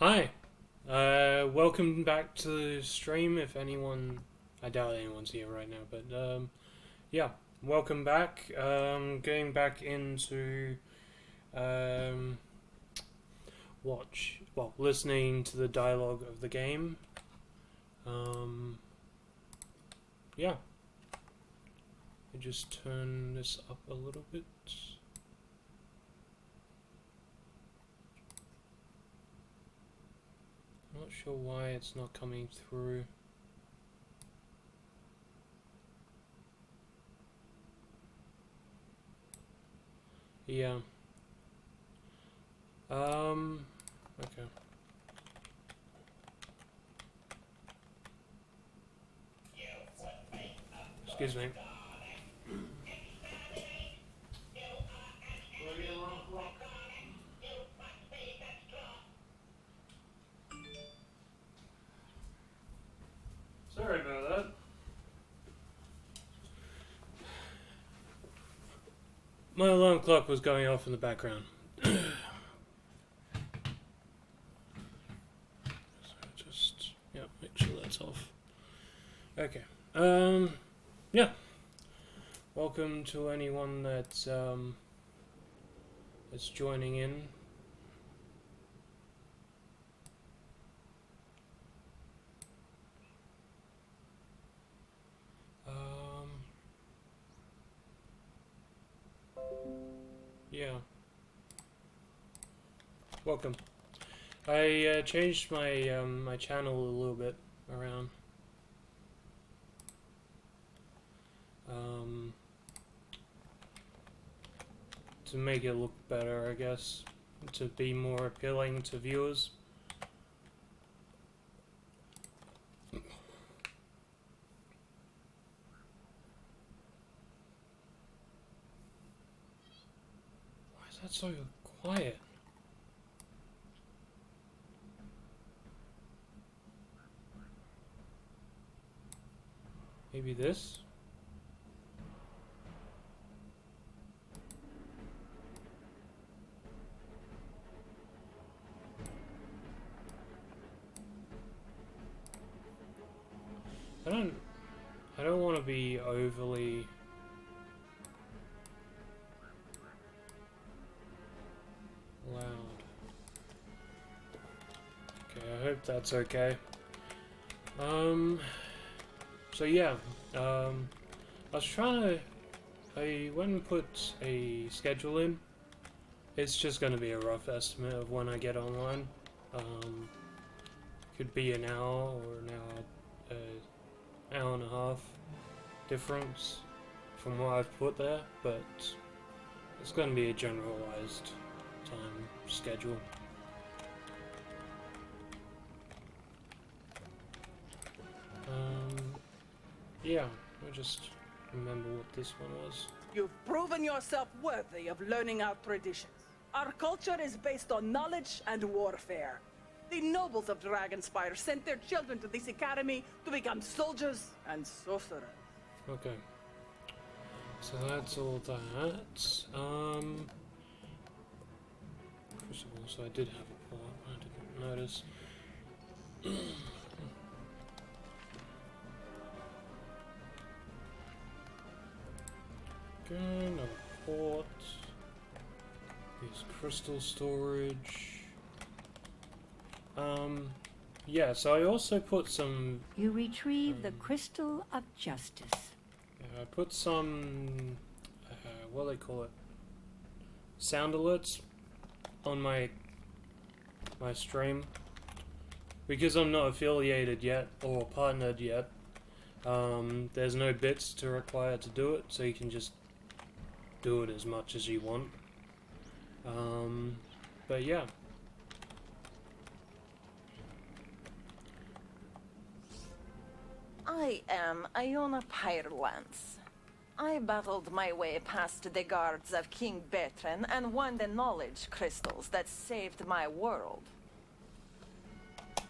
Hi, welcome back to the stream. If anyone, I doubt anyone's here right now, but yeah, welcome back. Going back into listening to the dialogue of the game. Yeah, I just turn this up a little bit. I'm not sure why it's not coming through. Yeah. Okay. Excuse me. Sorry about that. My alarm clock was going off in the background. So just, yeah, make sure that's off. Okay. Yeah. Welcome to anyone that's joining in. Yeah. Welcome. I changed my my channel a little bit around. To make it look better, I guess, to be more appealing to viewers. Why is that so quiet? Maybe this? I don't want to be overly loud. Okay, I hope that's okay. So yeah, I was trying to, I went and put a schedule in. It's just going to be a rough estimate of when I get online. Could be an hour or an hour and a half difference from what I've put there, but it's going to be a generalized time schedule. Yeah, I just remember what this one was. You've proven yourself worthy of learning our traditions. Our culture is based on knowledge and warfare. The nobles of Dragonspyre sent their children to this academy to become soldiers and sorcerers. Okay. So that's all that. First of all, so I did have a pull-up, I didn't notice. Okay, another port. Here's crystal storage. Yeah, so I also put some... You retrieve the crystal of justice. Yeah, I put some... what do they call it? Sound alerts on my stream. Because I'm not affiliated yet, or partnered yet, there's no bits to require to do it, so you can just do it as much as you want. But yeah. I am Iona Pyrelance. I battled my way past the guards of King Bertrand and won the knowledge crystals that saved my world.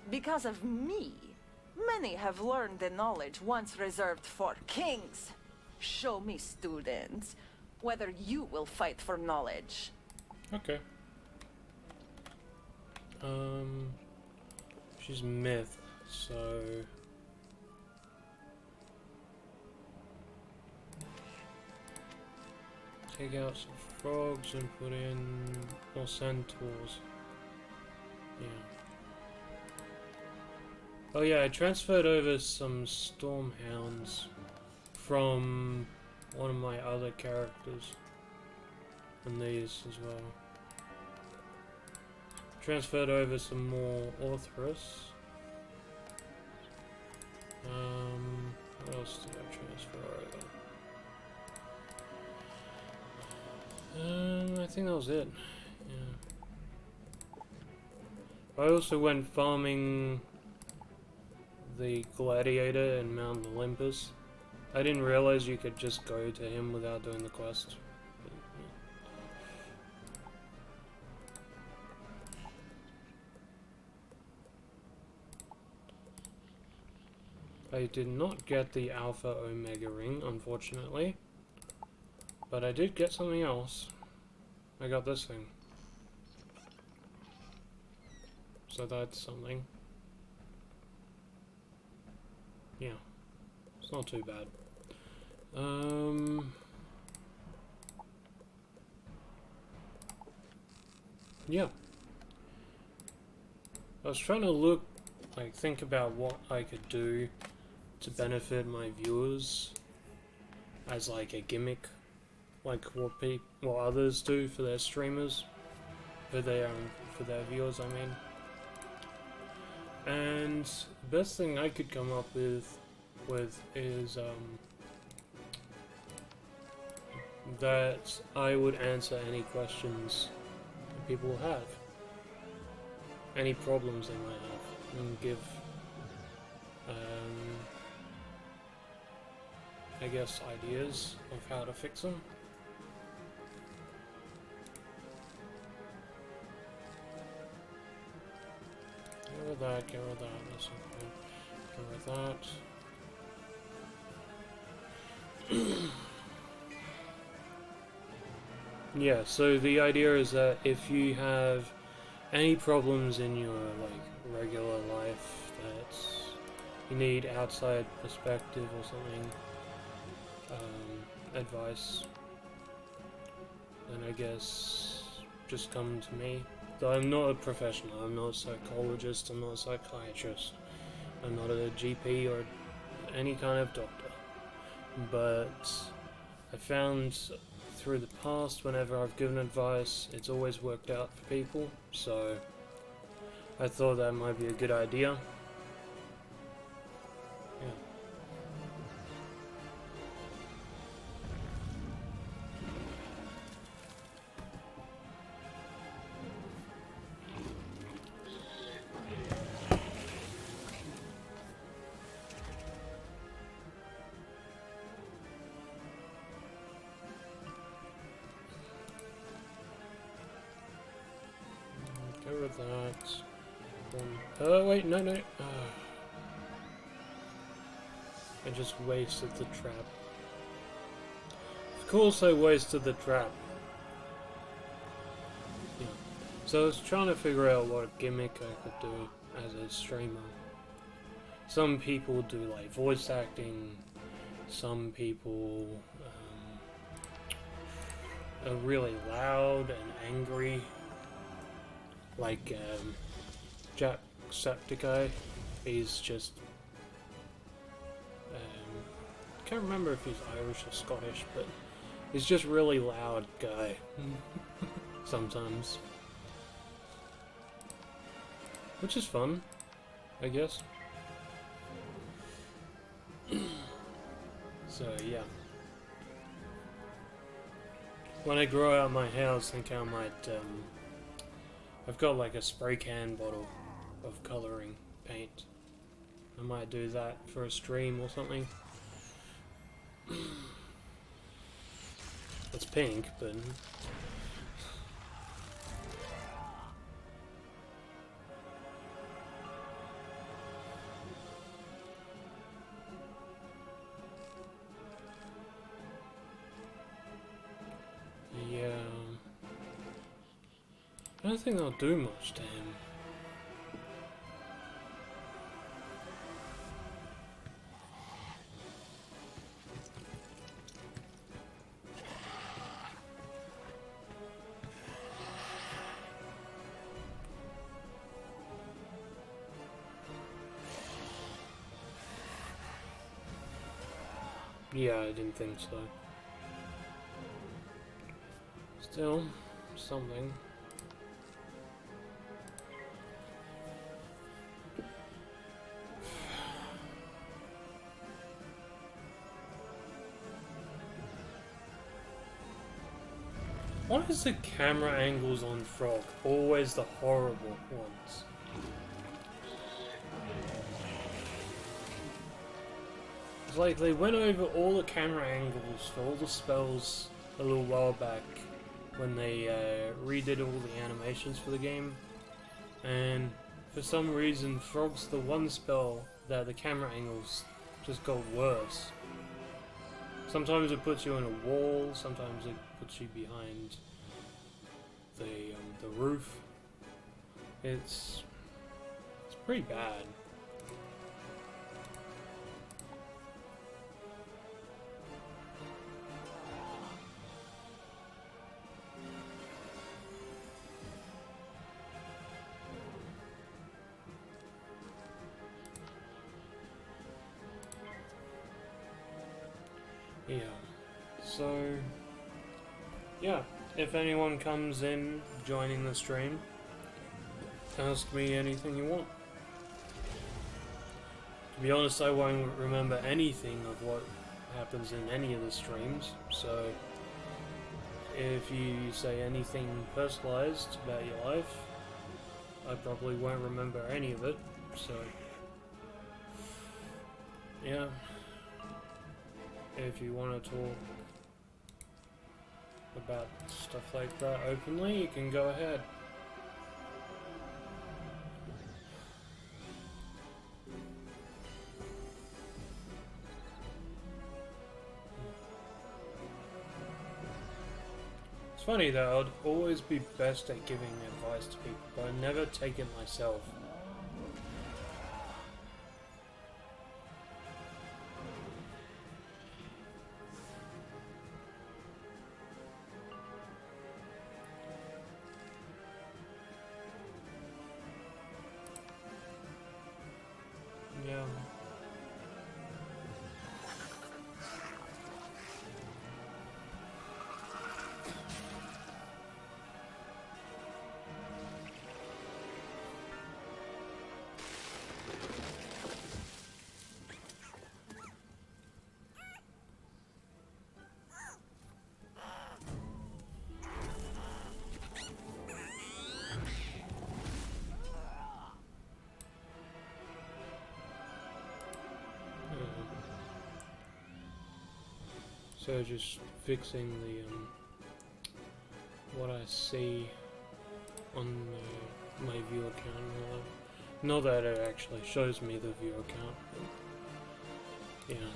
Because of me, many have learned the knowledge once reserved for kings. Show me, students, whether you will fight for knowledge. Okay. She's myth, so... Take out some frogs and put in more centaurs. Yeah. Oh yeah, I transferred over some stormhounds from one of my other characters. And these as well. Transferred over some more Orthrus. What else did I transfer over? I think that was it. Yeah. I also went farming the gladiator in Mount Olympus. I didn't realize you could just go to him without doing the quest. I did not get the Alpha Omega ring, unfortunately. But I did get something else. I got this thing. So that's something. Yeah. It's not too bad. Yeah. I was trying to think about what I could do to benefit my viewers as like a gimmick, like what others do for their streamers, for their viewers, I mean. And the best thing I could come up with is that I would answer any questions that people have, any problems they might have, and give I guess ideas of how to fix them. Go with that, go with that, that's okay. Go with that. Yeah, so the idea is that if you have any problems in your regular life that you need outside perspective or something, advice, then I guess just come to me. Though I'm not a professional, I'm not a psychologist, I'm not a psychiatrist, I'm not a GP or any kind of doctor. But I found through the past, whenever I've given advice, it's always worked out for people, so I thought that might be a good idea. Yeah. Go with that. Oh wait, no. I just wasted the trap. Of course I wasted the trap. Yeah. So I was trying to figure out what gimmick I could do as a streamer. Some people do like voice acting, some people are really loud and angry. Like Jacksepticeye, he's just can't remember if he's Irish or Scottish, but he's just really loud guy sometimes, which is fun, I guess. So yeah, when I grow out my house, I think I might I've got like a spray can bottle of colouring paint. I might do that for a stream or something. It's pink, but... yeah... I don't think that'll do much to him. Yeah, I didn't think so. Still, something. Why is the camera angles on Frog always the horrible ones? It's like they went over all the camera angles for all the spells a little while back when they redid all the animations for the game, and for some reason Frog's the one spell that the camera angles just got worse. Sometimes it puts you on a wall, sometimes it puts you behind the roof. It's pretty bad. Yeah, so, yeah, if anyone comes in joining the stream, ask me anything you want. To be honest, I won't remember anything of what happens in any of the streams, so if you say anything personalized about your life, I probably won't remember any of it, so, yeah. If you want to talk about stuff like that openly, you can go ahead. It's funny though, I'd always be best at giving advice to people, but I never take it myself. Yeah. So just fixing the what I see on my view account. Not that it actually shows me the view account, but yeah.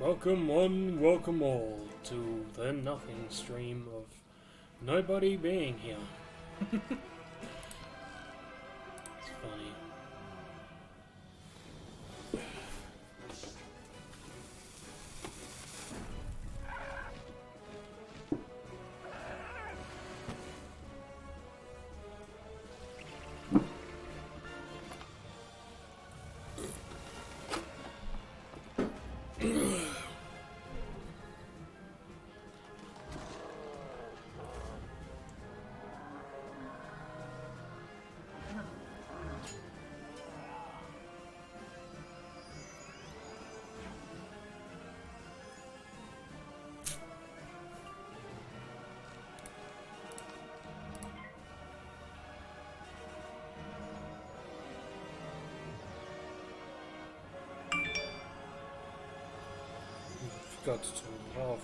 Welcome one, welcome all to the nothing stream of nobody being here. It's funny. Got to turn it off.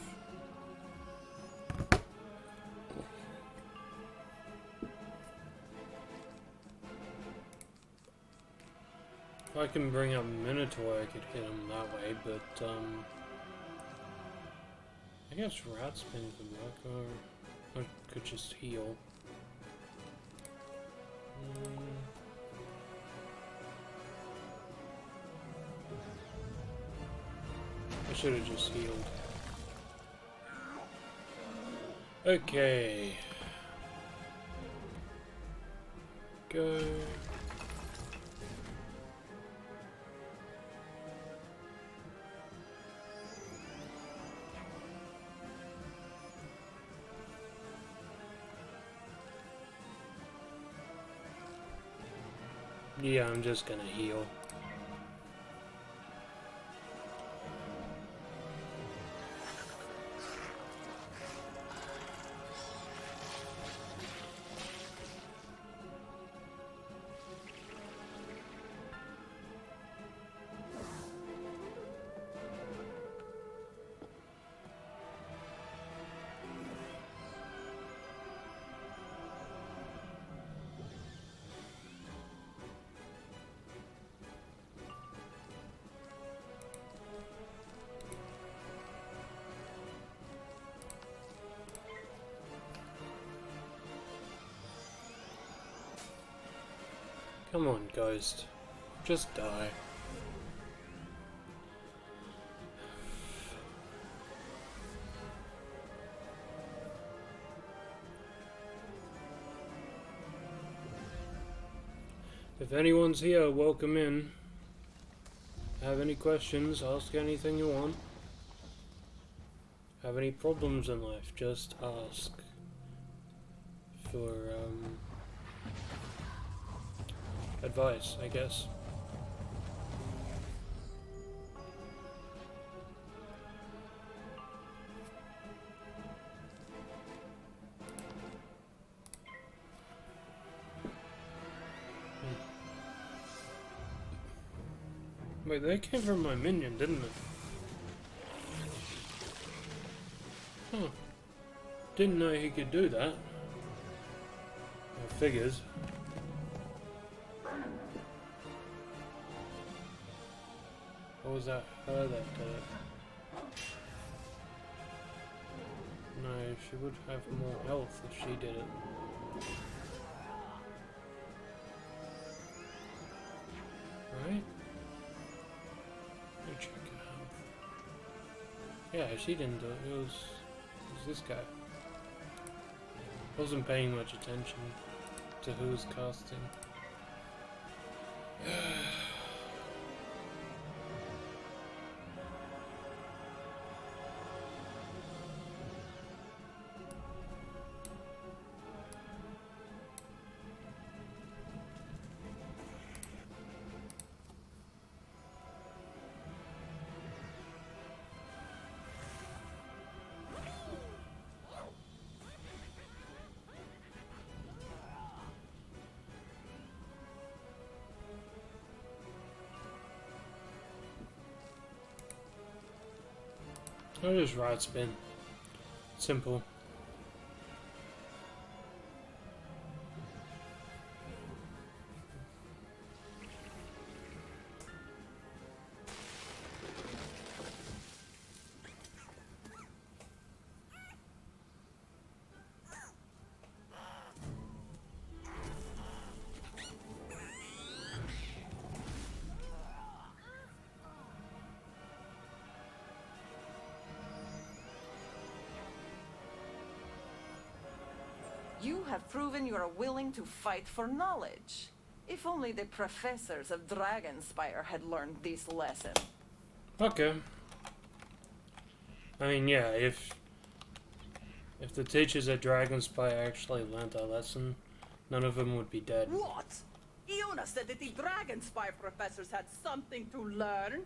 I can bring up Minotaur, I could hit him that way, but, I guess Rat Spin could work, or I could just heal. I should have just healed. Okay. Go. Yeah, I'm just gonna heal. Come on, Ghost. Just die. If anyone's here, welcome in. Have any questions, ask anything you want. Have any problems in life, just ask. For, advice, I guess. Wait, they came from my minion, didn't it? Huh. Didn't know he could do that. I figures. Or was that her that did it? No, she would have more health if she did it. Right? Let me check her health. Yeah, she didn't do it. It was this guy. Wasn't paying much attention to who was casting. I'll just ride spin. Simple. You have proven you are willing to fight for knowledge. If only the professors of Dragonspyre had learned this lesson. Okay. I mean, yeah, if the teachers at Dragonspyre actually learned that lesson, none of them would be dead. What? Iona said that the Dragonspyre professors had something to learn.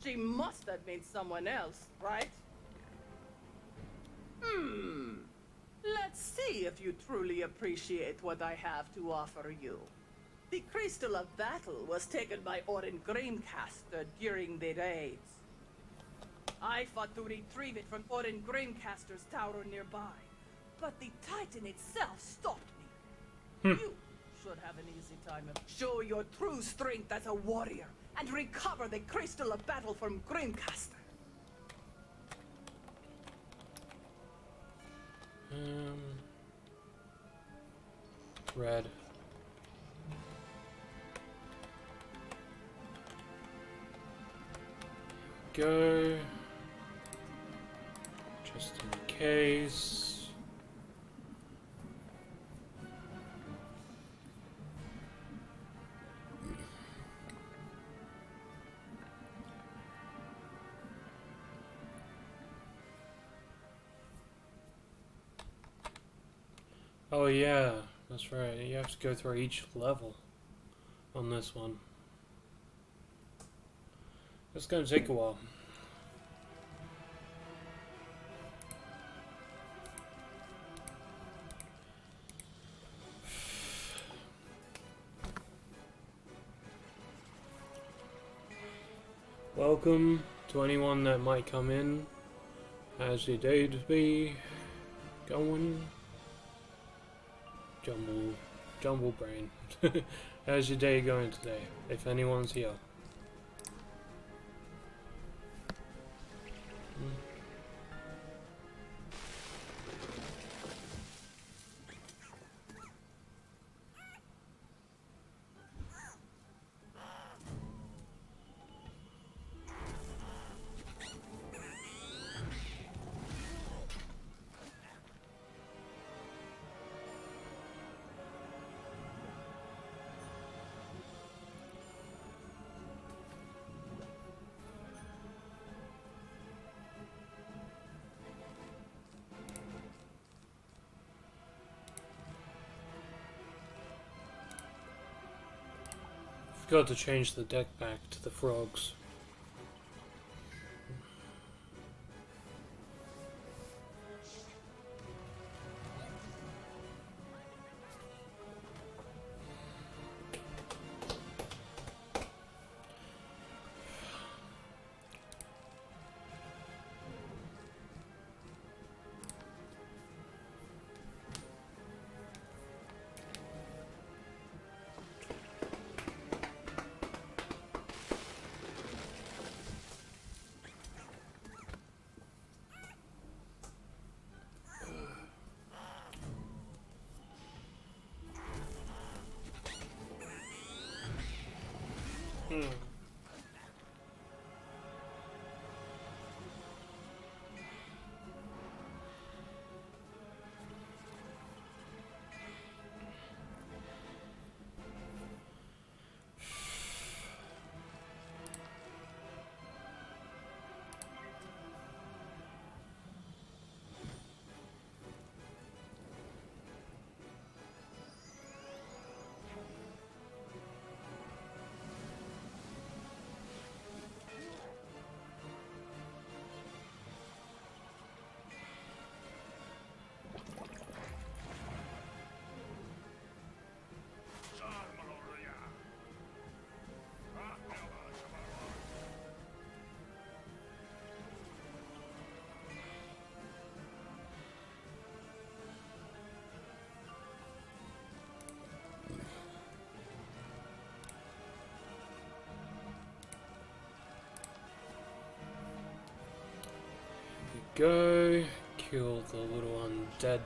She must have meant someone else, right? Let's see if you truly appreciate what I have to offer you. The Crystal of Battle was taken by Orin Gramecaster during the raids. I fought to retrieve it from Orin Gramecaster's tower nearby, but the Titan itself stopped me. You should have an easy time of show your true strength as a warrior and recover the Crystal of Battle from Grimcaster. Red. Go. Just in case. Oh yeah, that's right. You have to go through each level on this one. It's gonna take a while. Welcome to anyone that might come in. How's your day to be going? Jumble brain. How's your day going today? If anyone's here. Forgot to change the deck back to the frogs. Go kill the little undead.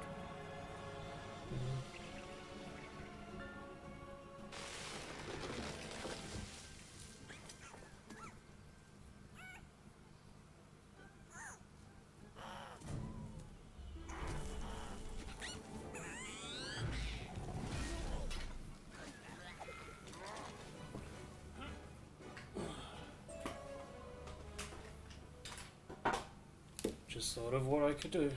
Just thought of what I could do.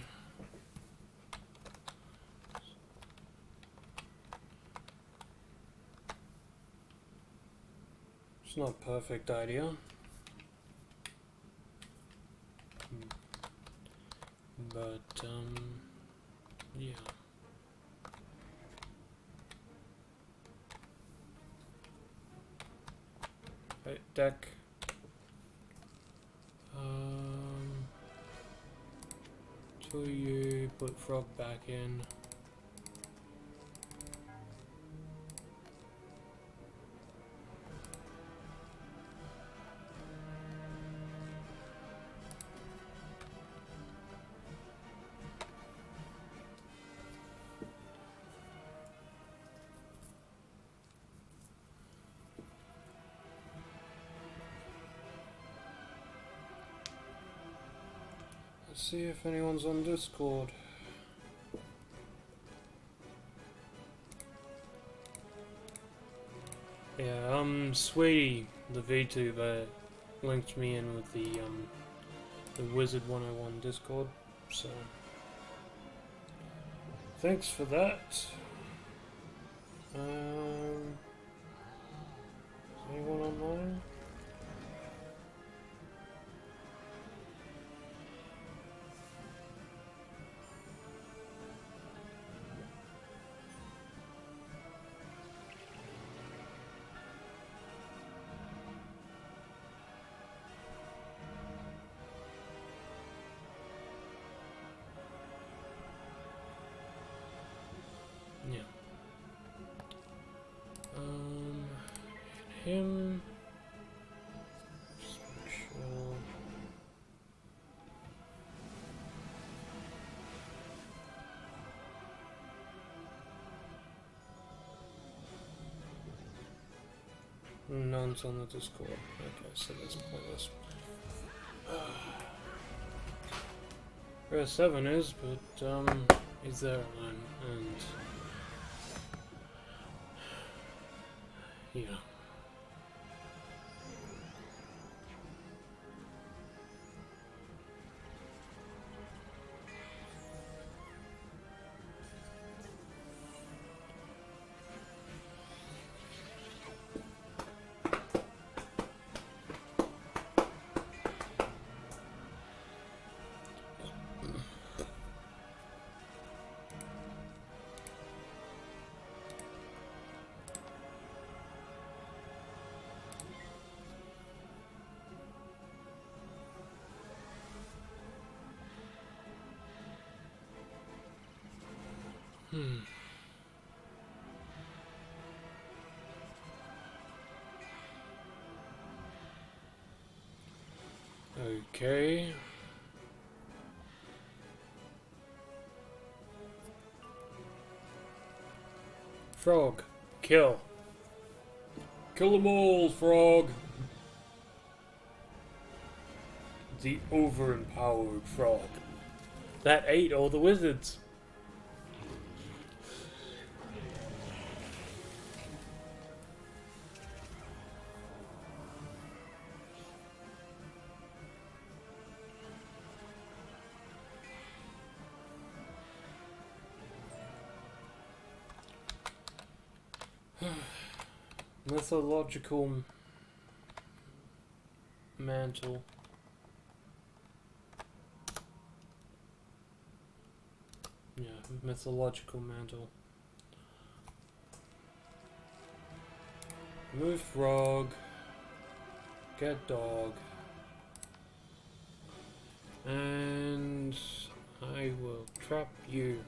It's not a perfect idea. But, yeah. Right, deck. So you put frog back in. see if anyone's on Discord. Yeah, Sweetie, the VTuber, linked me in with the wizard101 Discord, so thanks for that. Is anyone online? Yeah. Him. Just make sure. None's on the Discord. Okay, so that's pointless. Where 7 is, but he's there and yeah. Okay. Frog, kill. Kill them all, Frog. The overempowered frog that ate all the wizards. Mythological mantle. Yeah, mythological mantle. Move frog. Get dog. And I will trap you.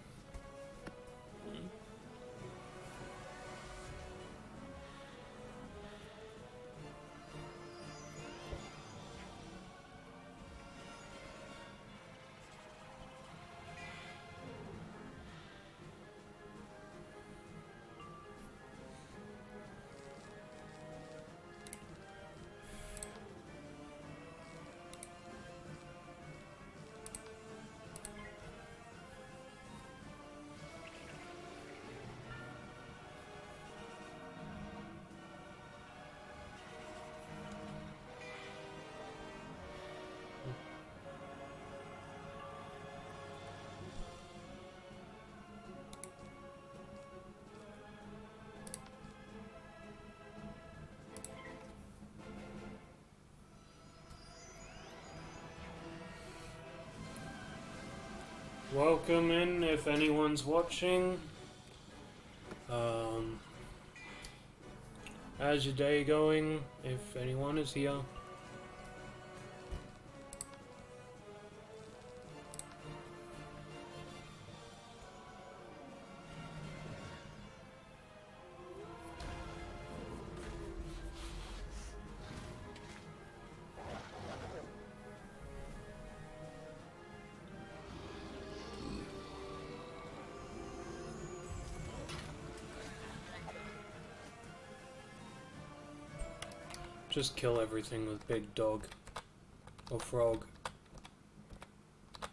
Welcome in if anyone's watching. How's your day going? If anyone is here. Just kill everything with big dog or frog.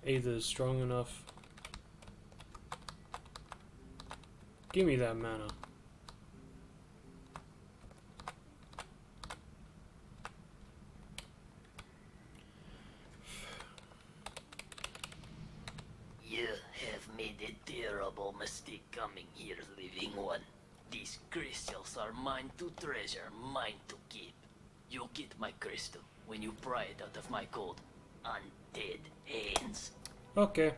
either strong enough. Give me that mana. You have made a terrible mistake coming here, living one. These crystals are mine to treasure, mine to keep. You get my crystal when you pry it out of my cold, undead hands. Okay.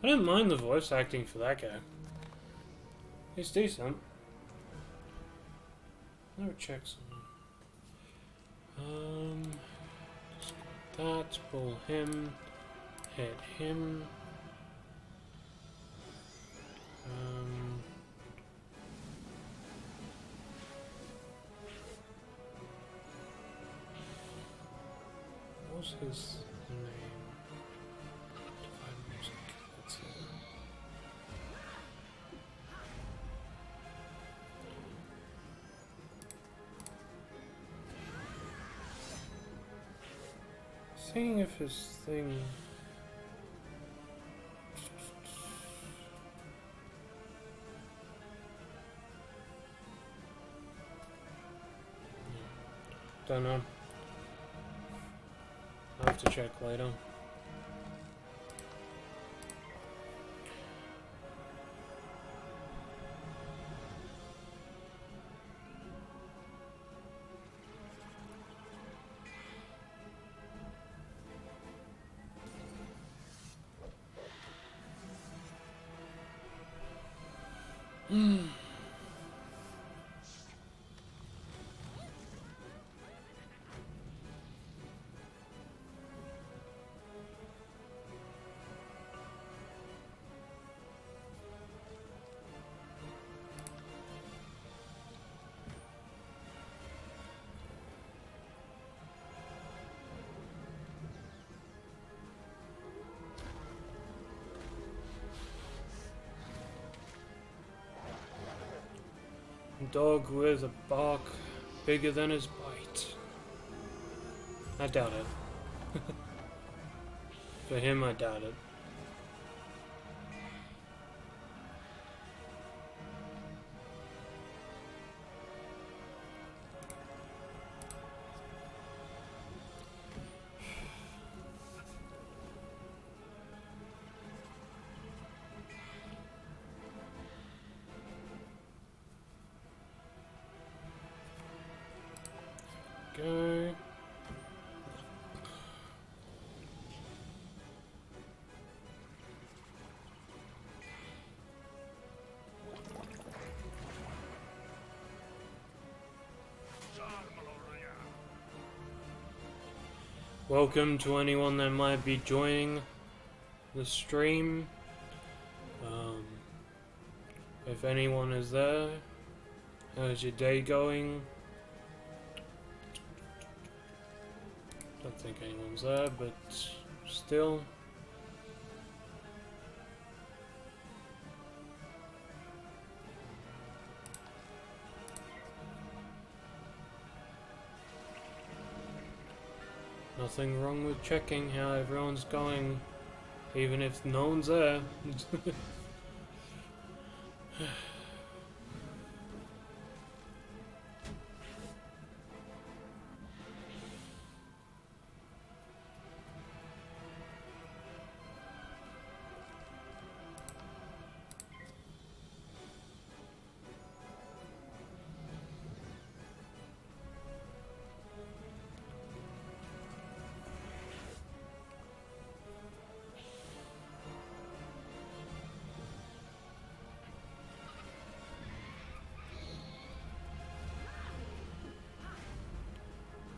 I don't mind the voice acting for that guy. He's decent. Never check something. Just that, pull him, hit him. What was his name? Divine music. That's it. Seeing if his thing. Don't know. I'll have to check later. Dog with a bark bigger than his bite. I doubt it. For him, I doubt it. Go. Welcome to anyone that might be joining the stream. If anyone is there, how's your day going? Don't think anyone's there, but still. Nothing wrong with checking how everyone's going, even if no one's there.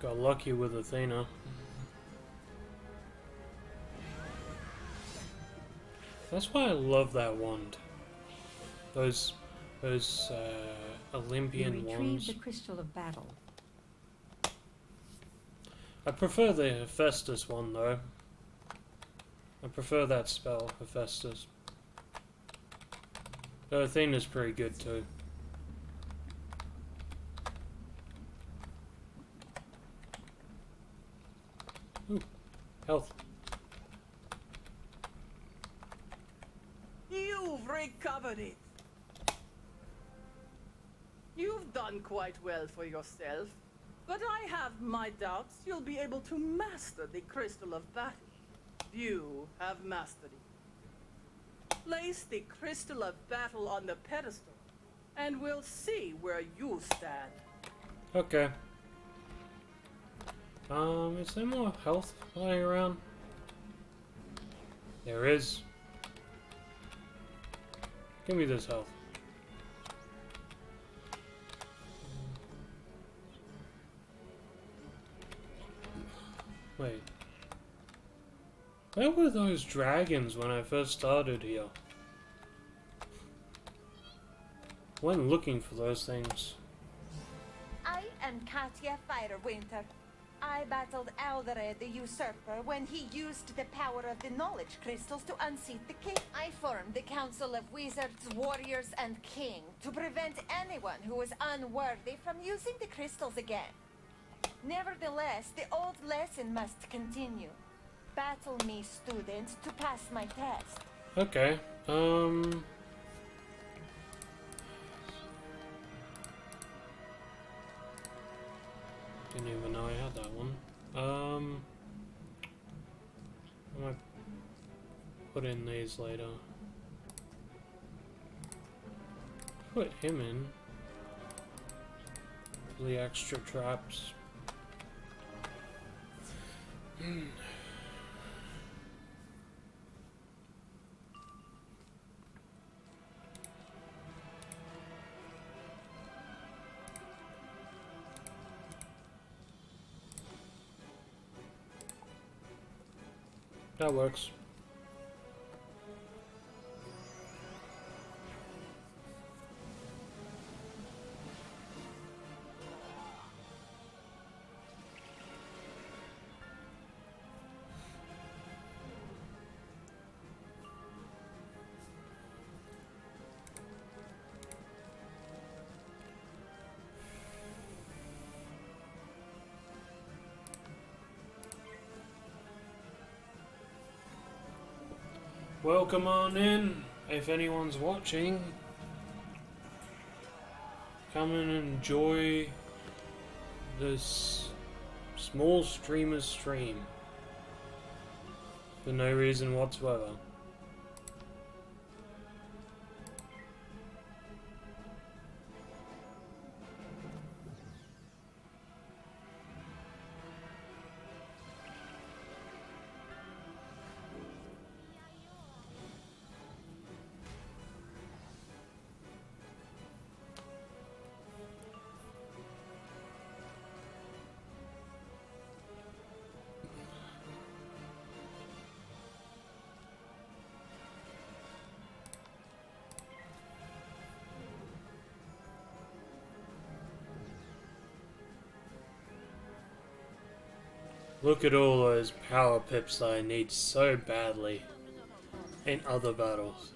Got lucky with Athena. That's why I love that wand. Those Olympian You retrieve wands. the crystal of battle. I prefer the Hephaestus one though. I prefer that spell, Hephaestus. But Athena's pretty good too. Ooh, health. They covered it. You've done quite well for yourself, but I have my doubts you'll be able to master the Crystal of Battle. You have mastered it. Place the Crystal of Battle on the pedestal, and we'll see where you stand. Okay. Is there more health lying around? There is. Give me this health. Wait. Where were those dragons when I first started here? Went looking for those things. I am Katya Firewinter. I battled Aldered the Usurper when he used the power of the knowledge crystals to unseat the king. I formed the Council of Wizards, Warriors, and King to prevent anyone who was unworthy from using the crystals again. Nevertheless, the old lesson must continue. Battle me, students, to pass my test. Okay, didn't even know I had that one. I might put in these later. Put him in. The extra traps. That works. Welcome on in, if anyone's watching. Come and enjoy this small streamer's stream for no reason whatsoever. Look at all those power pips that I need so badly in other battles.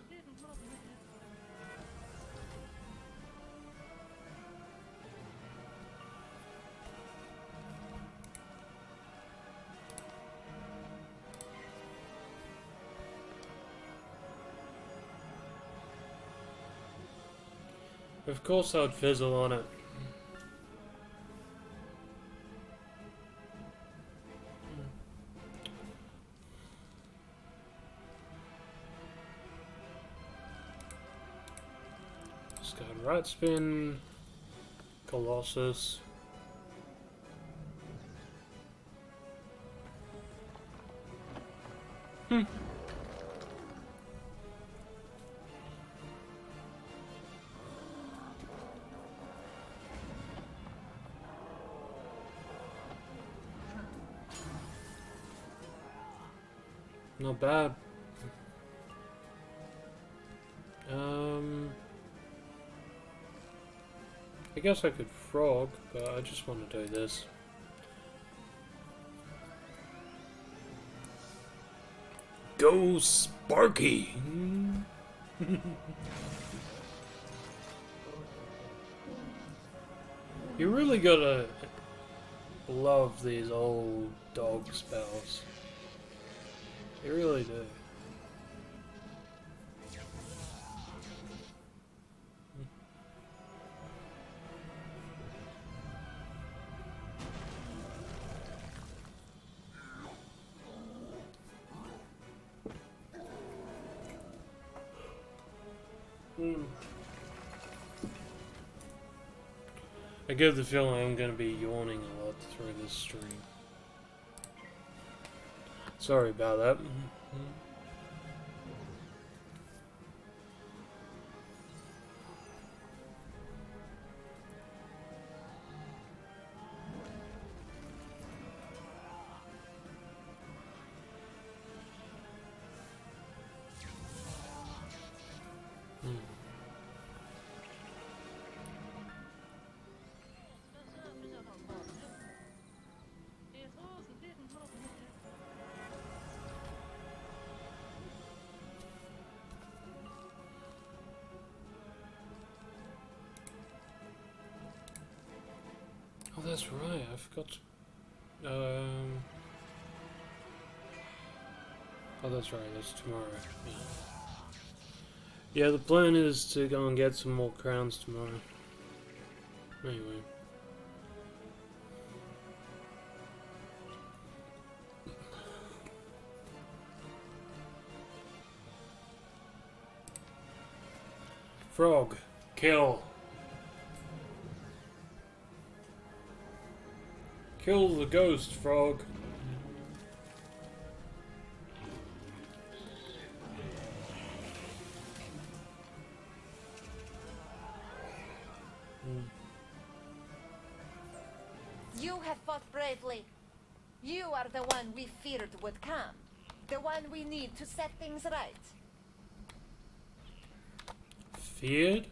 Of course I would fizzle on it. Right spin, Colossus. Not bad. I guess I could frog, but I just want to do this. Go Sparky! You really gotta love these old dog spells. You really do. I get the feeling I'm gonna be yawning a lot through this stream. Sorry about that. Oh, that's right. I forgot. Oh, that's right. That's tomorrow. Yeah. Yeah, the plan is to go and get some more crowns tomorrow. Anyway. Frog. Kill. Kill the ghost, frog. You have fought bravely. You are the one we feared would come. The one we need to set things right. Feared?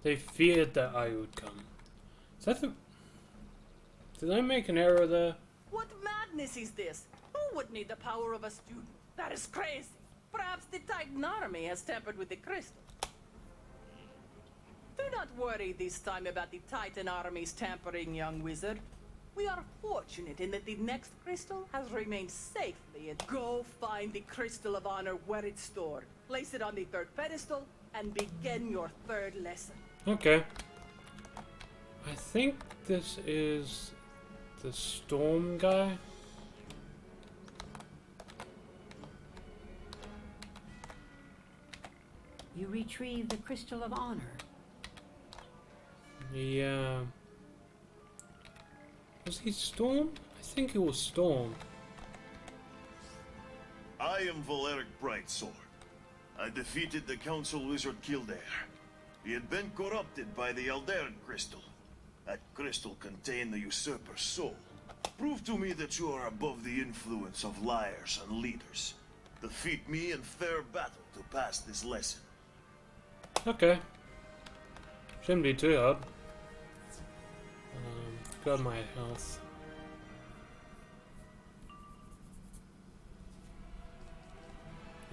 They feared that I would come. Is that the... Did I make an error there? What madness is this? Who would need the power of a student? That is crazy. Perhaps the Titan army has tampered with the crystal. Do not worry this time about the Titan army's tampering, young wizard. We are fortunate in that the next crystal has remained safely. Go find the Crystal of Honor where it's stored. Place it on the third pedestal and begin your third lesson. Okay. I think this is the storm guy. You retrieve the Crystal of Honor. Yeah. Was he Storm? I think it was Storm. I am Valeric Brightsword. I defeated the Council Wizard Kildare. He had been corrupted by the Alderan Crystal. That crystal contained the Usurper's soul. Prove to me that you are above the influence of liars and leaders. Defeat me in fair battle to pass this lesson. Okay. Shouldn't be too hard. Got my health.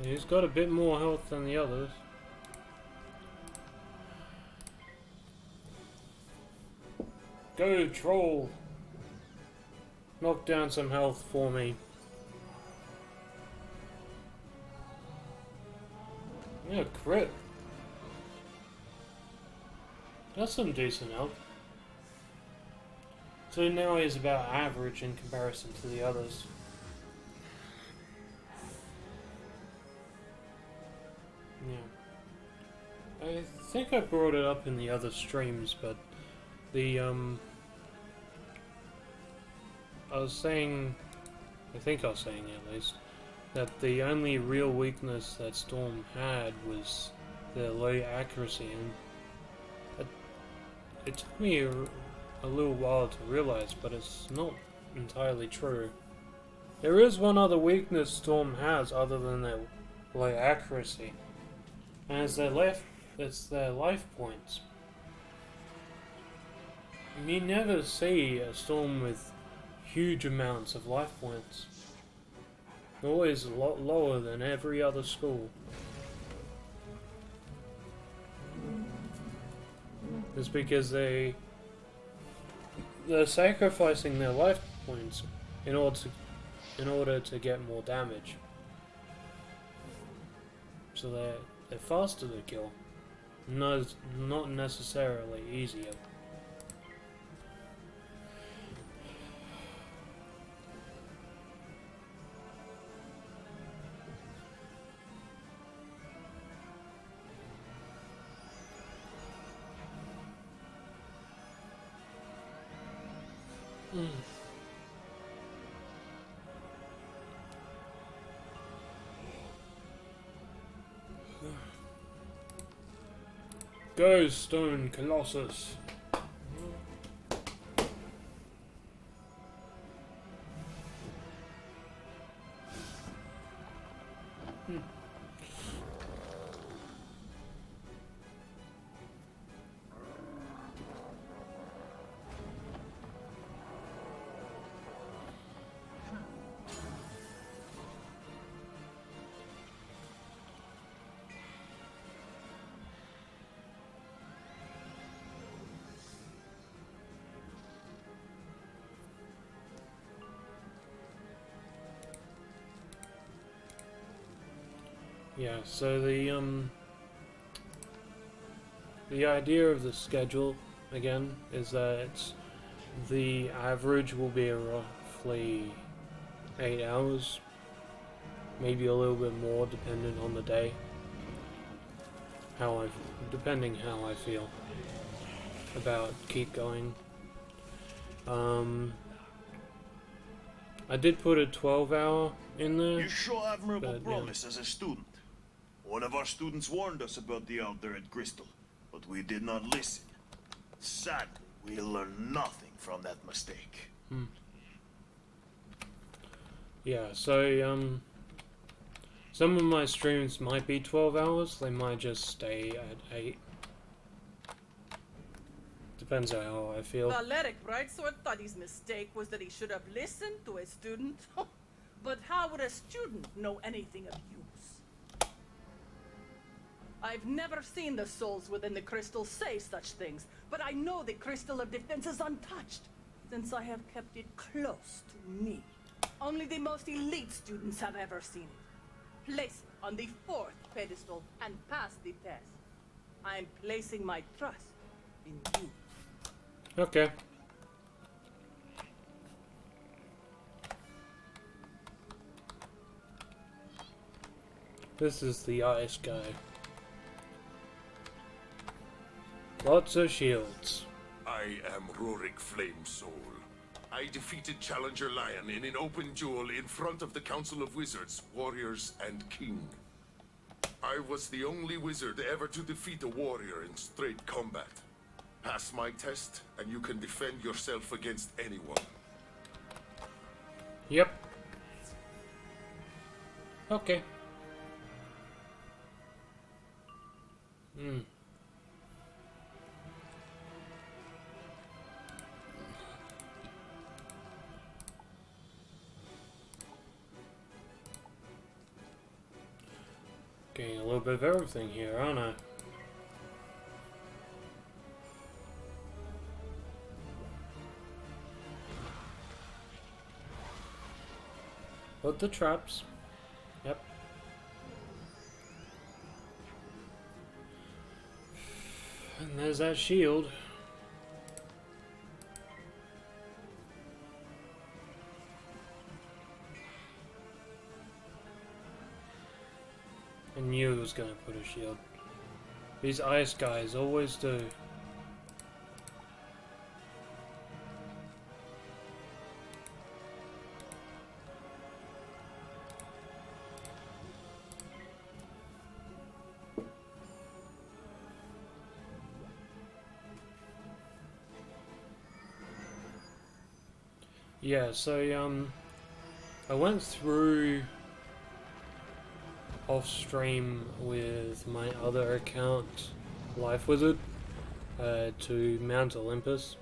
He's got a bit more health than the others. Go, troll! Knock down some health for me. Yeah, crit. That's some decent health. So now he's about average in comparison to the others. Yeah. I think I brought it up in the other streams, but the, I think I was saying at least, that the only real weakness that Storm had was the low accuracy, and it took me a little while to realize, but it's not entirely true. There is one other weakness Storm has other than their low accuracy, and it's their life points. You never see a Storm with huge amounts of life points. They're always a lot lower than every other school. It's because they're sacrificing their life points in order to get more damage. So they're faster to kill. No, not necessarily easier. Go, Stone Colossus. Yeah, so the idea of the schedule again is that the average will be roughly 8 hours, maybe a little bit more depending on the day. Depending how I feel about keep going. I did put a 12-hour in there. You show admirable But, promise as a student. One of our students warned us about the Elder Crystal, but we did not listen. Sadly, we learned nothing from that mistake. Yeah, so some of my streams might be 12 hours, they might just stay at 8. Depends on how I feel. Valeric Brightsword thought his mistake was that he should have listened to a student. But how would a student know anything of use? I've never seen the souls within the crystal say such things, but I know the crystal of defense is untouched, since I have kept it close to me. Only the most elite students have ever seen it. Place it on the 4th pedestal and pass the test. I'm placing my trust in you. Okay. This is the ice guy. Lots of shields. I am Rorik Flamesoul. I defeated Challenger Lion in an open duel in front of the Council of Wizards, Warriors, and King. I was the only wizard ever to defeat a warrior in straight combat. Pass my test, and you can defend yourself against anyone. Yep. Okay. Getting a little bit of everything here, aren't I? Put the traps. Yep. And there's that shield. I knew he was gonna put a shield. These ice guys always do. Yeah, so I went through off stream with my other account, Life Wizard, to Mount Olympus,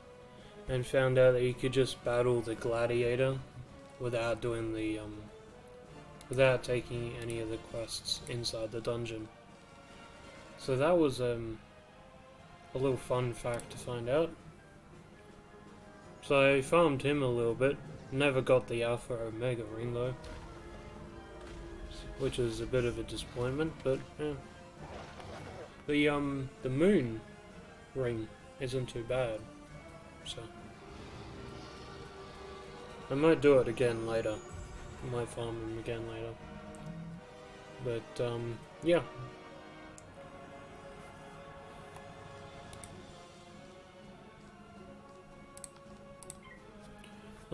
and found out that you could just battle the gladiator without doing the without taking any of the quests inside the dungeon. So that was a little fun fact to find out. So I farmed him a little bit. Never got the Alpha Omega ring though, which is a bit of a disappointment, but yeah. The moon ring isn't too bad, so I might do it again later. I might farm him again later. But yeah.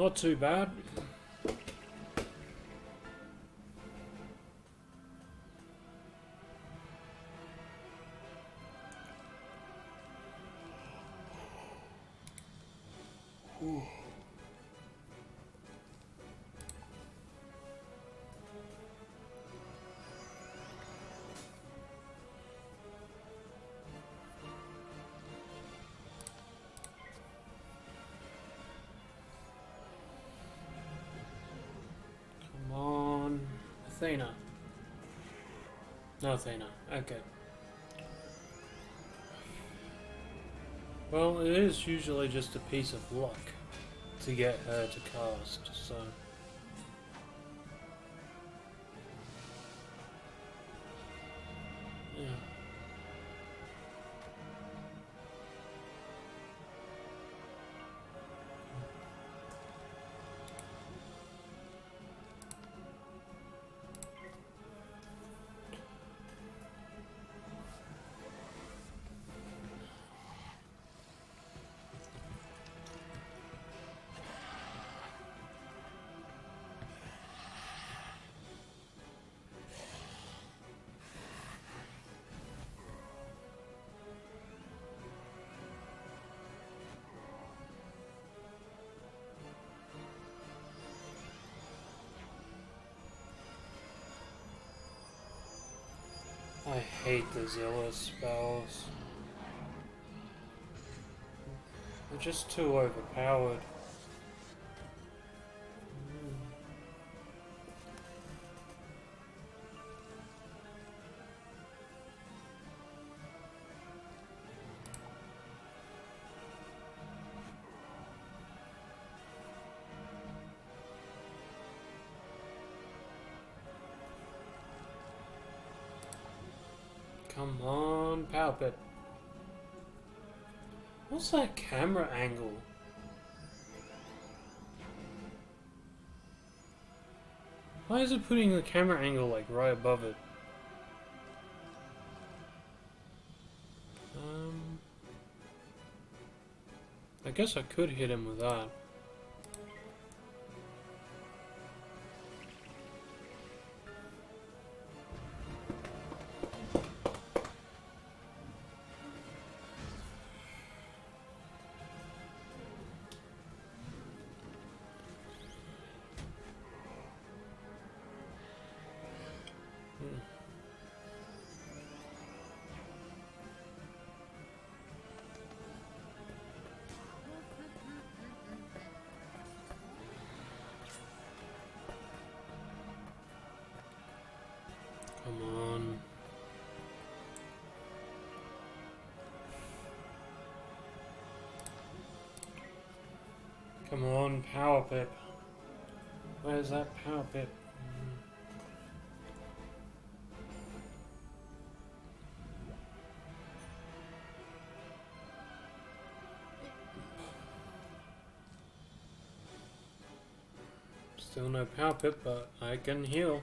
Not too bad. Come on, Athena. No, Athena. Okay. Well, it is usually just a piece of luck to get her to cast, so... yeah. I hate the Zilla spells. They're just too overpowered. Come on, Power Pip. What's that camera angle? Why is it putting the camera angle like right above it? I guess I could hit him with that. Come on. Come on, Power Pip. Where's that Power Pip? Still no Power Pip, but I can heal.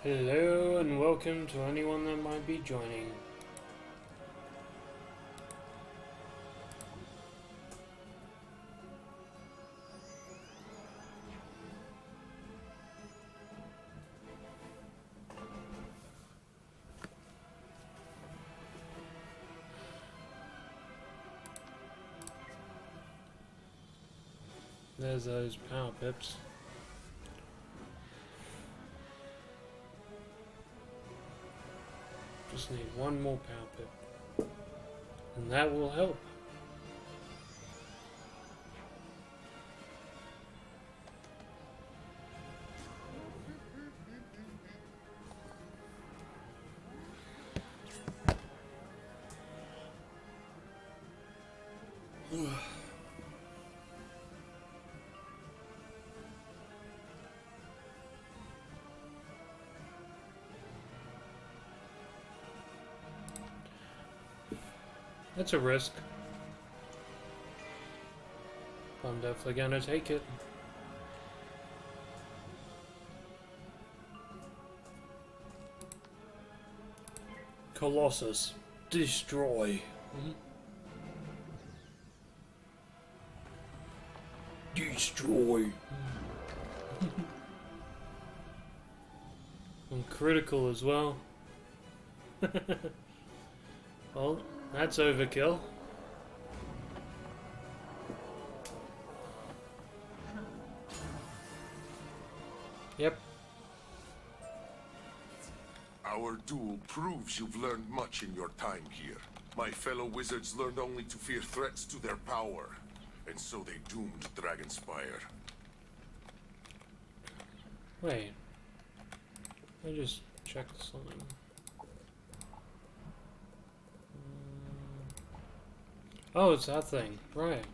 Hello and welcome to anyone that might be joining. There's those Power Pips. Just need one more Power Pip, and that will help. It's a risk. I'm definitely gonna take it. Colossus, destroy. Destroy. And critical as well. Well, that's overkill. Yep. Our duel proves you've learned much in your time here. My fellow wizards learned only to fear threats to their power, and so they doomed Dragonspyre. Wait. I just checked something. Oh, it's that thing. Right.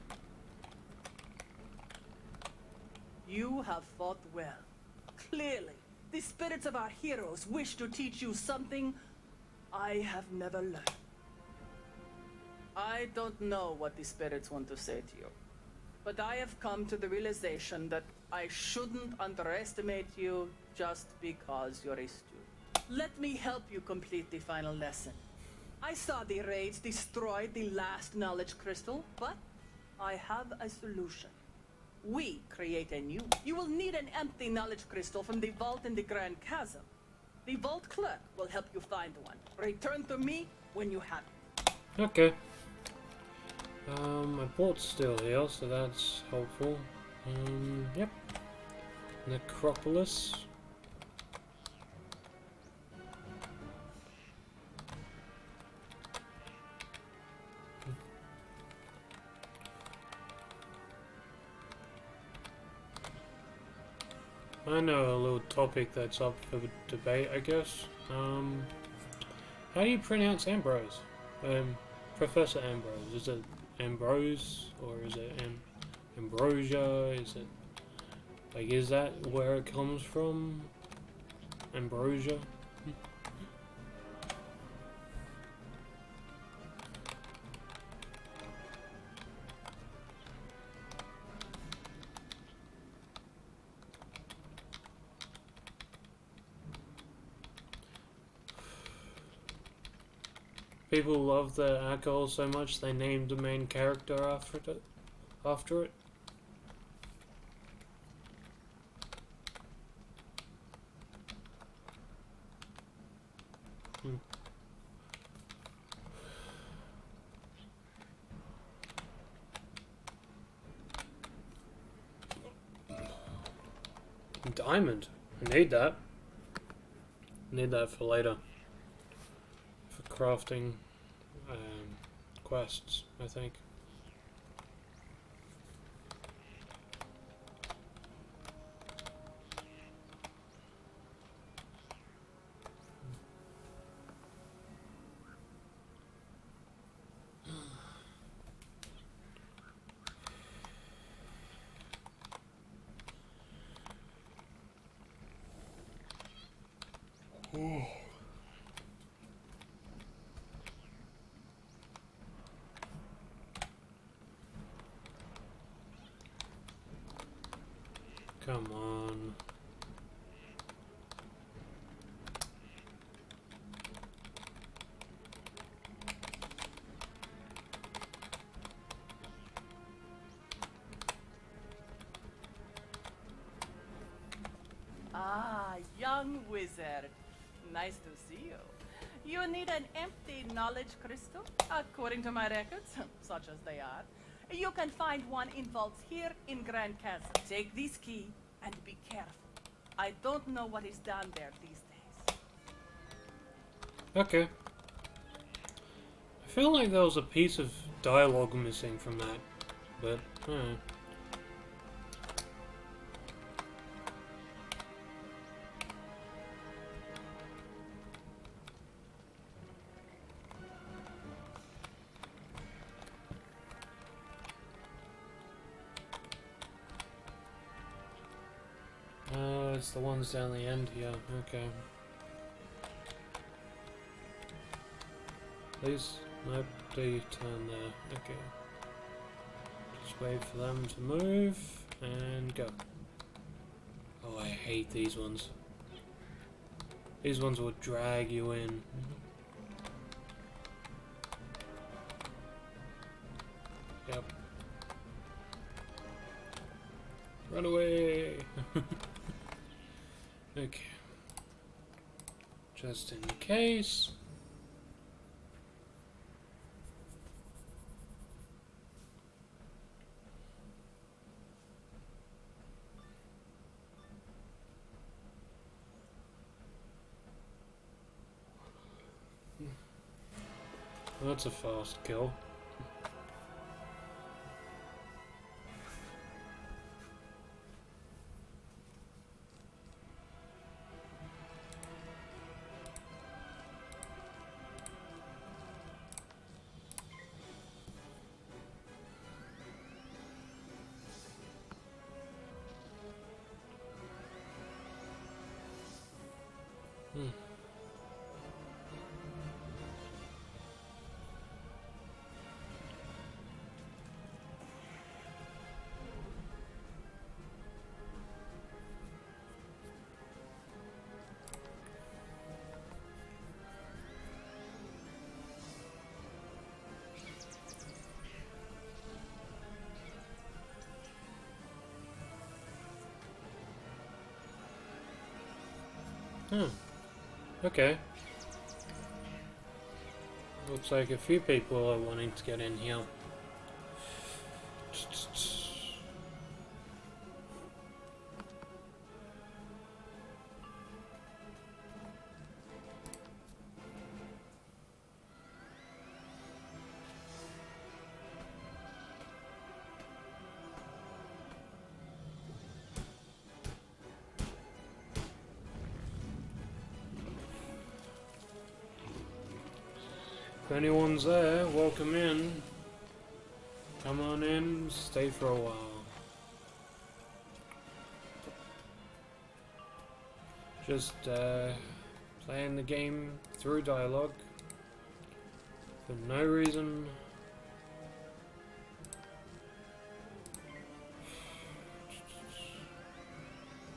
You have fought well. Clearly, the spirits of our heroes wish to teach you something I have never learned. I don't know what the spirits want to say to you, but I have come to the realization that I shouldn't underestimate you just because you're a student. Let me help you complete the final lesson. I saw the raids destroy the last knowledge crystal, but I have a solution. We create a new. You will need an empty knowledge crystal from the vault in the Grand Chasm. The vault clerk will help you find one. Return to me when you have it. Okay. My port's still here, so that's helpful. Yep. Necropolis. I know a little topic that's up for debate, I guess. How do you pronounce Ambrose? Professor Ambrose. Is it Ambrose or is it Ambrosia? Is it like, is that where it comes from? Ambrosia? People love the alcohol so much they named the main character after it. Diamond. I need that. Need that for later. For crafting quests, I think. Come on. Ah, young wizard. Nice to see you. You need an empty knowledge crystal? According to my records, such as they are, you can find one in vaults here in Grand Chasm. Take this key and be careful. I don't know what is down there these days. Okay. I feel like there was a piece of dialogue missing from that, but it's the ones down the end here. Okay. Nope, do turn there. Okay. Just wait for them to move and go. Oh, I hate these ones. These ones will drag you in. Yep. Run away! Okay. Just in case. That's a fast kill. Okay. Looks like a few people are wanting to get in here. If anyone's there, welcome in. Come on in, stay for a while. Just playing the game through dialogue for no reason.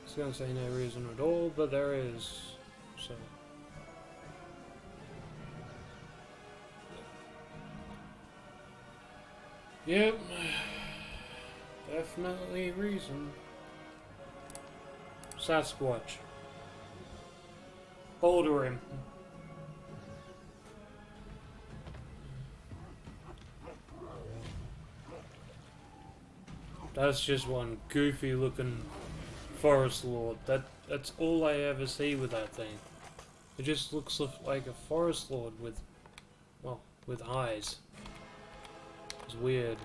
I was gonna say no reason at all, but there is, so. Yep, definitely reason. Sasquatch. Boulder him. That's just one goofy looking forest lord. That's all I ever see with that thing. It just looks like a forest lord with, well, with eyes. It's weird.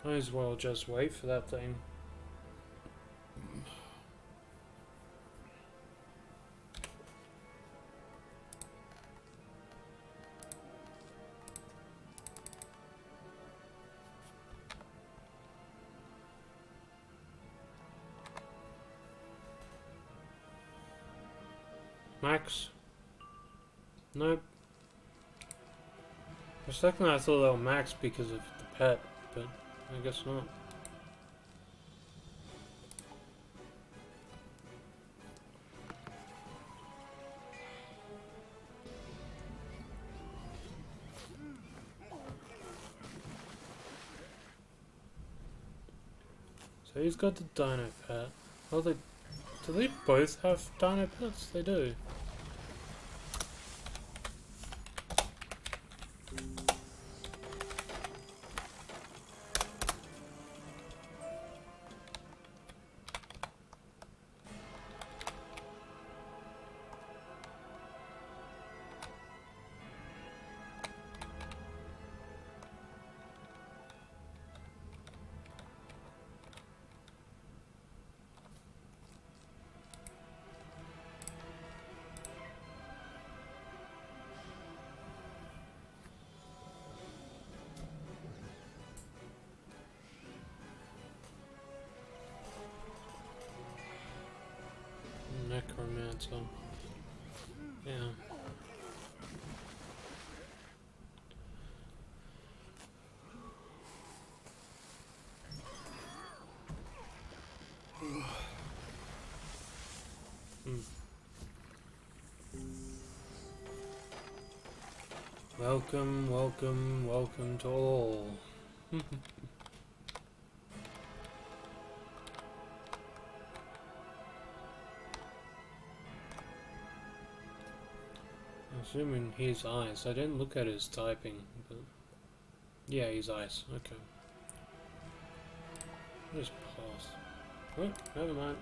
Might as well just wait for that thing. Max? Nope. For a second I thought they were Max because of the pet, but I guess not. So he's got the dino pet. Oh, do they both have dino pets? They do. so yeah. Welcome, welcome, welcome to all. Assuming he's ice. I didn't look at his typing, but yeah, he's ice. Okay. Just pass. Oh, never mind.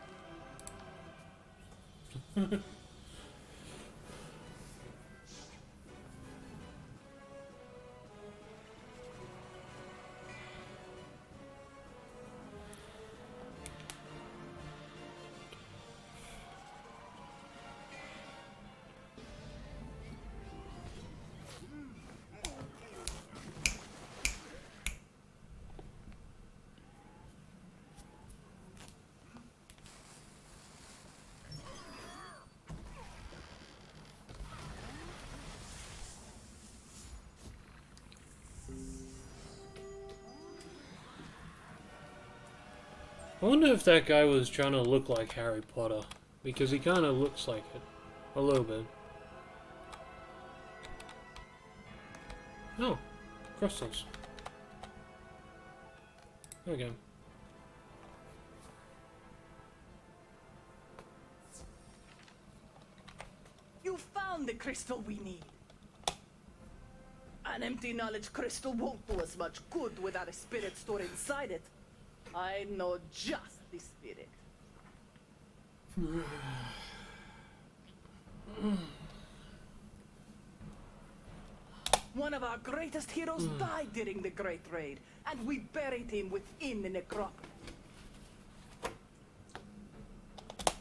I wonder if that guy was trying to look like Harry Potter, because he kind of looks like it, a little bit. Oh, crystals. Okay. You found the crystal we need. An empty knowledge crystal won't do us much good without a spirit stored inside it. I know just the spirit. One of our greatest heroes died during the Great Raid, and we buried him within the necropolis.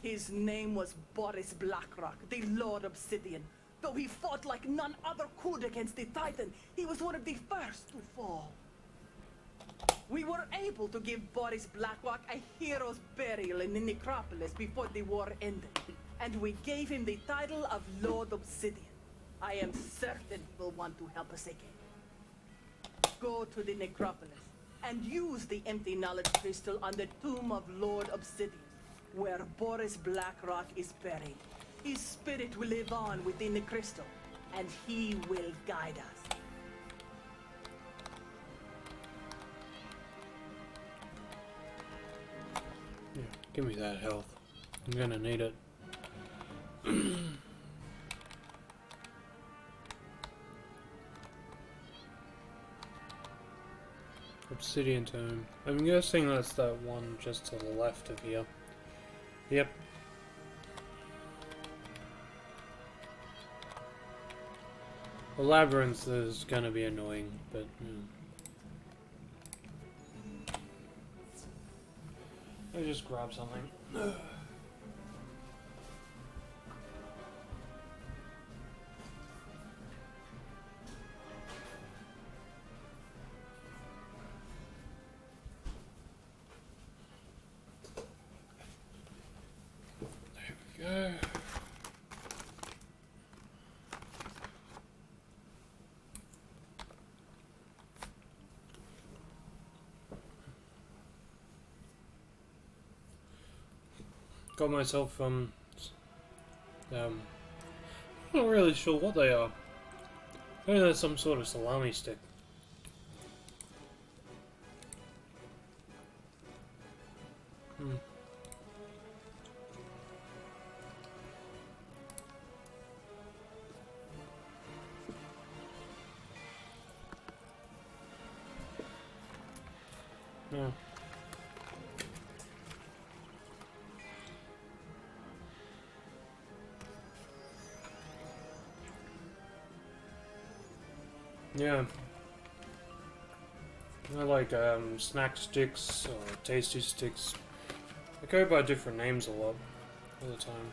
His name was Boris Blackrock, the Lord Obsidian. Though he fought like none other could against the Titan, he was one of the first to fall. We were able to give Boris Blackrock a hero's burial in the necropolis before the war ended, and we gave him the title of Lord Obsidian. I am certain he will want to help us again. Go to the necropolis and use the empty knowledge crystal on the tomb of Lord Obsidian, where Boris Blackrock is buried. His spirit will live on within the crystal, and he will guide us. Yeah, give me that health. I'm gonna need it. Obsidian Tomb. I'm guessing that's that one just to the left of here. Yep. The labyrinth is gonna be annoying, but I just grab something. There we go. Got myself I'm not really sure what they are. I think they're some sort of salami stick. No. Yeah. I like snack sticks or tasty sticks. They go by different names a lot all the time.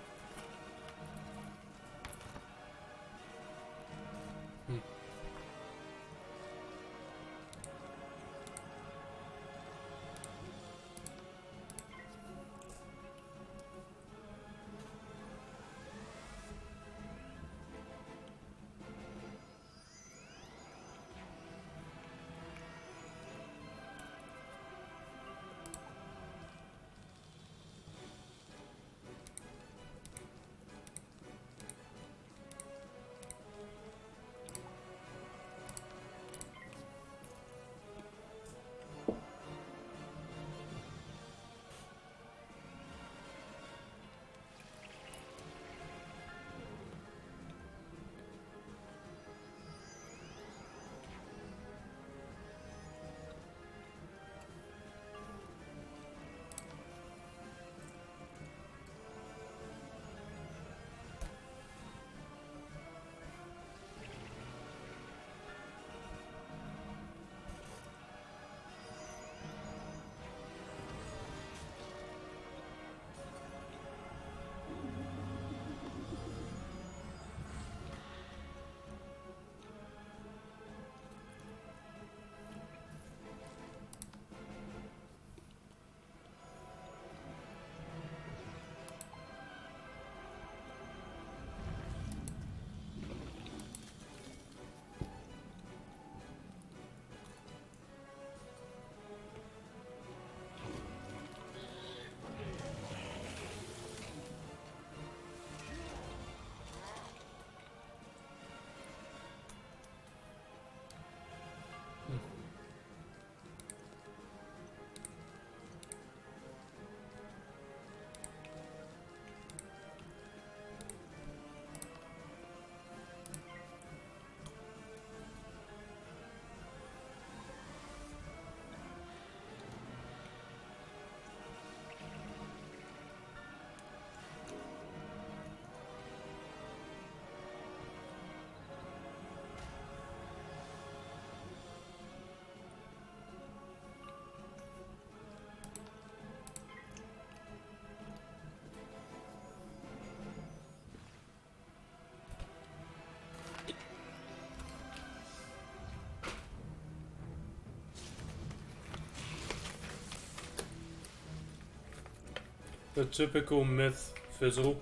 The typical myth fizzle.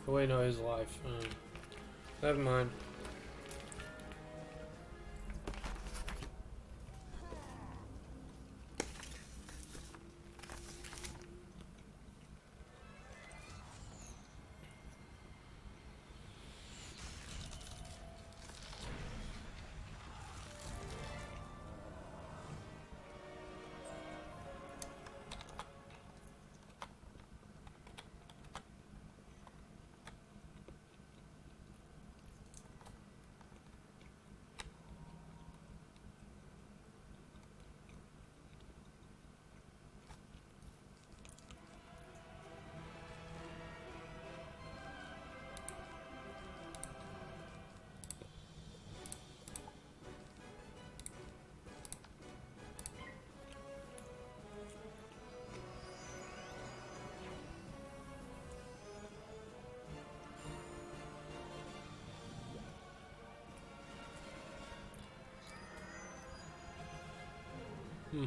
Oh wait, no, his life. Never mind. Hmm.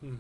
Hmm.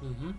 Mm-hmm.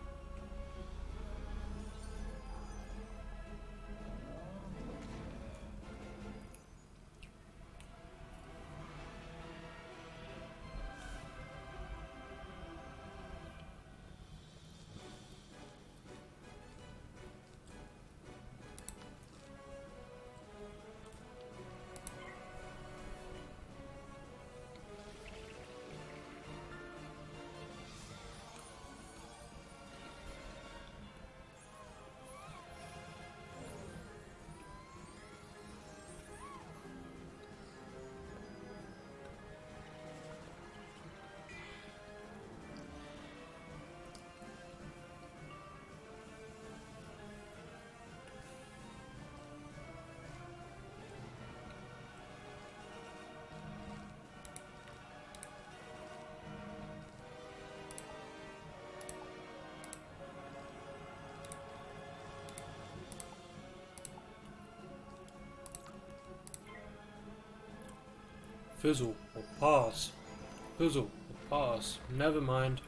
Fizzle or pass. Fizzle or pass. Never mind.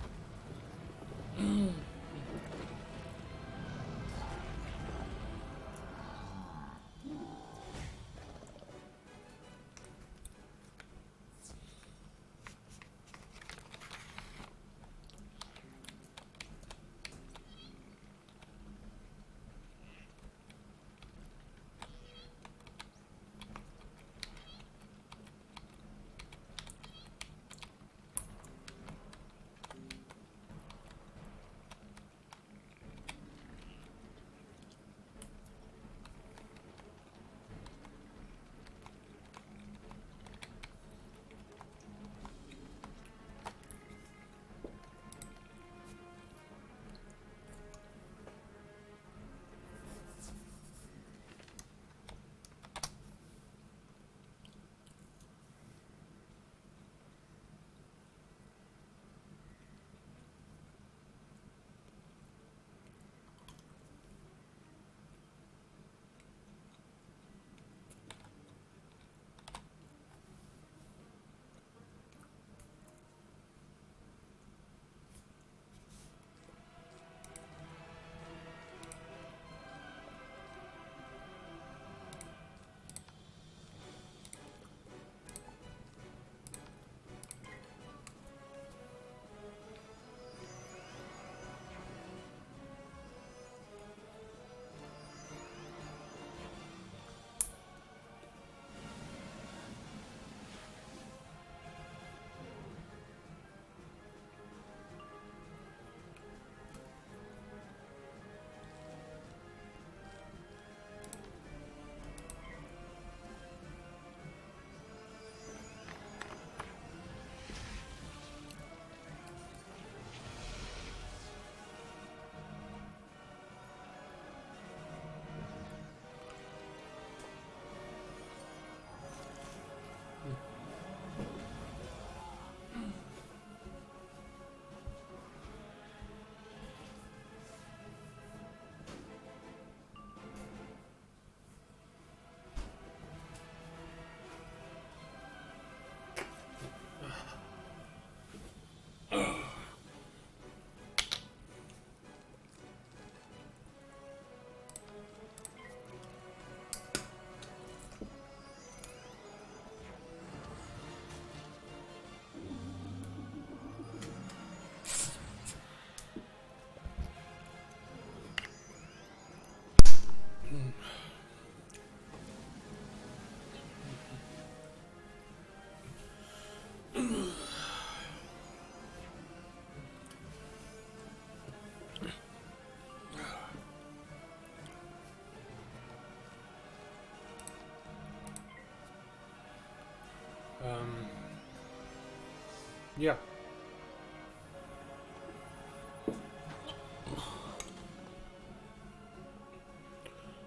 Yeah.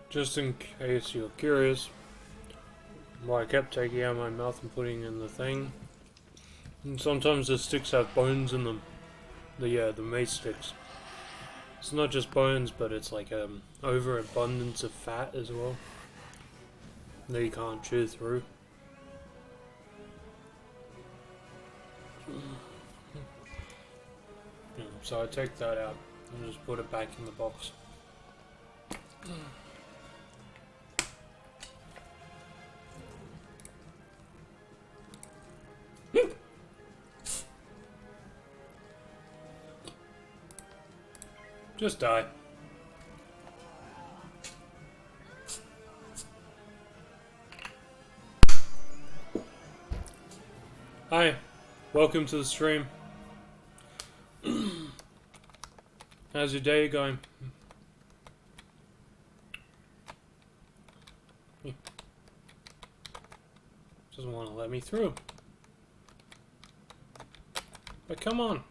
Just in case you're curious, why I kept taking out my mouth and putting in the thing. And sometimes the sticks have bones in them. The mace sticks. It's not just bones, but it's like overabundance of fat as well that you can't chew through. So I take that out I'll just put it back in the box. Just die. Hi, welcome to the stream. How's your day going? Doesn't want to let me through. But come on.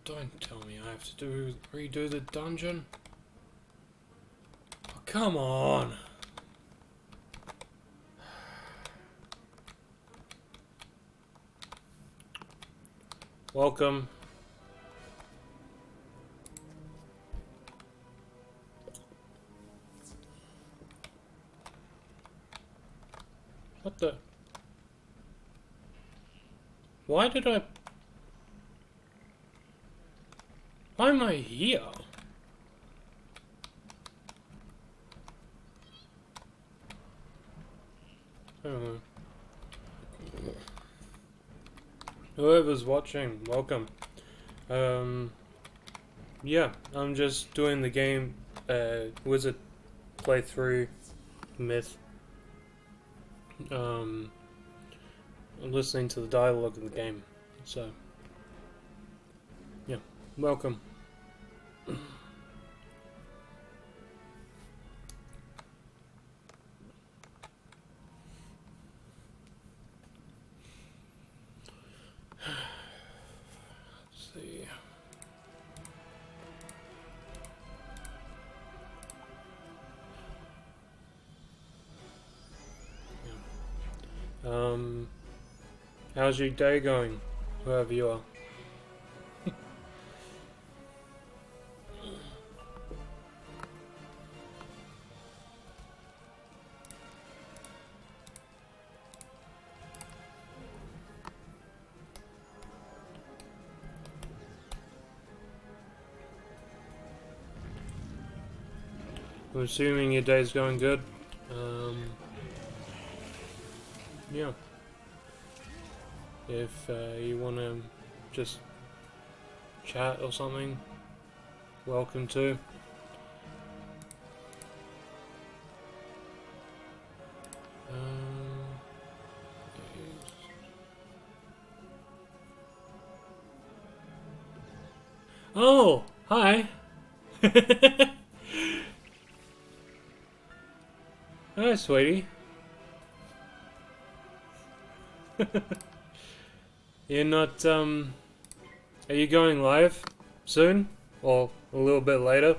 Don't tell me I have to redo the dungeon. Oh, come on. Welcome. What the? Why did I... Why am I here? I don't know. Whoever's watching, welcome. Yeah, I'm just doing the game, Wizard playthrough, myth. I'm listening to the dialogue of the game, so, yeah, welcome. How's your day going, whoever you are? I'm assuming your day's going good. Yeah. If you want to just chat or something, welcome to. Oh, hi. Hi, sweetie. You're not, are you going live soon? Or a little bit later?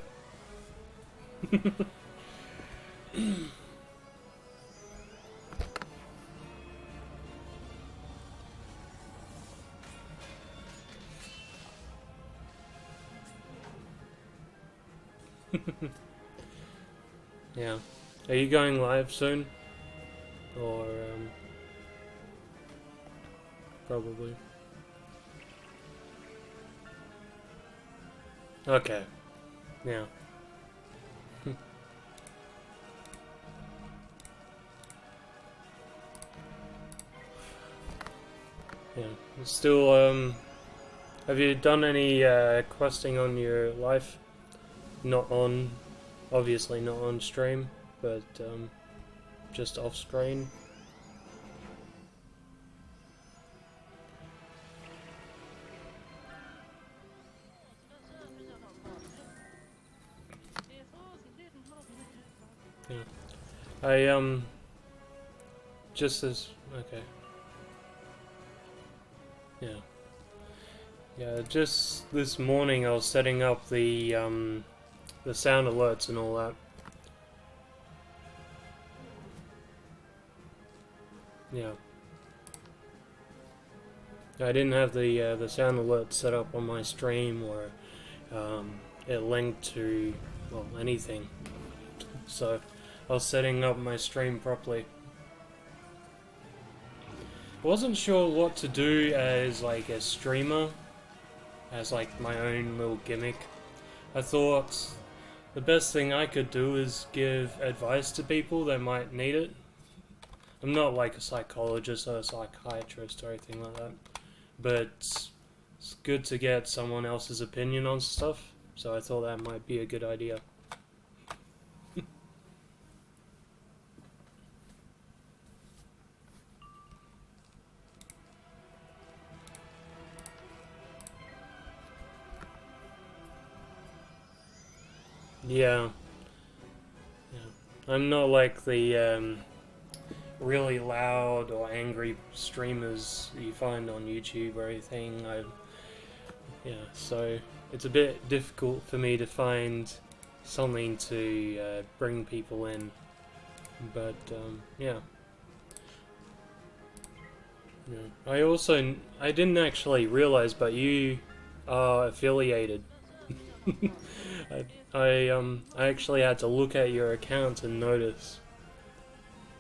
Yeah. Are you going live soon? Or, probably. Okay. Yeah. Yeah. Still, have you done any, questing on your life? Not on, obviously not on stream, but, just off screen? I, just as, okay. Yeah. Yeah, just this morning I was setting up the sound alerts and all that. Yeah. I didn't have the sound alert set up on my stream or it linked to, well, anything. So I was setting up my stream properly. Wasn't sure what to do as like a streamer as like my own little gimmick. I thought the best thing I could do is give advice to people that might need it. I'm not like a psychologist or a psychiatrist or anything like that, but it's good to get someone else's opinion on stuff, so I thought that might be a good idea. Yeah. I'm not like the really loud or angry streamers you find on YouTube or anything. So it's a bit difficult for me to find something to bring people in. But yeah. I didn't actually realize, but you are affiliated. I actually had to look at your account and notice,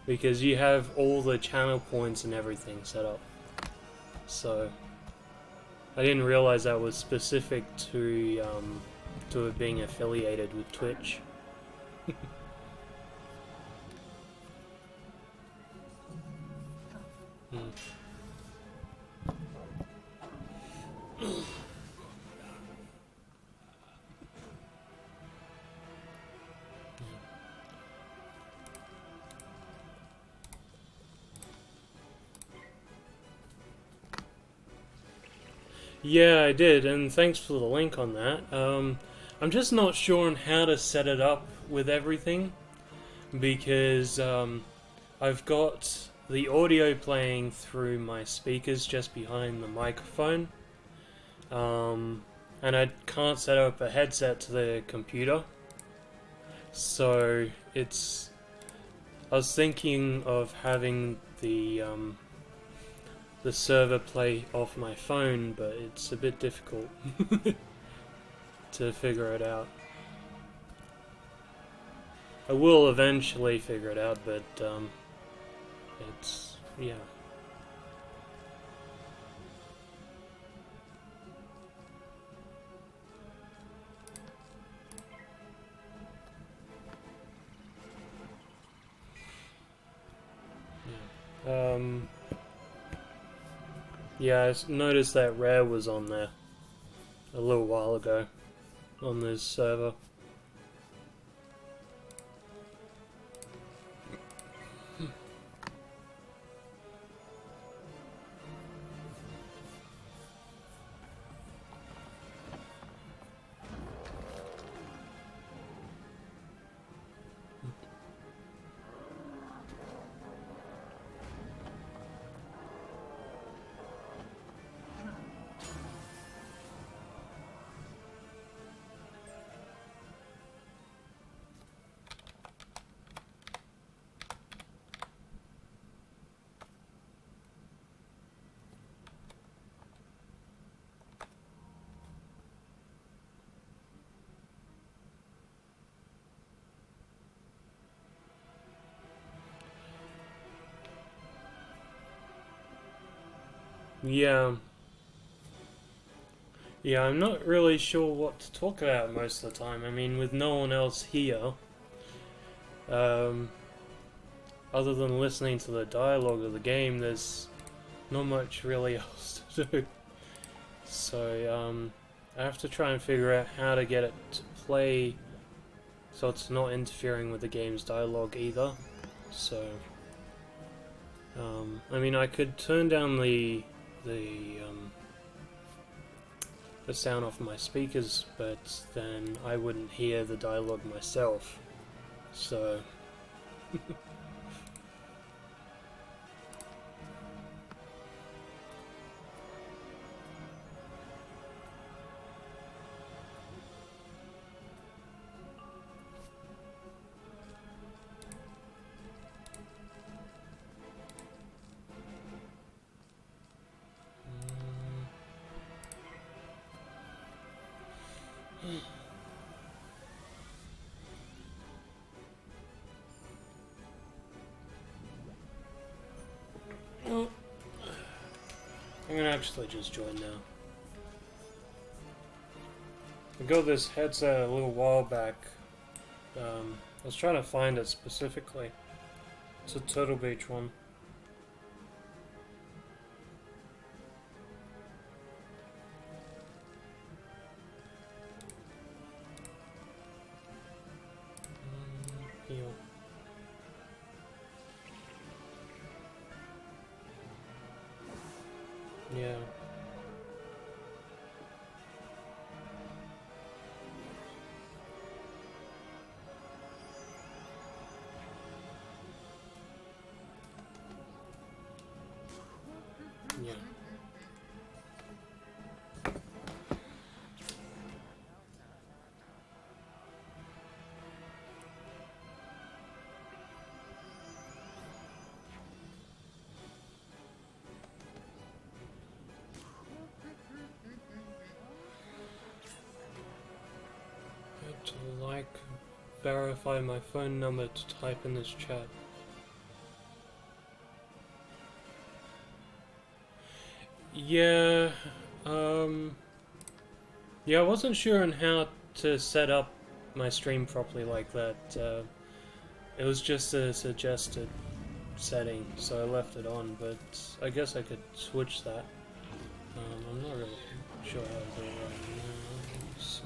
because you have all the channel points and everything set up. So I didn't realize that was specific to it being affiliated with Twitch. Yeah, I did, and thanks for the link on that. I'm just not sure on how to set it up with everything, because I've got the audio playing through my speakers just behind the microphone, and I can't set up a headset to the computer, so I was thinking of having the server play off my phone, but it's a bit difficult to figure it out. I will eventually figure it out, but it's, yeah. Yeah, I noticed that Rare was on there a little while ago on this server. Yeah. Yeah, I'm not really sure what to talk about most of the time. I mean, with no one else here, other than listening to the dialogue of the game, there's not much really else to do. So, I have to try and figure out how to get it to play so it's not interfering with the game's dialogue either. So, I mean, I could turn down the sound off my speakers, but then I wouldn't hear the dialogue myself. So I'm gonna actually just join now. I got this headset a little while back. I was trying to find it specifically. It's a Turtle Beach one. Heal. Yeah. Yeah. To like verify my phone number to type in this chat. Yeah, yeah, I wasn't sure on how to set up my stream properly like that. It was just a suggested setting, so I left it on, but I guess I could switch that. I'm not really sure how to do it right now. Let's see.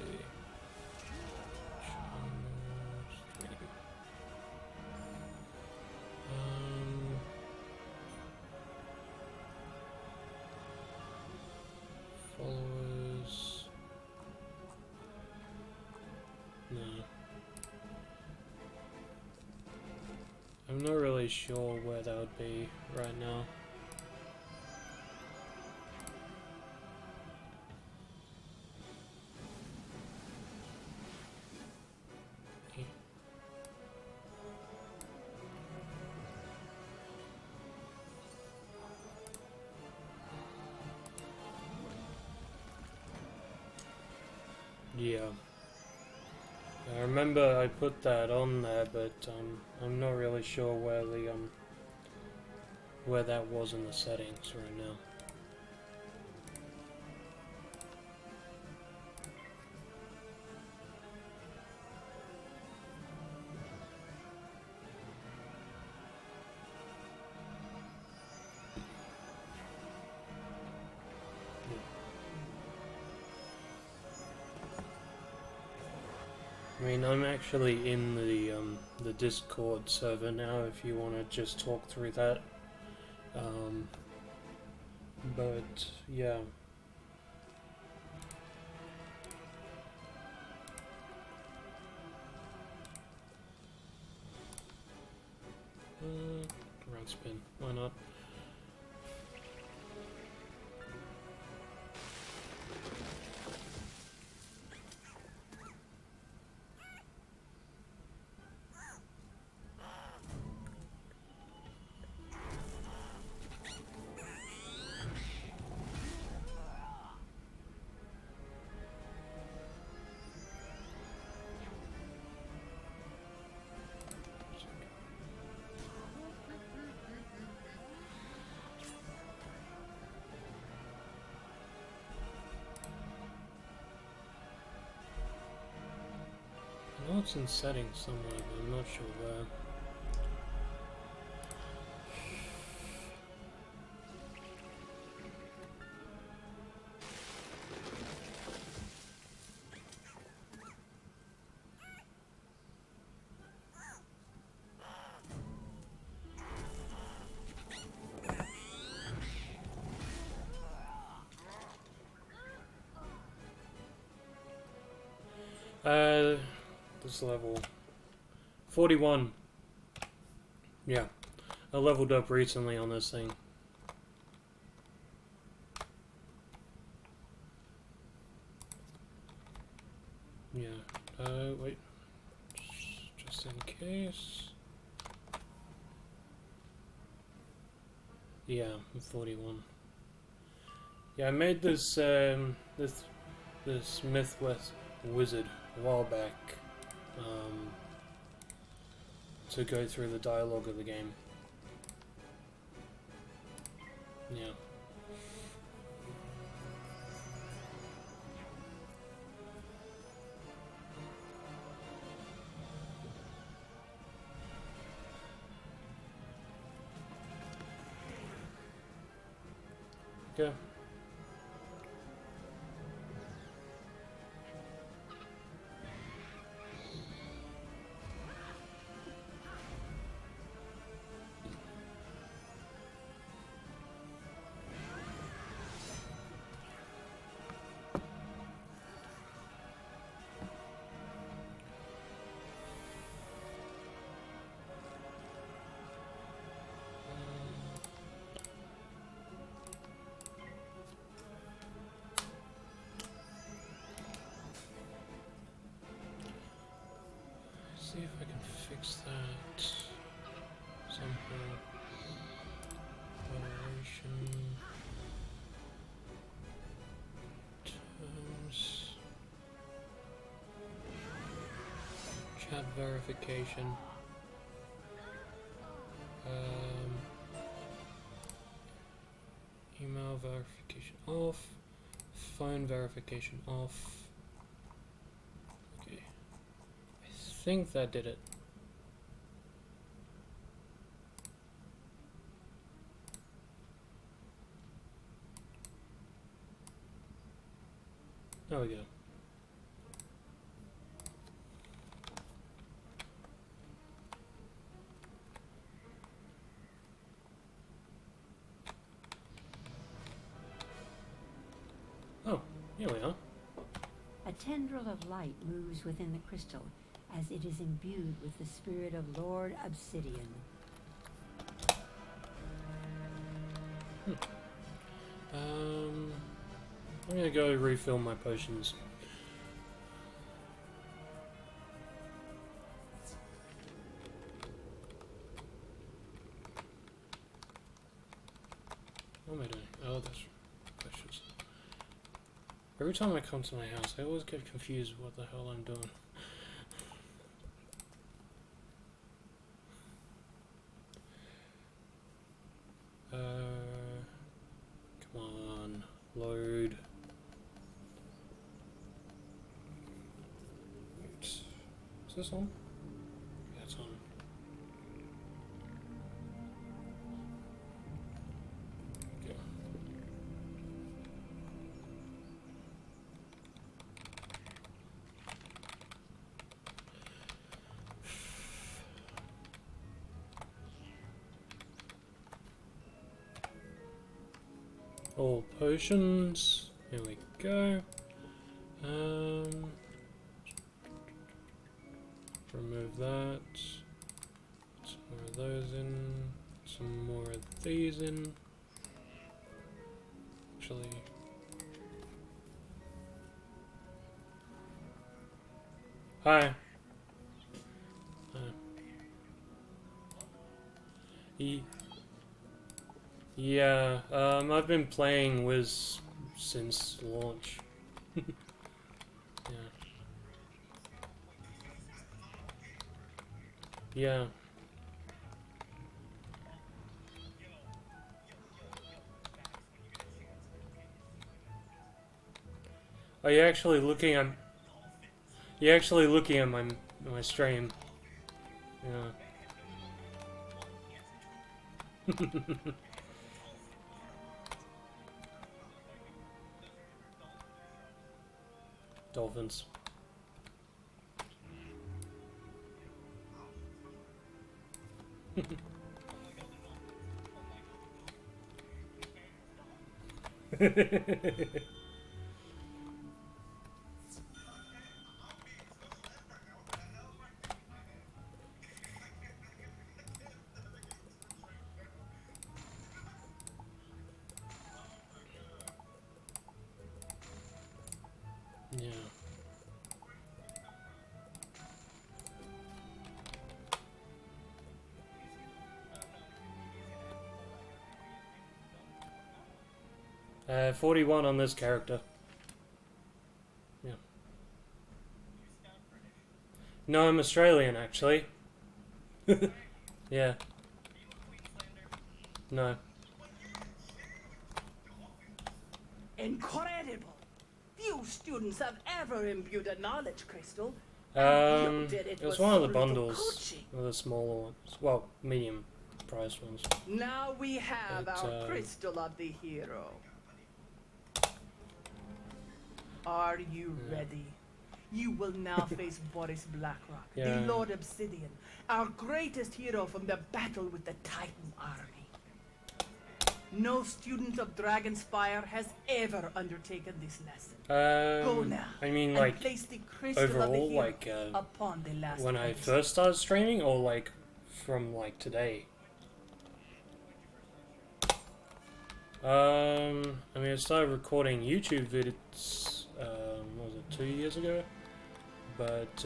Followers. No. I'm not really sure where that would be right now. Yeah. I remember I put that on there, but I'm not really sure where the where that was in the settings right now. I mean, I'm actually in the Discord server now. If you want to just talk through that, but yeah. Run spin. Why not? I know it's in settings somewhere, but I'm not sure where. This level 41. Yeah, I leveled up recently on this thing. Yeah, wait, just in case. Yeah, I'm 41. Yeah, I made this this myth with wizard a while back to go through the dialogue of the game. Yeah. Go. See if I can fix that somehow. Moderation terms, chat verification, email verification off, phone verification off. I think that did it. There we go. Oh, here we are. A tendril of light moves within the crystal as it is imbued with the spirit of Lord Obsidian. I'm gonna go refill my potions. What am I doing? Oh, that's potions. Every time I come to my house, I always get confused what the hell I'm doing. Come on, load. Wait, is this on? Yeah, it's on. Okay. All potions. Here we go. Remove that. Some more of those in. Some more of these in. Actually. Hi. Yeah, I've been playing Wiz since launch. Yeah. Yeah. Are you actually looking at? You're actually looking at my stream. Yeah. Dolphins. Yeah. Uh, 41 on this character. Yeah. No, I'm Australian actually. Yeah. No. Incredible! Few students have ever imbued a knowledge crystal. And you did it was with one of the some little bundles, coaching. one of the smaller ones. Well, medium priced ones. Now we have But, our crystal of the hero. Are you ready? You will now face Boris Blackrock, Yeah. the Lord Obsidian, our greatest hero from the battle with the Titan army. No student of Dragonspyre has ever undertaken this lesson. Go now. I mean, and like, place the crystal of the overall, hero like, upon the last when I pedestal. first started streaming, or like from like today? I mean, I started recording YouTube vids, what was it, 2 years ago? But,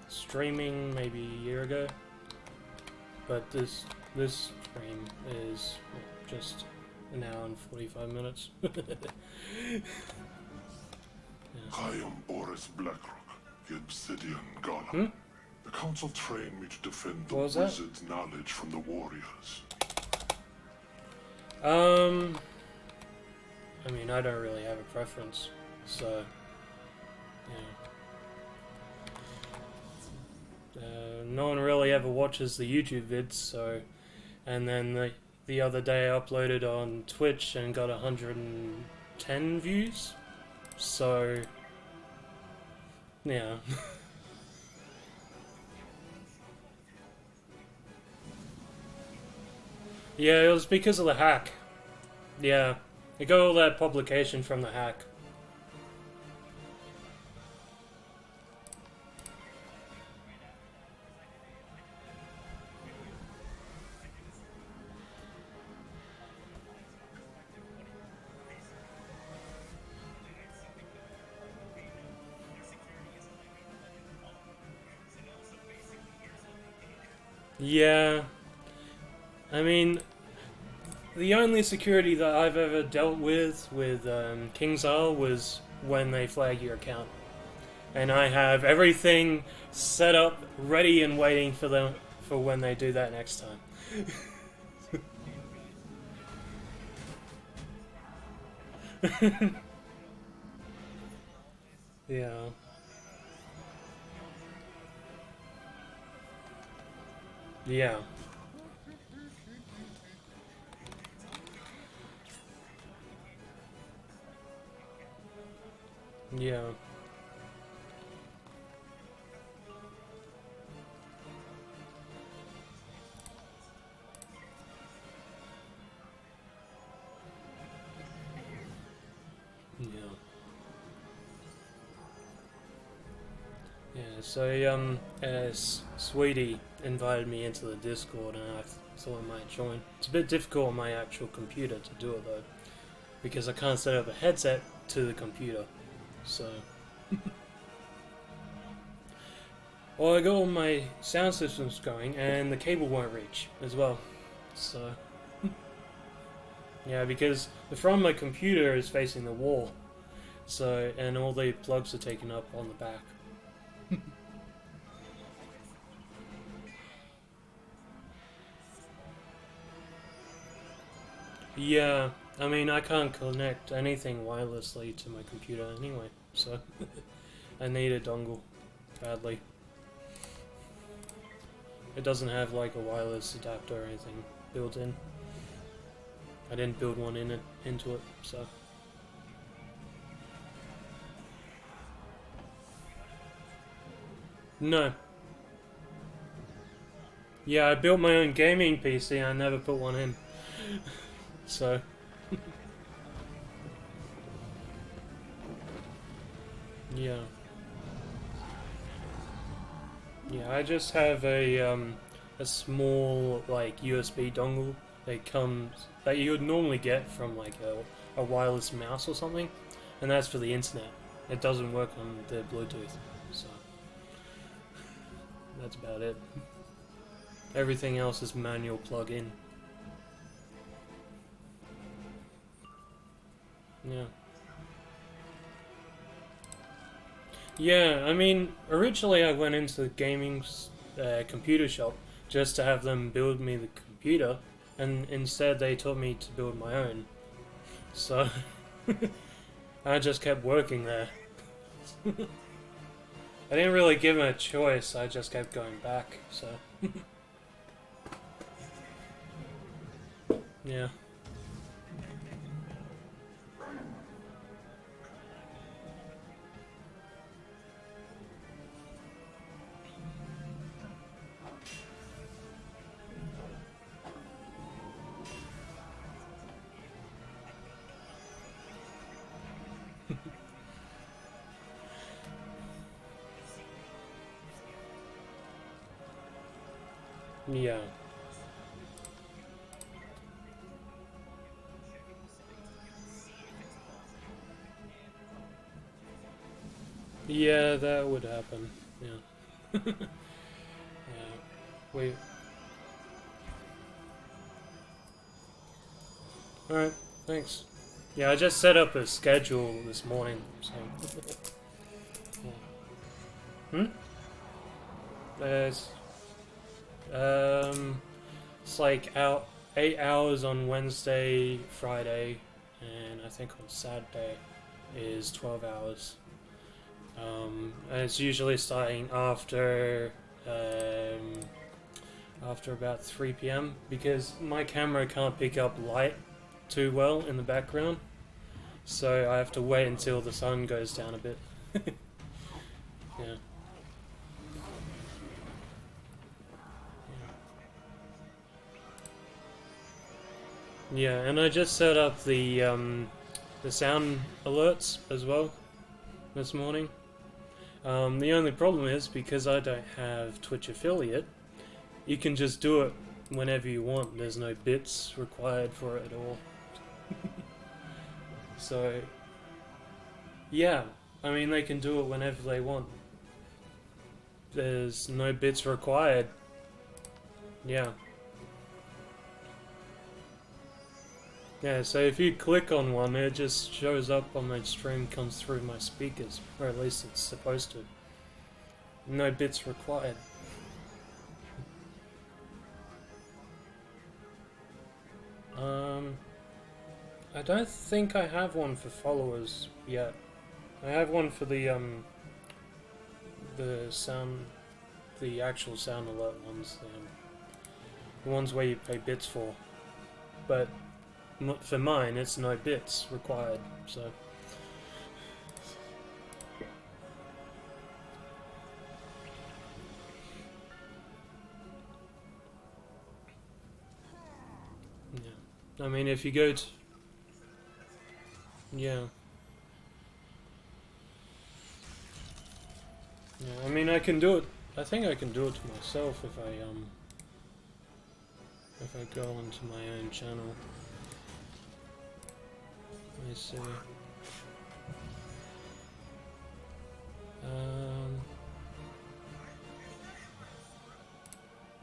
streaming maybe a year ago. But this stream is just an hour and 45 minutes. I am Boris Blackrock, the Obsidian Golem. The council trained me to defend the What was that? wizard's knowledge from the warriors. I mean, I don't really have a preference, so, yeah. No one really ever watches the YouTube vids, so, and then the other day I uploaded on Twitch and got 110 views, so, yeah. Yeah, it was because of the hack. Yeah, it got all that publication from the hack. Yeah. I mean, the only security that I've ever dealt with King's Isle was when they flag your account. And I have everything set up, ready and waiting for them for when they do that next time. Yeah. Yeah. Yeah. Yeah. Yeah, so, Sweetie invited me into the Discord and I thought I might join. It's a bit difficult on my actual computer to do it though, because I can't set up a headset to the computer, so... Well, I got all my sound systems going and the cable won't reach as well, so... Yeah, because the front of my computer is facing the wall, so, and all the plugs are taken up on the back. Yeah, I mean, I can't connect anything wirelessly to my computer anyway, so I need a dongle badly. It doesn't have like a wireless adapter or anything built in. I didn't build one into it, so. No. Yeah, I built my own gaming PC, I never put one in. So. Yeah. Yeah, I just have a small like USB dongle that you would normally get from like a wireless mouse or something, and that's for the internet. It doesn't work on the Bluetooth, so that's about it. Everything else is manual plug-in. Yeah. Yeah, I mean, originally I went into the gaming computer shop just to have them build me the computer, and instead they taught me to build my own. So, I just kept working there. I didn't really give them a choice, I just kept going back, so... Yeah. Yeah. Yeah, that would happen. Yeah. Yeah. Wait. Alright, thanks. Yeah, I just set up a schedule this morning, so... Yeah. Hmm? There's... It's like 8 hours on Wednesday, Friday, and I think on Saturday is 12 hours. And it's usually starting after about 3 p.m. because my camera can't pick up light too well in the background, so I have to wait until the sun goes down a bit. Yeah. Yeah, and I just set up the sound alerts as well this morning. The only problem is because I don't have Twitch affiliate, you can just do it whenever you want. There's no bits required for it at all. So, yeah, I mean they can do it whenever they want. There's no bits required. Yeah. Yeah, so if you click on one, it just shows up on my stream, comes through my speakers, or at least it's supposed to. No bits required. I don't think I have one for followers yet. I have one for the actual sound alert ones, the ones where you pay bits for. But for mine, it's no bits required, so... Yeah. I mean, if you go to... Yeah. Yeah, I mean, I can do it... I think I can do it to myself if I go onto my own channel. Let me see.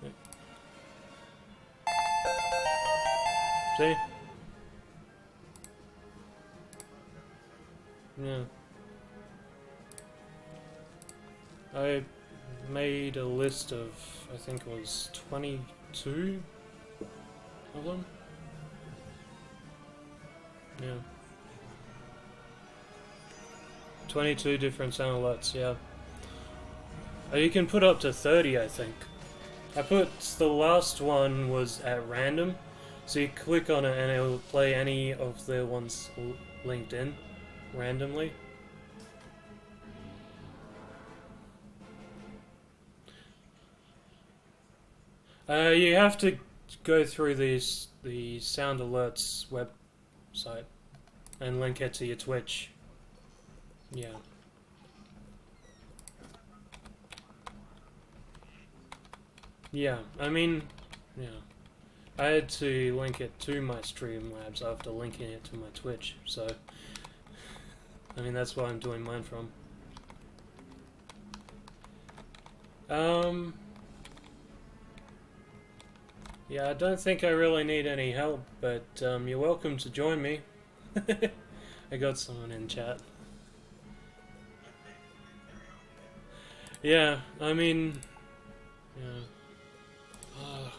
Yeah. See? Yeah. I made a list of, I think it was 22 of them. Yeah. 22 different sound alerts, yeah. You can put up to 30, I think. I put, the last one was at random, so you click on it and it will play any of the ones linked in randomly. You have to go through the Sound Alerts website and link it to your Twitch. Yeah. Yeah, I mean, yeah. I had to link it to my Streamlabs after linking it to my Twitch, so... I mean, that's why I'm doing mine from. Yeah, I don't think I really need any help, but you're welcome to join me. I got someone in chat. Yeah, I mean... Yeah. Oh, I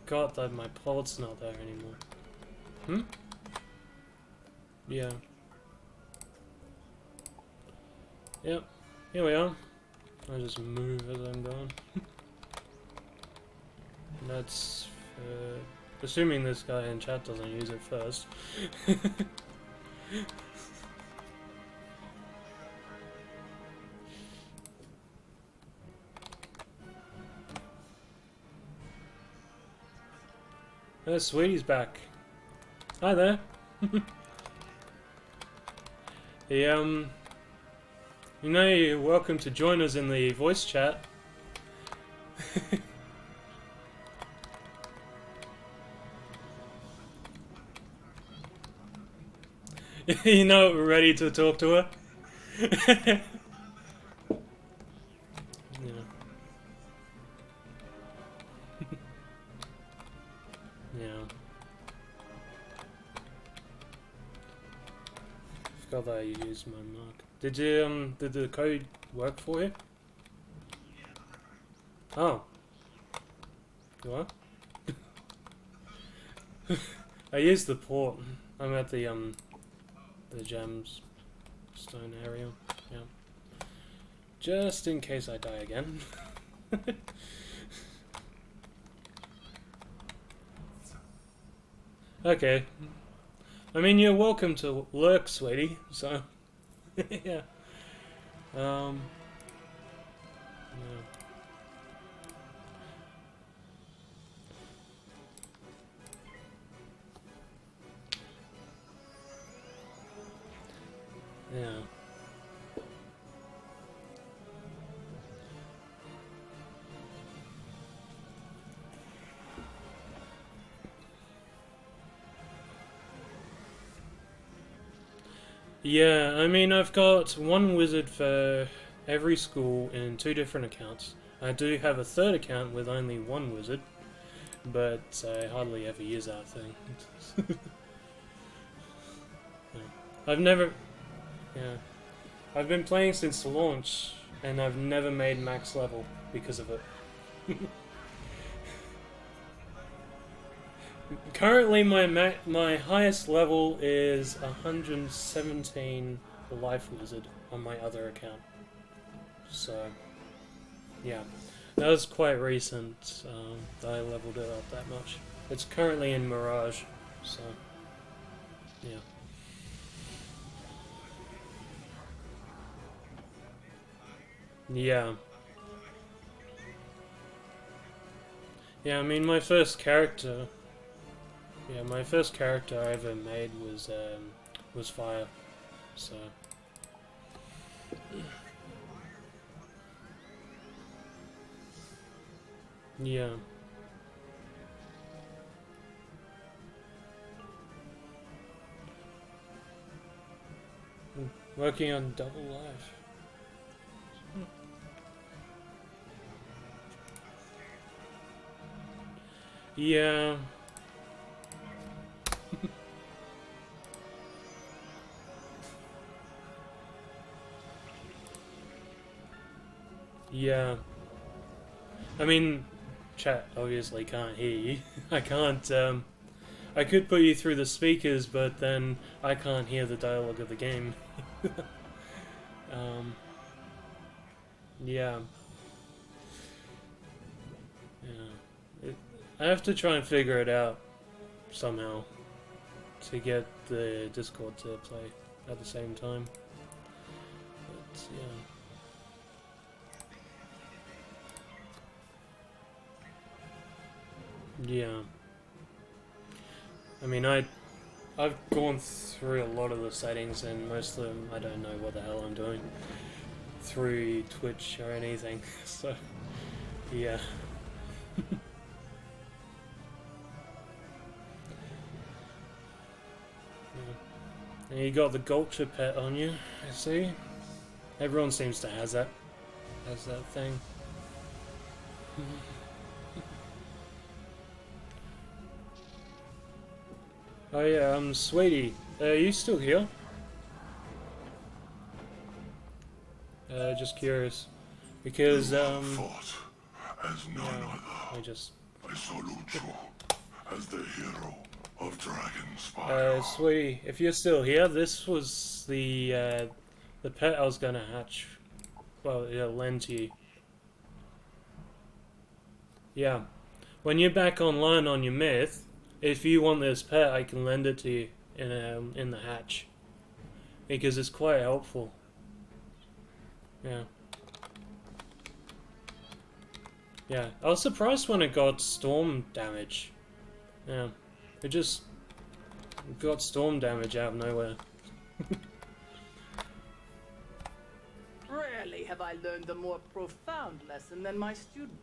forgot that my plot's not there anymore. Hmm? Yeah. Yep, here we are. I just move as I'm going. And that's assuming this guy in chat doesn't use it first. Sweetie's back. Hi there. You know, you're welcome to join us in the voice chat. You're not ready to talk to her? Yeah. Yeah. Forgot that you used my mark. Did you did the code work for you? Oh. What? I used the port. I'm at the gems stone area. Yeah. Just in case I die again. Okay. I mean, you're welcome to lurk, sweetie. So, yeah. Yeah. Yeah. Yeah, I mean, I've got one wizard for every school in 2 different accounts. I do have a 3rd account with only 1 wizard, but I hardly ever use that thing. Yeah. I've never... Yeah. I've been playing since launch, and I've never made max level because of it. Currently, my highest level is 117 life wizard on my other account. So, yeah, that was quite recent that I leveled it up that much. It's currently in Mirage, so yeah. Yeah. Yeah, I mean, my first character I ever made was Fire, so yeah. Working on double life. Yeah. Yeah. I mean, chat obviously can't hear you. I can't, I could put you through the speakers, but then I can't hear the dialogue of the game. Yeah. Yeah. I have to try and figure it out somehow to get the Discord to play at the same time. But, yeah. Yeah. I mean, I've gone through a lot of the settings, and most of them I don't know what the hell I'm doing through Twitch or anything. So, yeah. And you got the Gulcher pet on you, I see. Everyone seems to has that thing. Oh yeah, Sweetie, are you still here? Just curious, because fought as none other. I just I salute you as the hero of Dragonspyre. Sweetie, if you're still here, this was the pet I was gonna hatch. Well, yeah, lend to you. Yeah, when you're back online on your myth, if you want this pet, I can lend it to you in the hatch, because it's quite helpful. Yeah. Yeah, I was surprised when it got storm damage. Yeah, it just got storm damage out of nowhere. Rarely have I learned a more profound lesson than my student.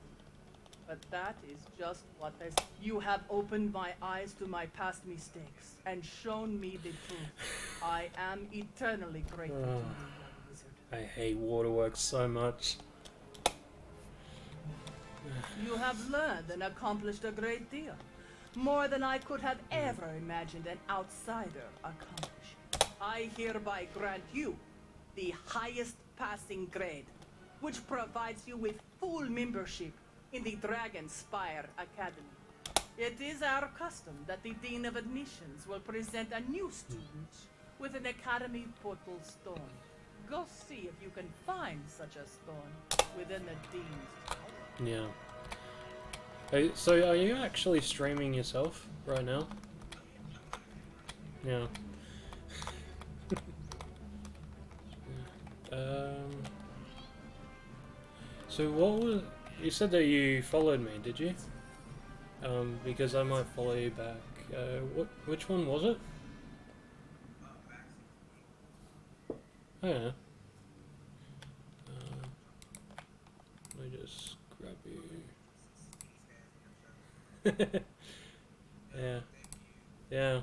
But that is just what has... You have opened my eyes to my past mistakes and shown me the truth. I am eternally grateful to you, young wizard. I hate waterworks so much. You have learned and accomplished a great deal. More than I could have ever imagined an outsider accomplish. I hereby grant you the highest passing grade, which provides you with full membership in the Dragonspyre Academy. It is our custom that the Dean of Admissions will present a new student with an Academy portal stone. Go see if you can find such a stone within the Dean's tower. Yeah. Hey, so are you actually streaming yourself right now? Yeah. So what was... You said that you followed me, did you? Because I might follow you back. Which one was it? Oh yeah. Let me just grab you. Yeah. Yeah.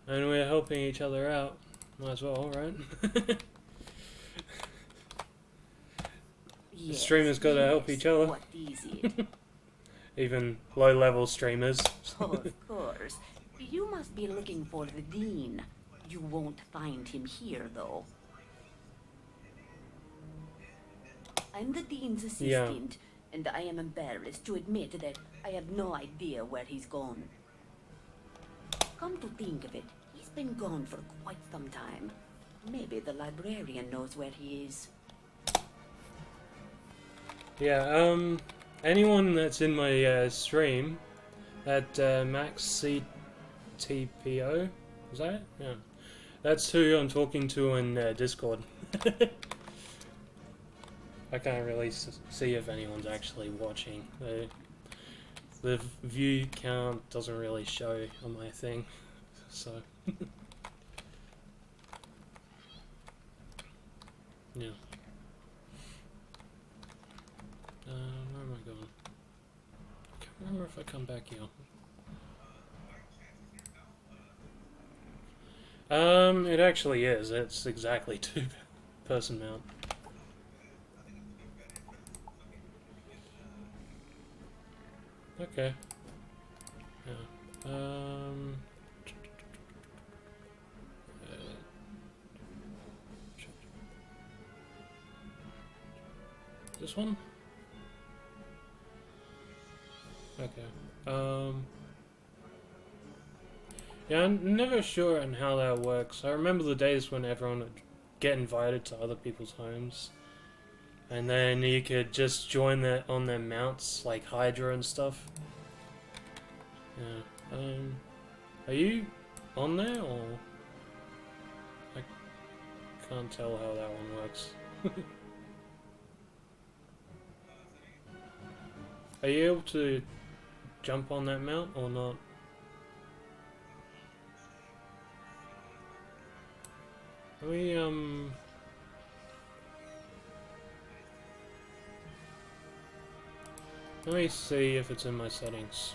And we're helping each other out. Might as well, right? Yes, Streamers gotta help each other. What is it? Even low-level streamers. Of course. You must be looking for the Dean. You won't find him here, though. I'm the Dean's assistant, and I am embarrassed to admit that I have no idea where he's gone. Come to think of it, he's been gone for quite some time. Maybe the librarian knows where he is. Yeah, anyone that's in my stream at Max CTPO, is that it? Yeah. That's who I'm talking to in Discord. I can't really see if anyone's actually watching. The view count doesn't really show on my thing, so... Yeah. Where am I going? I can't remember if I come back here. It actually is. It's exactly 2-person mount. Okay. Yeah. This one? Okay. Yeah, I'm never sure on how that works. I remember the days when everyone would get invited to other people's homes. And then you could just join on their mounts, like Hydra and stuff. Yeah. Are you on there, or... I can't tell how that one works. Are you able to jump on that mount, or not? Let me see if it's in my settings.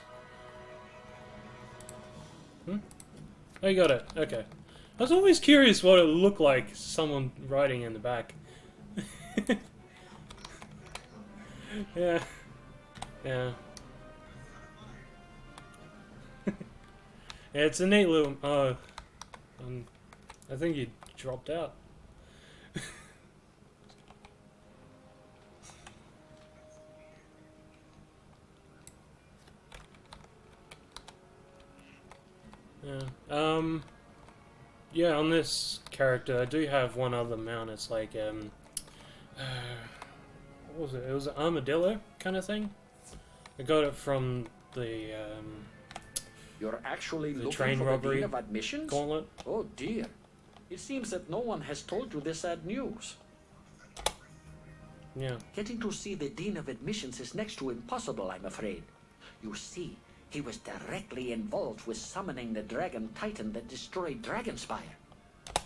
Oh, you got it. Okay. I was always curious what it looked like, someone riding in the back. Yeah. Yeah. Yeah, it's a neat little... I think you dropped out. Yeah. Yeah, on this character, I do have one other mount. It's like, what was it? It was an armadillo kind of thing. I got it from the, You're actually the looking train for robbery the Dean of Admissions? gauntlet. Oh dear. It seems that no one has told you this sad news. Yeah. Getting to see the Dean of Admissions is next to impossible, I'm afraid. You see, he was directly involved with summoning the Dragon Titan that destroyed Dragonspyre.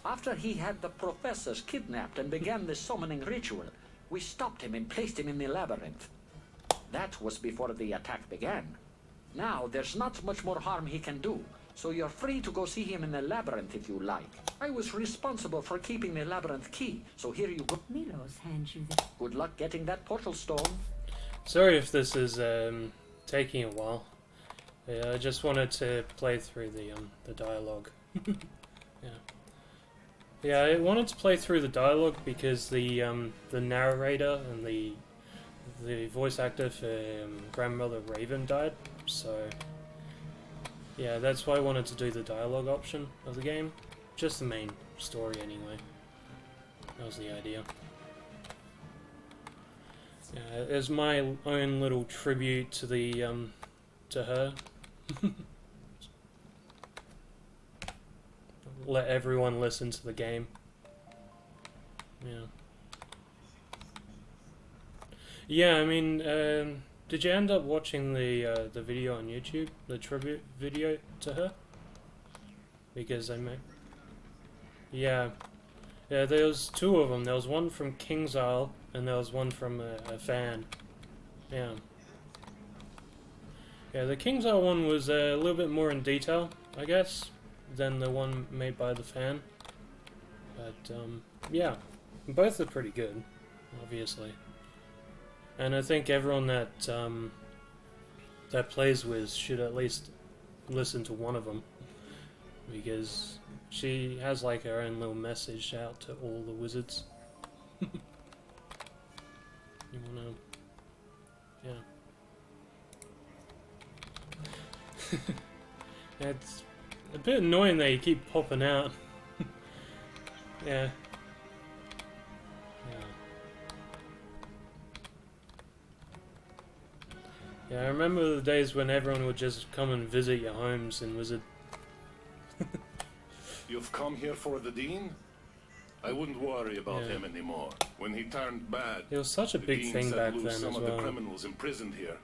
After he had the professors kidnapped and began the summoning ritual, we stopped him and placed him in the labyrinth. That was before the attack began. Now, there's not much more harm he can do, so you're free to go see him in the labyrinth if you like. I was responsible for keeping the labyrinth key, so here you go. Milos hands you the... Good luck getting that portal stone. Sorry if this is taking a while. Yeah, I just wanted to play through the dialogue. Yeah, I wanted to play through the dialogue because the narrator and the voice actor for Grandmother Raven died, so yeah, that's why I wanted to do the dialogue option of the game. Just the main story anyway. That was the idea. Yeah, it's my own little tribute to the to her. Let everyone listen to the game. Yeah. Yeah, I mean, did you end up watching the video on YouTube, the tribute video to her? Because I made... Yeah. Yeah, there was two of them. There was one from King's Isle, and there was one from a fan. Yeah. Yeah, the King's Isle one was a little bit more in detail, I guess, than the one made by the fan. But, yeah. Both are pretty good, obviously. And I think everyone that that plays Wiz should at least listen to one of them, because she has like her own little message out to all the wizards. You wanna, yeah. It's a bit annoying that you keep popping out. Yeah. Yeah, I remember the days when everyone would just come and visit your homes in Wizard. You've come here for the Dean? I wouldn't worry about him anymore. When he turned bad, it was such a big thing back then as some of well. the criminals imprisoned here.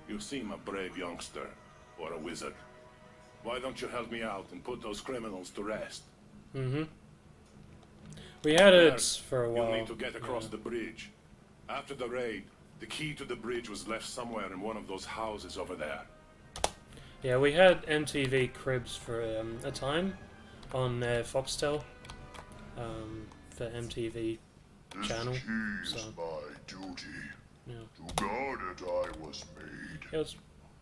You seem a brave youngster, or a wizard. Why don't you help me out and put those criminals to rest? Mm-hmm. We had it for a while. You'll need to get across the bridge. After the raid, the key to the bridge was left somewhere in one of those houses over there. Yeah, we had MTV Cribs for a time on Foxtel for MTV channel. This key is my duty. To guard it I was made.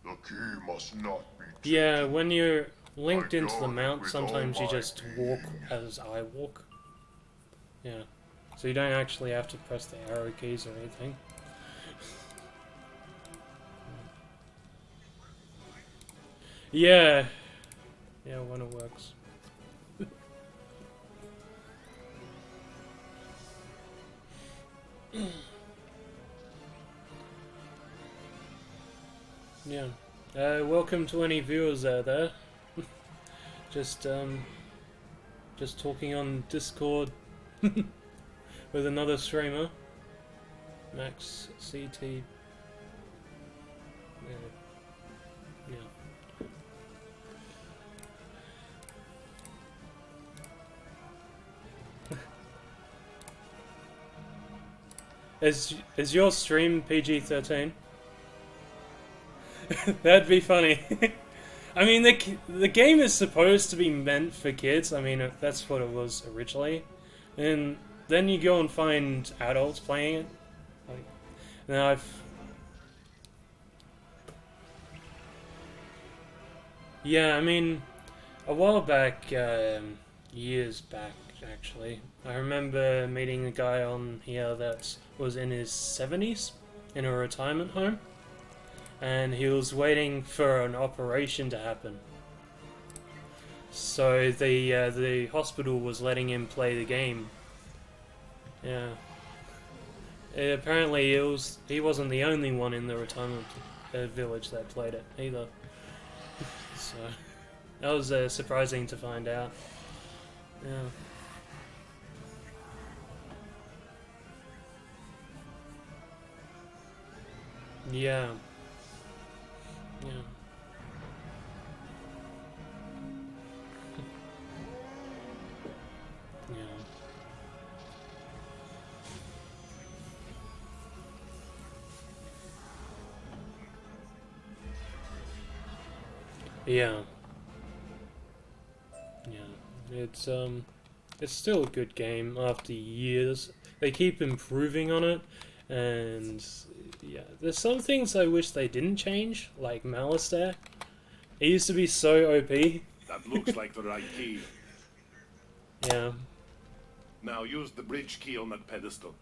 The key must not be taken. Yeah, when you're linked into the mount, sometimes you just walk as I walk. Yeah. So you don't actually have to press the arrow keys or anything. Yeah. Yeah, when it works. Yeah. Welcome to any viewers out there. Just talking on Discord with another streamer. Max CT. Yeah. Is your stream PG-13? That'd be funny. I mean, the game is supposed to be meant for kids. I mean, that's what it was originally, and then you go and find adults playing it. Like, now yeah, I mean, a while back, years back actually, I remember meeting a guy on here that was in his 70s in a retirement home. And he was waiting for an operation to happen. So the hospital was letting him play the game. Yeah. Apparently he wasn't the only one in the retirement village that played it either. So that was surprising to find out. Yeah. Yeah. Yeah. Yeah. Yeah. It's still a good game after years. They keep improving on it, and yeah, there's some things I wish they didn't change, like Malistaire. It used to be so OP. That looks like the right key. Yeah. Now use the bridge key on that pedestal.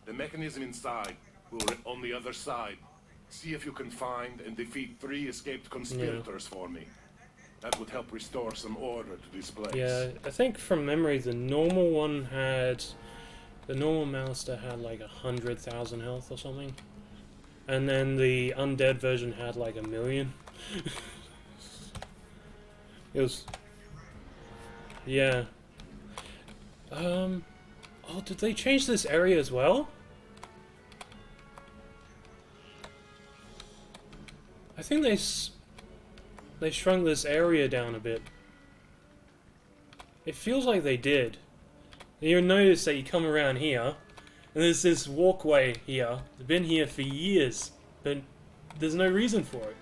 The mechanism inside will on the other side. See if you can find and defeat 3 escaped conspirators for me. That would help restore some order to this place. Yeah, I think from memory the normal one had... The normal Malistaire had like 100,000 health or something. And then the undead version had like 1,000,000. It was... Yeah. Oh, did they change this area as well? I think they shrunk this area down a bit. It feels like they did. And you'll notice that you come around here, and there's this walkway here. It's been here for years, but there's no reason for it.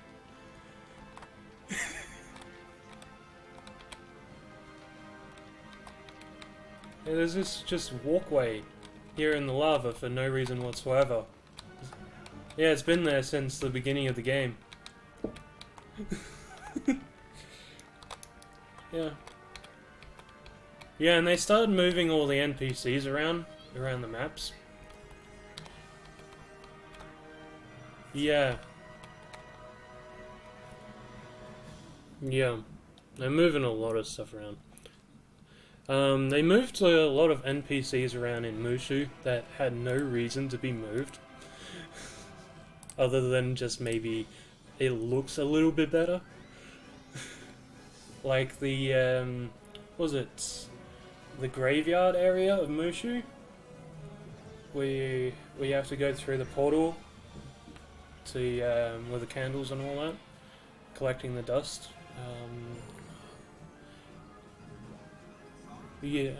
And there's this just walkway here in the lava for no reason whatsoever. Yeah, it's been there since the beginning of the game. Yeah. Yeah, and they started moving all the NPCs around the maps. Yeah. Yeah. They're moving a lot of stuff around. They moved a lot of NPCs around in Mushu that had no reason to be moved. Other than just maybe it looks a little bit better. Like the, what was it? The graveyard area of Mushu? Where you have to go through the portal to, with the candles and all that. Collecting the dust. Yeah.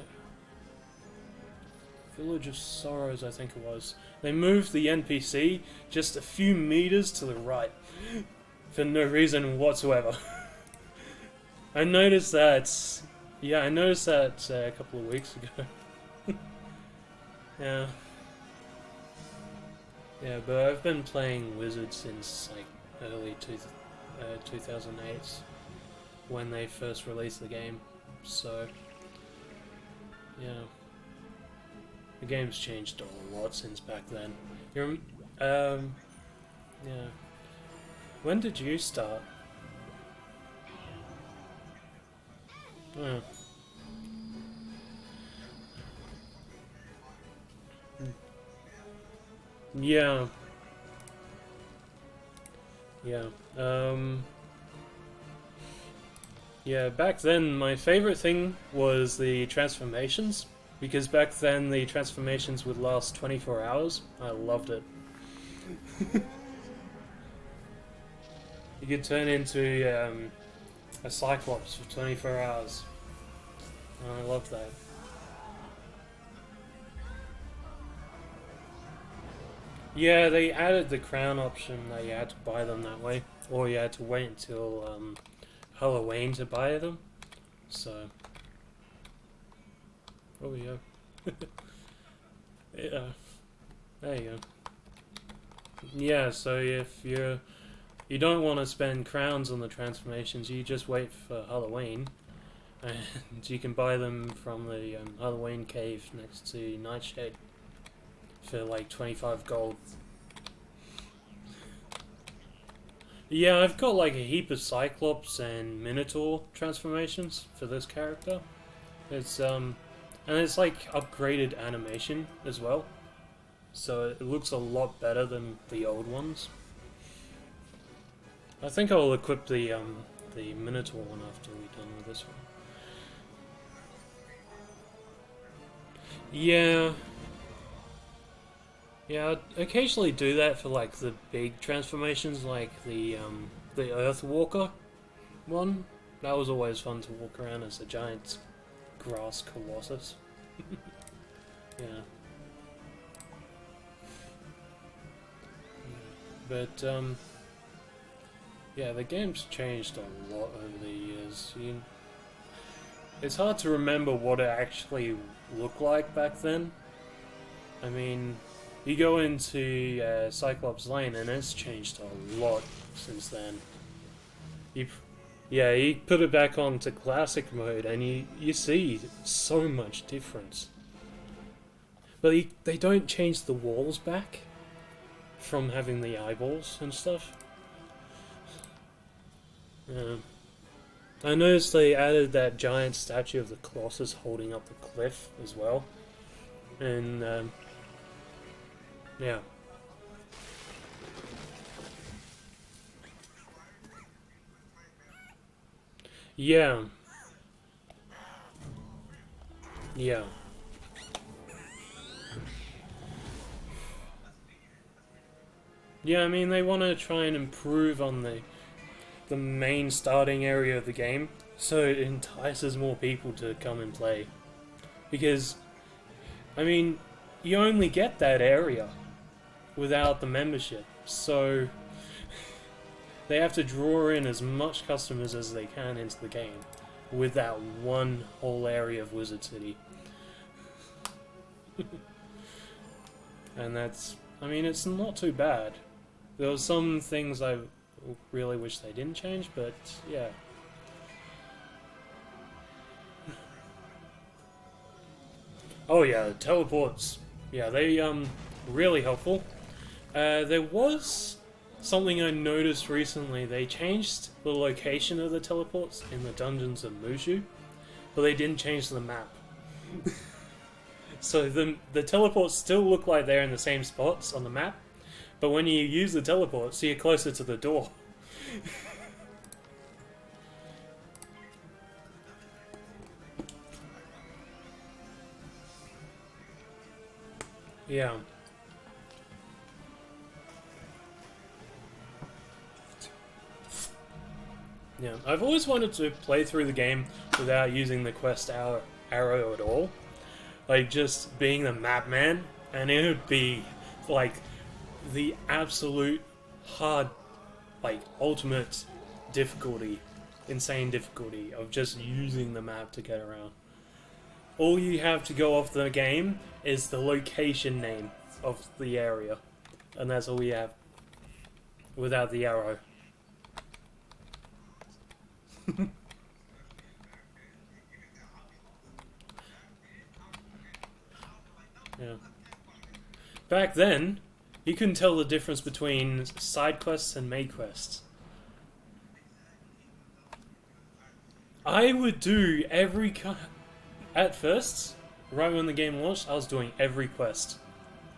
Village of Sorrows, I think it was. They moved the NPC just a few meters to the right. For no reason whatsoever. I noticed that... Yeah, I noticed that a couple of weeks ago. Yeah. Yeah, but I've been playing Wizard since, like, early 2008. When they first released the game. So... Yeah. The game's changed a lot since back then. Yeah. When did you start? Oh. Yeah. Yeah. Yeah, back then my favorite thing was the transformations. Because back then the transformations would last 24 hours. I loved it. You could turn into a Cyclops for 24 hours. And I loved that. Yeah, they added the crown option that you had to buy them that way. Or you had to wait until Halloween to buy them. So... Oh yeah. Yeah. There you go. Yeah, so if you don't want to spend crowns on the transformations, you just wait for Halloween, and you can buy them from the Halloween cave next to Nightshade for like 25 gold. Yeah, I've got like a heap of Cyclops and Minotaur transformations for this character. It's and it's like upgraded animation as well, so it looks a lot better than the old ones. I think I'll equip the Minotaur one after we're done with this one. Yeah. Yeah, I'd occasionally do that for like the big transformations, like the Earthwalker one. That was always fun to walk around as a giant grass colossus. Yeah. But Yeah, the game's changed a lot over the years. It's hard to remember what it actually looked like back then. I mean, you go into Cyclops Lane and it's changed a lot since then. You put it back onto classic mode and you see so much difference. But they don't change the walls back from having the eyeballs and stuff. I noticed they added that giant statue of the Colossus holding up the cliff as well. And, yeah. Yeah. Yeah. Yeah, I mean, they want to try and improve on the main starting area of the game, so it entices more people to come and play. Because, I mean, you only get that area without the membership, so they have to draw in as much customers as they can into the game with that one whole area of Wizard City. And that's, I mean, it's not too bad. There were some things I really wish they didn't change, but yeah. Oh yeah, the teleports. Yeah, they really helpful. There was something I noticed recently. They changed the location of the teleports in the dungeons of Mushu, but they didn't change the map. So the teleports still look like they're in the same spots on the map, but when you use the teleports, you're closer to the door. Yeah. Yeah, I've always wanted to play through the game without using the quest arrow at all. Like, just being the map man, and it would be, like, the absolute hard, like, ultimate difficulty, insane difficulty of just using the map to get around. All you have to go off the game is the location name of the area, and that's all you have, without the arrow. Yeah. Back then, you couldn't tell the difference between side quests and main quests. I would do every at first, right when the game launched, I was doing every quest.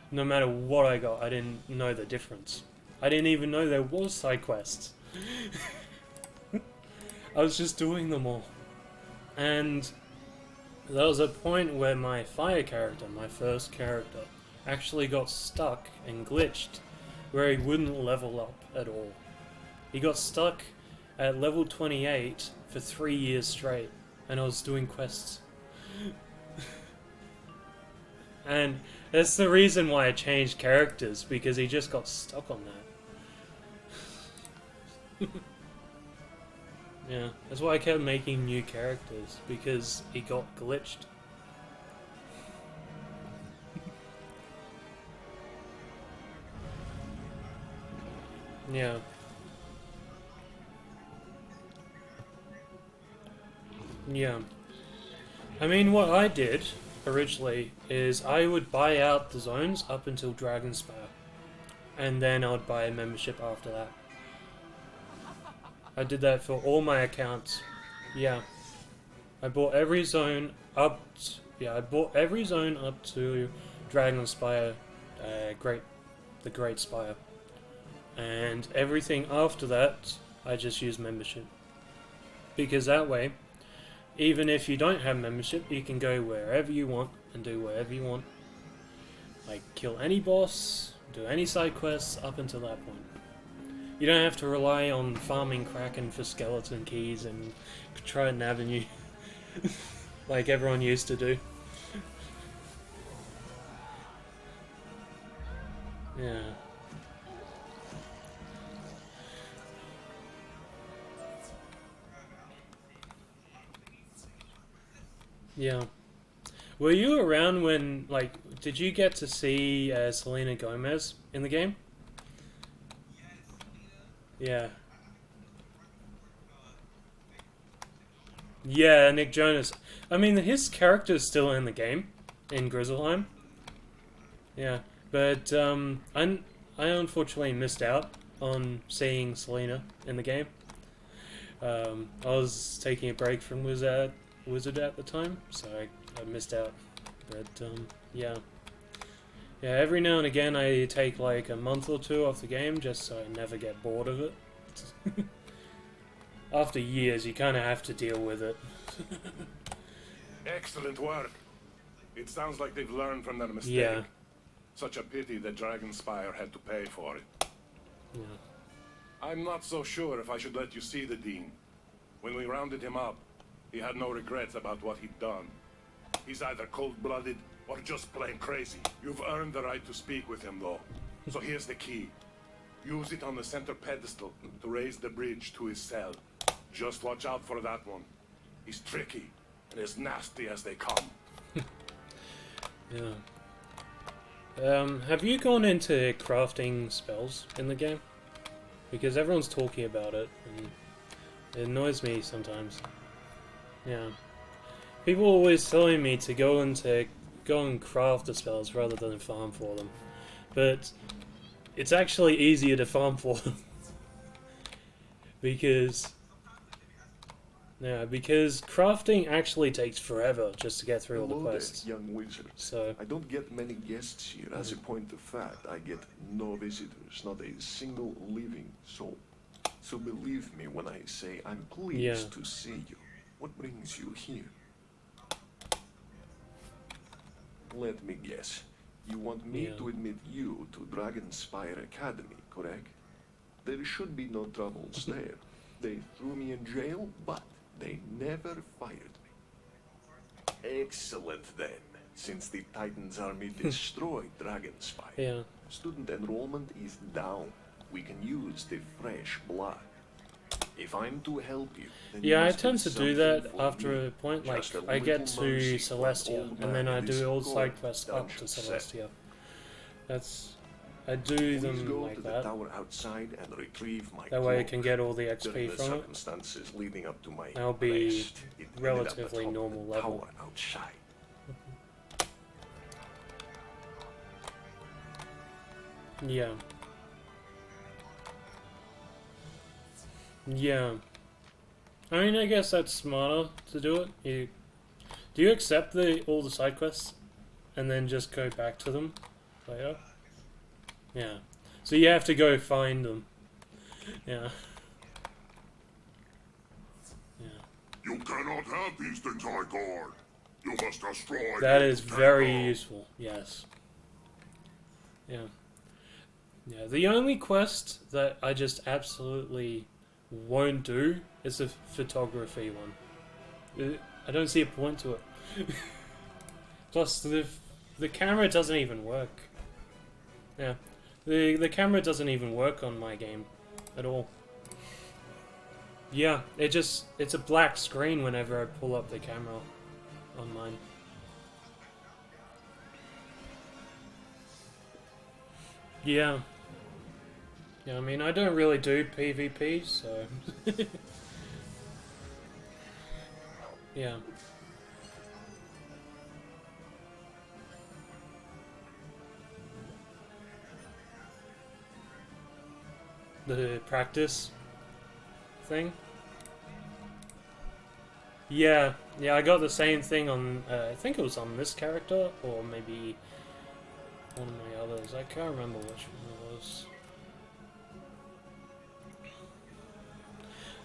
No matter what I got, I didn't know the difference. I didn't even know there was side quests. I was just doing them all. And there was a point where my fire character, my first character, actually got stuck and glitched, where he wouldn't level up at all. He got stuck at level 28 for 3 years straight, and I was doing quests. And that's the reason why I changed characters, because he just got stuck on that. Yeah, that's why I kept making new characters, because he got glitched. Yeah. Yeah. I mean, what I did originally is I would buy out the zones up until Dragonspyre, and then I would buy a membership after that. I did that for all my accounts. Yeah. I bought every zone up to Dragonspyre, the Great Spire. And everything after that, I just use membership. Because that way, even if you don't have membership, you can go wherever you want and do whatever you want. Like, kill any boss, do any side quests up until that point. You don't have to rely on farming Kraken for skeleton keys and Trident Avenue like everyone used to do. Yeah. Yeah. Were you around when, like, did you get to see Selena Gomez in the game? Yeah. Yeah, Nick Jonas. I mean, his character's still in the game, in Grizzleheim. Yeah, but I unfortunately missed out on seeing Selena in the game. I was taking a break from Wizard at the time, so I missed out. But yeah. Yeah, every now and again I take like a month or two off the game just so I never get bored of it. After years, you kind of have to deal with it. Excellent work. It sounds like they've learned from their mistake. Yeah. Such a pity that Dragonspyre had to pay for it. Yeah. I'm not so sure if I should let you see the Dean. When we rounded him up, he had no regrets about what he'd done. He's either cold-blooded or just plain crazy. You've earned the right to speak with him, though. So here's the key. Use it on the center pedestal to raise the bridge to his cell. Just watch out for that one. He's tricky and as nasty as they come. Yeah. Have you gone into crafting spells in the game? Because everyone's talking about it, and it annoys me sometimes. Yeah. People are always telling me to go and craft the spells rather than farm for them. But it's actually easier to farm for them. because crafting actually takes forever just to get through all the quests. There, young wizard. So I don't get many guests here. As a point of fact, I get no visitors, not a single living soul. So believe me when I say I'm pleased to see you. What brings you here? Let me guess. You want me to admit you to Dragonspyre Academy, correct? There should be no troubles there. They threw me in jail, but they never fired me. Excellent then. Since the Titans army destroyed Dragonspyre, student enrollment is down. We can use the fresh blood. If I'm to help you, then I tend to do that after a point. Like, I get to Celestia, and then I do all side quests up to Celestia. I do them like that. That way I can get all the XP from it. Leading up to my I'll be relatively normal level. Outside. Yeah. Yeah. I mean, I guess that's smarter to do it. Do you accept all the side quests and then just go back to them later? Yeah. So you have to go find them. Yeah. Yeah. You cannot have these things I guard. You must destroy. That is very useful. Yes. Yeah. Yeah. The only quest that I just absolutely won't do is the photography one. I don't see a point to it. Plus, the camera doesn't even work. Yeah. The camera doesn't even work on my game at all. Yeah, it's a black screen whenever I pull up the camera on mine. Yeah. Yeah, I mean, I don't really do PvP, so... yeah. The practice thing? Yeah, I got the same thing on, I think it was on this character, or maybe one of my others. I can't remember which one it was.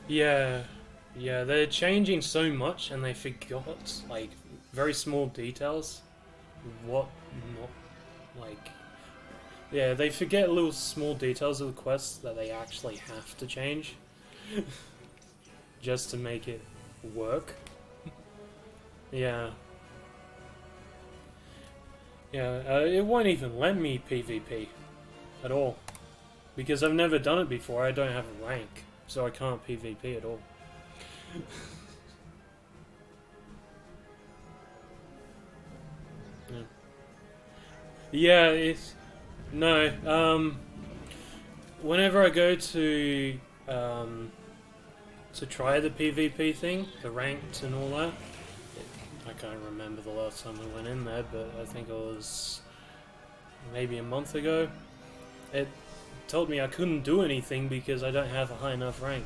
Yeah, they're changing so much and they forgot, like, very small details. Yeah, they forget little small details of the quests that they actually have to change. Just to make it work. Yeah. Yeah, it won't even let me PvP at all. Because I've never done it before, I don't have a rank. So I can't PvP at all. Yeah, it's no. Whenever I go to try the PvP thing, the ranked and all that, I can't remember the last time I went in there, but I think it was maybe a month ago. It told me I couldn't do anything because I don't have a high enough rank.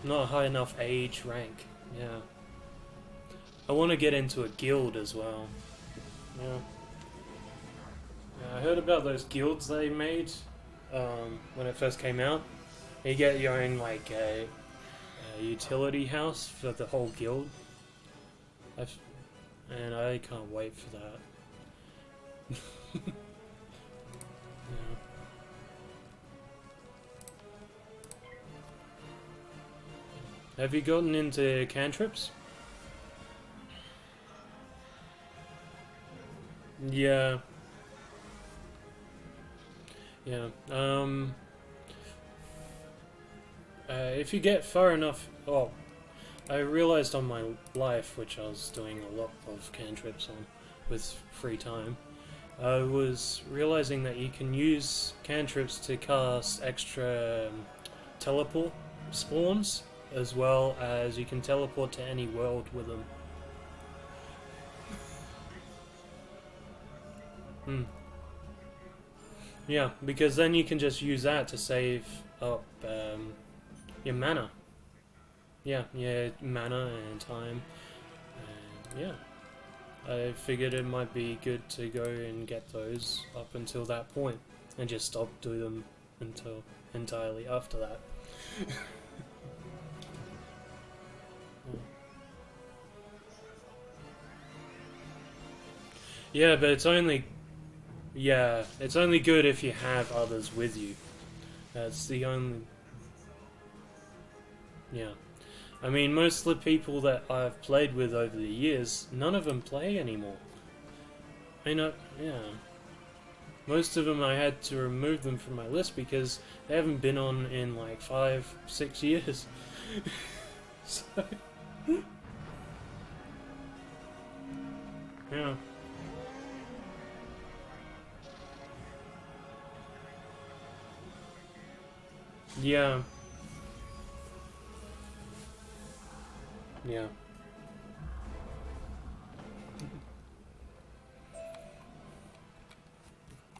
Not a high enough age rank. Yeah. I want to get into a guild as well. Yeah. I heard about those guilds they made when it first came out. You get your own like a utility house for the whole guild. And I can't wait for that. Yeah. Have you gotten into cantrips? Yeah. Yeah. If you get far enough... Oh, I realized on my life, which I was doing a lot of cantrips on with free time, I was realizing that you can use cantrips to cast extra teleport spawns, as well as you can teleport to any world with them. Yeah, because then you can just use that to save up your mana. Yeah, mana and time. And yeah, I figured it might be good to go and get those up until that point, and just stop doing them until entirely after that. Yeah, but it's only good if you have others with you. That's the only... Yeah. I mean, most of the people that I've played with over the years, none of them play anymore. Yeah. Most of them I had to remove them from my list because they haven't been on in like 5-6 years. So... Yeah. Yeah. Yeah.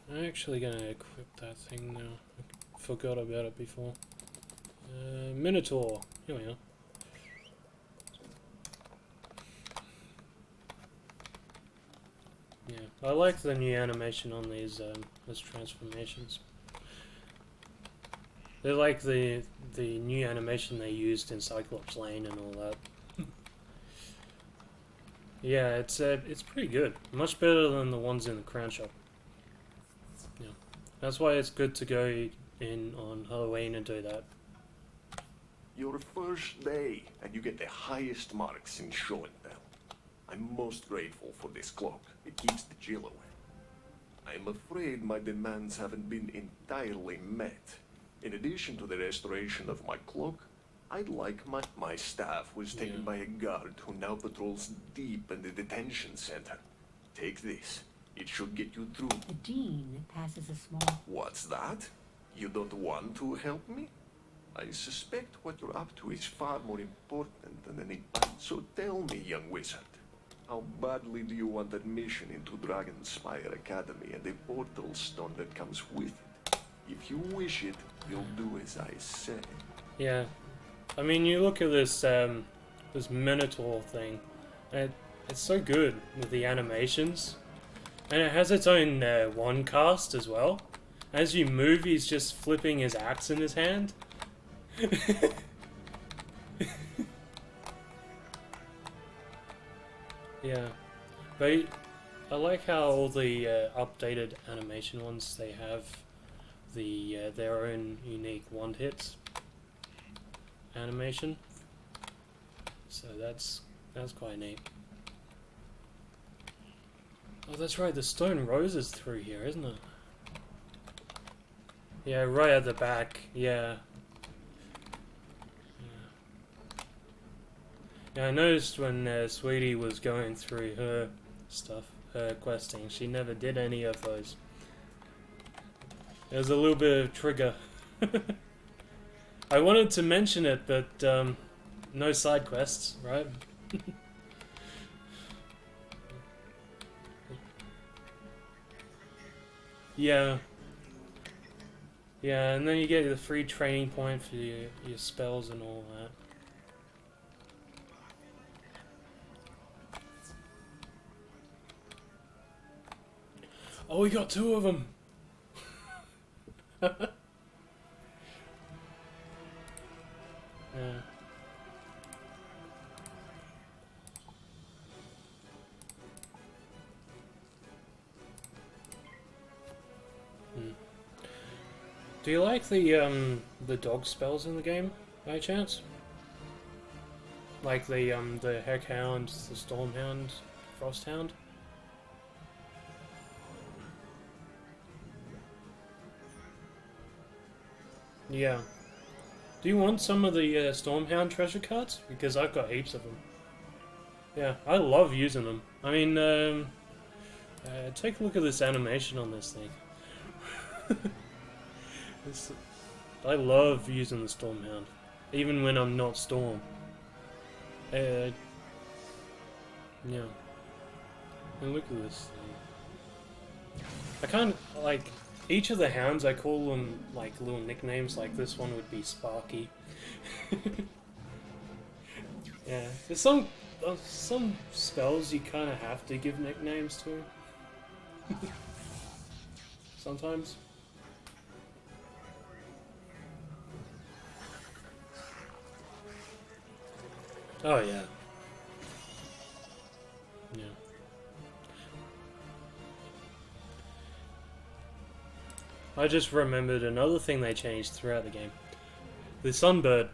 I'm actually gonna equip that thing now. I forgot about it before. Minotaur. Here we are. Yeah, I like the new animation on these transformations. They're like the new animation they used in Cyclops Lane and all that. Yeah, it's pretty good. Much better than the ones in the Crown Shop. Yeah, that's why it's good to go in on Halloween and do that. Your first day, and you get the highest marks in show and tell. I'm most grateful for this cloak. It keeps the chill away. I'm afraid my demands haven't been entirely met. In addition to the restoration of my cloak, I'd like my staff was taken by a guard who now patrols deep in the detention center. Take this. It should get you through. The Dean passes a small... What's that? You don't want to help me? I suspect what you're up to is far more important than any... So tell me, young wizard, how badly do you want admission into Dragonspyre Academy and the portal stone that comes with it? If you wish it, you'll do as I say. Yeah. I mean, you look at this this Minotaur thing, and it's so good with the animations. And it has its own one cast as well. As you move, he's just flipping his axe in his hand. Yeah. But I like how all the updated animation ones, they have the their own unique one-hits animation. So that's quite neat. Oh, that's right, the stone roses through here, isn't it? Yeah, right at the back, yeah. Yeah, I noticed when Sweetie was going through her stuff, her questing. She never did any of those. It was a little bit of trigger. I wanted to mention it, but no side quests, right? Yeah. Yeah, and then you get the free training point for your spells and all that. Oh, we got 2 of them! Yeah. Do you like the dog spells in the game, by chance? Like the Heckhound, the Stormhound, Frosthound? Yeah. Do you want some of the Stormhound treasure cards? Because I've got heaps of them. Yeah, I love using them. I mean, take a look at this animation on this thing. I love using the Stormhound, even when I'm not Storm. Yeah. And look at this thing. I kind of like each of the hounds. I call them like little nicknames. Like this one would be Sparky. Yeah, there's some spells you kind of have to give nicknames to. Sometimes. Oh yeah. Yeah. I just remembered another thing they changed throughout the game. The Sunbird.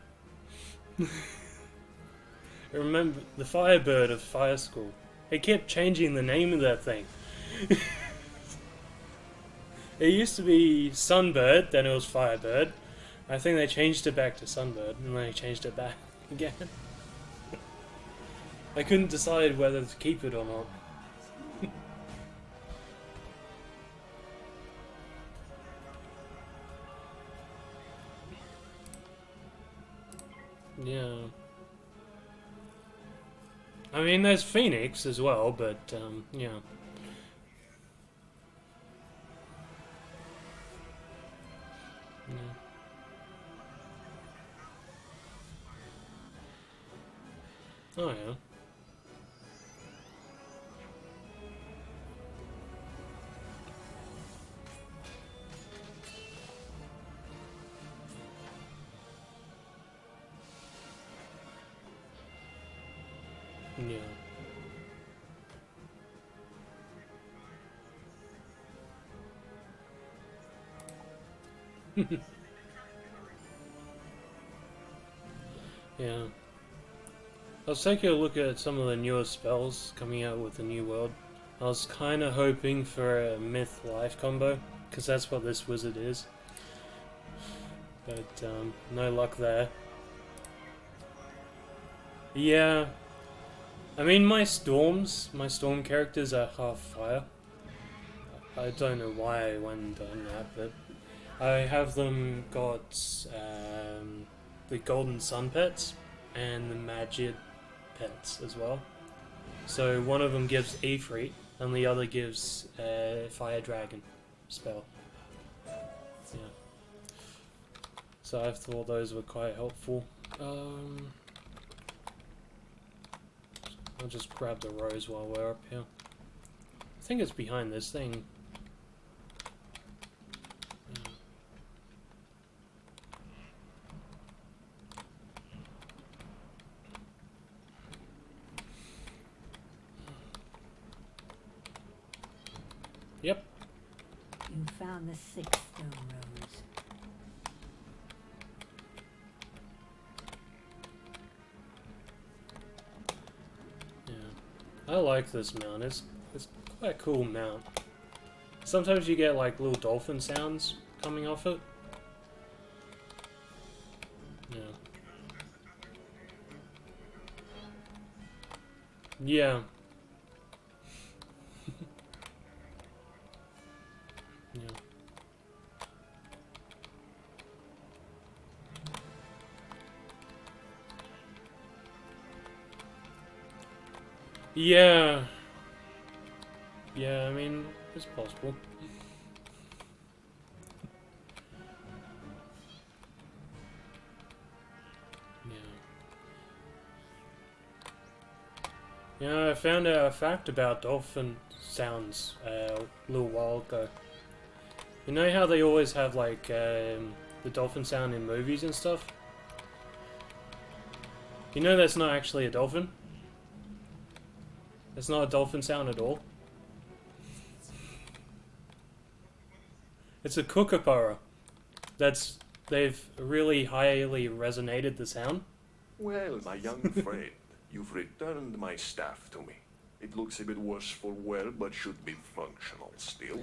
Remember the Firebird of Fire School. They kept changing the name of that thing. It used to be Sunbird, then it was Firebird. I think they changed it back to Sunbird, and then they changed it back again. I couldn't decide whether to keep it or not. Yeah. I mean, there's Phoenix as well, but, yeah. Yeah. Oh, yeah. Yeah. Yeah. I was taking a look at some of the newer spells coming out with the new world. I was kind of hoping for a myth-life combo, because that's what this wizard is. But, no luck there. Yeah. I mean, my storm characters are half fire. I don't know why I went and done that, but I have them got the Golden Sun pets and the Magic pets as well. So one of them gives Ifrit and the other gives Fire Dragon spell. Yeah. So I thought those were quite helpful. I'll just grab the rose while we're up here. I think it's behind this thing. Yep. You found the 6th stone rose. I like this mount. It's quite a cool mount. Sometimes you get like little dolphin sounds coming off it. Yeah. Yeah. Yeah. Yeah, I mean, it's possible. Yeah. Yeah, I found out a fact about dolphin sounds a little while ago. You know how they always have like the dolphin sound in movies and stuff? You know that's not actually a dolphin? It's not a dolphin sound at all. It's a kookaburra. They've really highly resonated the sound. Well, my young friend, you've returned my staff to me. It looks a bit worse for wear, but should be functional still.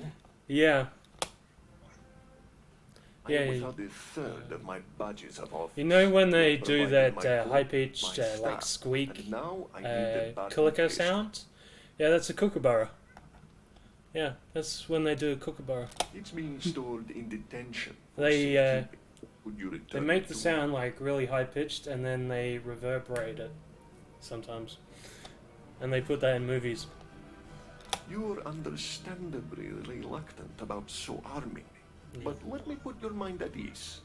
Yeah. I am without a third of my badges of office. You know when they do Provided my that cook, high-pitched my like staff, squeak and now I need a bad calico taste. sound? Yeah, that's a kookaburra. Yeah, that's when they do a kookaburra. It's being stored in detention. for They safekeeping. Would you they return make it the to me? sound like really high-pitched and then they reverberate it sometimes. And they put that in movies. You're understandably reluctant about so arming me. Yeah. But let me put your mind at ease.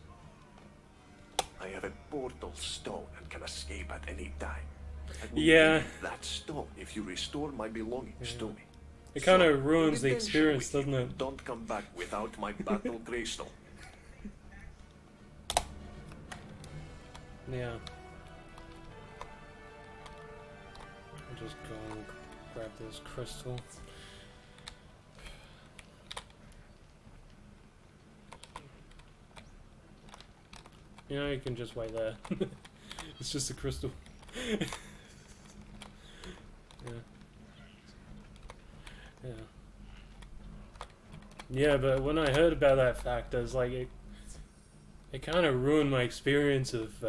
I have a portal stone and can escape at any time. I will Yeah. give you that stone if you restore my belongings to me. It kind So, of ruins the redemption experience, with you. doesn't it? Don't come back without my battle crystal. Yeah. I'll just go and grab this crystal. You know, you can just wait there. It's just a crystal. Yeah. Yeah. Yeah, but when I heard about that fact, I was like, it kind of ruined my experience of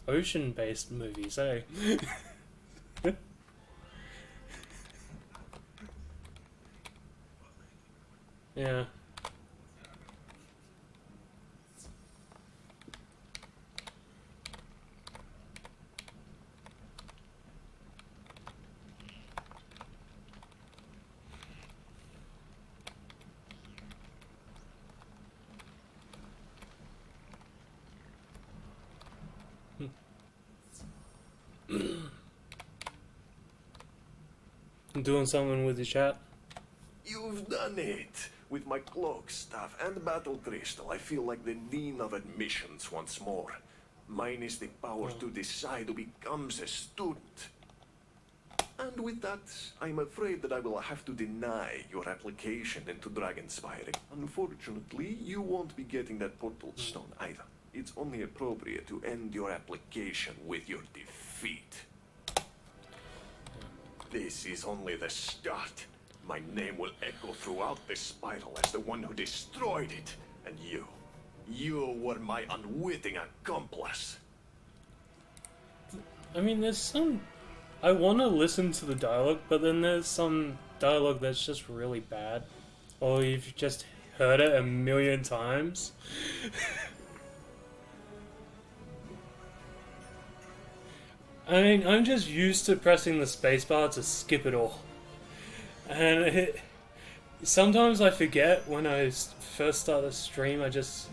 ocean-based movies, eh? Yeah. Doing something with your chat? You've done it! With my cloak, staff, and battle crystal, I feel like the Dean of Admissions once more. Mine is the power to decide who becomes a student. And with that, I'm afraid that I will have to deny your application into Dragonspyre. Unfortunately, you won't be getting that portal stone either. It's only appropriate to end your application with your defeat. This is only the start. My name will echo throughout this spiral as the one who destroyed it. And you were my unwitting accomplice. I mean, there's some... I want to listen to the dialogue, but then there's some dialogue that's just really bad. Or you've just heard it a million times. I mean, I'm just used to pressing the spacebar to skip it all. And sometimes I forget when I first start the stream, I just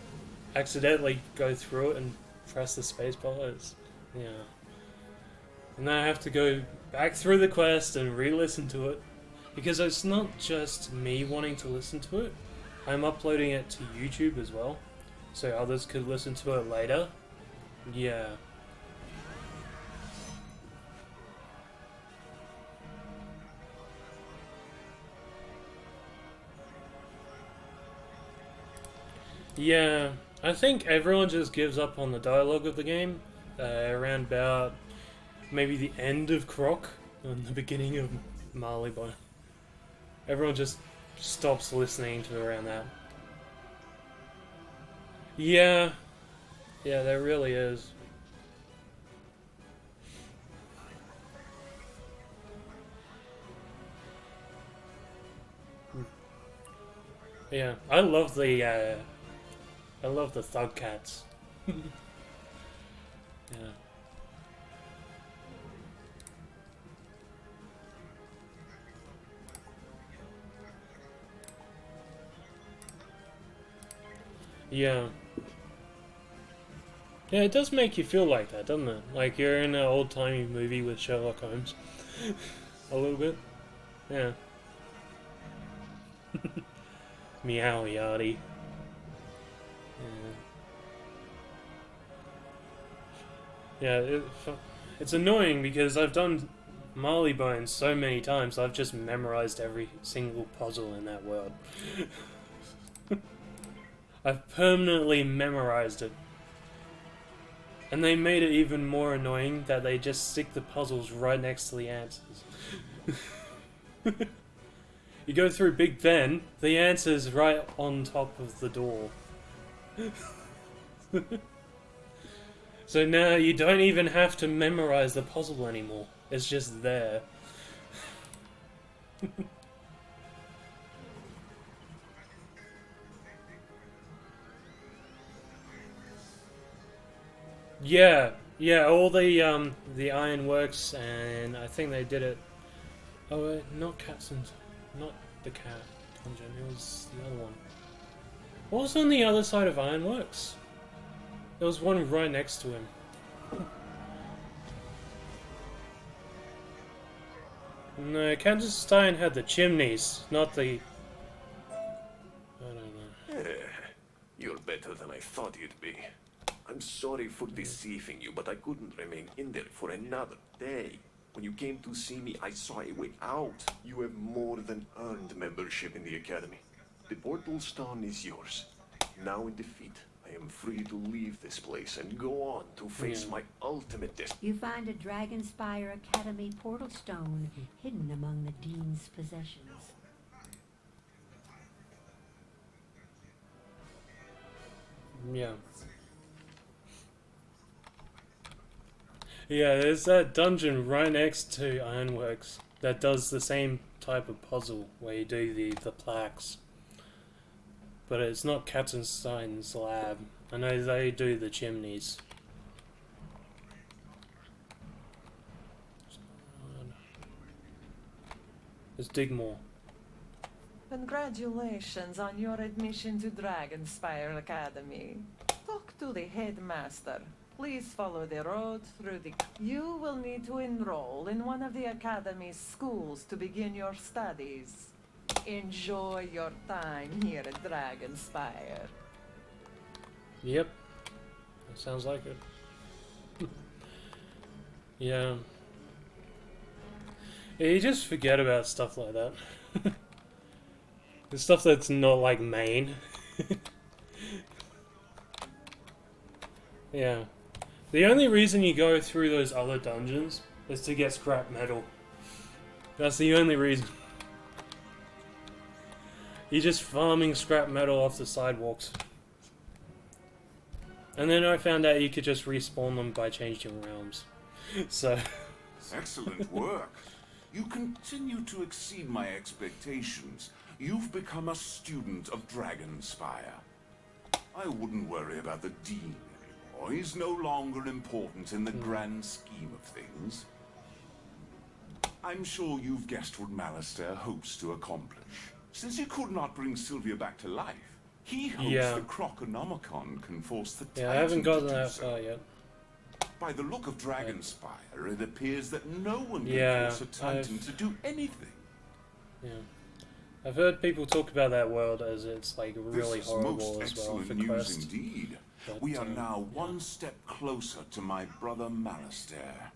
accidentally go through it and press the spacebar. Yeah. And then I have to go back through the quest and re-listen to it. Because it's not just me wanting to listen to it. I'm uploading it to YouTube as well. So others could listen to it later. Yeah. Yeah, I think everyone just gives up on the dialogue of the game around about maybe the end of Croc and the beginning of Marley Boy. Everyone just stops listening to around that. Yeah, yeah, there really is. Yeah, I love the thug cats. Yeah. Yeah. Yeah, it does make you feel like that, doesn't it? Like you're in an old-timey movie with Sherlock Holmes. A little bit. Yeah. Meow yardy. Yeah, it's annoying because I've done Marleybones so many times, I've just memorized every single puzzle in that world. I've permanently memorized it. And they made it even more annoying that they just stick the puzzles right next to the answers. You go through Big Ben, the answer's right on top of the door. So now you don't even have to memorize the puzzle anymore. It's just there. Yeah, all the ironworks, and I think they did it. Oh, not Katzens, not the cat dungeon. It was the other one. What was on the other side of ironworks? There was one right next to him. No, Katzstein had the chimneys, not the. I don't know. You're better than I thought you'd be. I'm sorry for deceiving you, but I couldn't remain in there for another day. When you came to see me, I saw a way out. You have more than earned membership in the Academy. The portal stone is yours. Now in defeat, I am free to leave this place and go on to face my ultimate destiny. You find a Dragonspyre Academy portal stone hidden among the Dean's possessions. Yeah. Yeah, there's that dungeon right next to Ironworks that does the same type of puzzle where you do the plaques. But it's not Katzenstein's lab. I know they do the chimneys. Let's dig more. Congratulations on your admission to Dragonspyre Academy. Talk to the headmaster. Please follow the road through the... You will need to enroll in one of the Academy's schools to begin your studies. Enjoy your time here at Dragonspyre. Yep. That sounds like it. Yeah. Yeah, you just forget about stuff like that. The stuff that's not like main. Yeah. The only reason you go through those other dungeons is to get scrap metal. That's the only reason. You're just farming scrap metal off the sidewalks. And then I found out you could just respawn them by changing realms. So... Excellent work. You continue to exceed my expectations. You've become a student of Dragonspyre. I wouldn't worry about the Dean anymore. He's no longer important in the grand scheme of things. I'm sure you've guessed what Malastair hopes to accomplish. Since he could not bring Sylvia back to life, he hopes the Croconomicon can force the Titan I haven't gotten to do that so. far yet. By the look of Dragonspyre, it appears that no one can force a Titan to do anything. Yeah. I've heard people talk about that world as it's like really This is horrible most as well excellent for news Quest. indeed. But, We are now one step closer to my brother Malastair.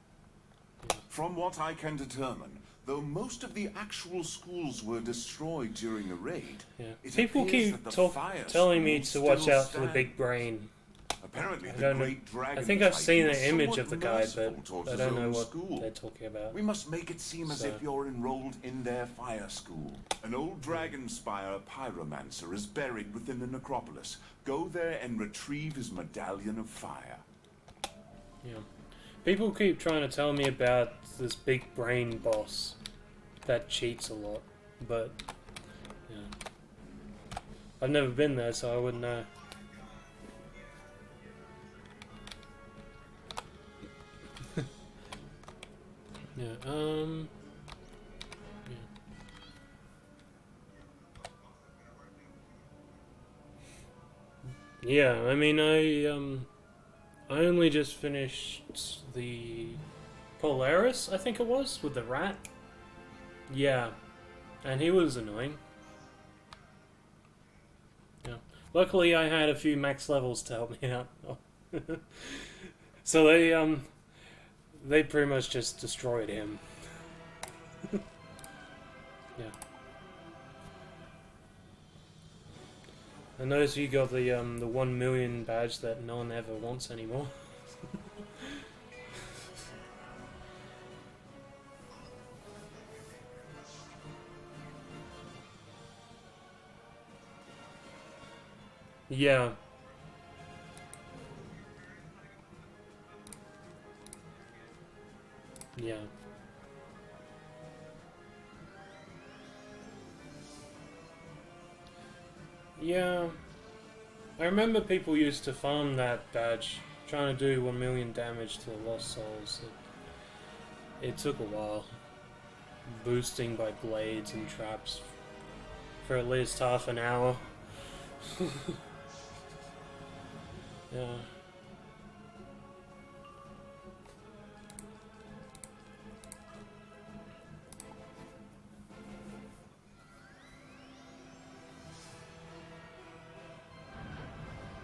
From what I can determine, though most of the actual schools were destroyed during the raid, it People appears keep that the fire telling me to school watch still out for the stands. big brain. Apparently, I the don't know. great dragon I think I've seen an Titan was image of the somewhat guy, merciful but towards I his don't know own what school. they're talking about. We must make it seem as if you're enrolled in their fire school. An old Dragonspyre pyromancer is buried within the necropolis. Go there and retrieve his medallion of fire. Yeah. People keep trying to tell me about this big brain boss that cheats a lot, but yeah. I've never been there, so I wouldn't know. Yeah, yeah. Yeah, I mean, I only just finished the Polaris, I think it was, with the rat. Yeah, and he was annoying. Yeah, luckily I had a few max levels to help me out. So they pretty much just destroyed him. Yeah. I noticed you got the 1 million badge that no one ever wants anymore. Yeah. Yeah. Yeah. I remember people used to farm that badge, trying to do 1 million damage to the Lost Souls. It took a while. Boosting by blades and traps for at least half an hour. Yeah.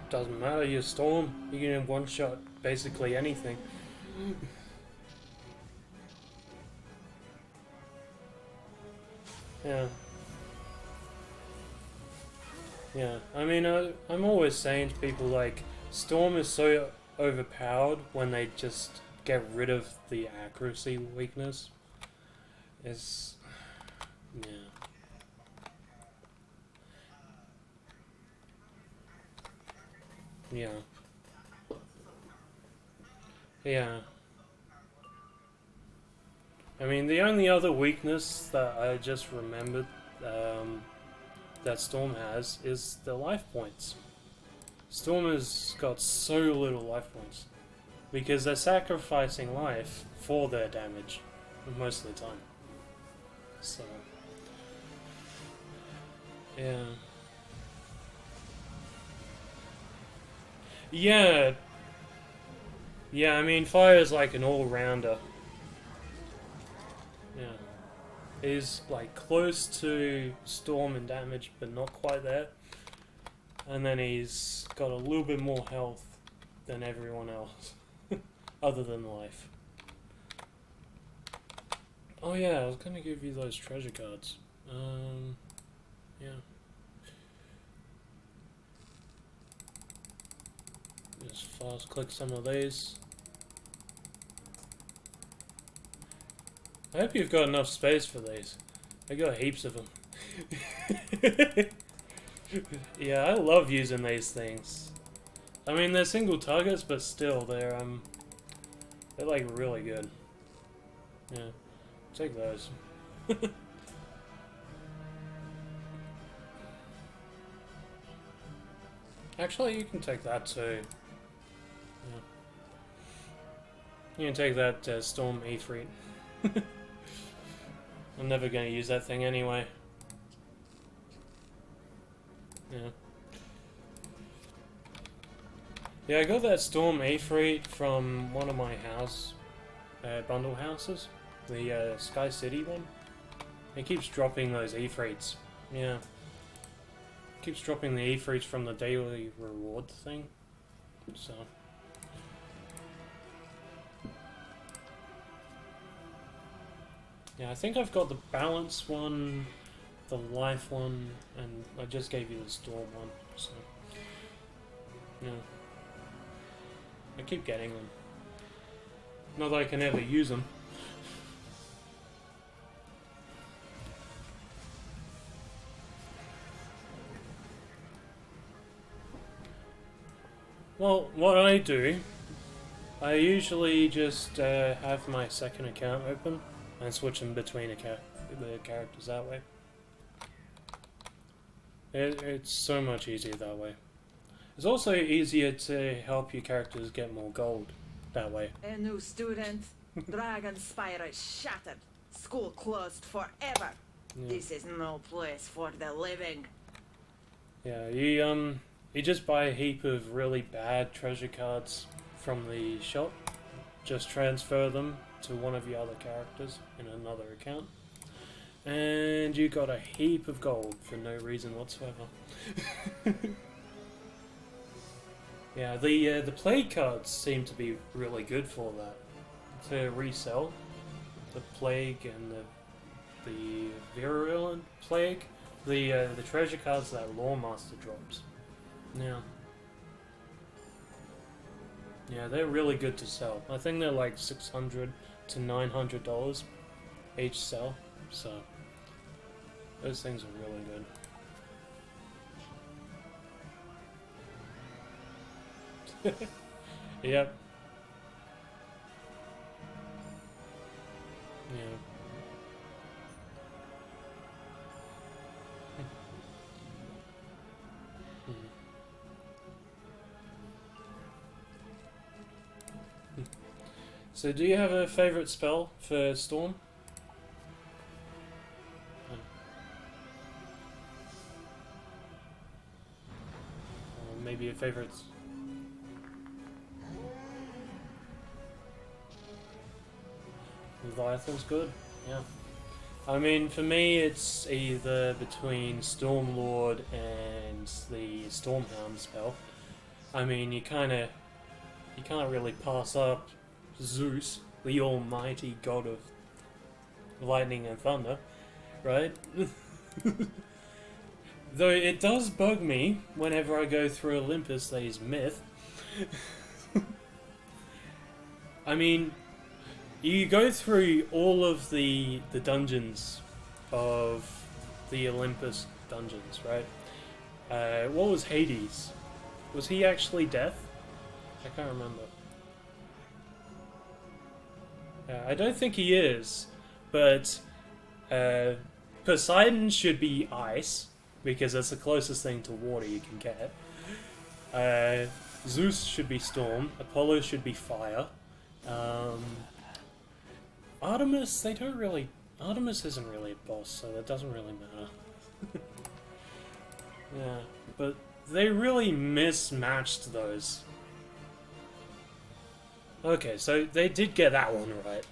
Doesn't matter, you're Storm. You can one-shot basically anything. Yeah. Yeah, I mean, I'm always saying to people, like, Storm is so overpowered when they just get rid of the accuracy weakness. It's... yeah. Yeah. Yeah. I mean, the only other weakness that I just remembered that Storm has is the life points. Storm has got so little life points because they're sacrificing life for their damage most of the time. So, yeah. Yeah. Yeah, I mean, Fire is like an all-rounder. Yeah. He's like close to Storm in damage, but not quite there. And then he's got a little bit more health than everyone else, other than life. Oh yeah, I was gonna give you those treasure cards. Yeah. Just fast click some of these. I hope you've got enough space for these. I got heaps of them. Yeah, I love using these things. I mean, they're single targets, but still, they're like really good. Yeah, take those. Actually, you can take that too. Yeah. You can take that Storm Ifrit. I'm never going to use that thing anyway. Yeah. Yeah, I got that Storm Ifrit from one of my house bundle houses, the Sky City one. It keeps dropping those Ifrits. Yeah. Keeps dropping the Ifrits from the daily reward thing. So. Yeah, I think I've got the balance one, the life one, and I just gave you the storm one, so... yeah. I keep getting them. Not that I can ever use them. Well, what I do, I usually just have my second account open and switch them between the characters that way. It's so much easier that way. It's also easier to help your characters get more gold that way. A new student. Dragonspyre is shattered. School closed forever. Yeah. This is no place for the living. Yeah, You just buy a heap of really bad treasure cards from the shop, just transfer them to one of your other characters in another account, and you got a heap of gold for no reason whatsoever. Yeah, the plague cards seem to be really good for that, to resell. The plague and the virulent plague, the treasure cards that Lawmaster drops. Yeah, they're really good to sell. I think they're like $600 to $900 each sell, so those things are really good. Yep. Yeah. So, do you have a favorite spell for Storm? Or maybe a favorite... Leviathan's good, yeah. I mean, for me, it's either between Stormlord and the Stormhound spell. I mean, you can't really pass up Zeus, the almighty god of lightning and thunder, right? Though it does bug me whenever I go through Olympus that he's myth. I mean, you go through all of the dungeons of the Olympus dungeons, right? What was Hades? Was he actually death? I can't remember. I don't think he is, but Poseidon should be ice, because that's the closest thing to water you can get. Zeus should be storm, Apollo should be fire. Artemis, Artemis isn't really a boss, so that doesn't really matter. Yeah, but they really mismatched those. Okay, so they did get that one right.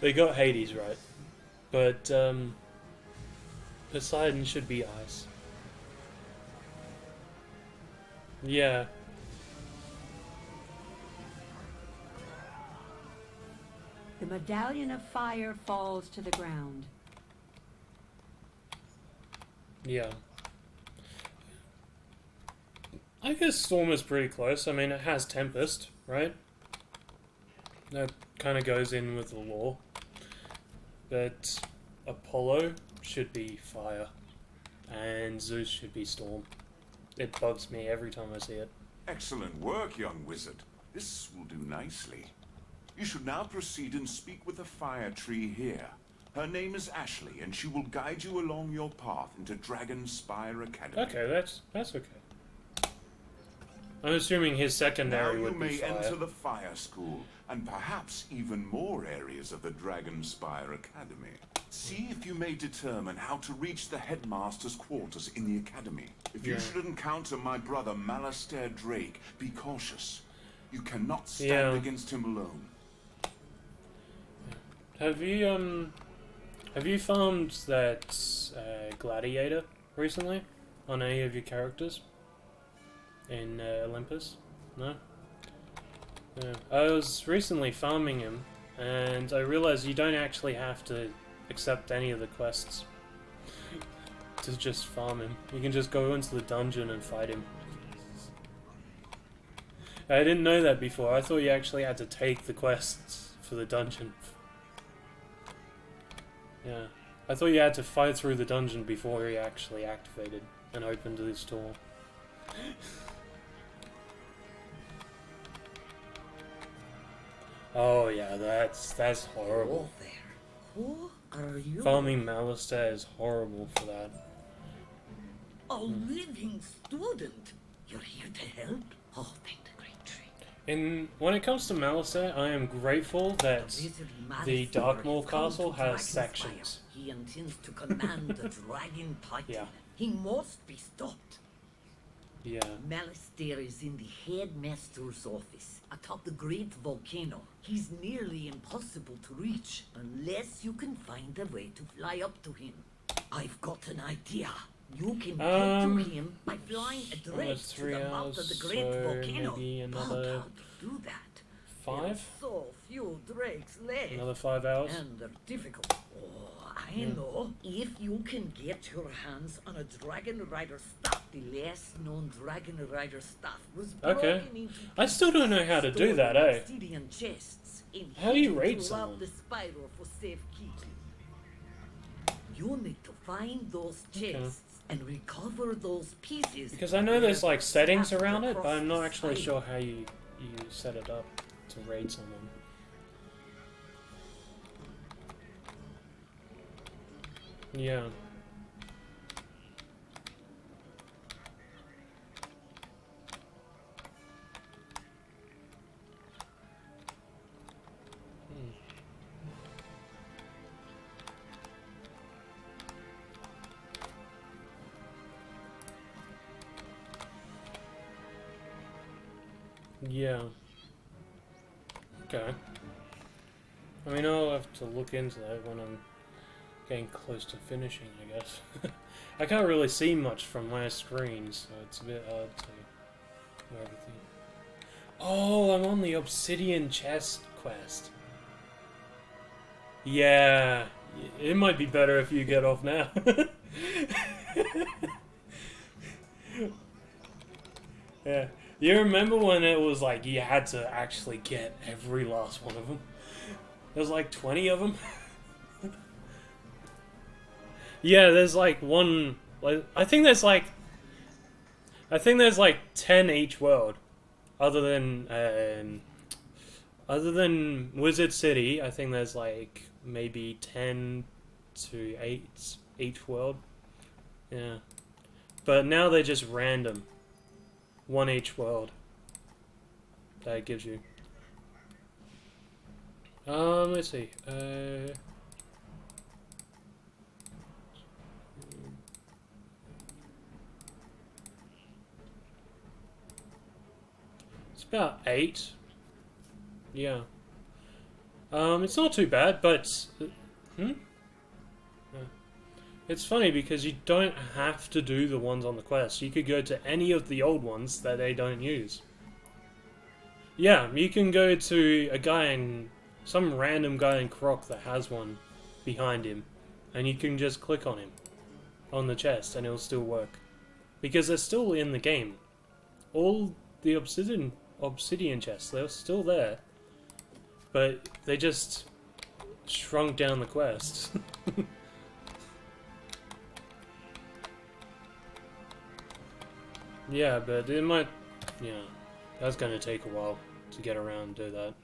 They got Hades right. But, Poseidon should be ice. Yeah. The medallion of fire falls to the ground. Yeah. I guess Storm is pretty close. I mean, it has Tempest, right? That kind of goes in with the lore. But Apollo should be fire. And Zeus should be storm. It bugs me every time I see it. Excellent work, young wizard. This will do nicely. You should now proceed and speak with the fire tree here. Her name is Ashley, and she will guide you along your path into Dragonspyre Academy. Okay, that's okay. I'm assuming his secondary would be fire. Now you may enter the fire school, and perhaps even more areas of the Dragonspyre Academy. See if you may determine how to reach the headmaster's quarters in the academy. If you should encounter my brother Malastair Drake, be cautious. You cannot stand against him alone. Have you farmed that gladiator recently on any of your characters in Olympus? No? Yeah. I was recently farming him, and I realized you don't actually have to accept any of the quests to just farm him. You can just go into the dungeon and fight him. I didn't know that before. I thought you actually had to take the quests for the dungeon. Yeah. I thought you had to fight through the dungeon before he actually activated and opened this door. Oh yeah, that's horrible. Oh, there. Who are you? Farming Malastair is horrible for that. A living student. You're here to help? Oh, thank the great tree. When it comes to Malastair, I am grateful that the Darkmoor Castle has sections. He intends to command the Dragon Titan. Yeah. He must be stopped. Yeah. Malistaire is in the headmaster's office atop the great volcano. He's nearly impossible to reach unless you can find a way to fly up to him. I've got an idea. You can get to him by flying a drake to the mouth of the great volcano. Maybe another But how to do that? 5? There are so few drakes left. Another 5 hours? And they're difficult. Oh, I know. If you can get your hands on a Dragon Rider staff, the last known Dragon Rider staff was Okay. broken into I still don't know how to do that, eh? obsidian chests and How do you hidden raid throughout someone? the spiral for safekeeping. You need to find those chests and recover those pieces. Because I know there's like settings Scattered around it, but across I'm not the actually spiral. sure how you set it up to raid someone. Yeah. Yeah. Okay. I mean, I'll have to look into that when I'm getting close to finishing, I guess. I can't really see much from my screen, so it's a bit hard to know everything. Oh, I'm on the Obsidian Chest quest. Yeah. It might be better if you get off now. Yeah. You remember when it was like you had to actually get every last one of them? There's like 20 of them. Yeah, there's like one. Like, I think there's like 10 each world, other than Wizard City. I think there's like maybe 10 to 8 each world. Yeah, but now they're just random. One each world. That it gives you. Let's see. It's about 8. Yeah. It's not too bad, but Yeah. It's funny because you don't have to do the ones on the quest. You could go to any of the old ones that they don't use. Yeah, you can go to a guy in some random guy in Croc that has one behind him, and you can just click on him on the chest and it'll still work because they're still in the game. All the obsidian chests, they're still there, but they just shrunk down the quest. Yeah, but it might... Yeah, that's gonna take a while to get around and do that.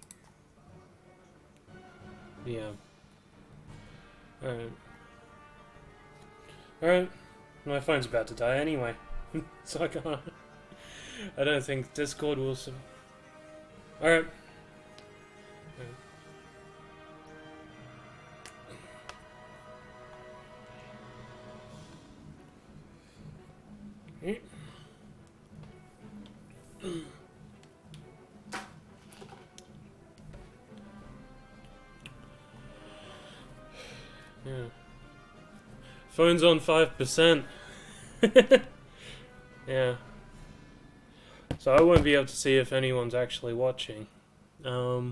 Yeah. Alright. Alright. My phone's about to die anyway. So I can't... I don't think Discord will... Alright. Yeah. Phone's on 5%. Yeah. So I won't be able to see if anyone's actually watching. Yeah.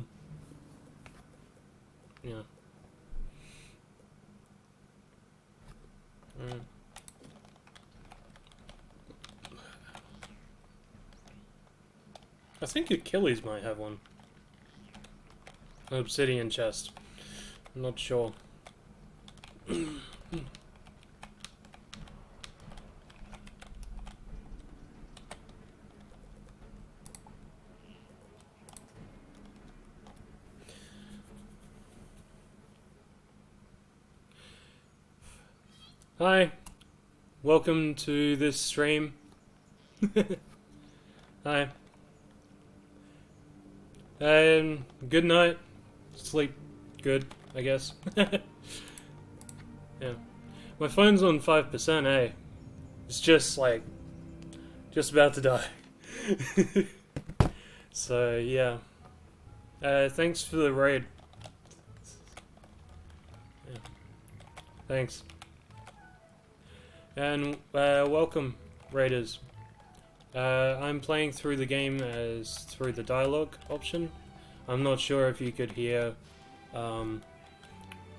Alright. I think Achilles might have one. An obsidian chest. I'm not sure. Hi. Welcome to this stream. Hi. Good night. Sleep good, I guess. Yeah. My phone's on 5%, eh? It's just like Just about to die. So yeah. Thanks for the raid. Yeah. Thanks. And welcome, raiders. I'm playing through the game as through the dialogue option. I'm not sure if you could hear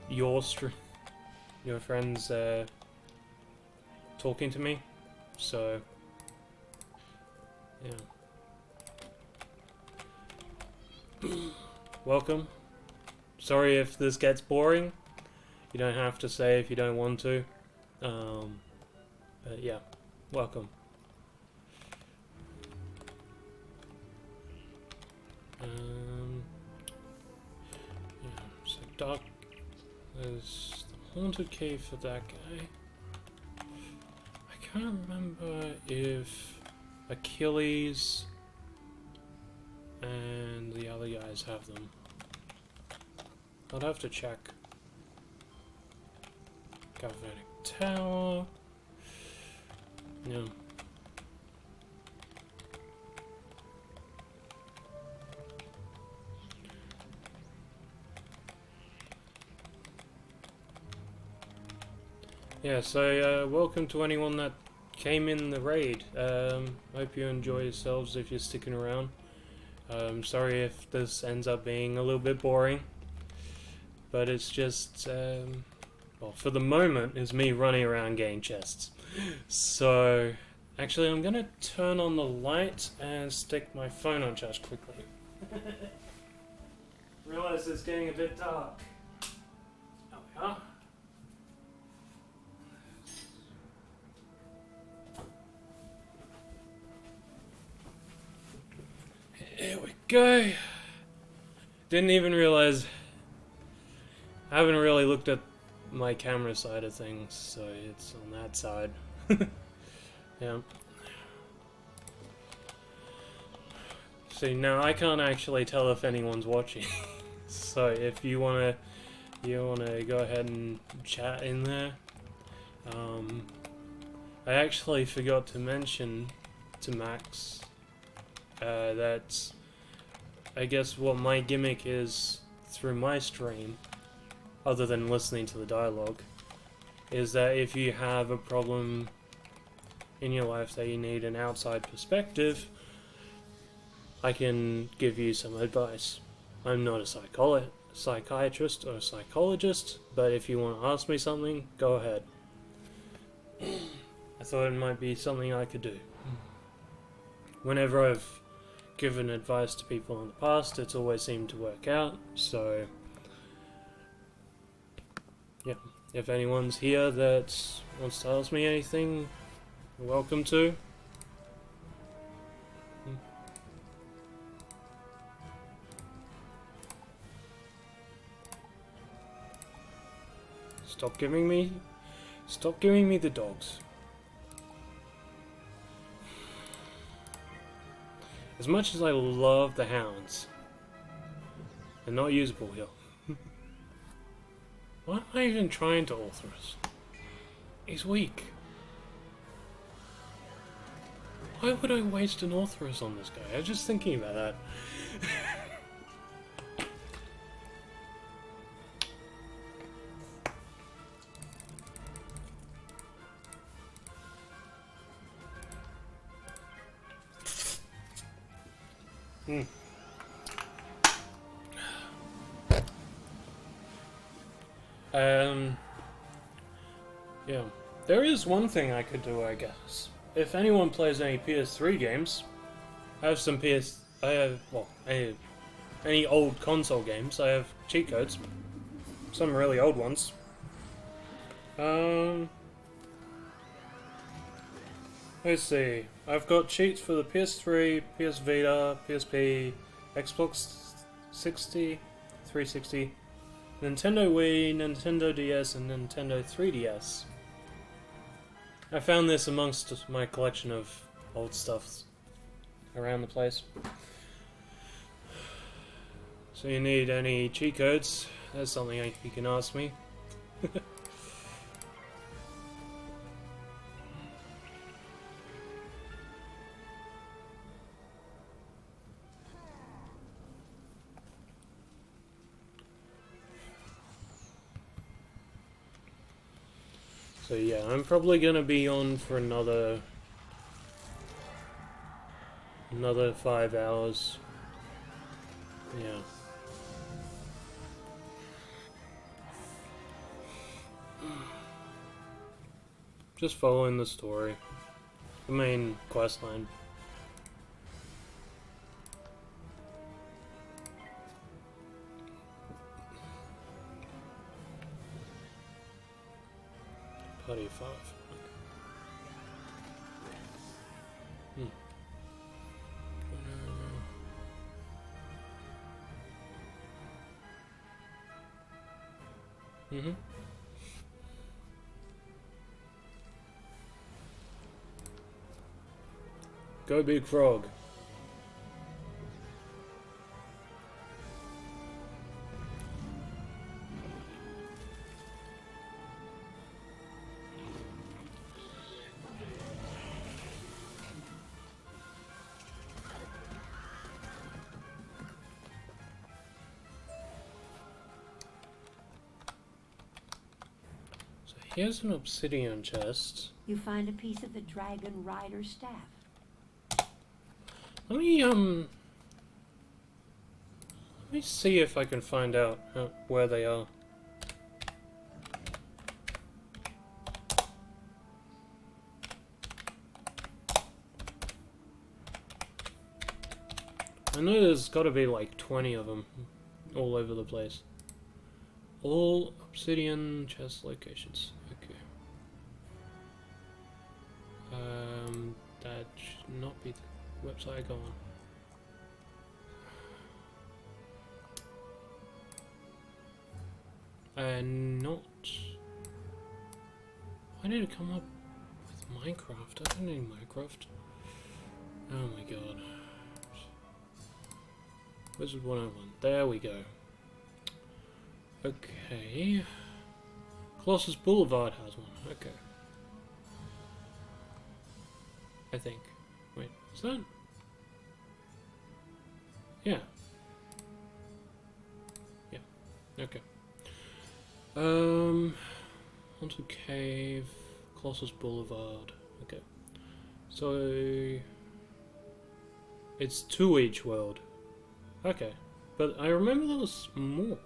your friends talking to me, so yeah. Welcome. Sorry if this gets boring. You don't have to say if you don't want to. But yeah, welcome. Yeah, so dark. There's the haunted cave for that guy. I can't remember if Achilles and the other guys have them. I'll have to check. Galvanic Tower. Yeah. Yeah, so welcome to anyone that came in the raid. Hope you enjoy yourselves if you're sticking around. Sorry if this ends up being a little bit boring, but it's just, well, for the moment, it's me running around getting chests. So, actually, I'm gonna turn on the light and stick my phone on charge quickly. Realize it's getting a bit dark. Oh, we are. Here we go. Didn't even realize. I haven't really looked at my camera side of things, so it's on that side. Yeah. See, now I can't actually tell if anyone's watching. So if you wanna go ahead and chat in there. I actually forgot to mention to Max that I guess what my gimmick is through my stream, other than listening to the dialogue, is that if you have a problem in your life that you need an outside perspective, I can give you some advice. I'm not a psychiatrist or a psychologist, but if you want to ask me something, go ahead. I thought it might be something I could do. Whenever I've given advice to people in the past, it's always seemed to work out, so yeah, if anyone's here that wants to ask me anything, you're welcome to. Stop giving me the dogs. As much as I love the hounds, they're not usable here. Why am I even trying to Orthrus? He's weak. Why would I waste an Orthrus on this guy? I was just thinking about that. Yeah. There is one thing I could do, I guess. If anyone plays any PS3 games, I have some any old console games, I have cheat codes. Some really old ones. Let's see. I've got cheats for the PS3, PS Vita, PSP, Xbox 60, 360, Nintendo Wii, Nintendo DS, and Nintendo 3DS. I found this amongst my collection of old stuff around the place. So you need any cheat codes, that's something you can ask me. So yeah, I'm probably gonna be on for another 5 hours. Yeah. Just following the story. The main quest line. Party of 5. Mm-hmm. Go Big Frog. So here's an obsidian chest. You find a piece of the dragon rider staff. Let me see if I can find out where they are. I know there's got to be like 20 of them all over the place. All obsidian chest locations. Okay. That should not be the website I go on. And not... Why did it come up with Minecraft? I don't need Minecraft. Oh my god. wizard101. There we go. Okay. Colossus Boulevard has one. Okay. I think. Wait, is that? Yeah. Yeah. Okay. Onto Cave, Colossus Boulevard. Okay. So it's 2 each world. Okay. But I remember there was more.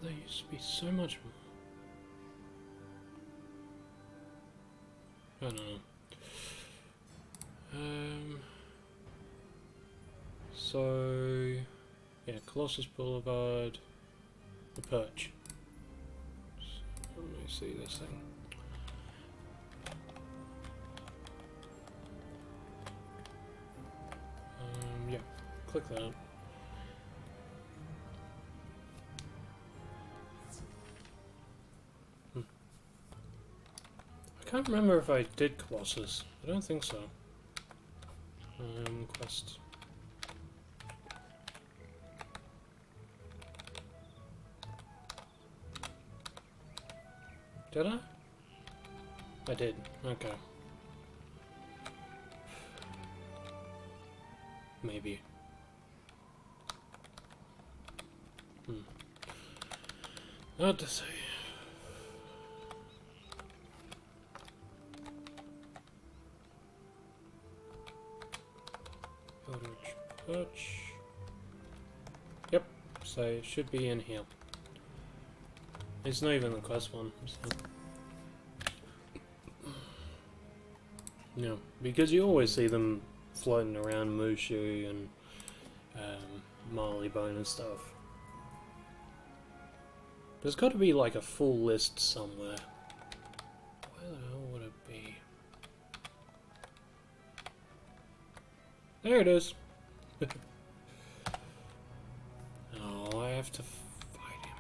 There used to be so much more. I don't know. So yeah, Colossus Boulevard, the Perch. So, let me see this thing. Yeah, click that. I can't remember if I did Colossus. I don't think so. Quest. Did I? I did. Okay. Maybe. Hard to say. Perch. Yep, so it should be in here. It's not even the quest one. So. No, because you always see them floating around Mushu and Marleybone and stuff. There's got to be like a full list somewhere. Where the hell would it be? There it is. Oh, I have to fight him.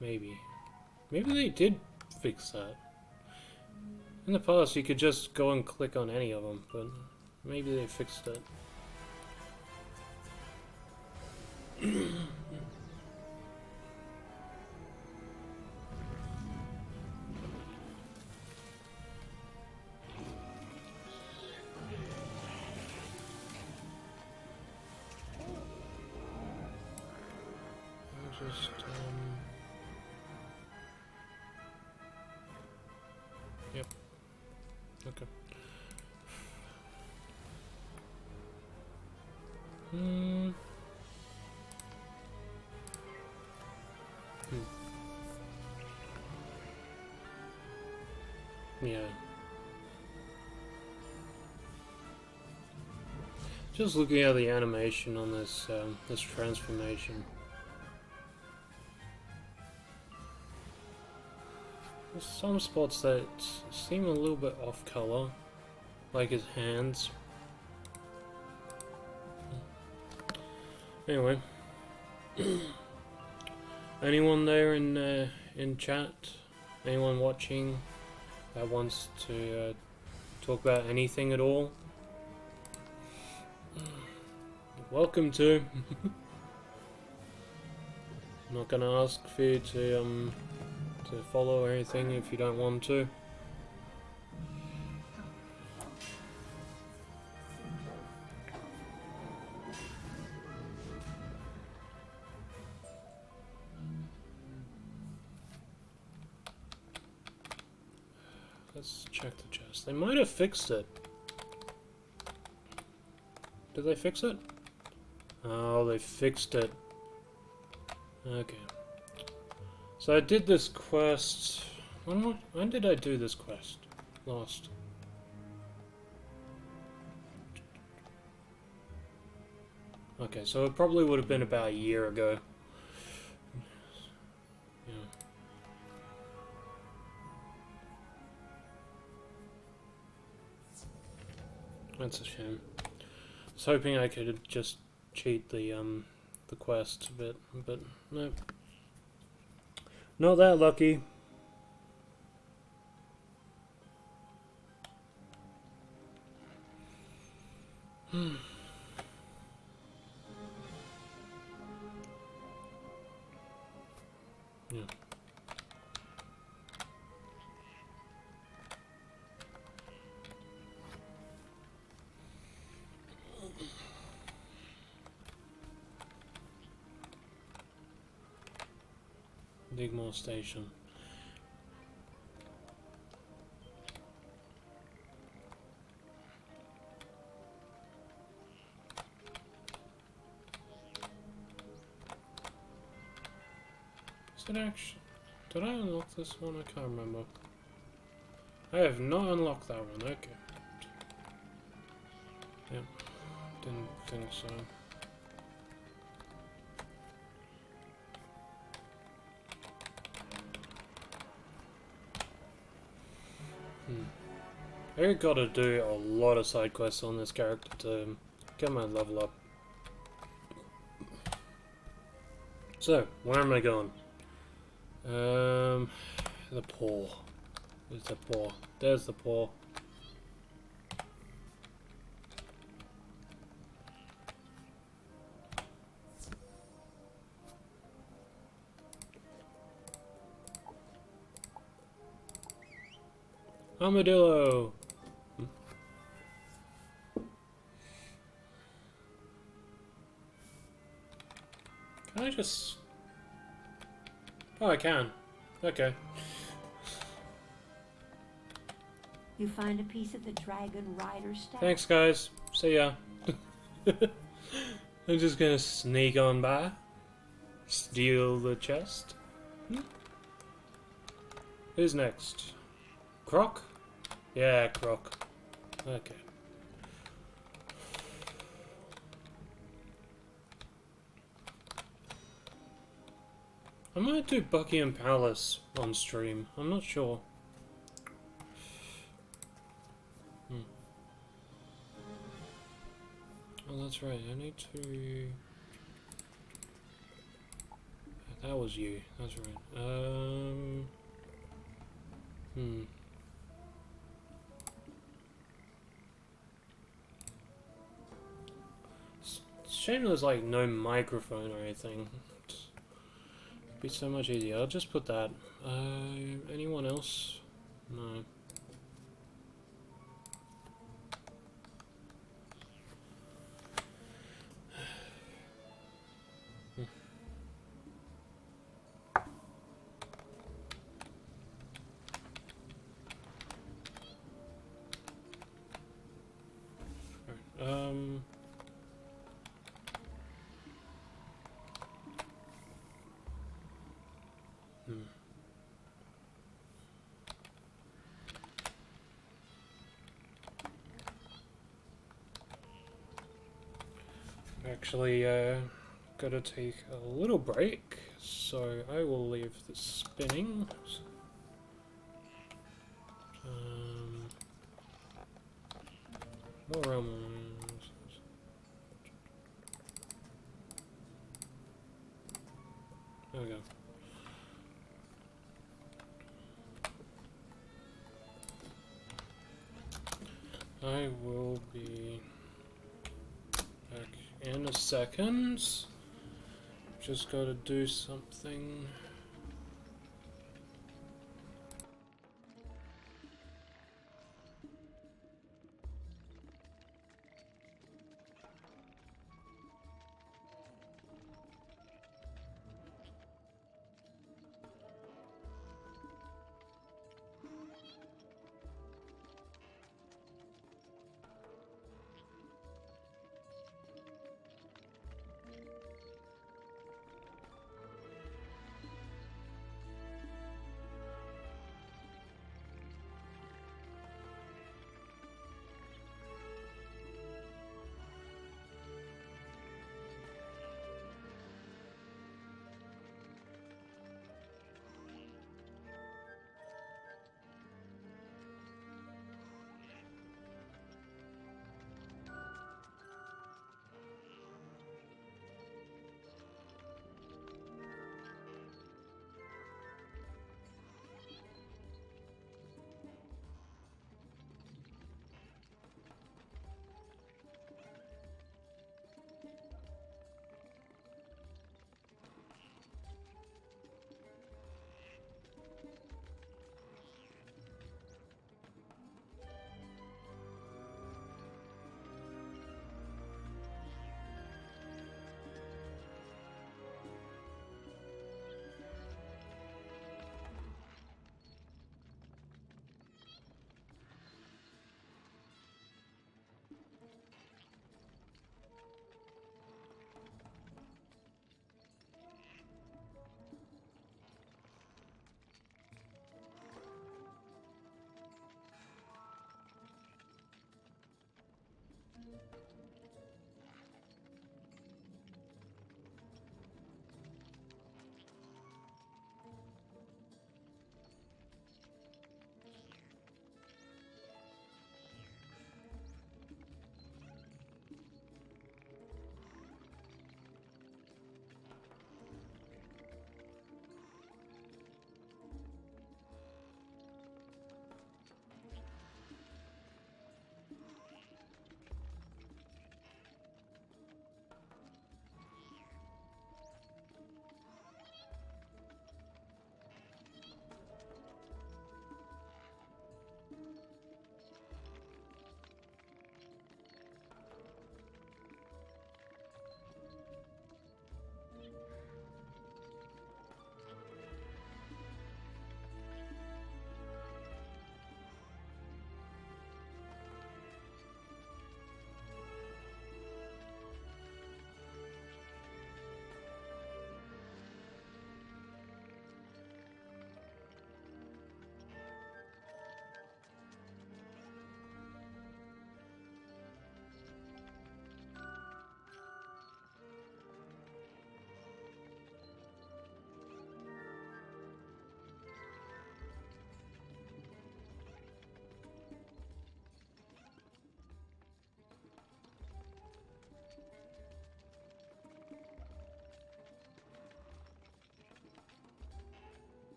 Maybe. Maybe they did fix that. In the past, you could just go and click on any of them, but maybe they fixed it. just yep. Okay. Yeah. Just looking at the animation on this this transformation. There's some spots that seem a little bit off color, like his hands. Anyway, anyone there in chat? Anyone watching that wants to talk about anything at all? Welcome to. I'm not gonna ask for you to follow or anything if you don't want to. Let's check the chest. They might have fixed it. Did they fix it? Oh, they fixed it. Okay. So I did this quest. When did I do this quest? Last. Okay, so it probably would have been about a year ago. Yeah. That's a shame. I was hoping I could just cheat the quest a bit, but no. Not that lucky. Yeah. Digmore Station. Is it actually... Did I unlock this one? I can't remember. I have not unlocked that one, okay. Yep. Didn't think so. I gotta do a lot of side quests on this character to get my level up. So, where am I going? The paw. There's the paw. There's the paw. Armadillo! Can I just... Oh, I can. Okay. You find a piece of the Dragon Rider staff. Thanks, guys. See ya. I'm just gonna sneak on by. Steal the chest. Who's next? Croc? Yeah, Croc. Okay. I might do Buckingham Palace on stream. I'm not sure. Oh, that's right. I need to... That was you. That's right. It's a shame there's like no microphone or anything. It'd be so much easier. I'll just put that. Anyone else? No. Actually, gotta take a little break, so I will leave the spinning. More realms. There we go. I will be back in a second. Just gotta do something.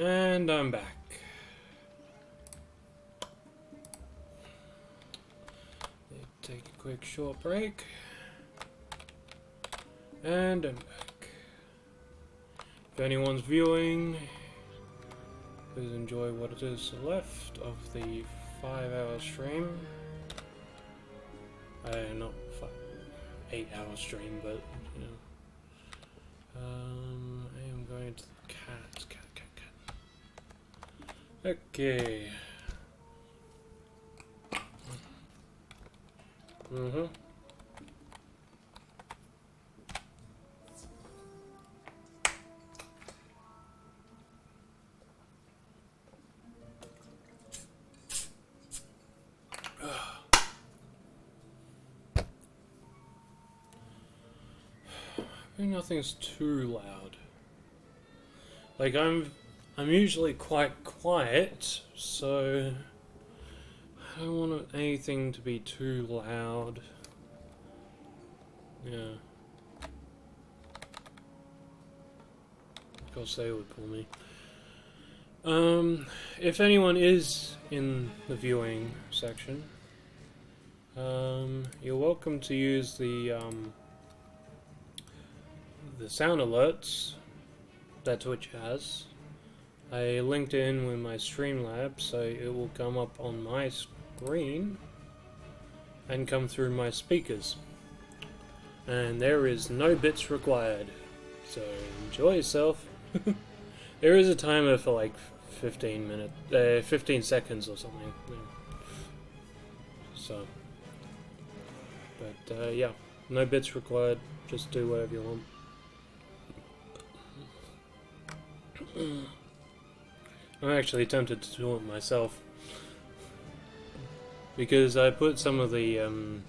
And I'm back. Take a quick short break. And I'm back. If anyone's viewing, please enjoy what it is left of the 5-hour stream. Not 8-hour stream, but you know. I am going to the cat. Okay. I think nothing's too loud. Like I'm usually quite quiet, so I don't want anything to be too loud. Yeah. Of course they would pull me. If anyone is in the viewing section, you're welcome to use the sound alerts that Twitch has. I linked it in with my Streamlabs, so it will come up on my screen and come through my speakers. And there is no bits required, so enjoy yourself. There is a timer for like 15 seconds or something. Yeah. So, but yeah, no bits required. Just do whatever you want. I'm actually tempted to do it myself because I put some of the I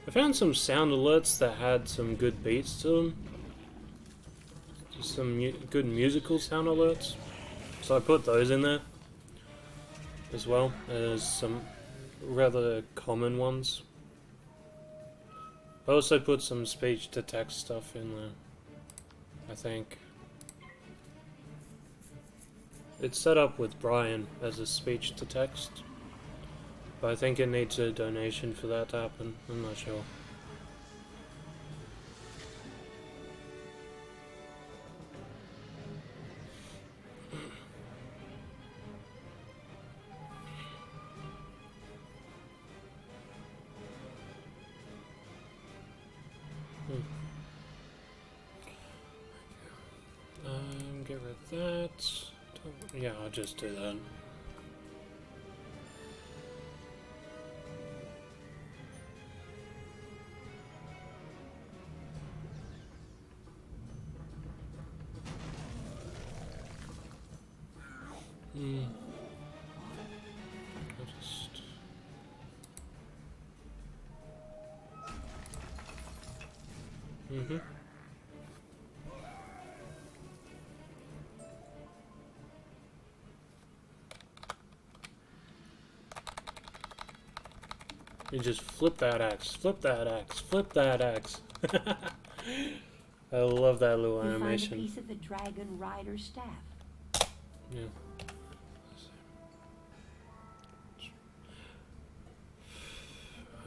found some sound alerts that had some good beats to them, just some good musical sound alerts, so I put those in there as well as some rather common ones. I also put some speech to text stuff in there, I think. It's set up with Brian as a speech to text, but I think it needs a donation for that to happen. I'm not sure. Get rid of that. Yeah, I'll just do that. I'll just... You just flip that axe, flip that axe, flip that axe. I love that little animation. Find a piece of the dragon rider's staff. Yeah.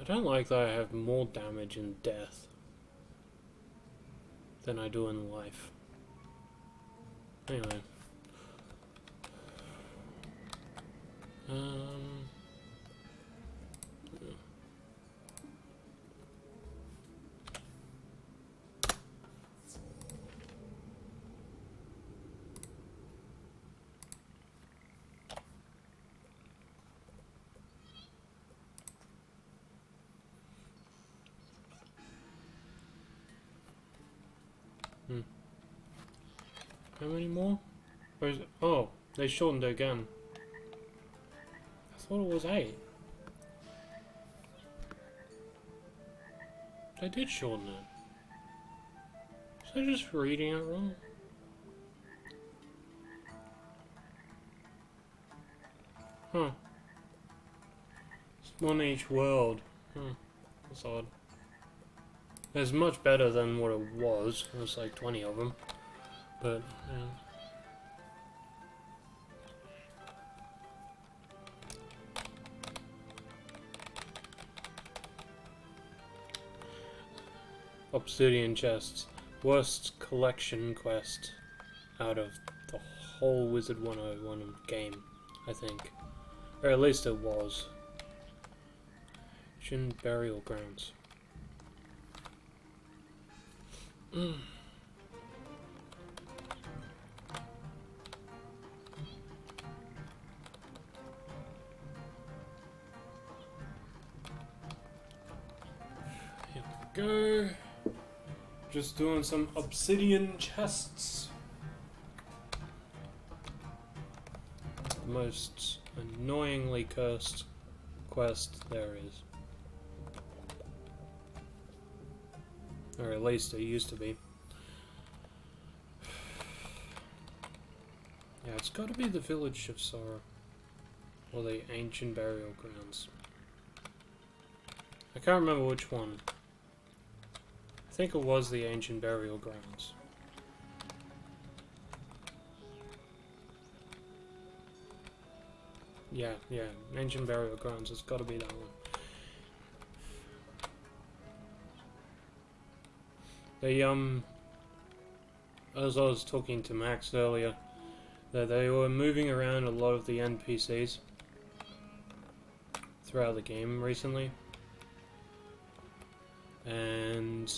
I don't like that I have more damage in death than I do in life. Anyway. How many more? Where's it? Oh, they shortened it again. I thought it was 8. They did shorten it. Was I just reading it wrong? Huh. It's one each world. That's odd. It's much better than what it was. It was like 20 of them. But, yeah. obsidian chests. Worst collection quest out of the whole Wizard101 game, I think. Or at least it was. Ancient burial grounds. Here we go. Just doing some obsidian chests. The most annoyingly cursed quest there is. Or at least it used to be. Yeah, it's got to be the Village of Sorrow. Or the Ancient Burial Grounds. I can't remember which one. I think it was the Ancient Burial Grounds. Yeah, Ancient Burial Grounds, it's got to be that one. They, as I was talking to Max earlier, that they were moving around a lot of the NPCs throughout the game recently. And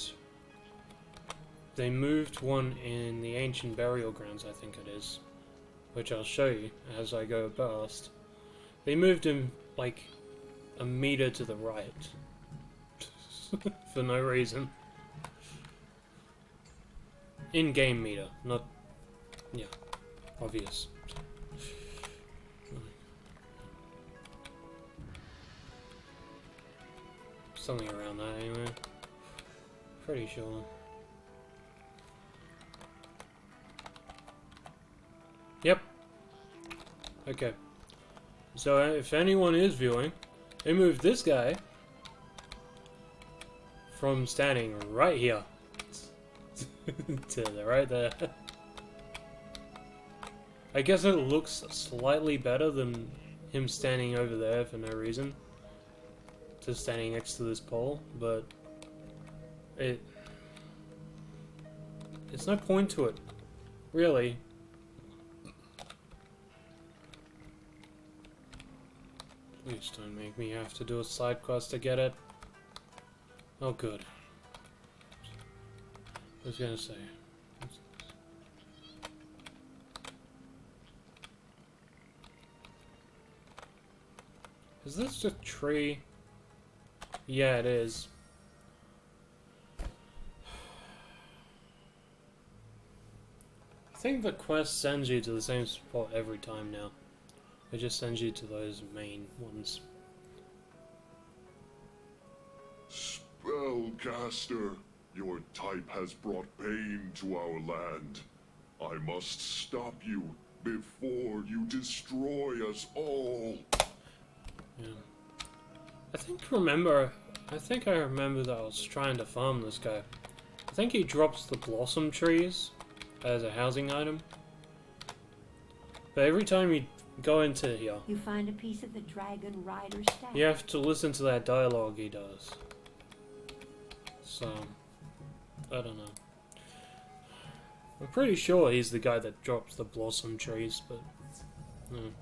they moved one in the Ancient Burial Grounds, I think it is, which I'll show you as I go past. They moved him like a meter to the right for no reason. In-game meter, not, yeah, obvious. Something around that anyway. Pretty sure. Yep. Okay. So if anyone is viewing, they moved this guy from standing right here to the right there. I guess it looks slightly better than him standing over there for no reason. Just standing next to this pole, but it's no point to it, really. Please don't make me have to do a side quest to get it. Oh, good. I was gonna say. Is this a tree? Yeah, it is. I think the quest sends you to the same spot every time now. It just sends you to those main ones. Spellcaster, your type has brought pain to our land. I must stop you before you destroy us all. Yeah. I think I remember that I was trying to farm this guy. I think he drops the blossom trees as a housing item. But every time you go into here, you find a piece of the Dragon Rider staff. You have to listen to that dialogue he does. So, I don't know. I'm pretty sure he's the guy that drops the blossom trees, but no.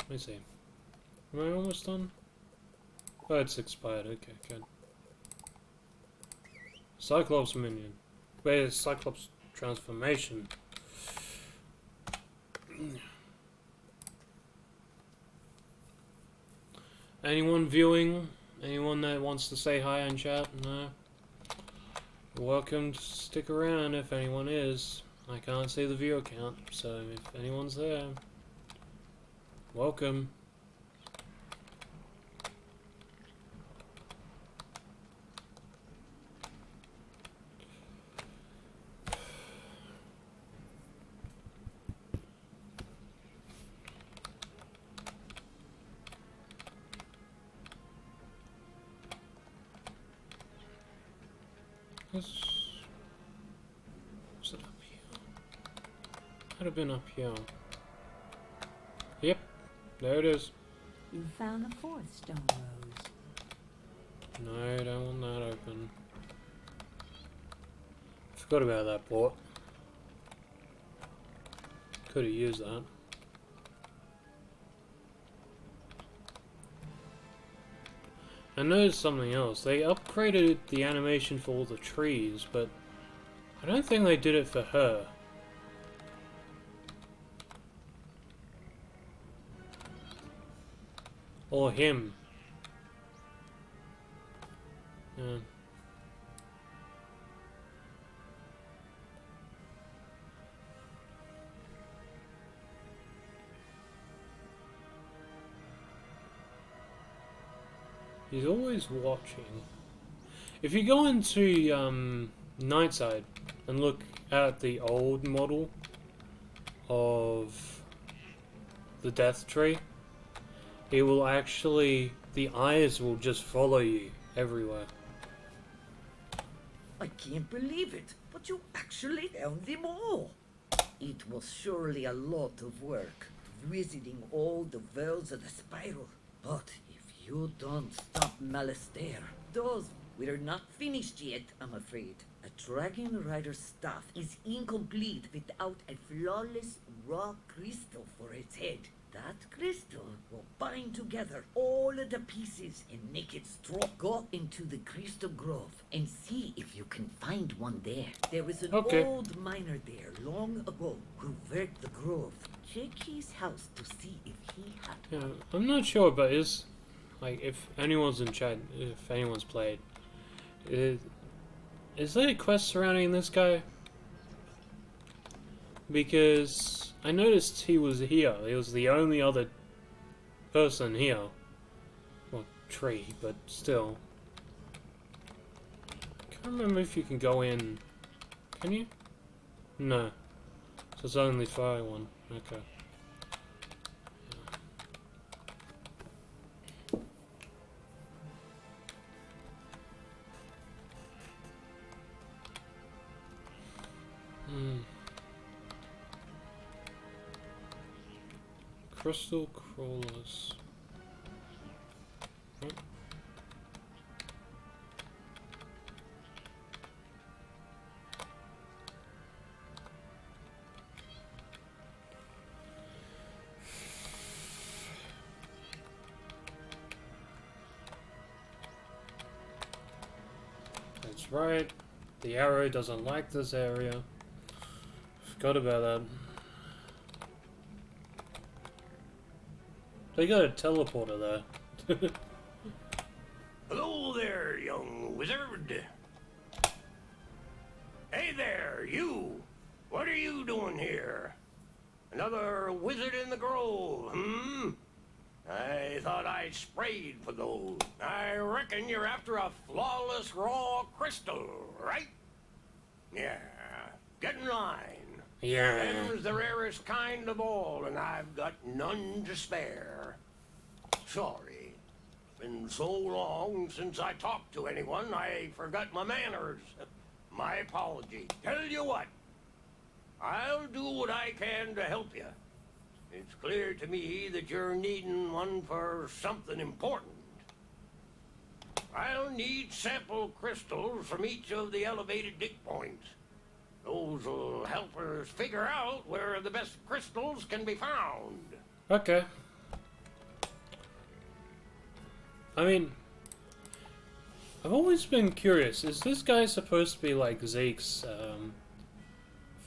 Let me see. Am I almost done? Oh, it's expired. Okay, good. Cyclops minion. Wait, Cyclops transformation. Anyone viewing? Anyone that wants to say hi in chat? No? Welcome to stick around if anyone is. I can't see the viewer count, so if anyone's there, welcome. Was it up here? Might have been up here. Yep, there it is. You found the fourth stone rose. No, don't want that open. Forgot about that port. Could have used that. I noticed something else. They upgraded the animation for all the trees, but I don't think they did it for her. Or him. Yeah. He's always watching. If you go into Nightside and look at the old model of the death tree, it will actually, the eyes will just follow you everywhere. I can't believe it, but you actually found them all. It was surely a lot of work, visiting all the worlds of the spiral. But if you don't stop Malistaire, we're not finished yet, I'm afraid. A Dragon Rider's staff is incomplete without a flawless raw crystal for its head. That crystal will bind together all of the pieces and make it strong. Go into the Crystal Grove and see if you can find one there. There was an old miner there long ago who worked the grove. Check his house to see if he had one. Yeah, I'm not sure, but like, if anyone's in chat, if anyone's played, is there a quest surrounding this guy? Because I noticed he was here. He was the only other person here. Well, tree, but still. Can't remember if you can go in. Can you? No. So it's only fire one. Okay. Crystal crawlers. Right. That's right. The arrow doesn't like this area. Forgot about that. They got a teleporter there. Hello there, young wizard. Hey there, you! What are you doing here? Another wizard in the grove, hmm? I thought I sprayed for those. I reckon you're after a flawless raw crystal, right? Yeah. Get in line. Yeah. Them's the rarest kind of all, and I've got none to spare. Sorry. Been so long since I talked to anyone, I forgot my manners. My apology. Tell you what, I'll do what I can to help you. It's clear to me that you're needing one for something important. I'll need sample crystals from each of the elevated dig points. Those will help us figure out where the best crystals can be found. Okay. I mean, I've always been curious. Is this guy supposed to be like Zeke's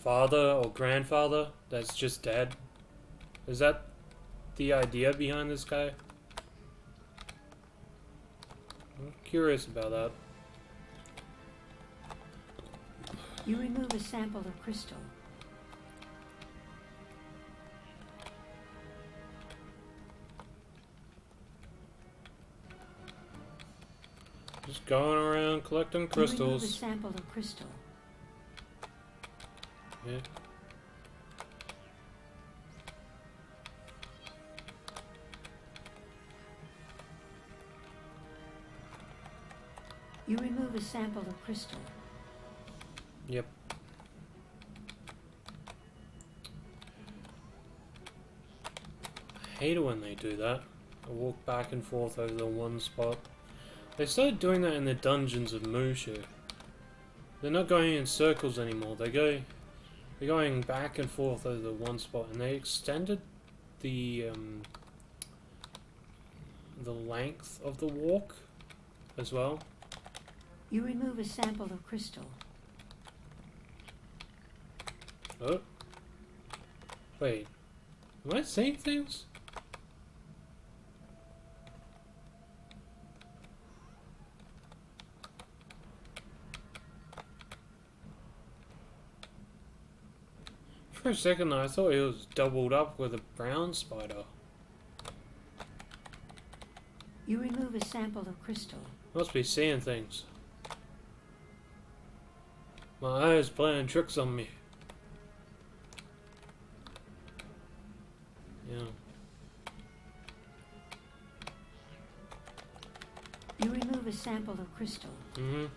father or grandfather that's just dead? Is that the idea behind this guy? I'm curious about that. You remove a sample of crystal. Just going around collecting crystals. You remove a sample of crystal. Yeah. You remove a sample of crystal. Yep. I hate it when they do that. I walk back and forth over the one spot. They started doing that in the dungeons of Mushu. They're not going in circles anymore. They're going back and forth over the one spot, and they extended the length of the walk as well. You remove a sample of crystal. Oh. Wait. Am I seeing things? For a second I thought it was doubled up with a brown spider. You remove a sample of crystal. Must be seeing things. My eyes playing tricks on me. Yeah. You remove a sample of crystal. Mm-hmm.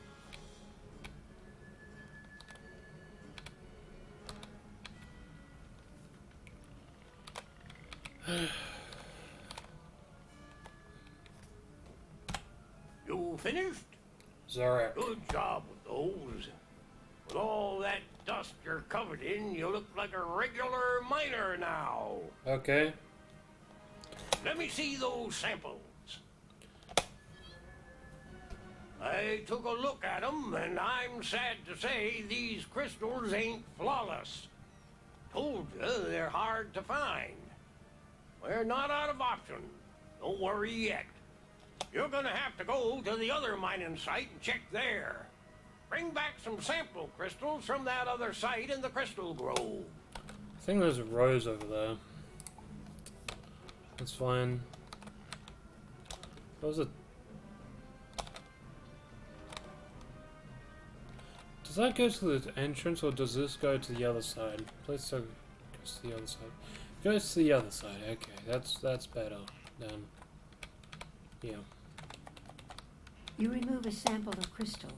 You finished? Zarek. Good job with those. With all that dust you're covered in, you look like a regular miner now. Okay. Let me see those samples. I took a look at them, and I'm sad to say these crystals ain't flawless. Told you they're hard to find. We're not out of options. Don't worry yet. You're gonna have to go to the other mining site and check there. Bring back some sample crystals from that other site in the Crystal Grove. I think there's a rose over there. That's fine. What was it? Does that go to the entrance, or does this go to the other side? Let's go to the other side. Goes to the other side. Okay, that's better than. Yeah. You remove a sample of crystal.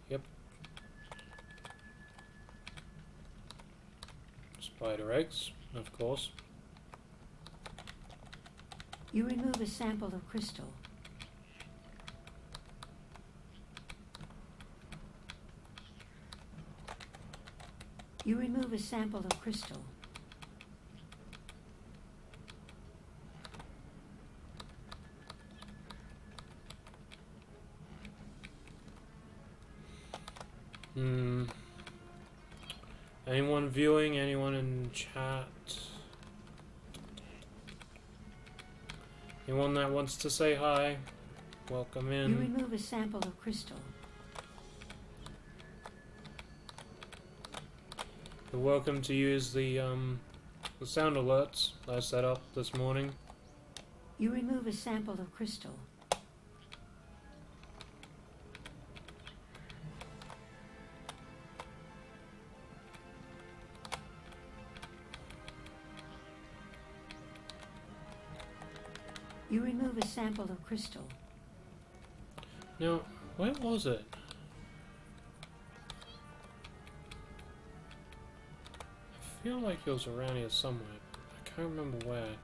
Yep. Spider eggs, of course. You remove a sample of crystal. You remove a sample of crystal. Anyone viewing? Anyone in chat? Anyone that wants to say hi? Welcome in. You remove a sample of crystal. You're welcome to use the sound alerts that I set up this morning. You remove a sample of crystal. You remove a sample of crystal. Now, where was it? I feel like it was around here somewhere, but I can't remember where.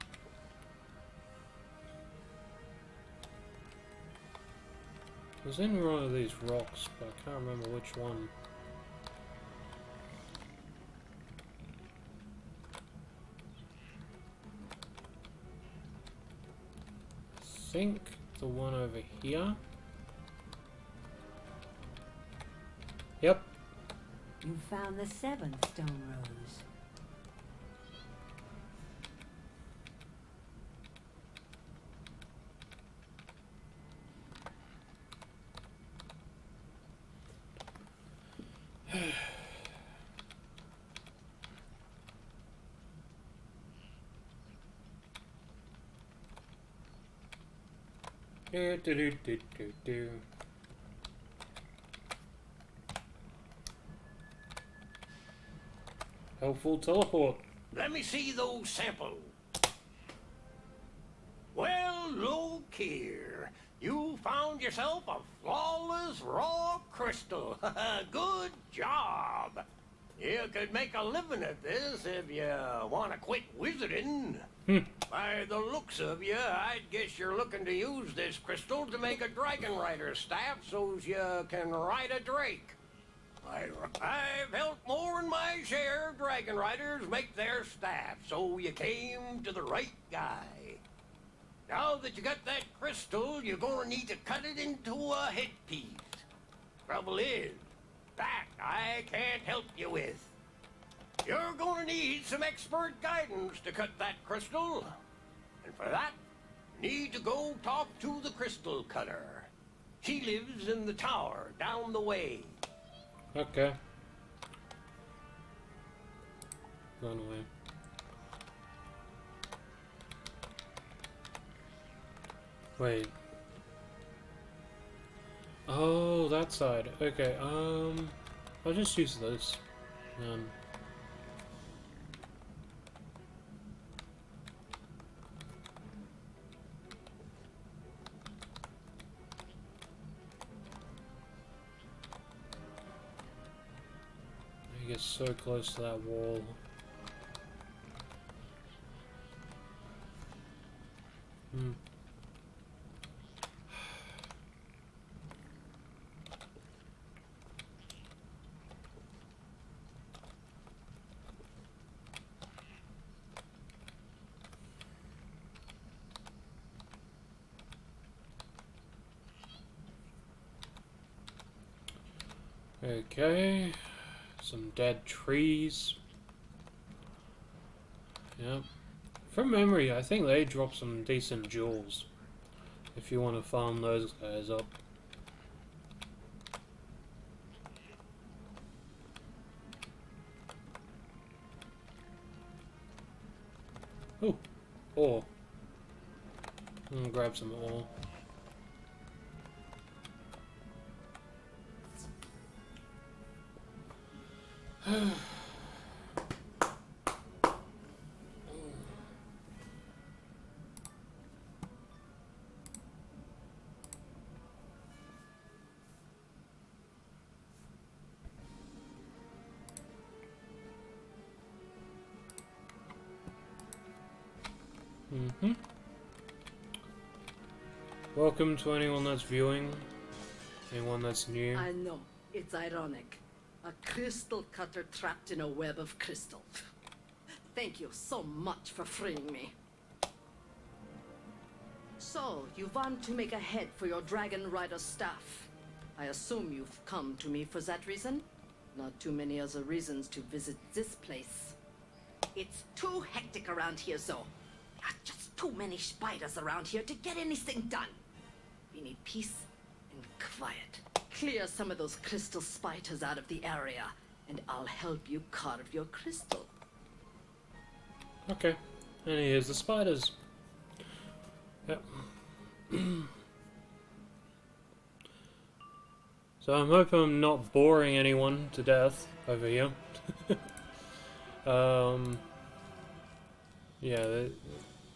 It was in one of these rocks, but I can't remember which one. I think the one over here. Yep. You found the 7th stone rose. Do. Helpful teleport. Let me see those samples. Well, look here. You found yourself a flawless raw crystal. Good job. You could make a living at this if you want to quit wizarding. By the looks of you, I'd guess you're looking to use this crystal to make a dragon rider staff so you can ride a drake. I've helped more than my share of dragon riders make their staff, so you came to the right guy. Now that you got that crystal, you're gonna need to cut it into a headpiece. Trouble is, that I can't help you with. You're gonna need some expert guidance to cut that crystal. And for that, you need to go talk to the crystal cutter. He lives in the tower down the way. Okay. Run away. Wait. Oh, that side. Okay, I'll just use this. I get so close to that wall. Okay, some dead trees. Yep. From memory, I think they drop some decent jewels if you want to farm those guys up. Oh, ore. I'm gonna grab some ore. Welcome to anyone that's viewing, anyone that's new. I know, it's ironic. A crystal cutter trapped in a web of crystal. Thank you so much for freeing me. So, you want to make a head for your dragon rider staff. I assume you've come to me for that reason? Not too many other reasons to visit this place. It's too hectic around here, though. Just too many spiders around here to get anything done. We need peace and quiet. Clear some of those crystal spiders out of the area, and I'll help you carve your crystal. Okay, and here's the spiders. Yep. So I'm hoping I'm not boring anyone to death over here. Yeah,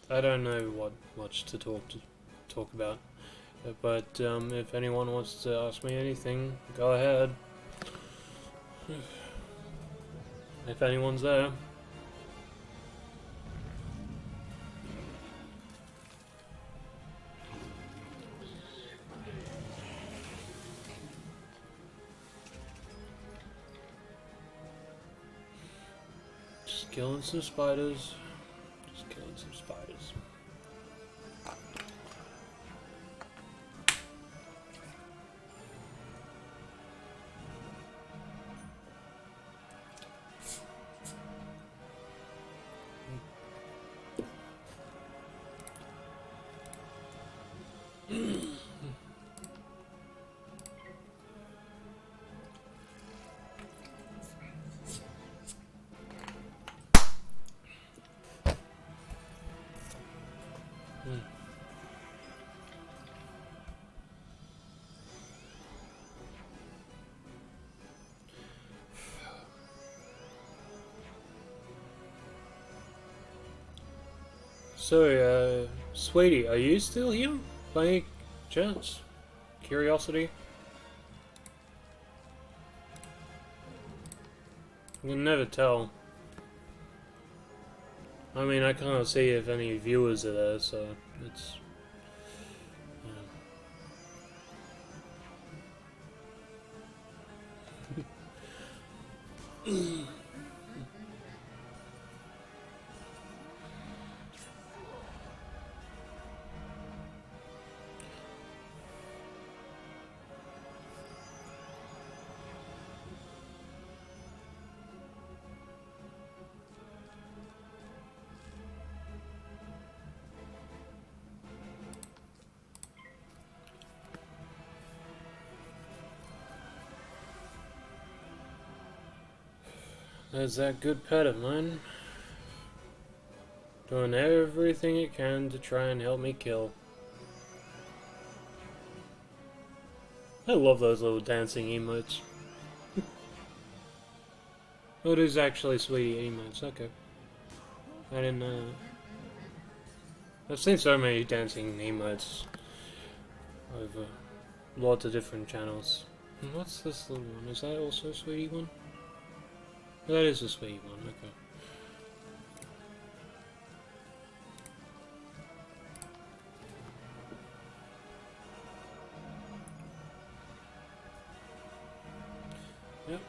I don't know what much to talk about. But if anyone wants to ask me anything, go ahead. If anyone's there. Just killing some spiders. Just killing some spiders. So, sweetie, are you still here? By any chance? Curiosity? You can never tell. I mean, I can't see if any viewers are there, so it's... There's that good pet of mine. Doing everything it can to try and help me kill. I love those little dancing emotes. Oh, it is actually sweetie emotes, okay. I didn't know that. I've seen so many dancing emotes over lots of different channels. And what's this little one? Is that also a sweetie one? That is a sweet one, okay. Yep.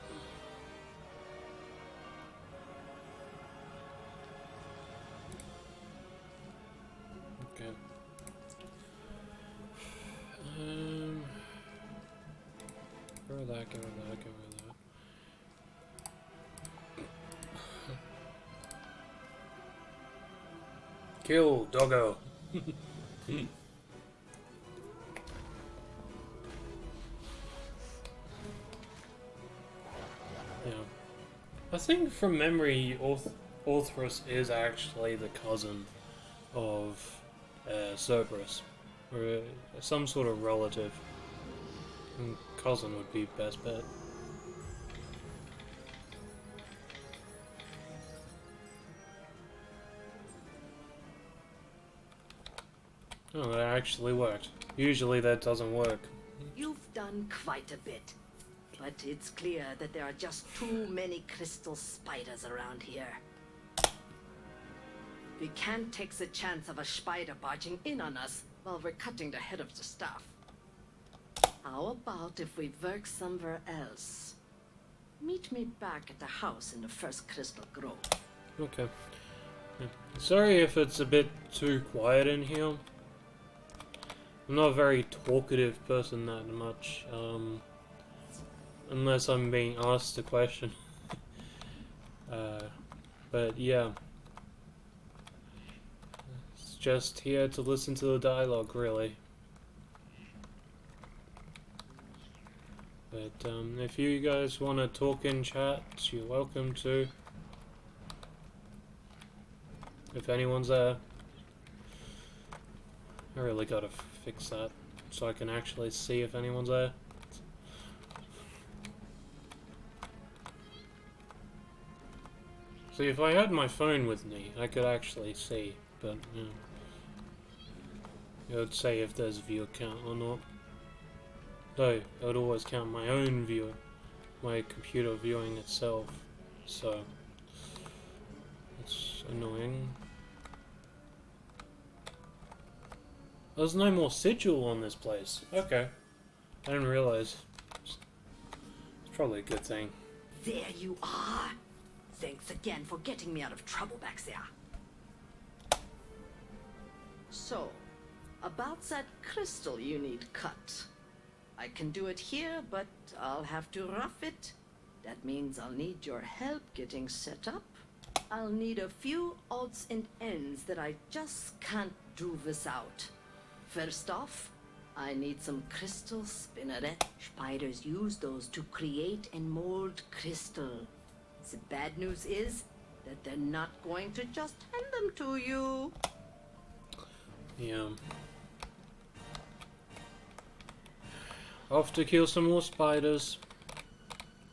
Okay. Go with that, go with that, go with that. Kill, doggo. Yeah. I think from memory, Orthrus is actually the cousin of Cerberus, or some sort of relative. And cousin would be best bet. Oh, that actually worked. Usually that doesn't work. You've done quite a bit, but it's clear that there are just too many crystal spiders around here. We can't take the chance of a spider barging in on us while we're cutting the head of the staff. How about if we work somewhere else? Meet me back at the house in the first crystal grove. Okay. Yeah. Sorry if it's a bit too quiet in here. I'm not a very talkative person that much, unless I'm being asked a question. But yeah. It's just here to listen to the dialogue, really. But if you guys want to talk in chat, you're welcome to. If anyone's there. I really gotta fix that so I can actually see if anyone's there. See, if I had my phone with me, I could actually see, but you know, it would say if there's a viewer count or not. Though, it would always count my own viewer, my computer viewing itself, so it's annoying. There's no more sigil on this place. Okay. I didn't realize. It's probably a good thing. There you are. Thanks again for getting me out of trouble back there. So, about that crystal you need cut. I can do it here, but I'll have to rough it. That means I'll need your help getting set up. I'll need a few odds and ends that I just can't do without. First off, I need some crystal spinneret. Spiders use those to create and mold crystal. The bad news is that they're not going to just hand them to you. Yeah. Off to kill some more spiders.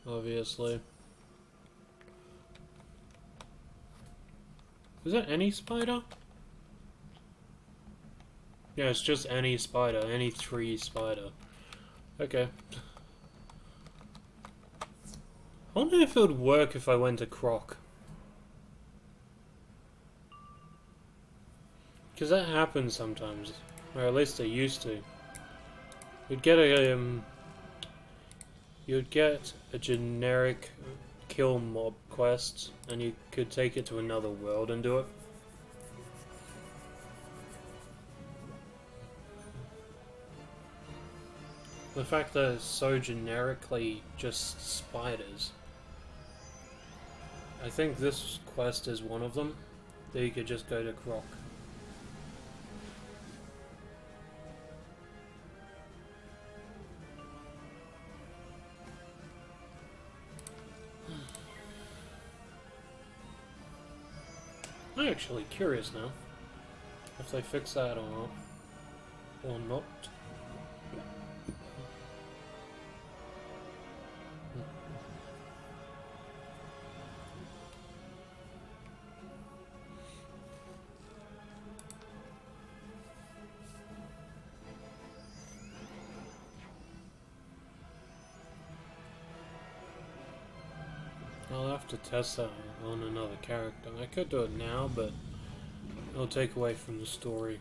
Obviously. Is it any spider? Yeah, it's just any spider, any tree spider. Okay. I wonder if it would work if I went to Croc. Because that happens sometimes. Or at least it used to. You'd get a generic kill mob quest, and you could take it to another world and do it. The fact that it's so generically just spiders. I think this quest is one of them, that you could just go to Croc. I'm actually curious now if they fix that or not. Or not. I'll have to test that on another character. I could do it now, but it'll take away from the story.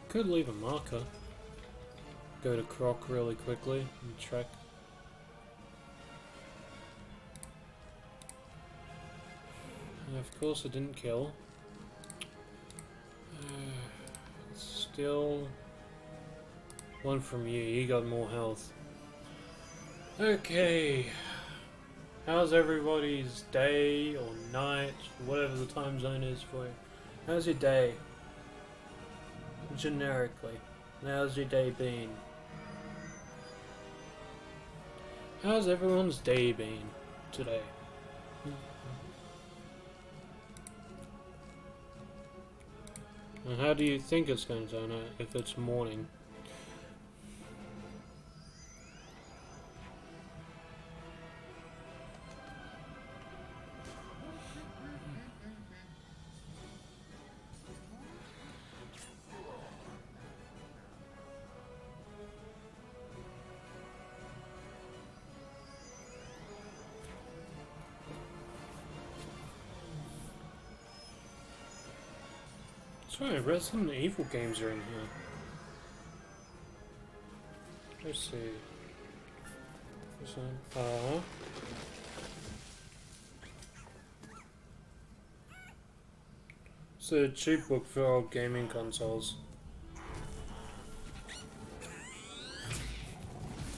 Could leave a marker. Go to Croc really quickly and check. Of course it didn't kill. Still... one from you, you got more health. Okay. How's everybody's day or night, whatever the time zone is for you? How's your day? Generically. How's your day been? How's everyone's day been today? And how do you think it's going to turn out if it's morning? Sorry, Resident Evil games are in here. Let's see. This one. It's a cheap book for old gaming consoles.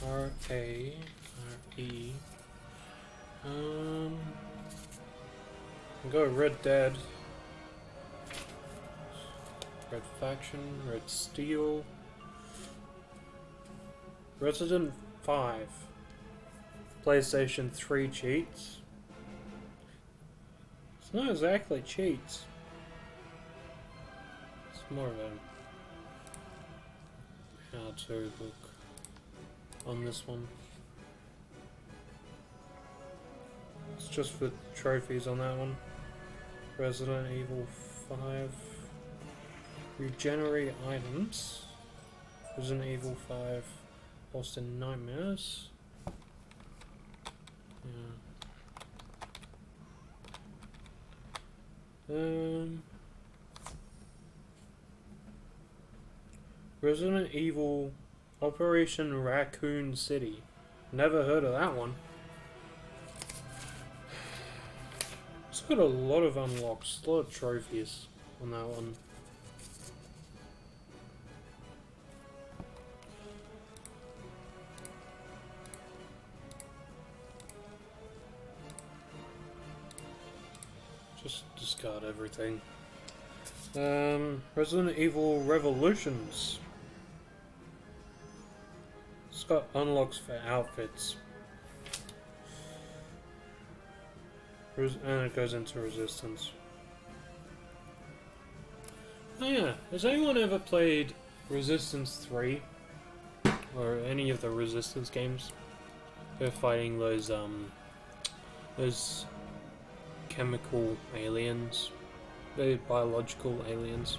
R-A-R-E. I'll go Red Dead. Red Faction, Red Steel, Resident 5, PlayStation 3 cheats. It's not exactly cheats. It's more of a how-to book on this one. It's just for trophies on that one. Resident Evil 5. Regenerate items. Resident Evil 5. Austin Nightmares. Yeah. Resident Evil Operation Raccoon City. Never heard of that one. It's got a lot of unlocks, a lot of trophies on that one. Just discard everything. Resident Evil Revolutions. It's got unlocks for outfits. And it goes into Resistance. Oh yeah, has anyone ever played Resistance 3? Or any of the Resistance games? They're fighting those chemical aliens. They're biological aliens.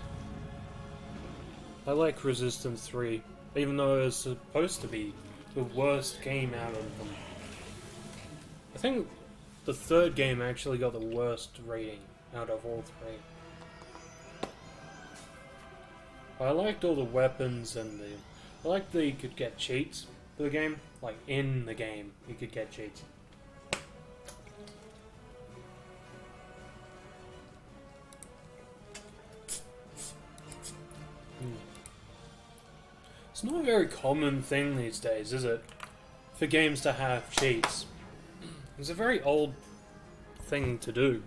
I like Resistance 3 even though it was supposed to be the worst game out of them. I think the third game actually got the worst rating out of all three. I liked all the weapons and I liked that you could get cheats for the game. Like, in the game, you could get cheats. It's not a very common thing these days, is it? For games to have cheats. It's a very old thing to do.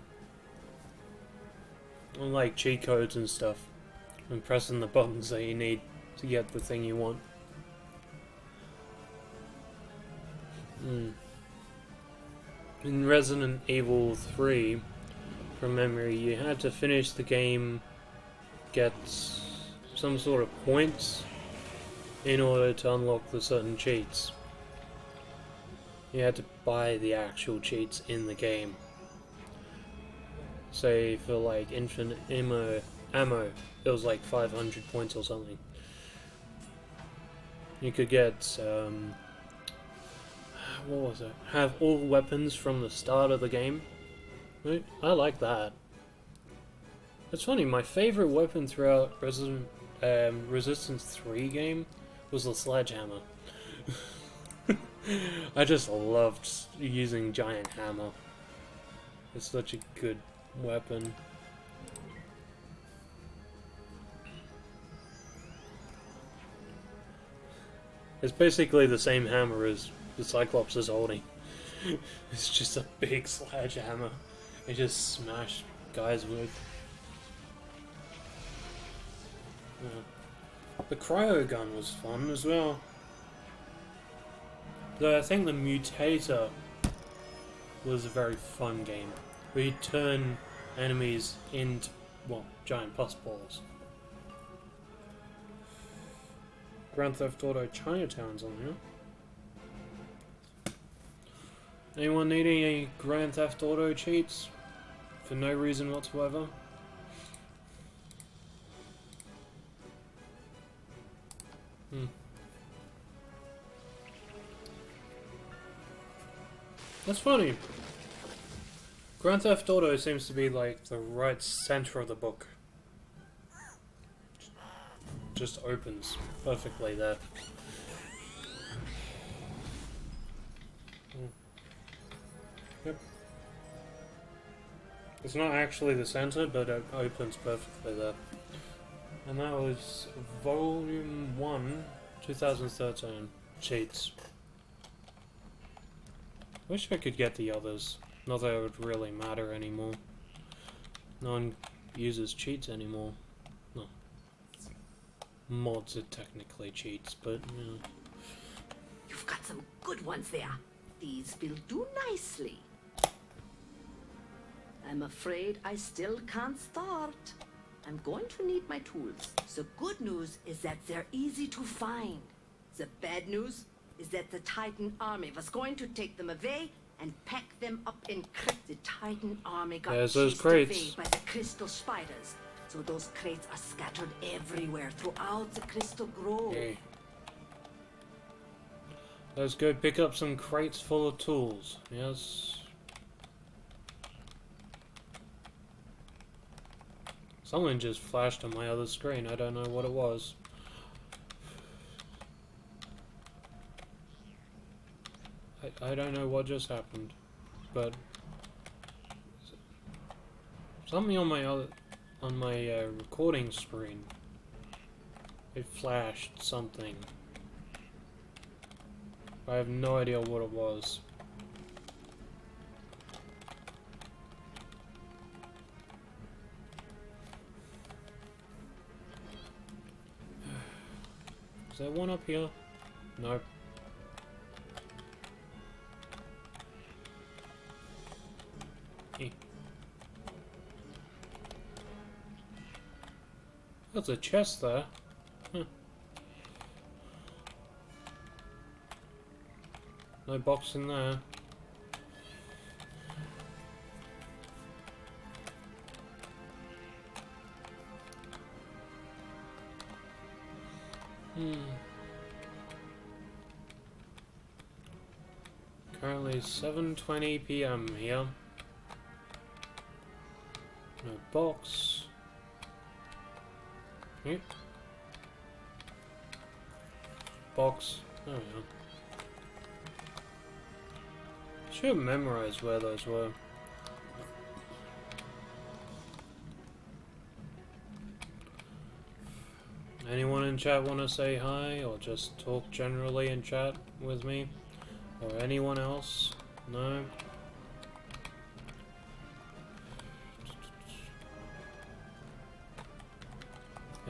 Unlike cheat codes and stuff. And pressing the buttons that you need to get the thing you want. In Resident Evil 3, from memory, you had to finish the game, get some sort of points in order to unlock the certain cheats. You had to buy the actual cheats in the game. Say for like infinite ammo, it was like 500 points or something. You could get what was it? Have all weapons from the start of the game. Right? I like that. It's funny, my favorite weapon throughout Resistance 3 game was the sledgehammer. I just loved using giant hammer. It's such a good weapon. It's basically the same hammer as the Cyclops is holding. It's just a big sledgehammer. It just smashed guys with. The cryo gun was fun as well. Though I think the Mutator was a very fun game, where you turn enemies into, well, giant pussballs. Grand Theft Auto Chinatown's on here. Anyone need any Grand Theft Auto cheats? For no reason whatsoever? That's funny. Grand Theft Auto seems to be like the right center of the book. Just opens perfectly there. Yep. It's not actually the center, but it opens perfectly there. And that was Volume 1, 2013. Cheats. Wish I could get the others. Not that it would really matter anymore. No one uses cheats anymore. No. Mods are technically cheats, but, you know. You've got some good ones there. These will do nicely. I'm afraid I still can't start. I'm going to need my tools. The good news is that they're easy to find. The bad news is that the Titan army was going to take them away and pack them up in crates. The Titan army got chased away by the crystal spiders. So those crates are scattered everywhere throughout the crystal grove. Okay. Let's go pick up some crates full of tools. Yes. Something just flashed on my other screen. I don't know what it was. I don't know what just happened, but something on my recording screen. It flashed something. I have no idea what it was. Is there one up here? Nope. There's a chest there. Huh. No box in there. Currently 7:20 p.m. here. No box. Yep. Box. Oh yeah. Should have memorized where those were. Anyone in chat want to say hi or just talk generally in chat with me? Or anyone else? No?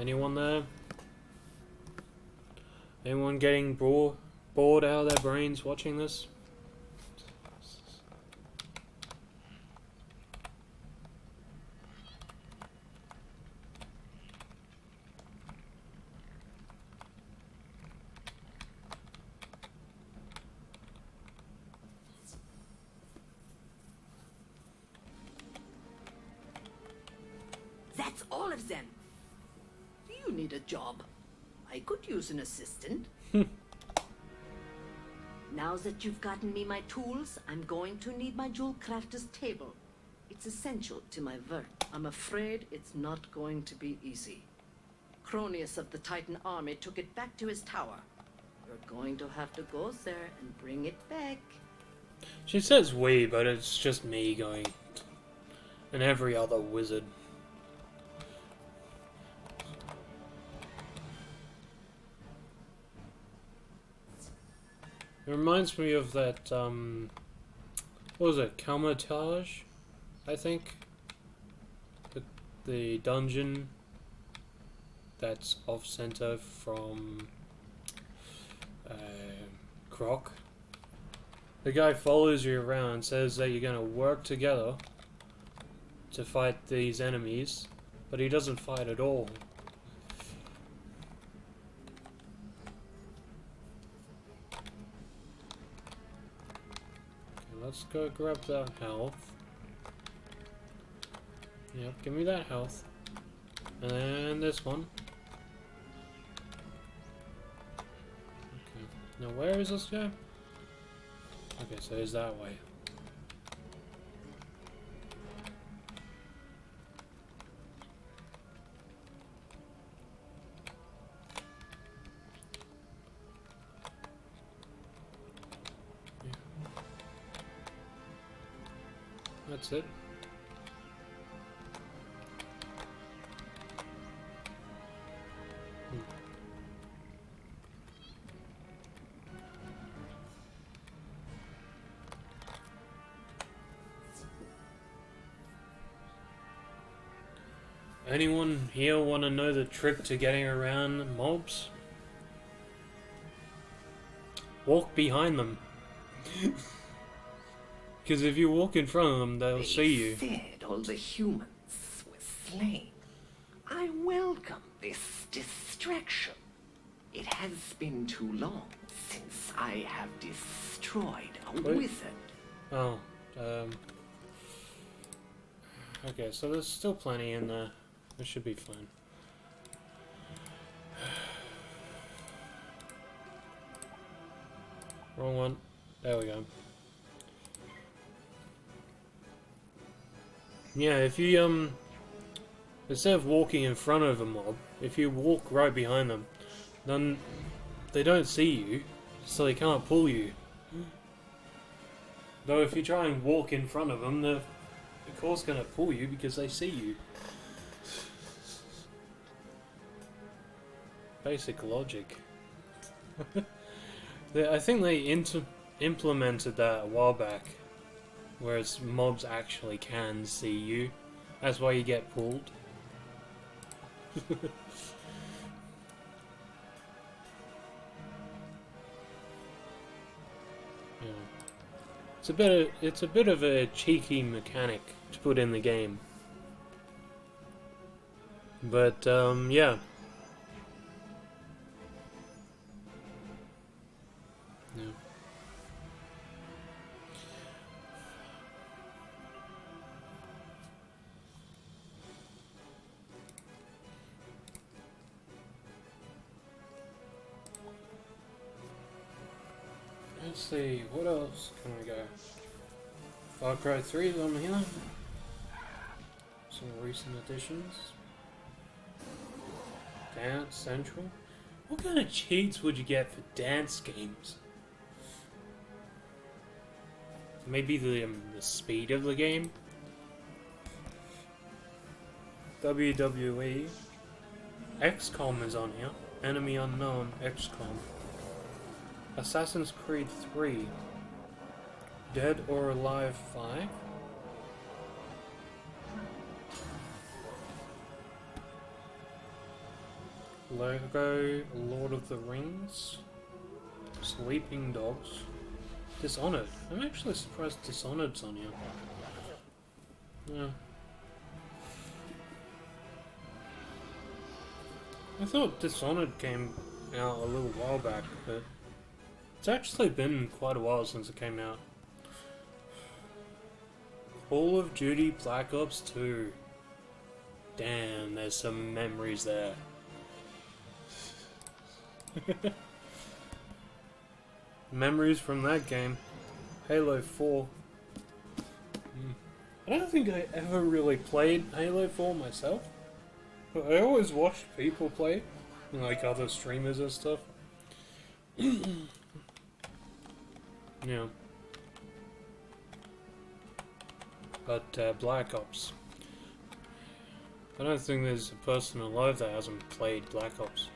Anyone there? Anyone getting bored out of their brains watching this? That's all of them. Do you need a job? I could use an assistant. Now that you've gotten me my tools, I'm going to need my jewel crafter's table. It's essential to my work. I'm afraid it's not going to be easy. Cronius of the Titan army took it back to his tower. You're going to have to go there and bring it back. She says we, but it's just me going. And every other wizard. It reminds me of that, what was it, Calmatage, I think? The dungeon that's off-center from, Croc. The guy follows you around, says that you're gonna work together to fight these enemies, but he doesn't fight at all. Let's go grab that health. Yep, give me that health. And then this one. Okay. Now where is this guy? Okay, so he's that way. That's it. Anyone here want to know the trick to getting around mobs? Walk behind them. Because if you walk in front of them, they'll see you. They said all the humans were slain. I welcome this distraction. It has been too long since I have destroyed a wizard. Oh, okay, so there's still plenty in there. It should be fine. Wrong one. There we go. Yeah, if you, instead of walking in front of a mob, if you walk right behind them, then they don't see you, so they can't pull you. Though if you try and walk in front of them, they're of course gonna pull you because they see you. Basic logic. I think they implemented that a while back. Whereas mobs actually can see you. That's why you get pulled. Yeah. It's a bit of a cheeky mechanic to put in the game. But yeah. Yeah. see, what else can we go? Far Cry 3 is on here. Some recent additions. Dance Central. What kind of cheats would you get for dance games? Maybe the speed of the game? WWE. XCOM is on here. Enemy Unknown, XCOM. Assassin's Creed 3. Dead or Alive 5. Lego, Lord of the Rings. Sleeping Dogs. Dishonored. I'm actually surprised Dishonored's on here. Yeah. I thought Dishonored came out a little while back, but it's actually been quite a while since it came out. Call of Duty Black Ops 2. Damn, there's some memories there. Memories from that game. Halo 4. I don't think I ever really played Halo 4 myself. But I always watched people play, like other streamers and stuff. Yeah. But Black Ops. I don't think there's a person alive that hasn't played Black Ops.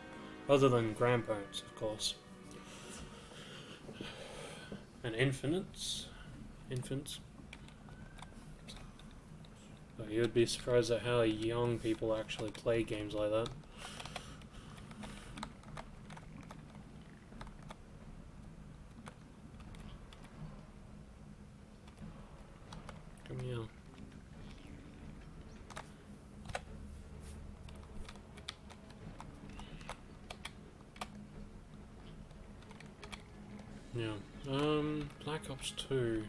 Other than grandparents, of course. And infants. But you'd be surprised at how young people actually play games like that. Come here. Yeah. Black Ops 2.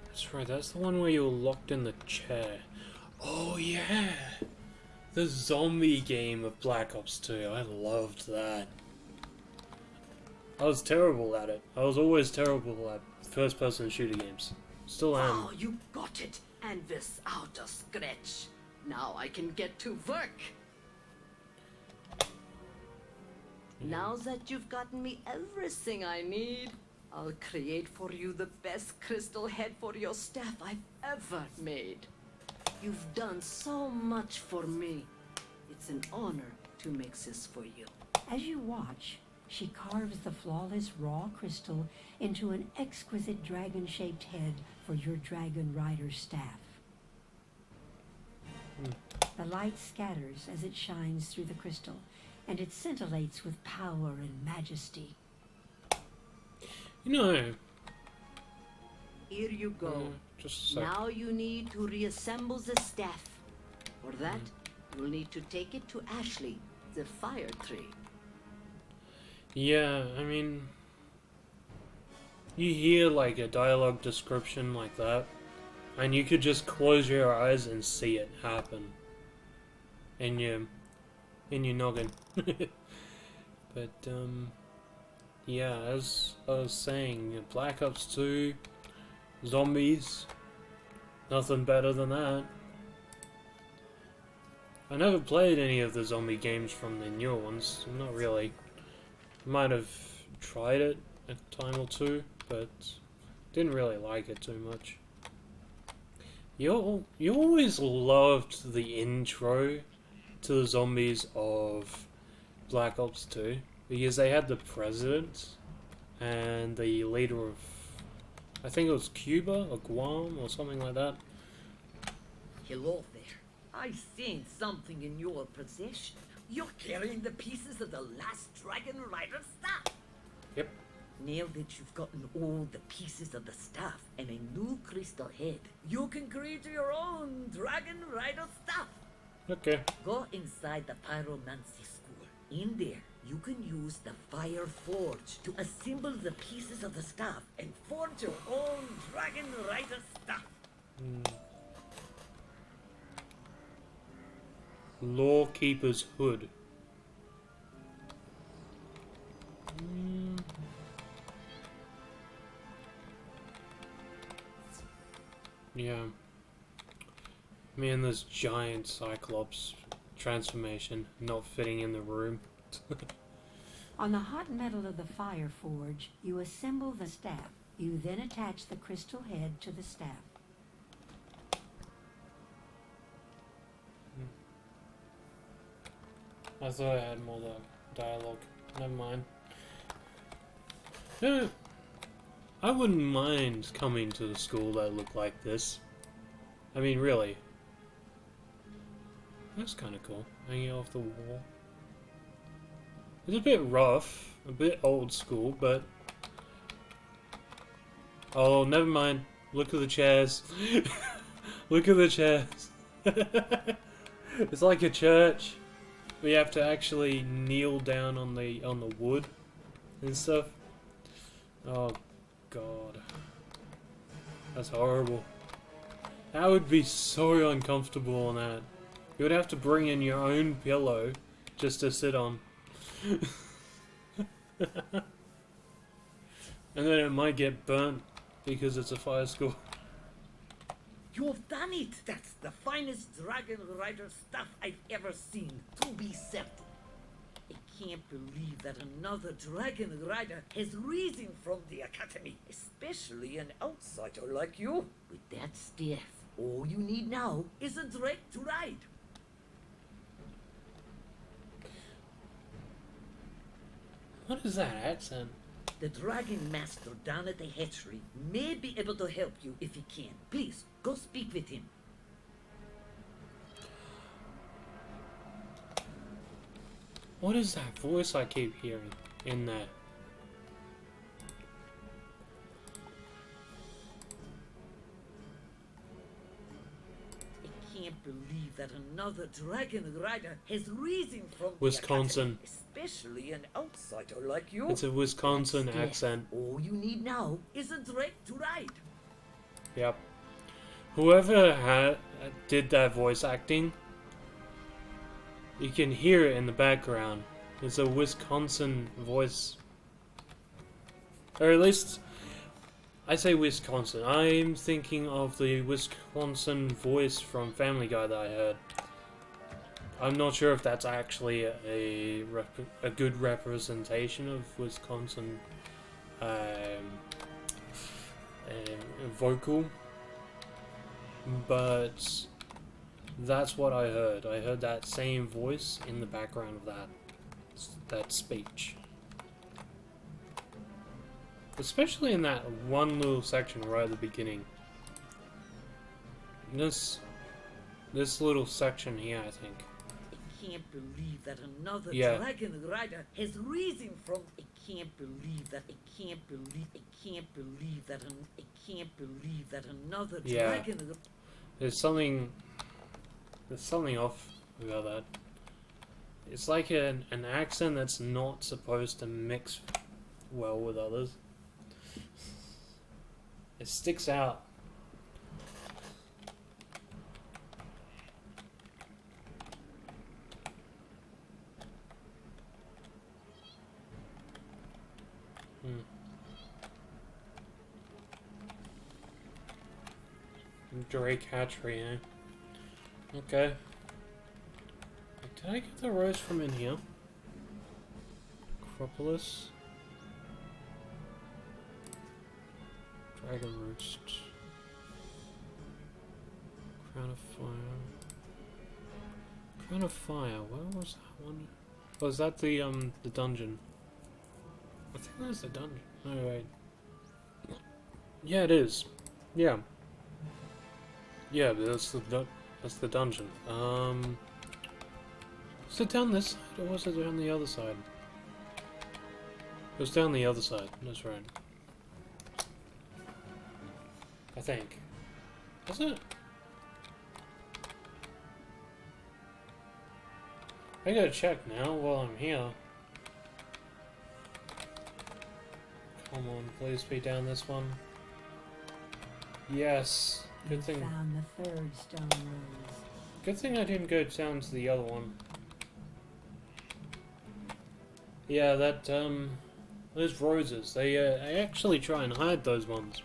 That's right, that's the one where you were locked in the chair. Oh yeah! The zombie game of Black Ops 2. I loved that. I was terrible at it. I was always terrible at first-person shooter games. Still am. Oh, you got it! And without a scratch. Now I can get to work! Now that you've gotten me everything I need, I'll create for you the best crystal head for your staff I've ever made. You've done so much for me. It's an honor to make this for you. As you watch, she carves the flawless raw crystal into an exquisite dragon-shaped head for your dragon rider staff. The light scatters as it shines through the crystal, and it scintillates with power and majesty. You know... Here you go. Just a sec. Now you need to reassemble the staff. For that, you'll need to take it to Ashley, the fire tree. Yeah, I mean... You hear like a dialogue description like that, and you could just close your eyes and see it happen. In your noggin. But, yeah, as I was saying, Black Ops 2, zombies, nothing better than that. I never played any of the zombie games from the newer ones, not really. Might have tried it a time or two, but didn't really like it too much. You always loved the intro to the zombies of Black Ops 2 because they had the president and the leader of, I think it was Cuba or Guam or something like that. Hello there. I seen something in your possession. You're carrying the pieces of the last Dragon Rider staff. Yep. Now that you've gotten all the pieces of the staff and a new crystal head, you can create your own Dragon Rider staff. Okay. Go inside the pyromancy school. In there, you can use the fire forge to assemble the pieces of the staff and forge your own Dragon Rider staff. Lawkeeper's Hood. Yeah. Me and this giant Cyclops transformation not fitting in the room. On the hot metal of the fire forge, you assemble the staff. You then attach the crystal head to the staff. I thought I had more dialogue. Never mind. Yeah, I wouldn't mind coming to a school that looked like this. I mean, really. That's kind of cool. Hanging off the wall. It's a bit rough, a bit old school, but... Oh, never mind. Look at the chairs. Look at the chairs. It's like a church. We have to actually kneel down on the wood and stuff. Oh god. That's horrible. That would be so uncomfortable on that. You would have to bring in your own pillow just to sit on. And then it might get burnt because it's a fire school. You've done it! That's the finest Dragon Rider stuff I've ever seen, to be certain. I can't believe that another Dragon Rider has risen from the Academy, especially an outsider like you. With that staff, all you need now is a drake to ride. What is that accent? The Dragon Master down at the hatchery may be able to help you if he can. Please, go speak with him. What is that voice I keep hearing in there? I can't believe that another Dragon Rider has risen from Wisconsin. the Academy, especially an outsider like you. It's a Wisconsin accent. All you need now is a drake to ride. Yep. Whoever did that voice acting, you can hear it in the background. It's a Wisconsin voice. Or at least, I say Wisconsin. I'm thinking of the Wisconsin voice from Family Guy that I heard. I'm not sure if that's actually a good representation of Wisconsin vocal, but that's what I heard. I heard that same voice in the background of that speech. Especially in that one little section right at the beginning. This little section here, I think. I can't believe that another Yeah. Dragon Rider has risen from. I can't believe that. I can't believe. I can't believe that. I can't believe that another Yeah. Dragon. There's something off about that. It's like an accent that's not supposed to mix well with others. It sticks out. Drake hatchery, eh? Okay. Did I get the rose from in here? Acropolis. Dragon Roost. Crown of Fire. Crown of Fire, where was that one? Oh, is that the dungeon? I think that was the dungeon. No, wait. Yeah, it is. Yeah. Yeah, but that's the dungeon. Was it down this side or was it down the other side? It was down the other side, that's right. I think. Was it? I gotta check now while I'm here. Come on, please be down this one. Yes. Good thing. Found the third stone rose. Good thing I didn't go down to the other one. Yeah, that those roses. They actually try and hide those ones.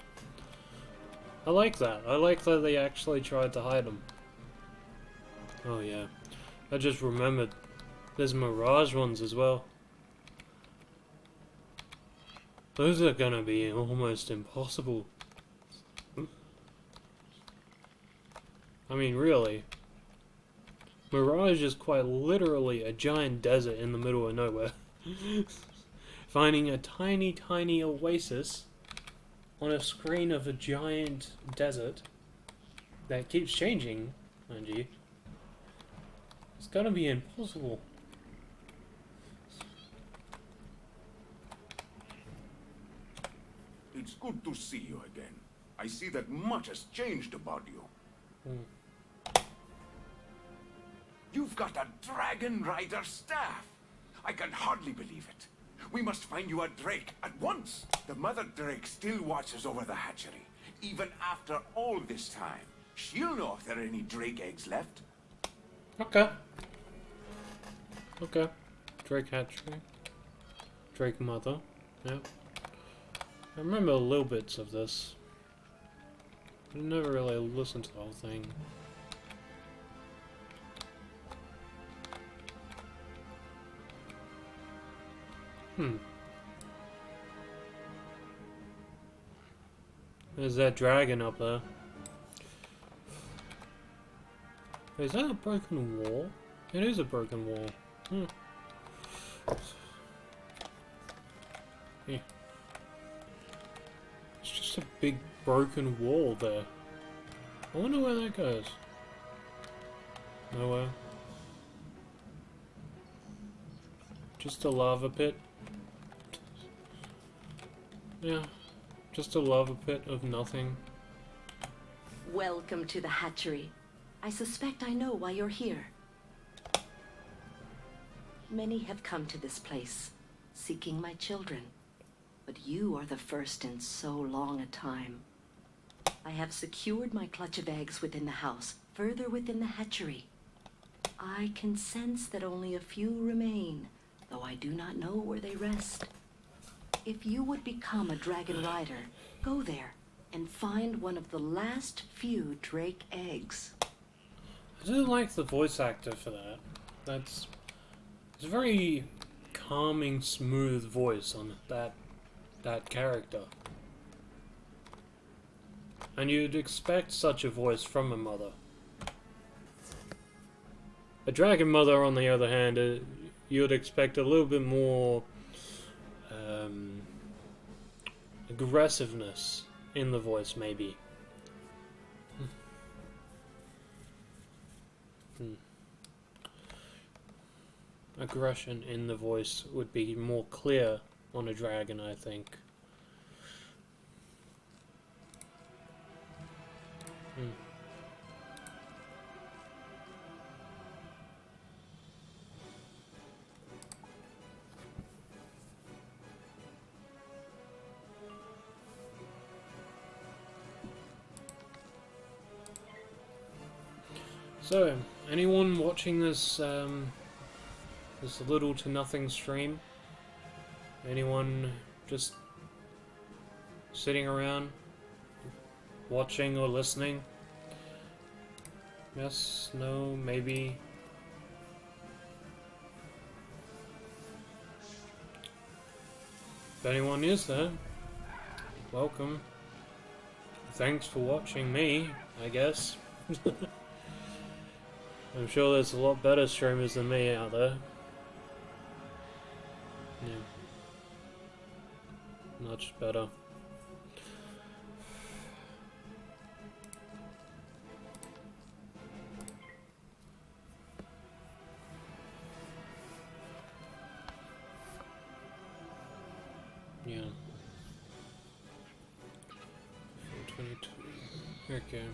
I like that. I like that they actually tried to hide them. Oh yeah. I just remembered. There's Mirage ones as well. Those are gonna be almost impossible. I mean, really. Mirage is quite literally a giant desert in the middle of nowhere. Finding a tiny, tiny oasis on a screen of a giant desert that keeps changing, mind you. It's gonna be impossible. It's good to see you again. I see that much has changed about you. You've got a Dragon Rider staff. I can hardly believe it. We must find you a Drake at once. The mother Drake still watches over the hatchery, even after all this time. She'll know if there are any Drake eggs left. Okay. Okay. Drake hatchery. Drake mother. Yep. I remember little bits of this. I never really listened to the whole thing. There's that dragon up there. Is that a broken wall? It is a broken wall. Yeah. It's just a big broken wall there. I wonder where that goes. Nowhere. Just a lava pit. Yeah. Just a lava pit of nothing. Welcome to the hatchery. I suspect I know why you're here. Many have come to this place, seeking my children. But you are the first in so long a time. I have secured my clutch of eggs within the house, further within the hatchery. I can sense that only a few remain, though I do not know where they rest. If you would become a dragon rider, go there and find one of the last few Drake eggs. I do like the voice actor for that. It's a very calming, smooth voice on that character. And you'd expect such a voice from a mother. A dragon mother, on the other hand, you'd expect a little bit more aggressiveness in the voice, maybe. Aggression in the voice would be more clear on a dragon, I think. So, anyone watching this this little to nothing stream? Anyone just sitting around watching or listening? Yes, no, maybe. If anyone is there, welcome. Thanks for watching me, I guess. I'm sure there's a lot better streamers than me out there. Yeah. Much better. Yeah. 422. Okay.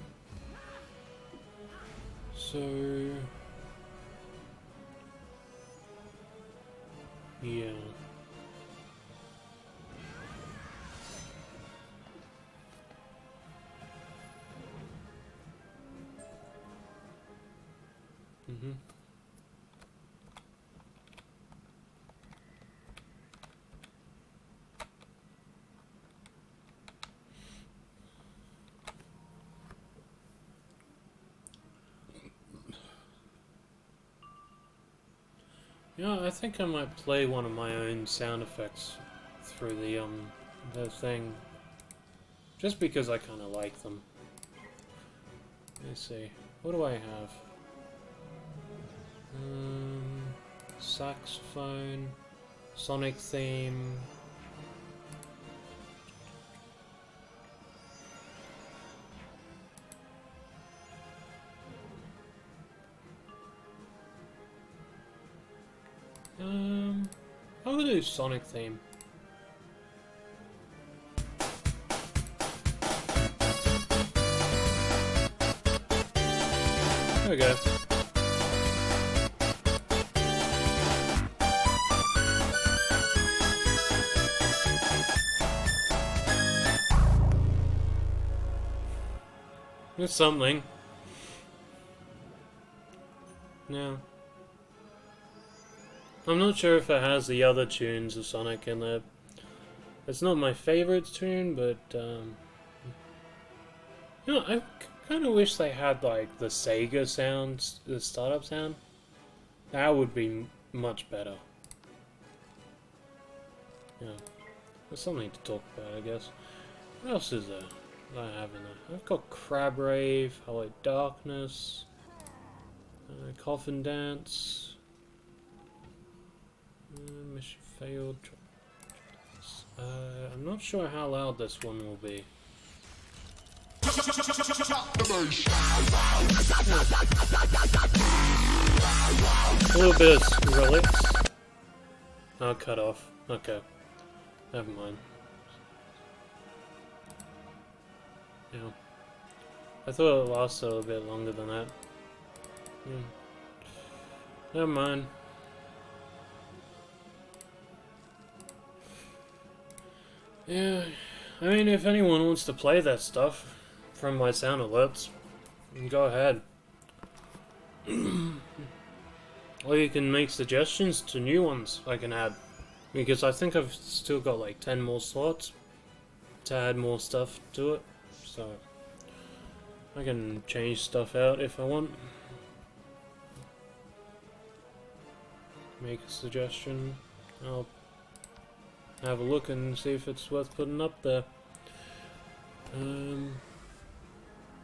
So yeah. Yeah, I think I might play one of my own sound effects through the thing. Just because I kind of like them. Let's see. What do I have? Saxophone, Sonic theme. I'll do Sonic theme. There we go. It's something. No. I'm not sure if it has the other tunes of Sonic in there. It's not my favorite tune, but you know, I kind of wish they had like the Sega sounds, the startup sound. That would be much better. Yeah, there's something to talk about, I guess. What else is there that I have in there? I've got Crab Rave, Hello Darkness, Coffin Dance. Mission failed. I'm not sure how loud this one will be. A little bit of Skrillex. Oh, cut off. Okay. Never mind. Yeah. I thought it lasted a little bit longer than that. Never mind. Yeah, I mean, if anyone wants to play that stuff from my sound alerts, go ahead. Or you can make suggestions to new ones I can add. Because I think I've still got like 10 more slots to add more stuff to it. So, I can change stuff out if I want. Make a suggestion. I'll have a look and see if it's worth putting up there.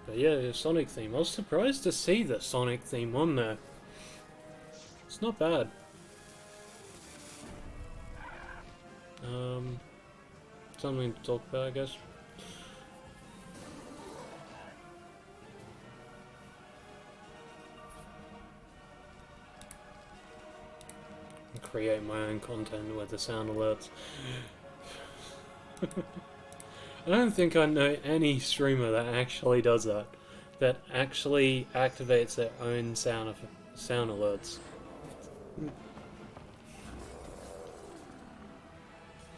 But yeah, the Sonic theme. I was surprised to see the Sonic theme on there. It's not bad. Something to talk about, I guess. Create my own content with the sound alerts. I don't think I know any streamer that actually does that. That actually activates their own sound alerts.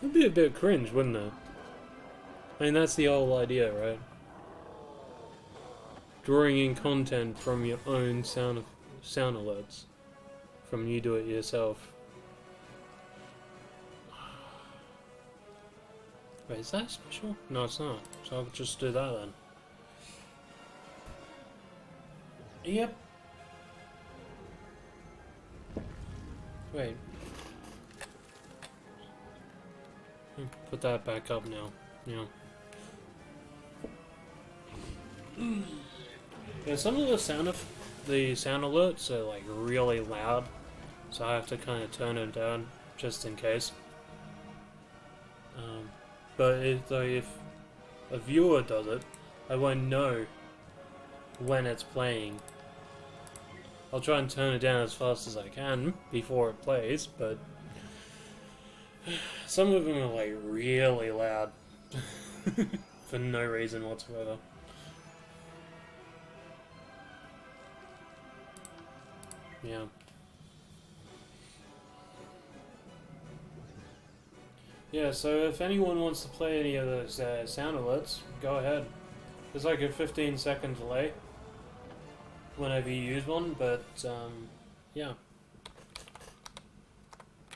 It'd be a bit cringe, wouldn't it? I mean, that's the whole idea, right? Drawing in content from your own sound alerts. From you do it yourself. Wait, is that special? No, it's not. So I'll just do that then. Yep. Wait. Put that back up now. Yeah. Yeah, some of the sound alerts are like really loud, so I have to kind of turn it down just in case. But if a viewer does it, I won't know when it's playing. I'll try and turn it down as fast as I can before it plays, but some of them are like really loud for no reason whatsoever. Yeah. Yeah, so if anyone wants to play any of those sound alerts, go ahead. There's like a 15-second delay whenever you use one, but yeah.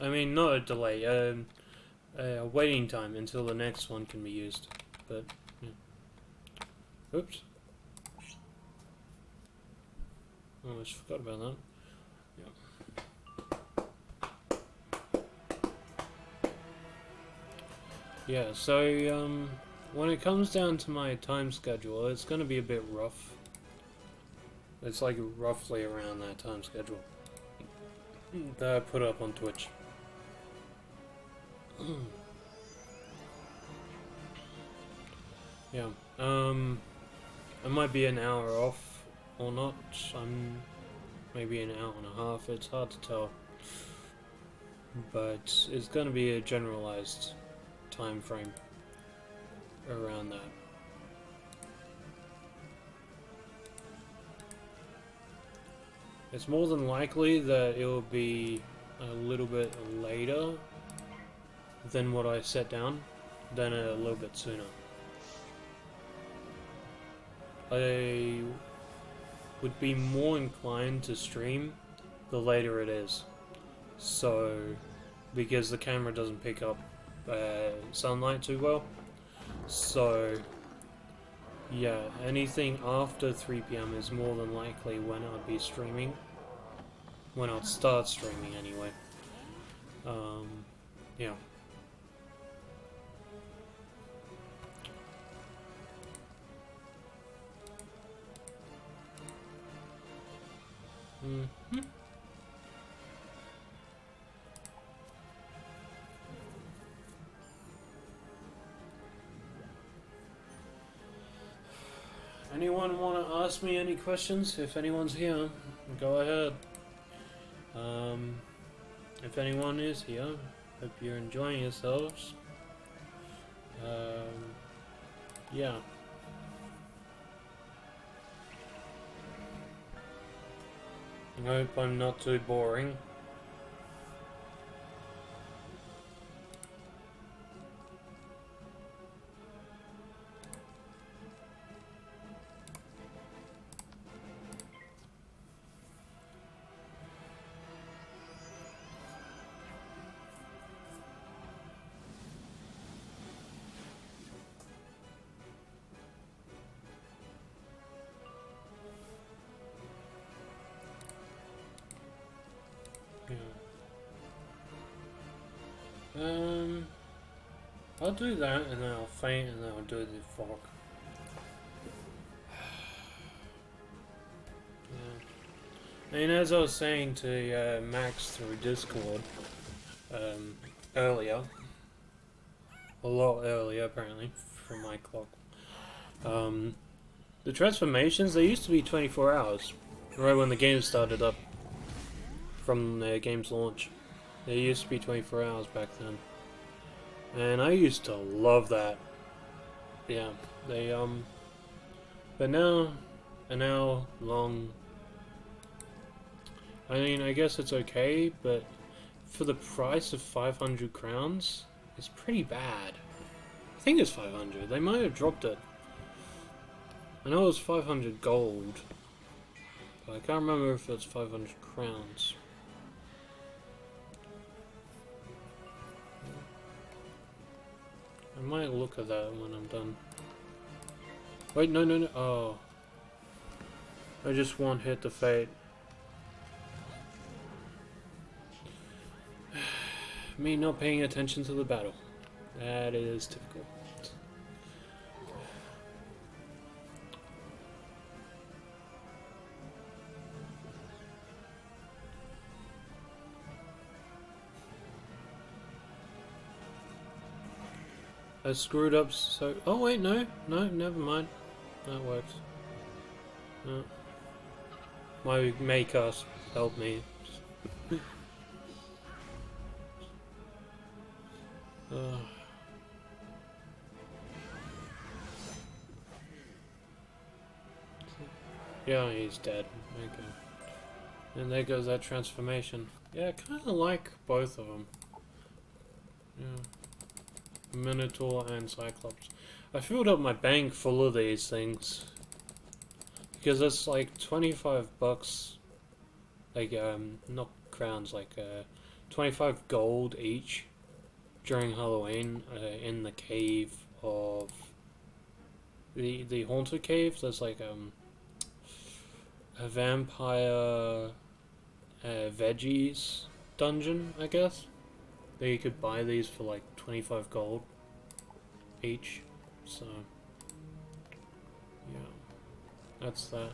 I mean, not a delay, a waiting time until the next one can be used. But, yeah. Oops. Almost forgot about that. Yeah. Yeah, so when it comes down to my time schedule, it's going to be a bit rough. It's like roughly around that time schedule that I put up on Twitch. Yeah, I might be an hour off or not. I'm maybe an hour and a half. It's hard to tell, but it's going to be a generalized time frame around that. It's more than likely that it will be a little bit later than what I set down, than a little bit sooner. I would be more inclined to stream the later it is. So, because the camera doesn't pick up sunlight too well. So, yeah, anything after 3 PM is more than likely when I'd be streaming. When I'd start streaming anyway. Yeah. Mm-hmm. Anyone want to ask me any questions? If anyone's here, go ahead. If anyone is here, hope you're enjoying yourselves. Yeah. I hope I'm not too boring. I'll do that and then I'll faint and then I'll do the fog. Yeah. And as I was saying to Max through Discord earlier, a lot earlier apparently from my clock, the transformations, they used to be 24 hours, right when the game started up, from the game's launch. They used to be 24 hours back then. And I used to love that. Yeah, they, but now, an hour long, I mean, I guess it's okay, but for the price of 500 crowns, it's pretty bad. I think it's 500, they might have dropped it. I know it was 500 gold, but I can't remember if it's 500 crowns. I might look at that when I'm done. Wait, no, no, no. Oh. I just one hit the fate. Me not paying attention to the battle. That is typical. I screwed up so... Oh wait, no, never mind. That works. No. My maker helped me. Yeah, he's dead. Okay. And there goes that transformation. Yeah, I kind of like both of them. Yeah. Minotaur and Cyclops. I filled up my bank full of these things because it's like 25 bucks, like not crowns, like 25 gold each during Halloween in the cave of the haunted cave. There's like a vampire veggies dungeon, I guess. That you could buy these for like 25 gold. each, so yeah, that's that.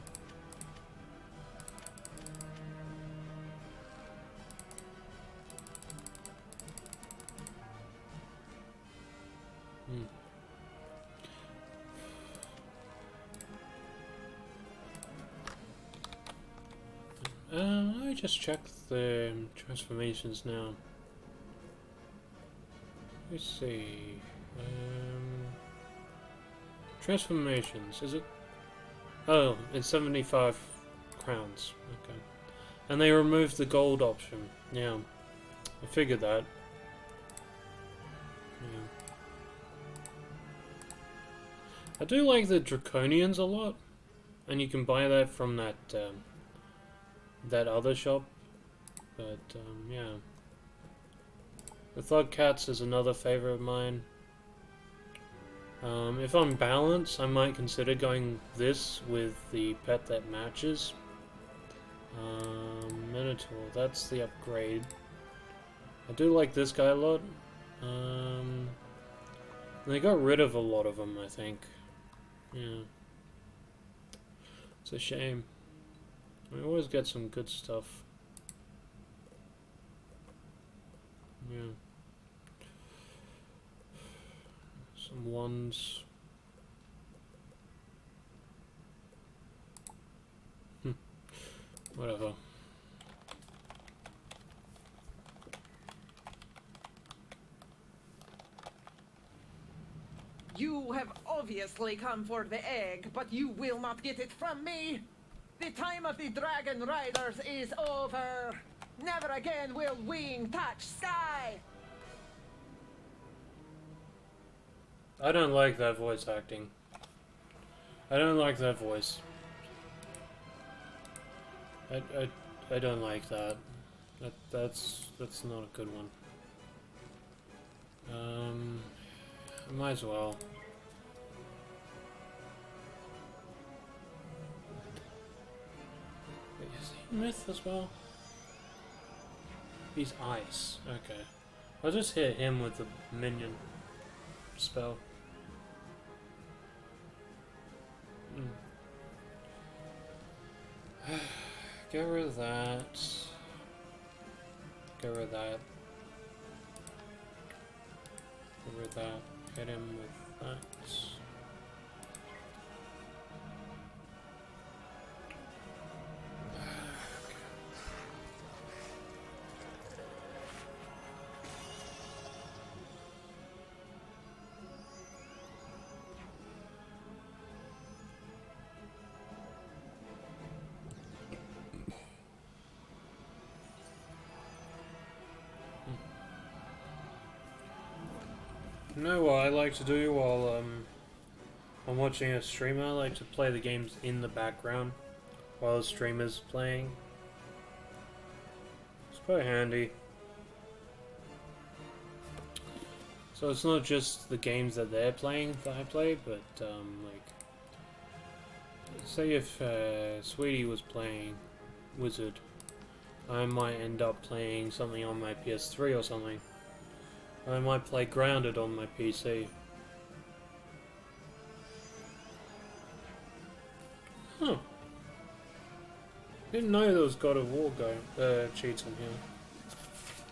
I just checked the transformations now. Let's see. Transformations, is it? Oh, it's 75 crowns. Okay. And they removed the gold option. Yeah. I figured that. Yeah. I do like the Draconians a lot. And you can buy that from that that other shop. But yeah. The Thug Cats is another favorite of mine. If I'm balanced, I might consider going this with the pet that matches. Minotaur, that's the upgrade. I do like this guy a lot. They got rid of a lot of them, I think. Yeah. It's a shame. We always get some good stuff. Yeah. Some ones. Whatever. You have obviously come for the egg, but you will not get it from me. The time of the Dragon Riders is over. Never again will wing touch sky. I don't like that voice acting. I don't like that voice. I don't like that. That's not a good one. I might as well. Wait, is he myth as well? He's ice. Okay. I'll just hit him with the minion spell. Get rid of that. Get rid of that. Get rid of that. Hit him with that. You know what I like to do while I'm watching a streamer? I like to play the games in the background while the streamer's playing. It's quite handy. So it's not just the games that they're playing that I play, but like, say if Sweetie was playing Wizard, I might end up playing something on my PS3 or something. I might play Grounded on my PC. Huh. Didn't know there was God of War cheats on here.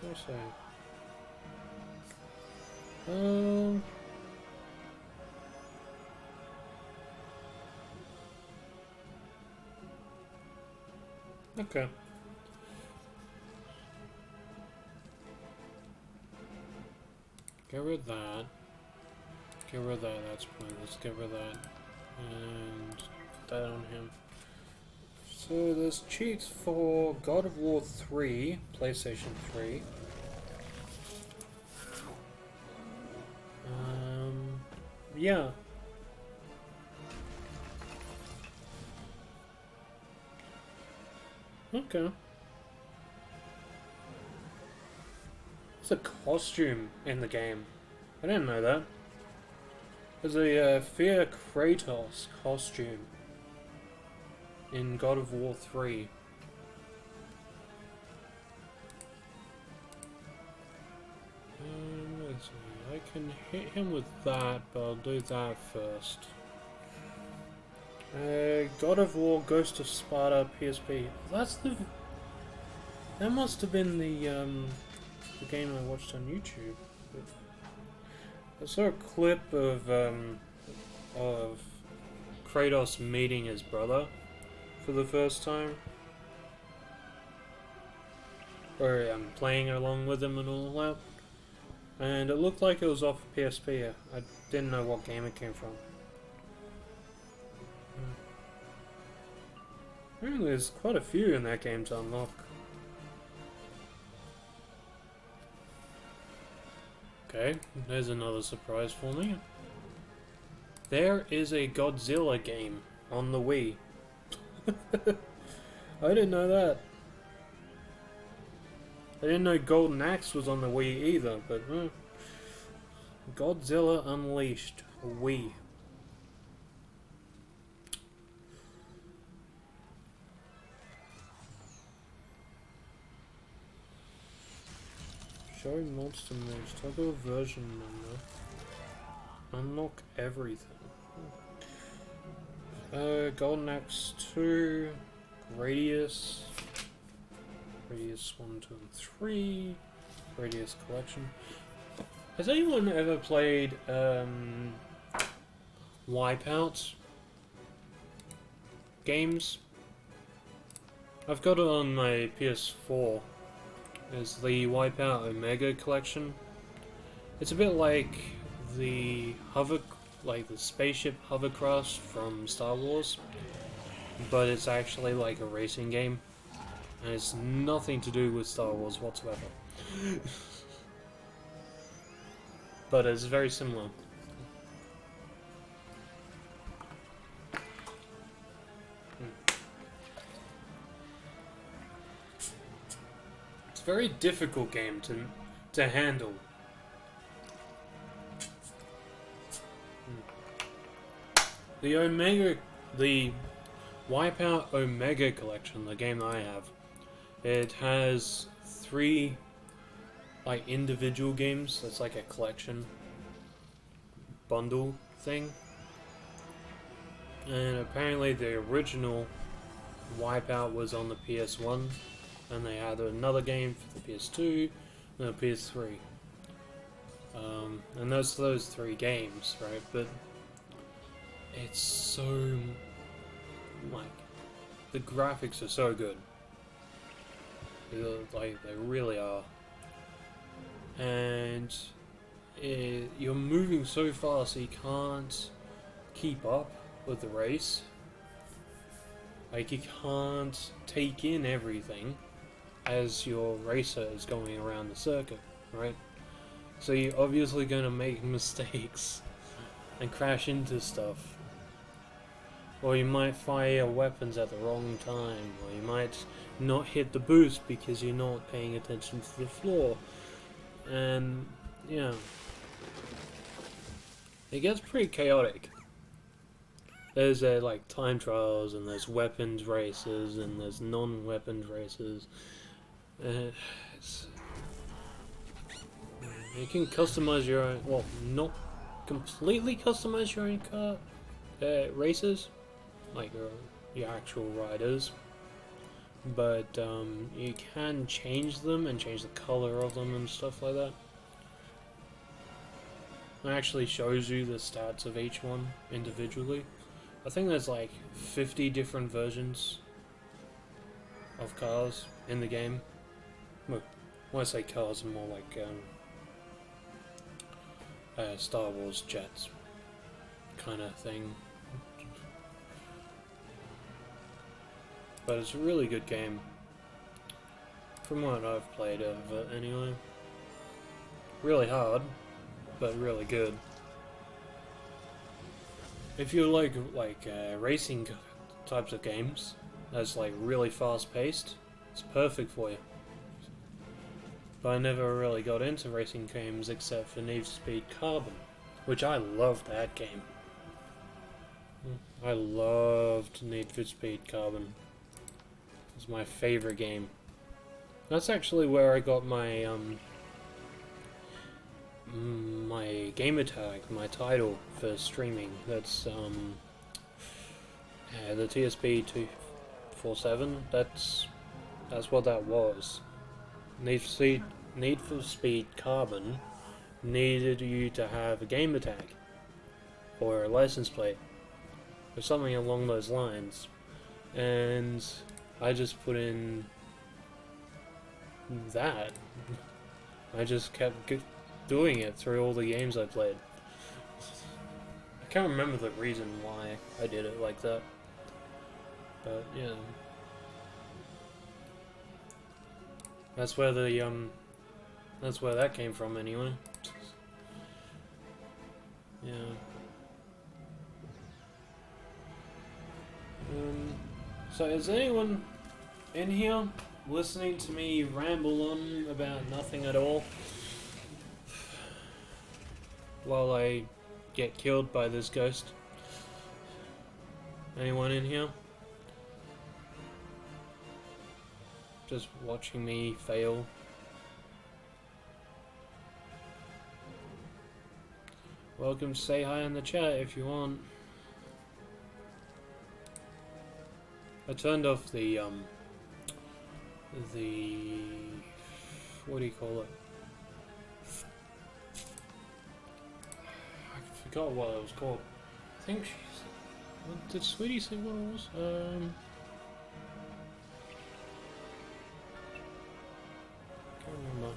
What do I say? Okay. Get rid of that. Get rid of that, that's pointless. Get rid of that. And put that on him. So there's cheats for God of War 3, PlayStation 3. Yeah. Okay. There's a costume in the game. I didn't know that. There's a Fear Kratos costume in God of War 3. Let's see. can hit him with that, but I'll do that first. God of War, Ghost of Sparta, PSP. That's the... That must have been the game I watched on YouTube. I saw a clip of Kratos meeting his brother for the first time. Or playing along with him and all that. And it looked like it was off PSP. I didn't know what game it came from. Apparently there's quite a few in that game to unlock. Okay, there's another surprise for me. There is a Godzilla game on the Wii. I didn't know that. I didn't know Golden Axe was on the Wii either, but Godzilla Unleashed Wii. Show monster moves, toggle version number. Unlock everything. Golden Axe 2, Radius 1, 2, and 3, Radius Collection. Has anyone ever played Wipeout games? I've got it on my PS4. It's the Wipeout Omega Collection. It's a bit like the spaceship hovercraft from Star Wars, but it's actually like a racing game, and it's nothing to do with Star Wars whatsoever. But it's very similar. It's a very difficult game to handle. The Wipeout Omega Collection, the game that I have, it has 3 like individual games. It's like a collection bundle thing. And apparently the original Wipeout was on the PS1, and they had another game for the PS2 and the PS3. And those 3 games, right? But it's so, like, the graphics are so good. Like, they really are. And you're moving so fast you can't keep up with the race. Like, you can't take in everything as your racer is going around the circuit, right? So you're obviously going to make mistakes and crash into stuff. Or you might fire weapons at the wrong time, or you might not hit the boost because you're not paying attention to the floor. And, yeah. It gets pretty chaotic. There's like time trials, and there's weapons races, and there's non-weapons races. You can customize your own, well, not completely customize your own car races, like your actual riders, but you can change them and change the color of them and stuff like that. It actually shows you the stats of each one individually. I think there's like 50 different versions of cars in the game. Well, when I say cars, I'm more like Star Wars jets kind of thing. But it's a really good game, from what I've played of it anyway. Really hard, but really good. If you like racing types of games that's like really fast paced, it's perfect for you. But I never really got into racing games except for Need for Speed Carbon, which I loved that game. I loved Need for Speed Carbon. It was my favorite game. That's actually where I got my my gamer tag, my title for streaming. That's the TSP 247. That's what that was. Need for Speed Carbon needed you to have a gamer tag or a license plate or something along those lines, and I just put in that. I just kept doing it through all the games I played. I can't remember the reason why I did it like that, but yeah, that's where that came from anyway. Yeah. So is anyone in here listening to me ramble on about nothing at all while I get killed by this ghost? Anyone in here? Just watching me fail? Welcome to say hi in the chat if you want. I turned off the what do you call it? I forgot what it was called. I think did Sweetie say what it was? Can't remember.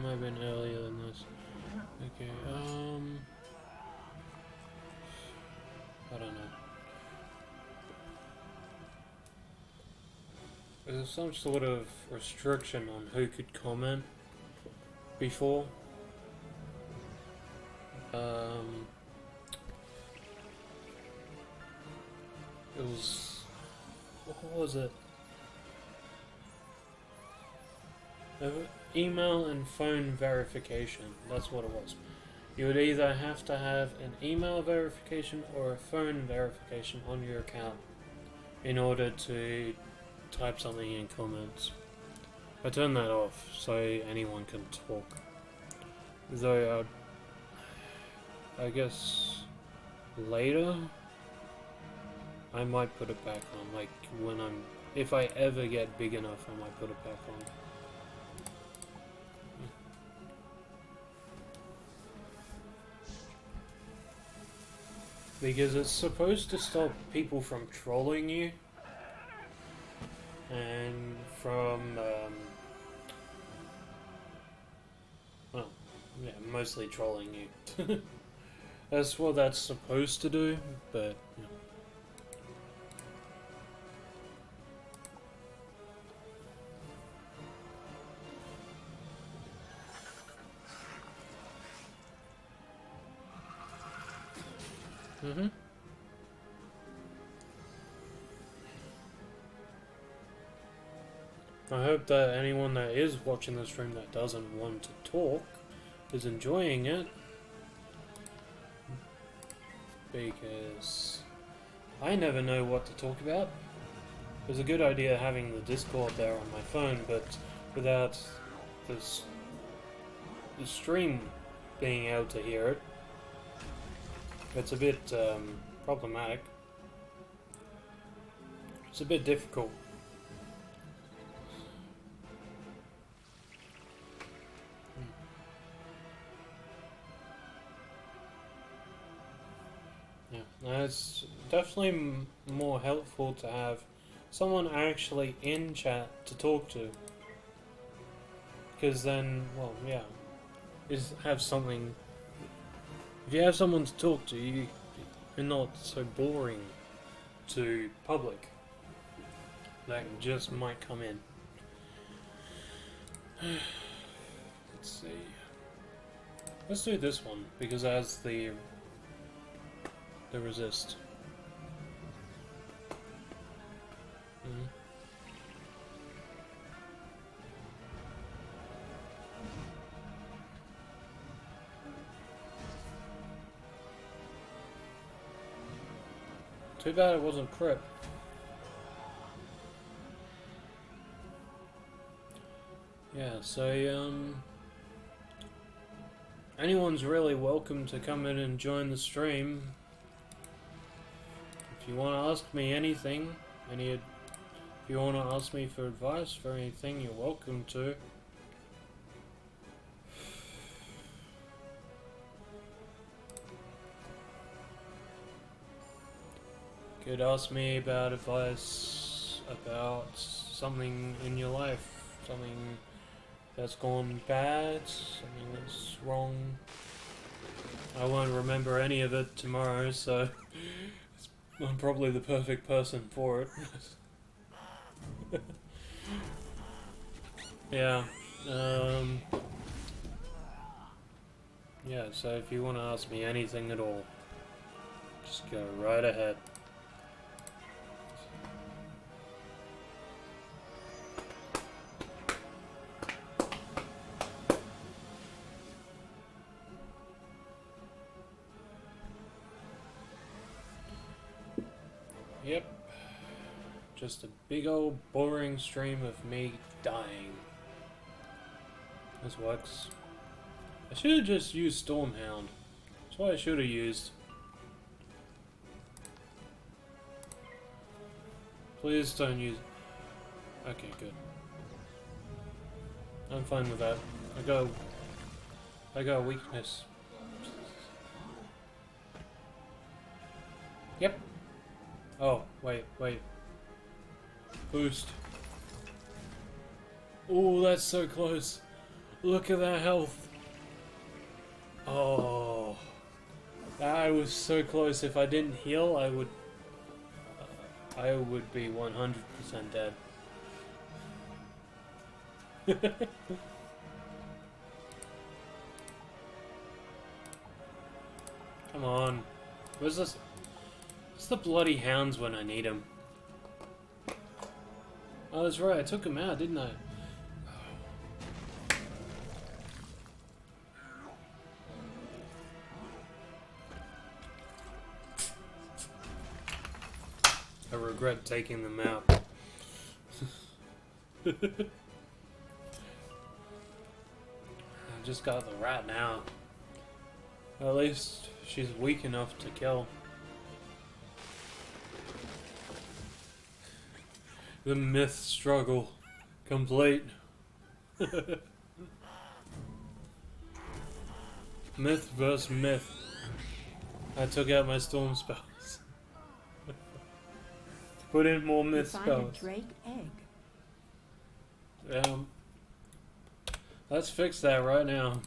Might have been earlier than this. Okay, I don't know. There's some sort of restriction on who could comment before. It was... what was it? Email and phone verification, that's what it was. You would either have to have an email verification or a phone verification on your account in order to type something in comments. I turned that off so anyone can talk. Though I guess later I might put it back on, like when if I ever get big enough I might put it back on. Because it's supposed to stop people from trolling you and from, well, yeah, mostly trolling you. That's what that's supposed to do, but, yeah. I hope that anyone that is watching the stream that doesn't want to talk is enjoying it, because I never know what to talk about. It was a good idea having the Discord there on my phone, but without the stream being able to hear it, it's a bit problematic. It's a bit difficult. Yeah, it's definitely more helpful to have someone actually in chat to talk to. Because then, well, yeah, have something. If you have someone to talk to, you're not so boring to public. That just might come in. Let's see. Let's do this one because it has the resist. Too bad it wasn't prep. Yeah, so, anyone's really welcome to come in and join the stream. If you want to ask me anything, if you want to ask me for advice for anything, you're welcome to. You could ask me about advice about something in your life, something that's gone bad, something that's wrong. I won't remember any of it tomorrow, so I'm probably the perfect person for it. Yeah, yeah, so if you want to ask me anything at all, just go right ahead. Yep. Just a big old boring stream of me dying. This works. I should have just used Stormhound. That's what I should have used. Please don't use... Okay, good. I'm fine with that. I got a weakness. Yep. Oh, wait. Boost. Oh, that's so close. Look at that health. Oh. I was so close. If I didn't heal, I would be 100% dead. Come on. Where's this? It's the bloody hounds when I need them. Oh, that's right. I took them out, didn't I? I regret taking them out. I just got the rat now. At least she's weak enough to kill. The myth struggle complete. Myth versus myth. I took out my storm spells. Put in more myth spells. Find a drake egg. Let's fix that right now.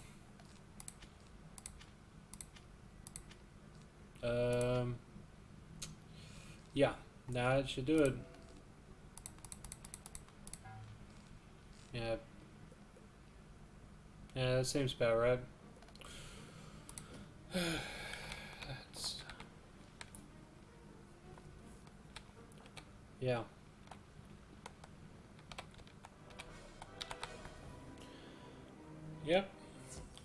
Yeah, that should do it. Yeah. Yeah, that seems about right. That's... Yeah. Yep.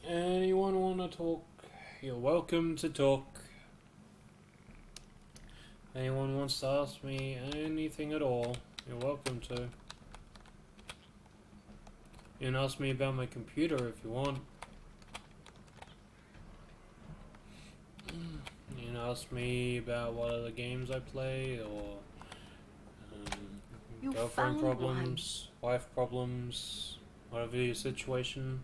Anyone want to talk? You're welcome to talk. Anyone wants to ask me anything at all, you're welcome to. You can ask me about my computer if you want. You can ask me about what other games I play, or girlfriend problems, wife problems, whatever your situation.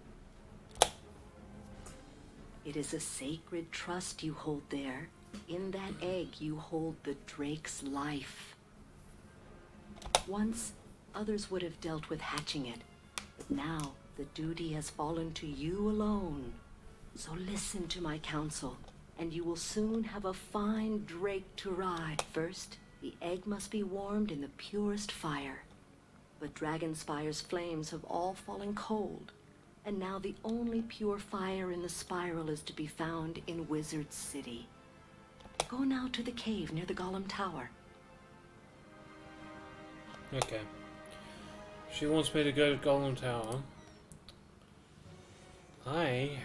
It is a sacred trust you hold there. In that egg you hold the drake's life. Once, others would have dealt with hatching it. But now, the duty has fallen to you alone. So listen to my counsel, and you will soon have a fine drake to ride. First, the egg must be warmed in the purest fire. But Dragonspire's flames have all fallen cold, and now the only pure fire in the spiral is to be found in Wizard City. Go now to the cave near the Golem Tower. Okay. She wants me to go to Golem Tower. I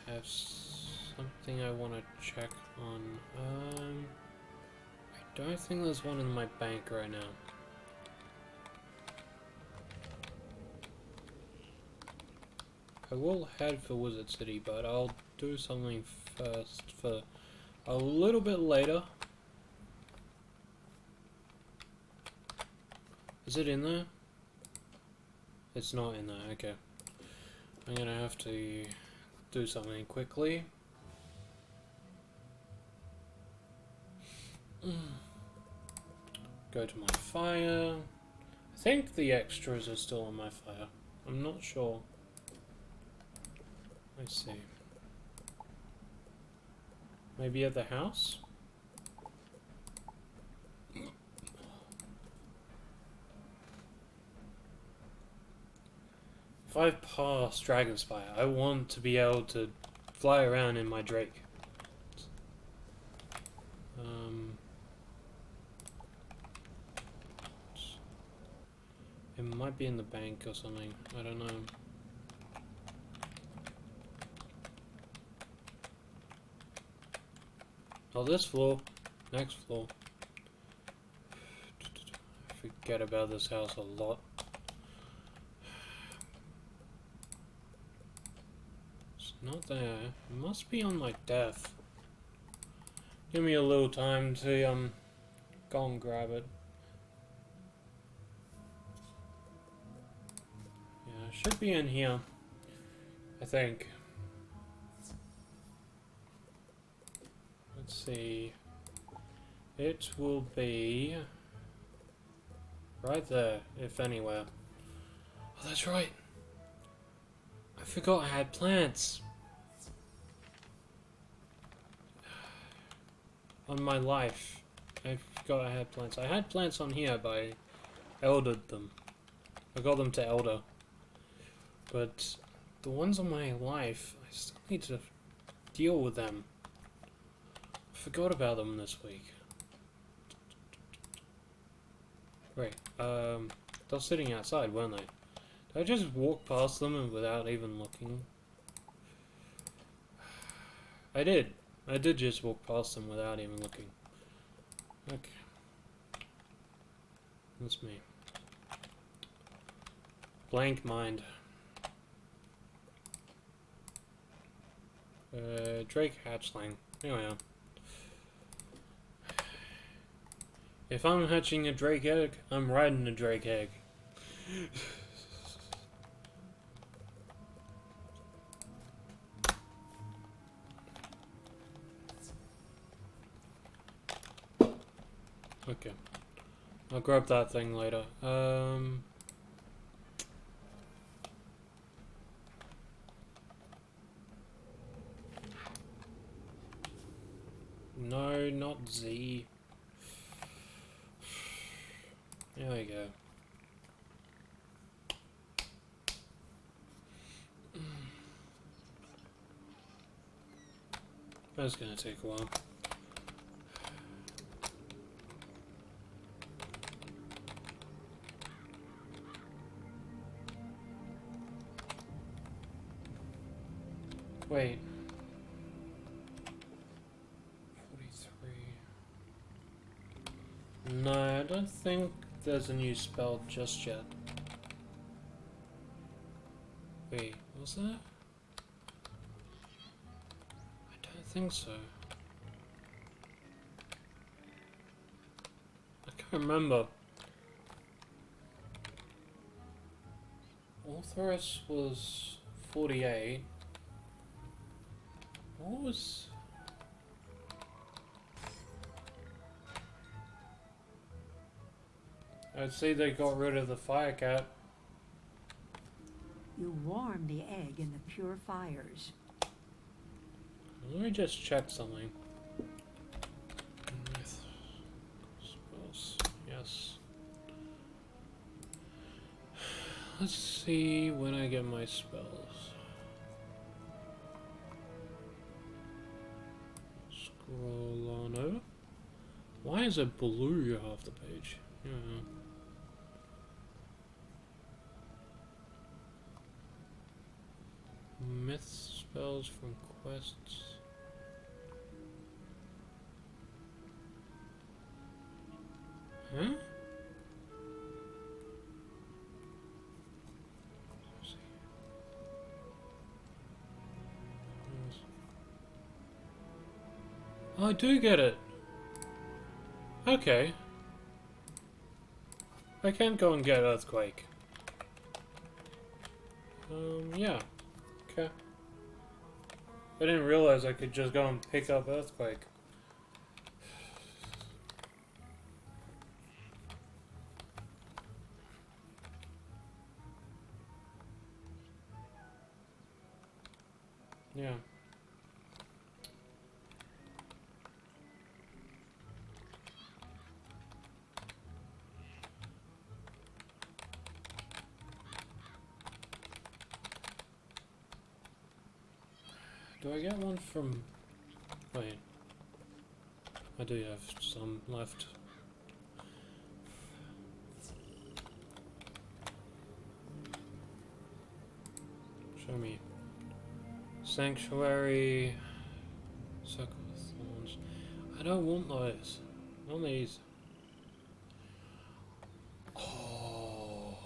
have something I want to check on. I don't think there's one in my bank right now. I will head for Wizard City, but I'll do something first for a little bit later. Is it in there? It's not in there, okay. I'm gonna have to do something quickly. Go to my fire. I think the extras are still on my fire. I'm not sure. Let's see. Maybe at the house? If I pass Dragonspyre, I want to be able to fly around in my Drake. It might be in the bank or something. I don't know. Oh, this floor. Next floor. I forget about this house a lot. It's not there. It must be on my death. Give me a little time to go and grab it. Yeah, it should be in here. I think. Let's see. It will be right there, if anywhere. Oh, that's right. I forgot I had plants. On my life. I forgot I had plants. I had plants on here, but I eldered them. I got them to elder. But the ones on my life, I still need to deal with them. I forgot about them this week. Wait, they're sitting outside, weren't they? Did I just walk past them and without even looking? I did. I did just walk past them without even looking. Okay. That's me. Blank mind. Drake hatchling. Here I am. If I'm hatching a Drake egg, I'm riding a Drake egg. Okay. I'll grab that thing later. No, not Z. There we go. That's gonna take a while. Wait. 43. No, I don't think there's a new spell just yet. Wait, was there? I don't think so. I can't remember. Authoress was 48. What was... I'd say they got rid of the fire cat. You warm the egg in the pure fires. Let me just check something. Spells. Yes. Let's see when I get my spells. Scroll on over. Why is it blue half the page? Yeah. Myth spells from quests. Huh? Oh, I do get it. Okay. I can't go and get Earthquake. Yeah. Okay. I didn't realize I could just go and pick up Earthquake. Yeah. Do I get one from... Wait. I do have some left. Show me. Sanctuary... Circle of Thorns. I don't want those. Not these. Oh...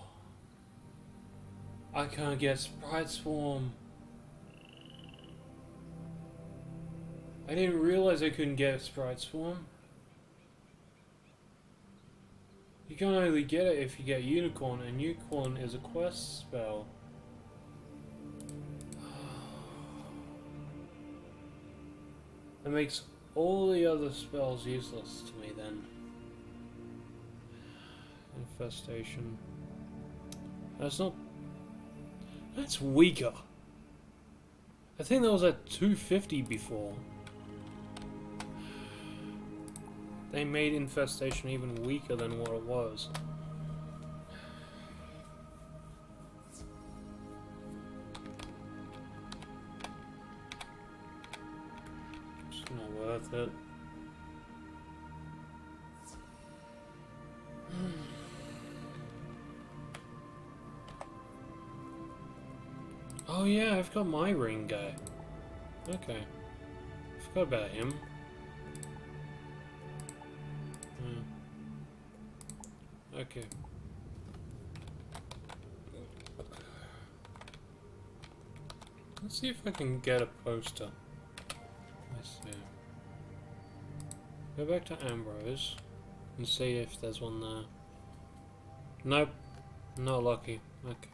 I can't get Sprite Swarm. I didn't realize I couldn't get Sprite Swarm. You can only get it if you get Unicorn, and Unicorn is a quest spell. That makes all the other spells useless to me then. Infestation. That's not... That's weaker. I think that was at 250 before. They made Infestation even weaker than what it was. It's not worth it. Oh yeah, I've got my ring guy. Okay. Forgot about him. Okay. Let's see if I can get a poster. Let's see. Go back to Ambrose and see if there's one there. Nope. Not lucky. Okay.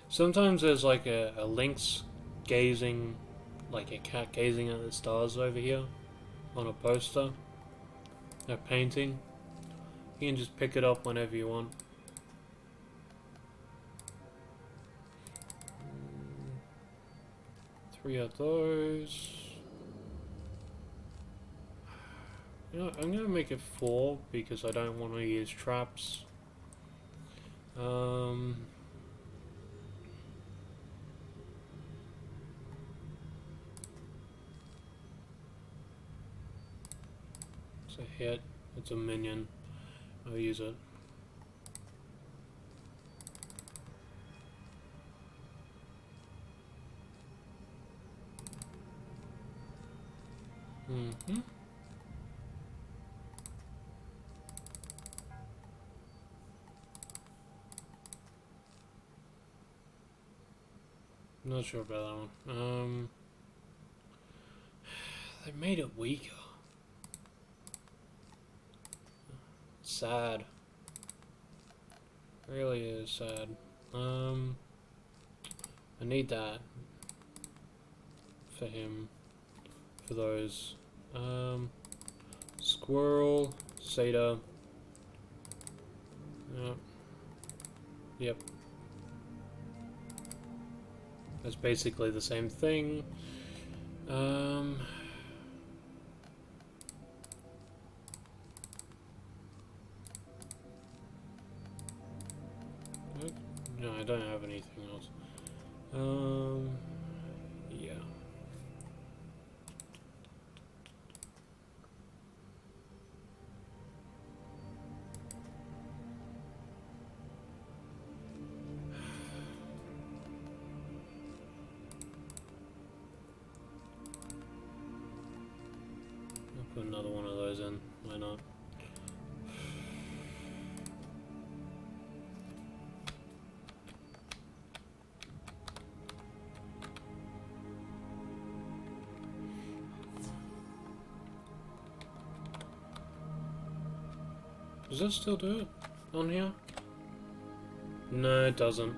Sometimes there's like a lynx gazing, like a cat gazing at the stars over here on a poster. A painting. You can just pick it up whenever you want. Three of those. You know, I'm gonna make it 4 because I don't want to use traps. It's a hit. It's a minion. I'll use it. Mm-hmm. Not sure about that one. They made it weaker. Sad. Really is sad. I need that for him. For those. Squirrel, Satyr. Yep. That's basically the same thing. No, I don't have anything else. Yeah. I'll put another one of those in. Why not? Does that still do it on here? No, it doesn't.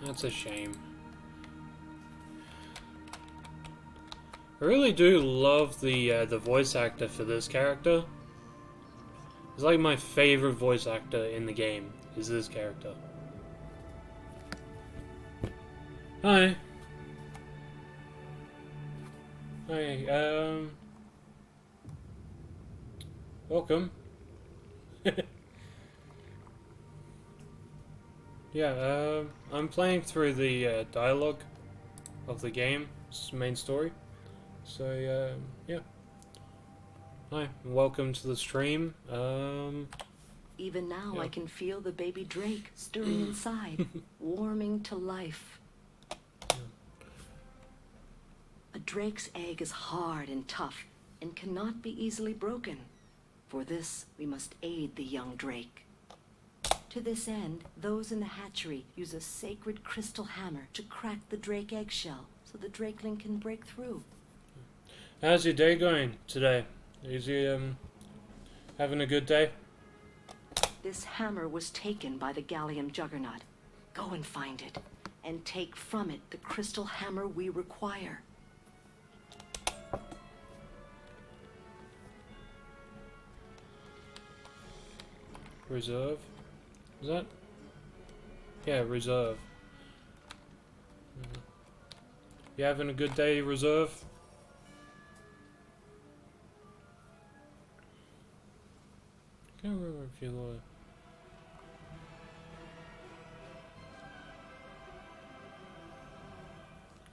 That's a shame. I really do love the voice actor for this character. It's like my favorite voice actor in the game is this character. Hi. Hi, welcome. Yeah, I'm playing through the dialogue of the game, main story. So, yeah. Hi, welcome to the stream. Even now, I can feel the baby drake stirring inside, warming to life. A drake's egg is hard and tough and cannot be easily broken. For this, we must aid the young drake. To this end, those in the hatchery use a sacred crystal hammer to crack the drake eggshell so the drakeling can break through. How's your day going today? Is you, having a good day? This hammer was taken by the Gallium Juggernaut. Go and find it, and take from it the crystal hammer we require. Reserve? Is that? Yeah, reserve. You having a good day, reserve? Can't remember if you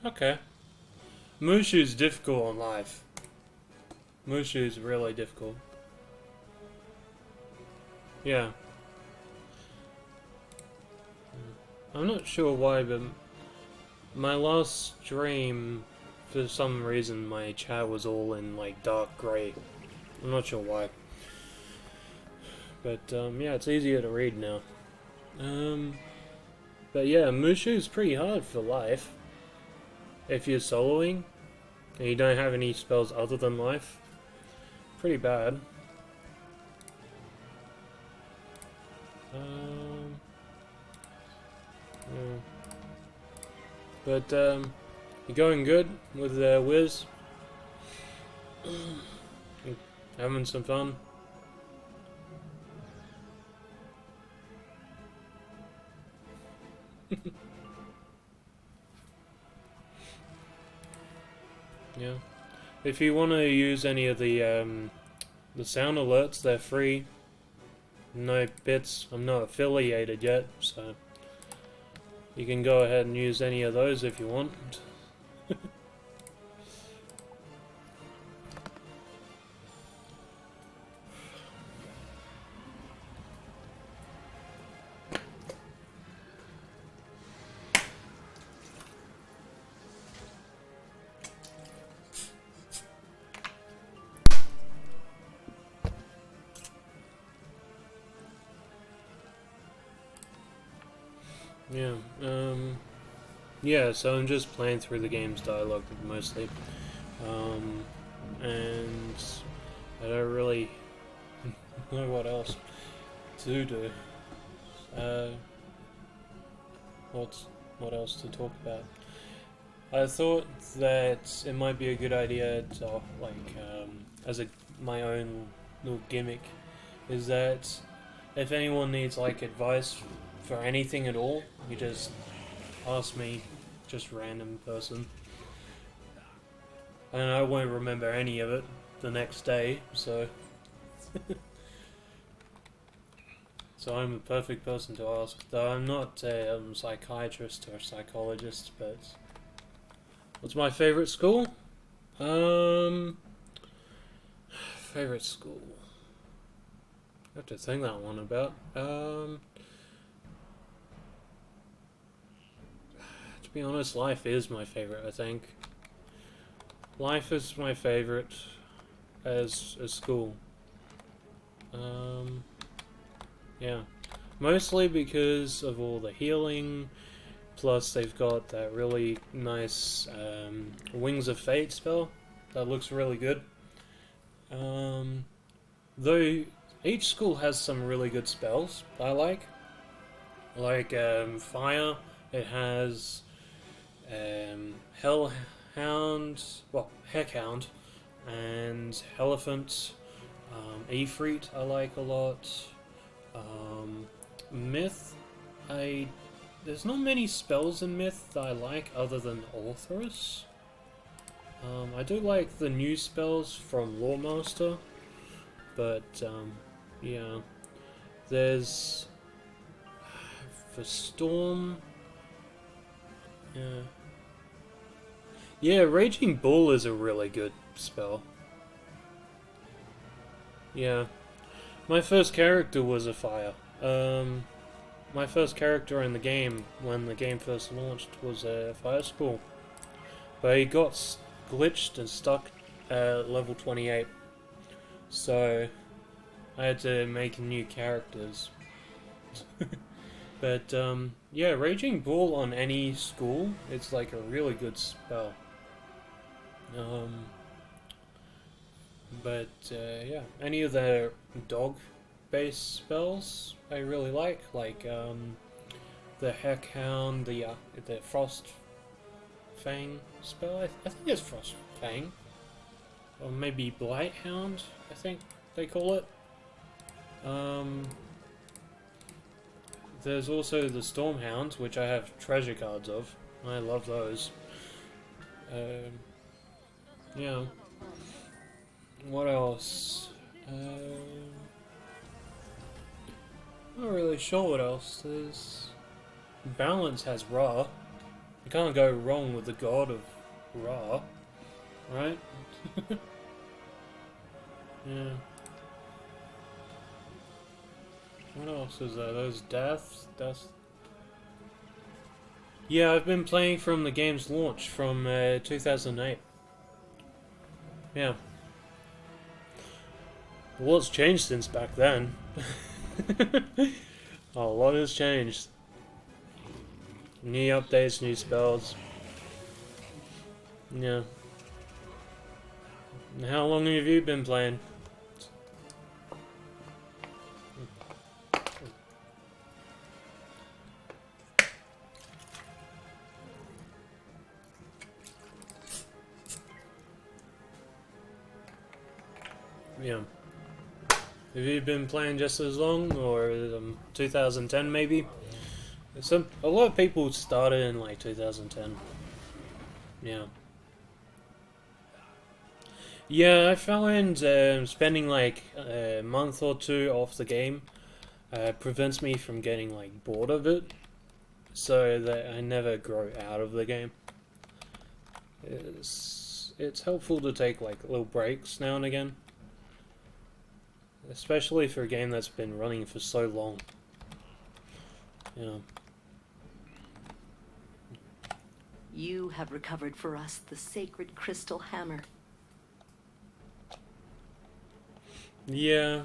Okay. Mushu's difficult in life. Mushu's really difficult. Yeah. I'm not sure why, but my last stream, for some reason, my chat was all in, like, dark grey. I'm not sure why. But, yeah, it's easier to read now. But yeah, Mushu's pretty hard for life. If you're soloing, and you don't have any spells other than life. Pretty bad. Yeah. But, you're going good with Wiz? Having some fun? Yeah. If you want to use any of the sound alerts, they're free. No bits. I'm not affiliated yet, so you can go ahead and use any of those if you want. Yeah, yeah, so I'm just playing through the game's dialogue mostly, and I don't really know what else to do. What else to talk about? I thought that it might be a good idea to, like, as my own little gimmick, is that if anyone needs, like, advice for anything at all, you just ask me, just random person, and I won't remember any of it the next day, so so I'm a perfect person to ask, though I'm not a psychiatrist or a psychologist. But what's my favorite school? Favorite school, I have to think that one about. To be honest, life is my favorite, I think. Life is my favorite as a school. Yeah. Mostly because of all the healing, plus they've got that really nice Wings of Fate spell that looks really good. though each school has some really good spells I like. Like fire, it has Hellhound, well, Heckhound, and Elephant. Efreet I like a lot. Myth, there's not many spells in Myth that I like other than Orthrus. I do like the new spells from Loremaster, but yeah, there's for Storm. Yeah, Raging Bull is a really good spell. Yeah, my first character was a fire. My first character in the game, when the game first launched, was a fire school. But he got glitched and stuck at level 28. So I had to make new characters. But yeah, Raging Bull on any school, it's like a really good spell. But yeah, any of the dog-based spells I really like the Heckhound, the Frost Fang spell. I think it's Frost Fang, or maybe Blighthound, I think they call it. There's also the Stormhound, which I have treasure cards of. I love those. Yeah. What else? Not really sure what else. There's Balance has Ra. You can't go wrong with the god of Ra, right? Yeah. What else is there? Those deaths. Yeah, I've been playing from the game's launch from 2008. Yeah. A lot's changed since back then. A lot has changed. New updates, new spells. Yeah. How long have you been playing? Yeah. Have you been playing just as long, or 2010 maybe? A lot of people started in like 2010. Yeah. Yeah, I found spending like a month or two off the game prevents me from getting like bored of it, so that I never grow out of the game. It's helpful to take like little breaks now and again. Especially for a game that's been running for so long. Yeah. You have recovered for us the sacred crystal hammer. Yeah.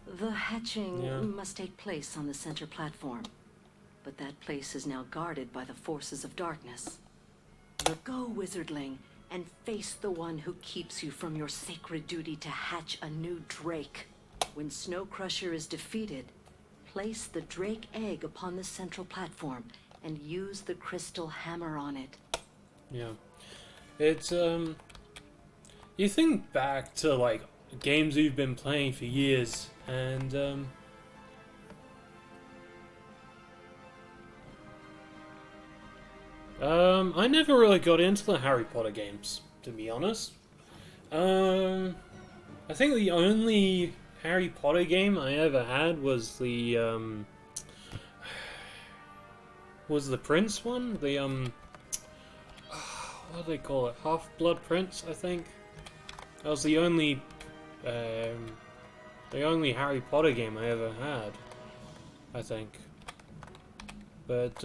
The hatching must take place on the center platform, but that place is now guarded by the forces of darkness. Go, wizardling, and face the one who keeps you from your sacred duty to hatch a new drake. When Snow Crusher is defeated, place the drake egg upon the central platform and use the crystal hammer on it. Yeah. It's, you think back to, like, games you've been playing for years, and, I never really got into the Harry Potter games, to be honest. I think the only Harry Potter game I ever had was the Prince one? The, what do they call it? Half-Blood Prince, I think? That was the only Harry Potter game I ever had, I think. But,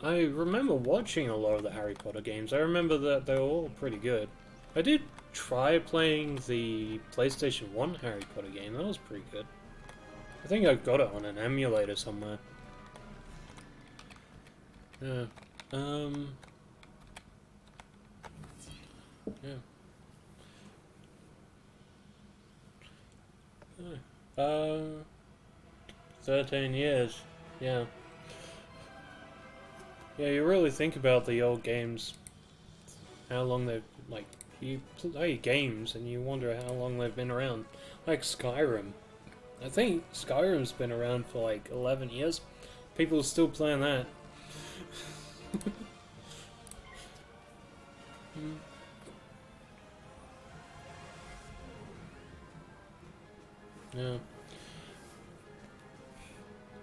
I remember watching a lot of the Harry Potter games. I remember that they were all pretty good. I did try playing the PlayStation 1 Harry Potter game. That was pretty good. I think I got it on an emulator somewhere. Yeah. Yeah. Uh, 13 years. Yeah. Yeah, you really think about the old games, how long they've, like, you play games and you wonder how long they've been around. Like Skyrim. I think Skyrim's been around for like 11 years. People are still playing that. Yeah.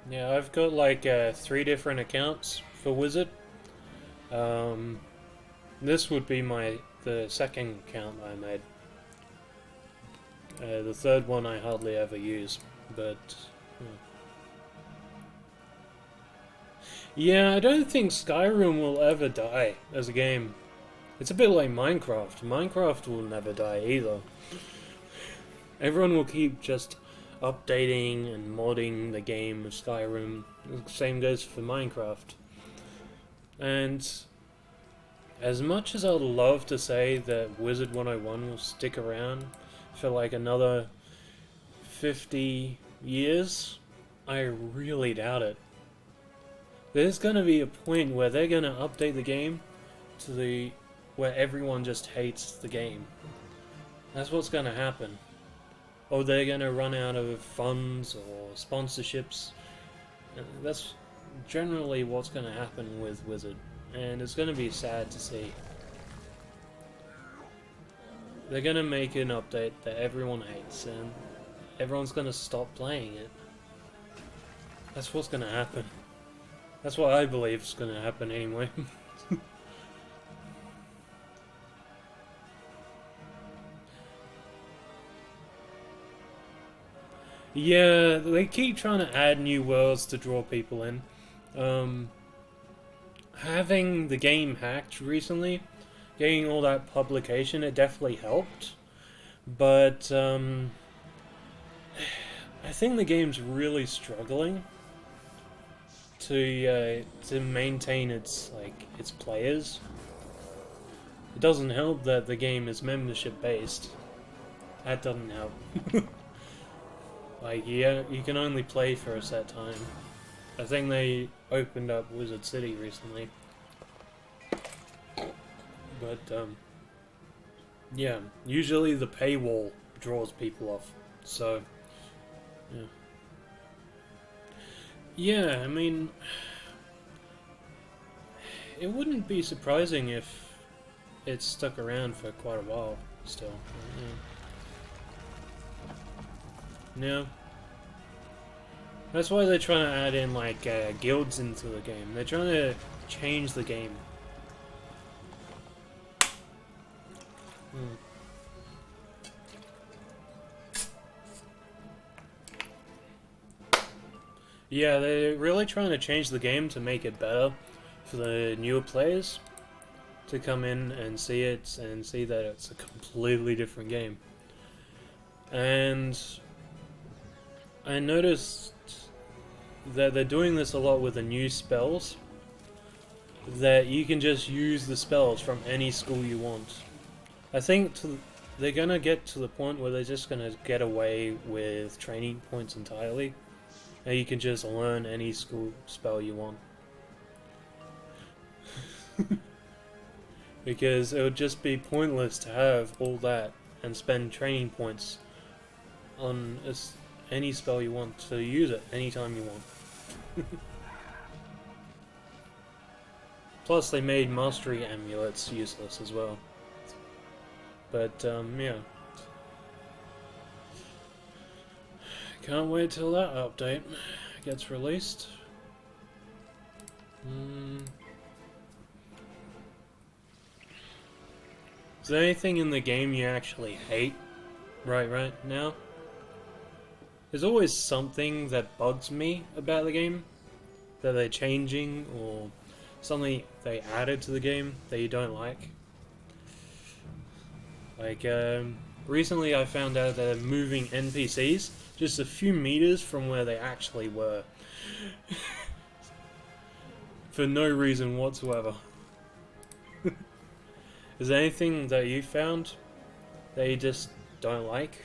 Yeah, I've got like 3 different accounts for Wizard. This would be the second account I made. The third one I hardly ever use, but yeah, I don't think Skyrim will ever die as a game. It's a bit like Minecraft. Minecraft will never die either. Everyone will keep just updating and modding the game of Skyrim. The same goes for Minecraft. And as much as I'd love to say that wizard101 will stick around for like another 50 years, I really doubt it. There's gonna be a point where they're gonna update the game to where everyone just hates the game. That's what's gonna happen. Or they're gonna run out of funds or sponsorships. That's generally what's gonna happen with Wizard, and it's gonna be sad to see. They're gonna make an update that everyone hates, and everyone's gonna stop playing it. That's what's gonna happen. That's what I believe is gonna happen anyway. Yeah, they keep trying to add new worlds to draw people in. Having the game hacked recently, getting all that publication, it definitely helped. But I think the game's really struggling to maintain its players. It doesn't help that the game is membership based. That doesn't help. Like, yeah, you can only play for a set time. I think they opened up Wizard City recently. But, yeah, usually the paywall draws people off, so, yeah. Yeah, I mean, it wouldn't be surprising if it stuck around for quite a while, still. Yeah. No. That's why they're trying to add in, like, guilds into the game. They're trying to change the game. Yeah, they're really trying to change the game to make it better for the newer players to come in and see it and see that it's a completely different game. And I noticed that they're doing this a lot with the new spells, that you can just use the spells from any school you want. I think they're gonna get to the point where they're just gonna get away with training points entirely, and you can just learn any school spell you want. Because it would just be pointless to have all that and spend training points on any spell you want to use it anytime you want. Plus, they made mastery amulets useless as well. But, yeah. Can't wait till that update gets released. Is there anything in the game you actually hate right now? There's always something that bugs me about the game that they're changing, or something they added to the game that you don't like. Like, recently I found out that they're moving NPCs just a few meters from where they actually were. For no reason whatsoever. Is there anything that you found that you just don't like?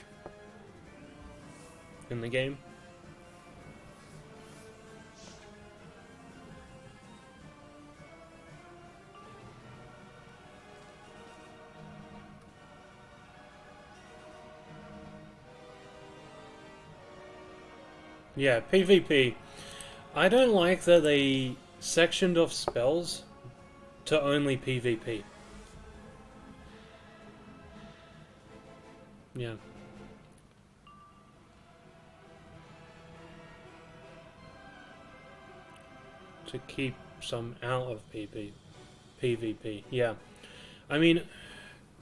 in the game. Yeah, PvP. I don't like that they sectioned off spells to only PvP. Yeah. To keep some out of PvP. Yeah. I mean,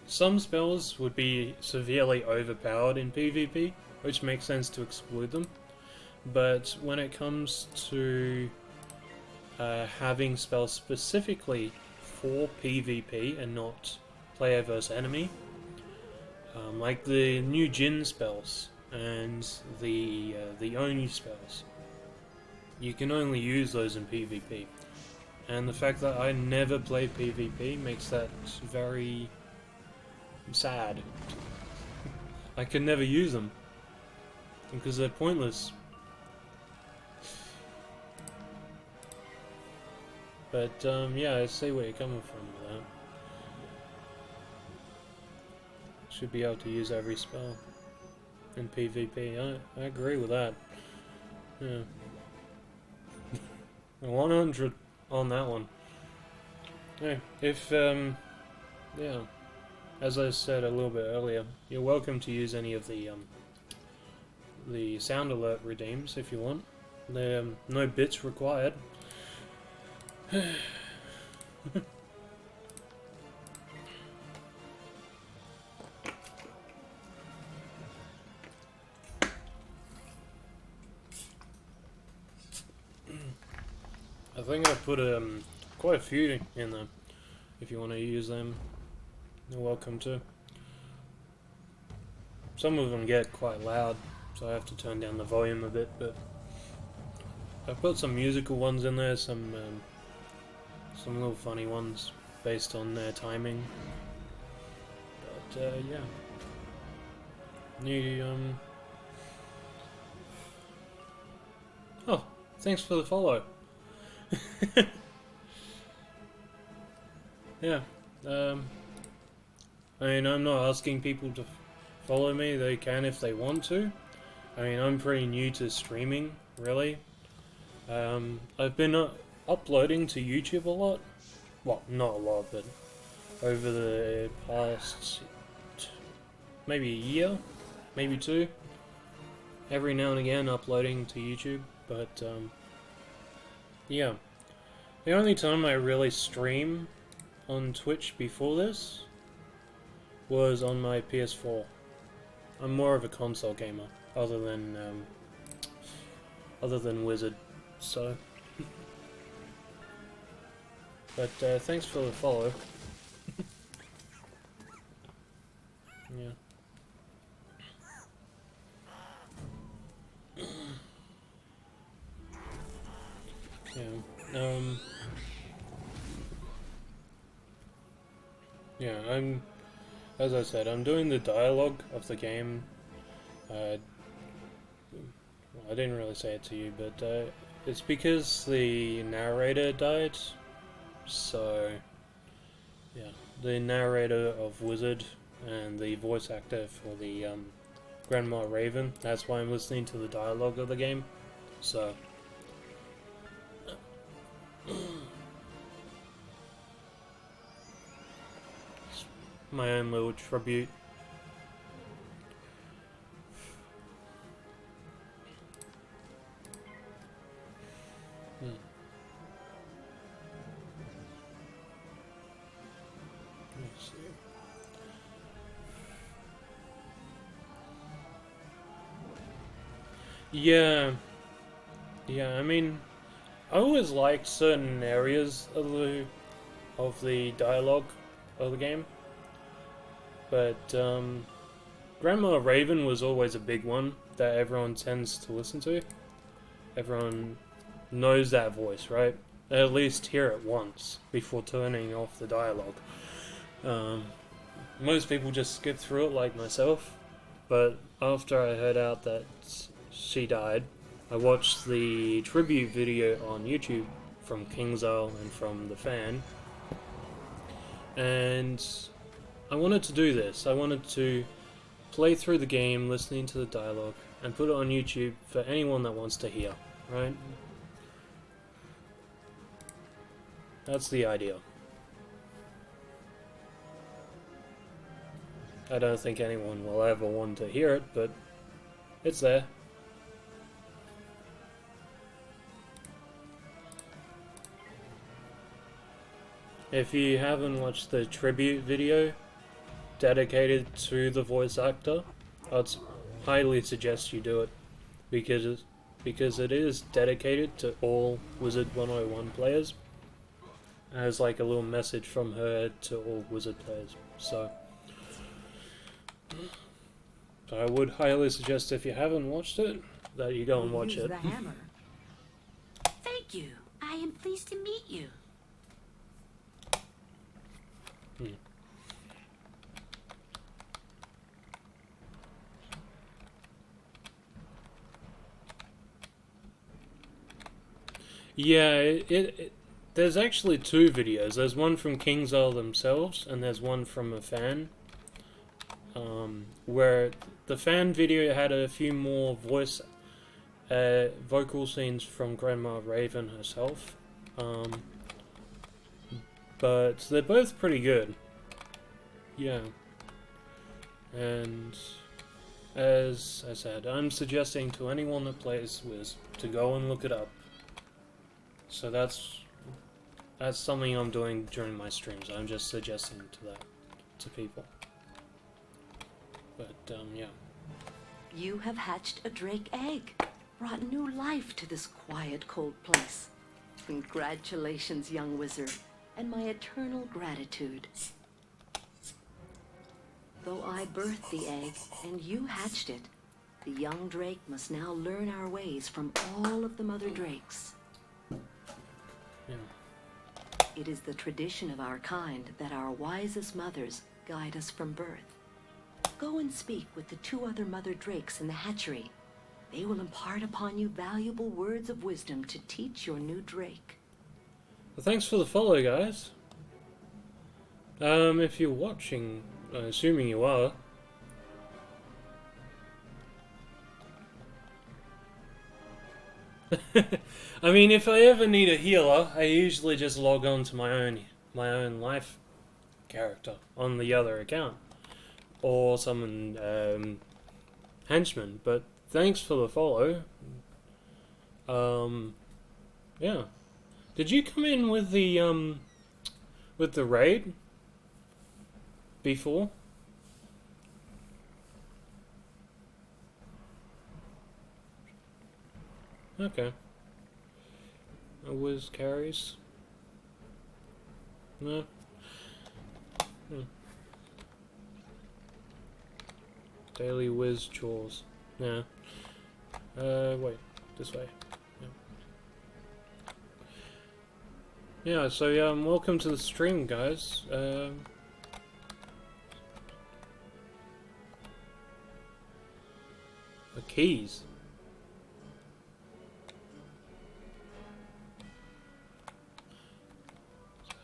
some spells would be severely overpowered in PvP, which makes sense to exclude them. But when it comes to having spells specifically for PvP and not player versus enemy, like the new Jin spells and the Oni spells, you can only use those in PvP. And the fact that I never play PvP makes that very sad. I can never use them because they're pointless. But yeah, I see where you're coming from with that. Should be able to use every spell in PvP. I agree with that. Yeah. 100 on that one. Hey, if yeah, as I said a little bit earlier, you're welcome to use any of the sound alert redeems if you want. There no bits required. I think I put quite a few in there. If you want to use them, you're welcome to. Some of them get quite loud, so I have to turn down the volume a bit. But I've put some musical ones in there, some little funny ones based on their timing. But yeah, new oh, thanks for the follow. Yeah, I mean, I'm not asking people to follow me. They can if they want to. I mean, I'm pretty new to streaming, really. I've been uploading to YouTube a lot. Well, not a lot, but over the past maybe a year, maybe two. Every now and again uploading to YouTube, but yeah. The only time I really stream on Twitch before this was on my PS4. I'm more of a console gamer, other than Wizard, so. But thanks for the follow. Yeah. Yeah. Yeah, as I said, I'm doing the dialogue of the game. Well, I didn't really say it to you, but it's because the narrator died. So, yeah, the narrator of Wizard and the voice actor for the Grandma Raven. That's why I'm listening to the dialogue of the game. So. My own little tribute. Let's see. Yeah. Yeah, I mean, I always liked certain areas of the dialogue of the game. But Grandma Raven was always a big one that everyone tends to listen to. Everyone knows that voice, right? They at least hear it once before turning off the dialogue. Most people just skip through it like myself, but after I heard out that she died, I watched the tribute video on YouTube from Kingsale and from the fan, and I wanted to do this. I wanted to play through the game, listening to the dialogue, and put it on YouTube for anyone that wants to hear, right? That's the idea. I don't think anyone will ever want to hear it, but it's there. If you haven't watched the tribute video dedicated to the voice actor, I'd highly suggest you do it, because it is dedicated to all wizard101 players. It has like a little message from her to all wizard players. So I would highly suggest, if you haven't watched it, that you go and watch it. The hammer. Thank you. I am pleased to meet you. Yeah, there's actually two videos. There's one from Kingsale themselves, and there's one from a fan. Where the fan video had a few more vocal scenes from Grandma Raven herself. But they're both pretty good. Yeah. And as I said, I'm suggesting to anyone that plays Wiz to go and look it up. So that's something I'm doing during my streams. I'm just suggesting to people. But yeah. You have hatched a drake egg, brought new life to this quiet, cold place. Congratulations, young wizard, and my eternal gratitude. Though I birthed the egg and you hatched it, the young drake must now learn our ways from all of the mother drakes. Yeah. It is the tradition of our kind that our wisest mothers guide us from birth. Go and speak with the two other mother drakes in the hatchery. They will impart upon you valuable words of wisdom to teach your new drake. Well, thanks for the follow, guys. If you're watching, assuming you are. I mean, if I ever need a healer, I usually just log on to my own life character on the other account, or summon henchman. But thanks for the follow. Yeah. Did you come in with the raid before? Okay. A whiz carries? No? Daily whiz chores. Yeah. Wait. This way. Yeah, so yeah, welcome to the stream, guys. The keys.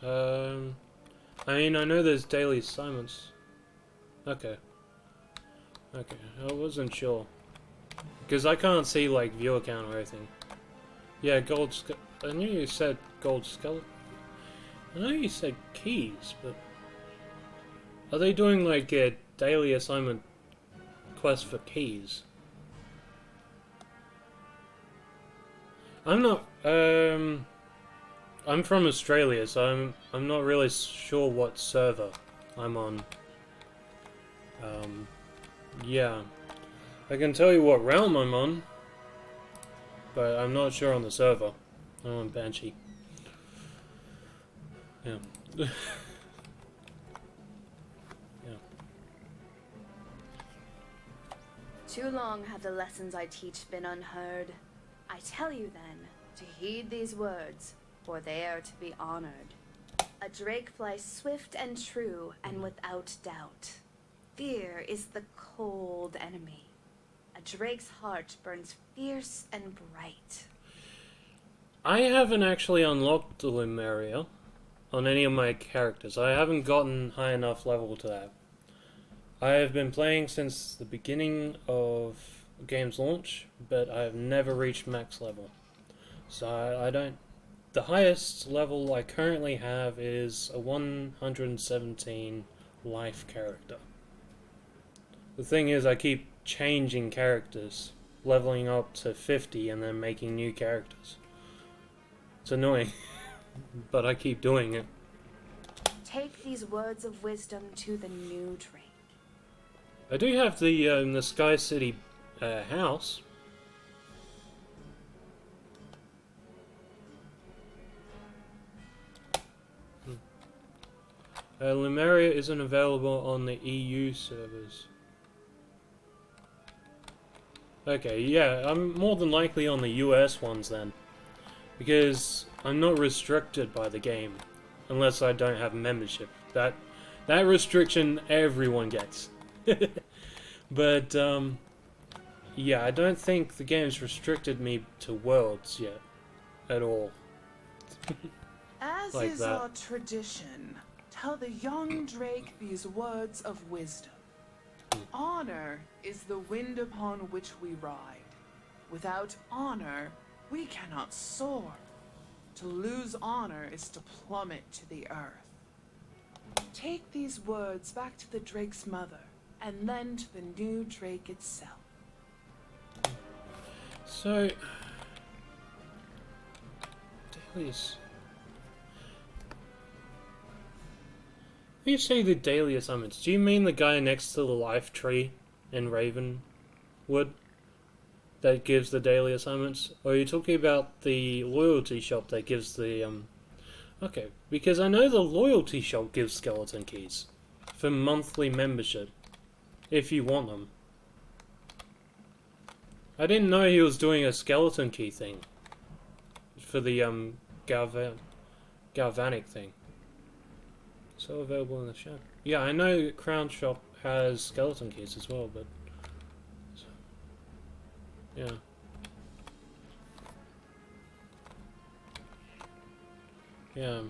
I mean, I know there's daily assignments. Okay. Okay, I wasn't sure. Because I can't see, like, viewer count or anything. Yeah, I knew you said gold skeleton. I know you said keys, but... Are they doing, like, a daily assignment quest for keys? I'm not, I'm from Australia, so I'm not really sure what server I'm on. Yeah. I can tell you what realm I'm on, but I'm not sure on the server. I'm on Banshee. Yeah. Yeah. Too long have the lessons I teach been unheard. I tell you then, to heed these words, for they are to be honored. A drake flies swift and true, and without doubt. Fear is the cold enemy. A drake's heart burns fierce and bright. I haven't actually unlocked the Lumeria on any of my characters. I haven't gotten high enough level to that. I have been playing since the beginning of the game's launch, but I have never reached max level. So I don't... The highest level I currently have is a 117 life character. The thing is, I keep changing characters, leveling up to 50 and then making new characters. It's annoying, but I keep doing it. Take these words of wisdom to the new drake. I do have the Sky City house. Lumeria isn't available on the EU servers. Okay, yeah, I'm more than likely on the US ones then. Because I'm not restricted by the game. Unless I don't have membership. That restriction everyone gets. But, yeah, I don't think the game's restricted me to worlds yet. At all. As like is that. our tradition, tell the young drake these words of wisdom. Honor is the wind upon which we ride. Without honor, we cannot soar. To lose honor is to plummet to the earth. Take these words back to the drake's mother, and then to the new drake itself. So... Dailies... When you say the daily assignments, do you mean the guy next to the life tree in Ravenwood that gives the daily assignments? Or are you talking about the loyalty shop that gives the, Okay, because I know the loyalty shop gives skeleton keys for monthly membership, if you want them. I didn't know he was doing a skeleton key thing for the, galvanic thing. So available in the shop. Yeah, I know Crown Shop has skeleton keys as well, but... So, yeah. Yeah.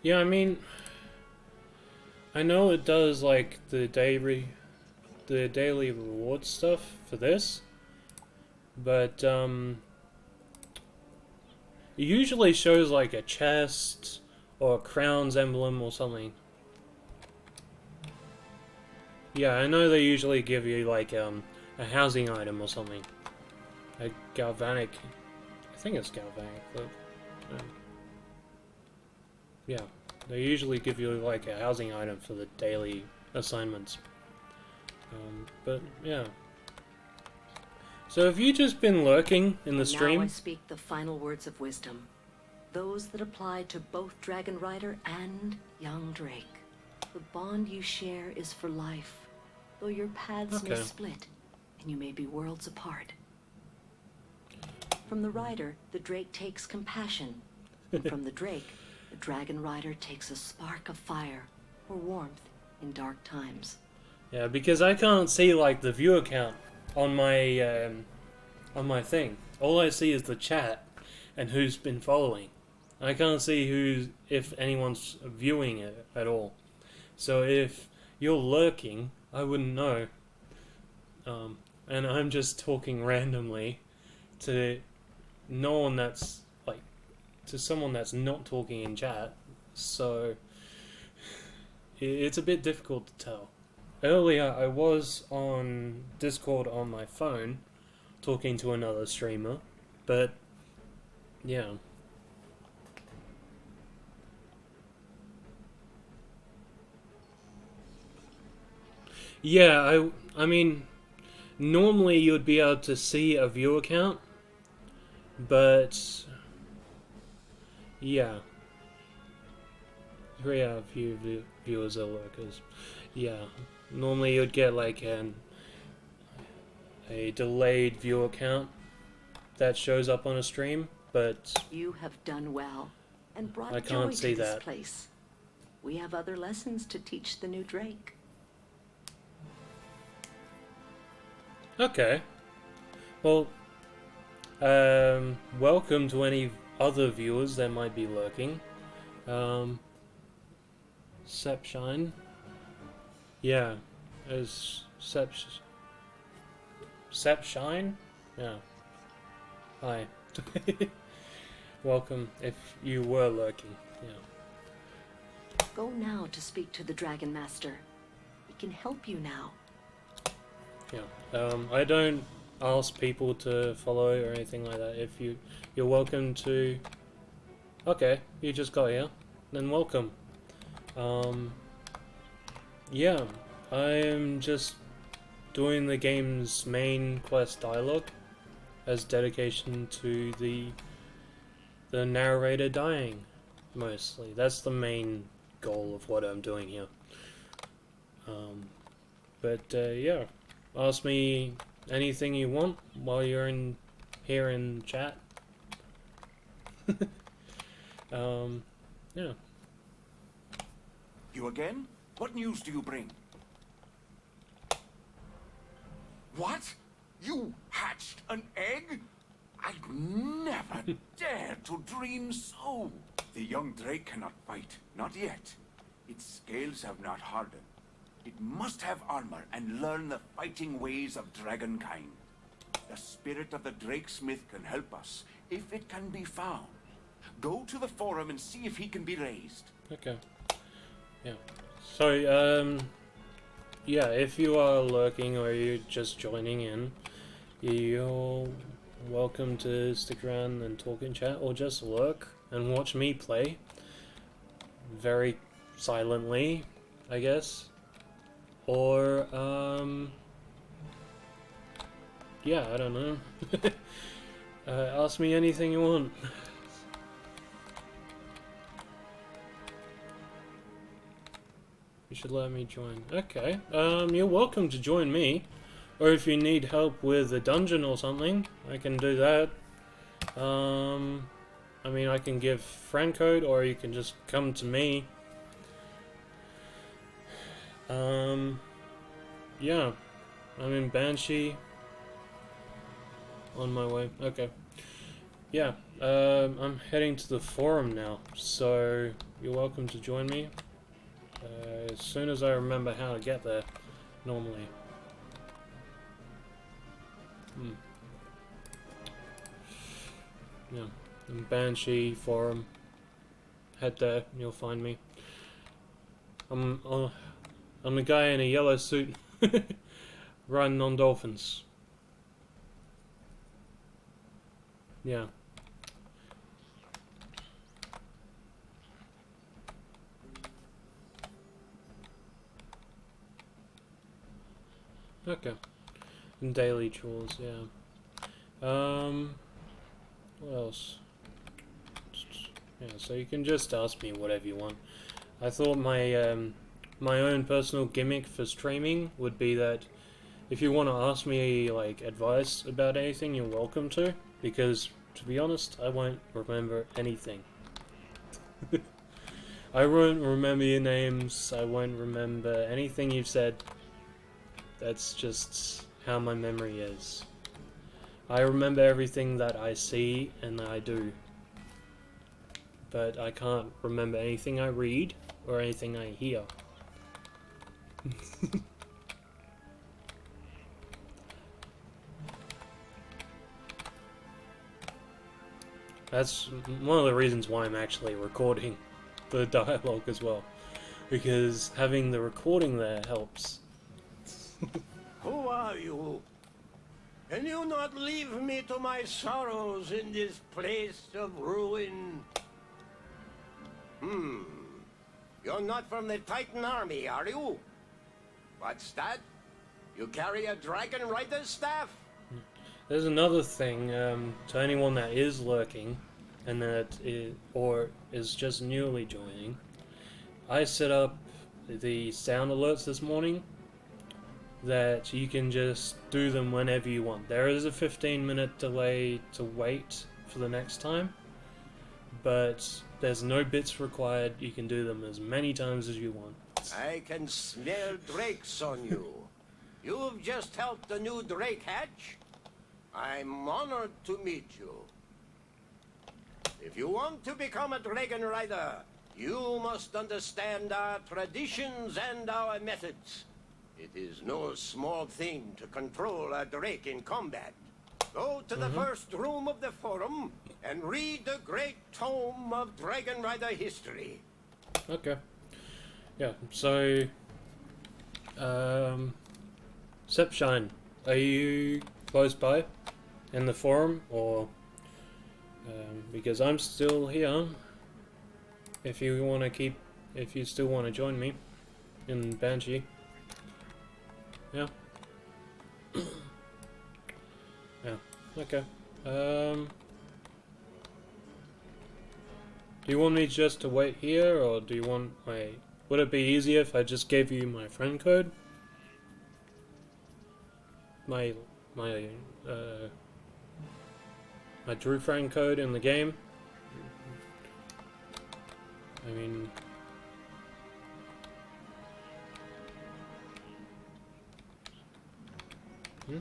Yeah, I mean... I know it does, like, the daily reward stuff for this. But, it usually shows like a chest or a crown's emblem or something. Yeah, I know they usually give you like a housing item or something. A galvanic... I think it's galvanic, but... yeah, they usually give you like a housing item for the daily assignments. But, yeah. So have you just been lurking in the stream? Now I speak the final words of wisdom. Those that apply to both Dragon Rider and young Drake. The bond you share is for life, though your paths may split, and you may be worlds apart. From the Rider, the Drake takes compassion. And from the Drake, the Dragon Rider takes a spark of fire or warmth in dark times. Yeah, because I can't see like the viewer count on my thing. All I see is the chat and who's been following. I can't see if anyone's viewing it at all. So if you're lurking, I wouldn't know. And I'm just talking randomly to no one that's like to someone that's not talking in chat. So it's a bit difficult to tell. Earlier, I was on Discord on my phone, talking to another streamer, but, yeah. Yeah, I mean, normally you'd be able to see a viewer count, but, yeah. 3 out of few viewers are lurkers. Yeah. Normally you'd get like a delayed viewer count that shows up on a stream, but... You have done well. and brought I joy can't to see this that. place. We have other lessons to teach the new Drake. Okay. Well, welcome to any other viewers that might be lurking. Sepshine. Yeah, as Sepshine? Yeah. Hi. Welcome, if you were lurking. Yeah. Go now to speak to the Dragon Master. He can help you now. Yeah. I don't ask people to follow or anything like that. If you're welcome to. Okay, you just got here. Then welcome. Yeah, I'm just doing the game's main quest dialogue as dedication to the narrator dying, mostly. That's the main goal of what I'm doing here. Yeah, ask me anything you want while you're here in chat. Yeah. You again? What news do you bring? What? You hatched an egg? I'd never dare to dream so. The young Drake cannot fight, not yet. Its scales have not hardened. It must have armor and learn the fighting ways of dragonkind. The spirit of the Drakesmith can help us, if it can be found. Go to the forum and see if he can be raised. Okay. Yeah. So, yeah, if you are lurking or you're just joining in, you're welcome to stick around and talk in chat, or just lurk and watch me play. Very silently, I guess. Or, yeah, I don't know. Ask me anything you want. You should let me join. Okay. You're welcome to join me. Or if you need help with a dungeon or something, I can do that. I mean, I can give friend code, or you can just come to me. Yeah. I'm in Banshee. On my way. Okay. Yeah. I'm heading to the forum now, so you're welcome to join me. As soon as I remember how to get there, normally. Yeah, in Banshee forum. Head there, you'll find me. I'm the guy in a yellow suit, riding on dolphins. Yeah. Okay. And daily chores, yeah. What else? Yeah, so you can just ask me whatever you want. I thought my my own personal gimmick for streaming would be that if you want to ask me like advice about anything, you're welcome to, because to be honest, I won't remember anything. I won't remember your names, I won't remember anything you've said. That's just how my memory is. I remember everything that I see and that I do. But I can't remember anything I read or anything I hear. That's one of the reasons why I'm actually recording the dialogue as well. Because having the recording there helps. Who are you? Can you not leave me to my sorrows in this place of ruin? You're not from the Titan army, are you? What's that? You carry a dragon rider's staff? There's another thing, to anyone that is lurking, and that is just newly joining. I set up the sound alerts this morning, that you can just do them whenever you want. There is a 15-minute delay to wait for the next time, but There's no bits required. You can do them as many times as you want. I can smell drakes on you. You've just helped the new drake hatch. I'm honored to meet you. If you want to become a dragon rider, you must understand our traditions and our methods. It is no small thing to control a drake in combat. Go to the first room of the forum and read the great tome of Dragon Rider history. Okay. Yeah, so... Sepshine, are you close by in the forum, or... because I'm still here, if you want to keep... if you still want to join me in Banshee. Yeah. Yeah, okay. Do you want me just to wait here, or do you want my... would it be easier if I just gave you my friend code? My Drew friend code in the game? I mean... Hmm?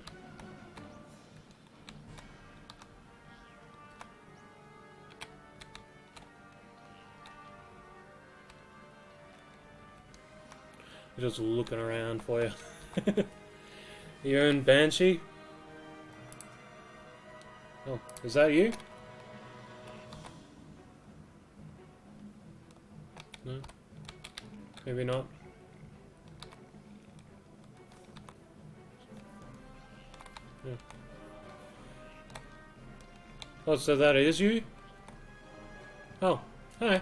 Just looking around for you. You're in Banshee? Oh, is that you? No? Maybe not. Yeah. Oh, so that is you? Oh, hi.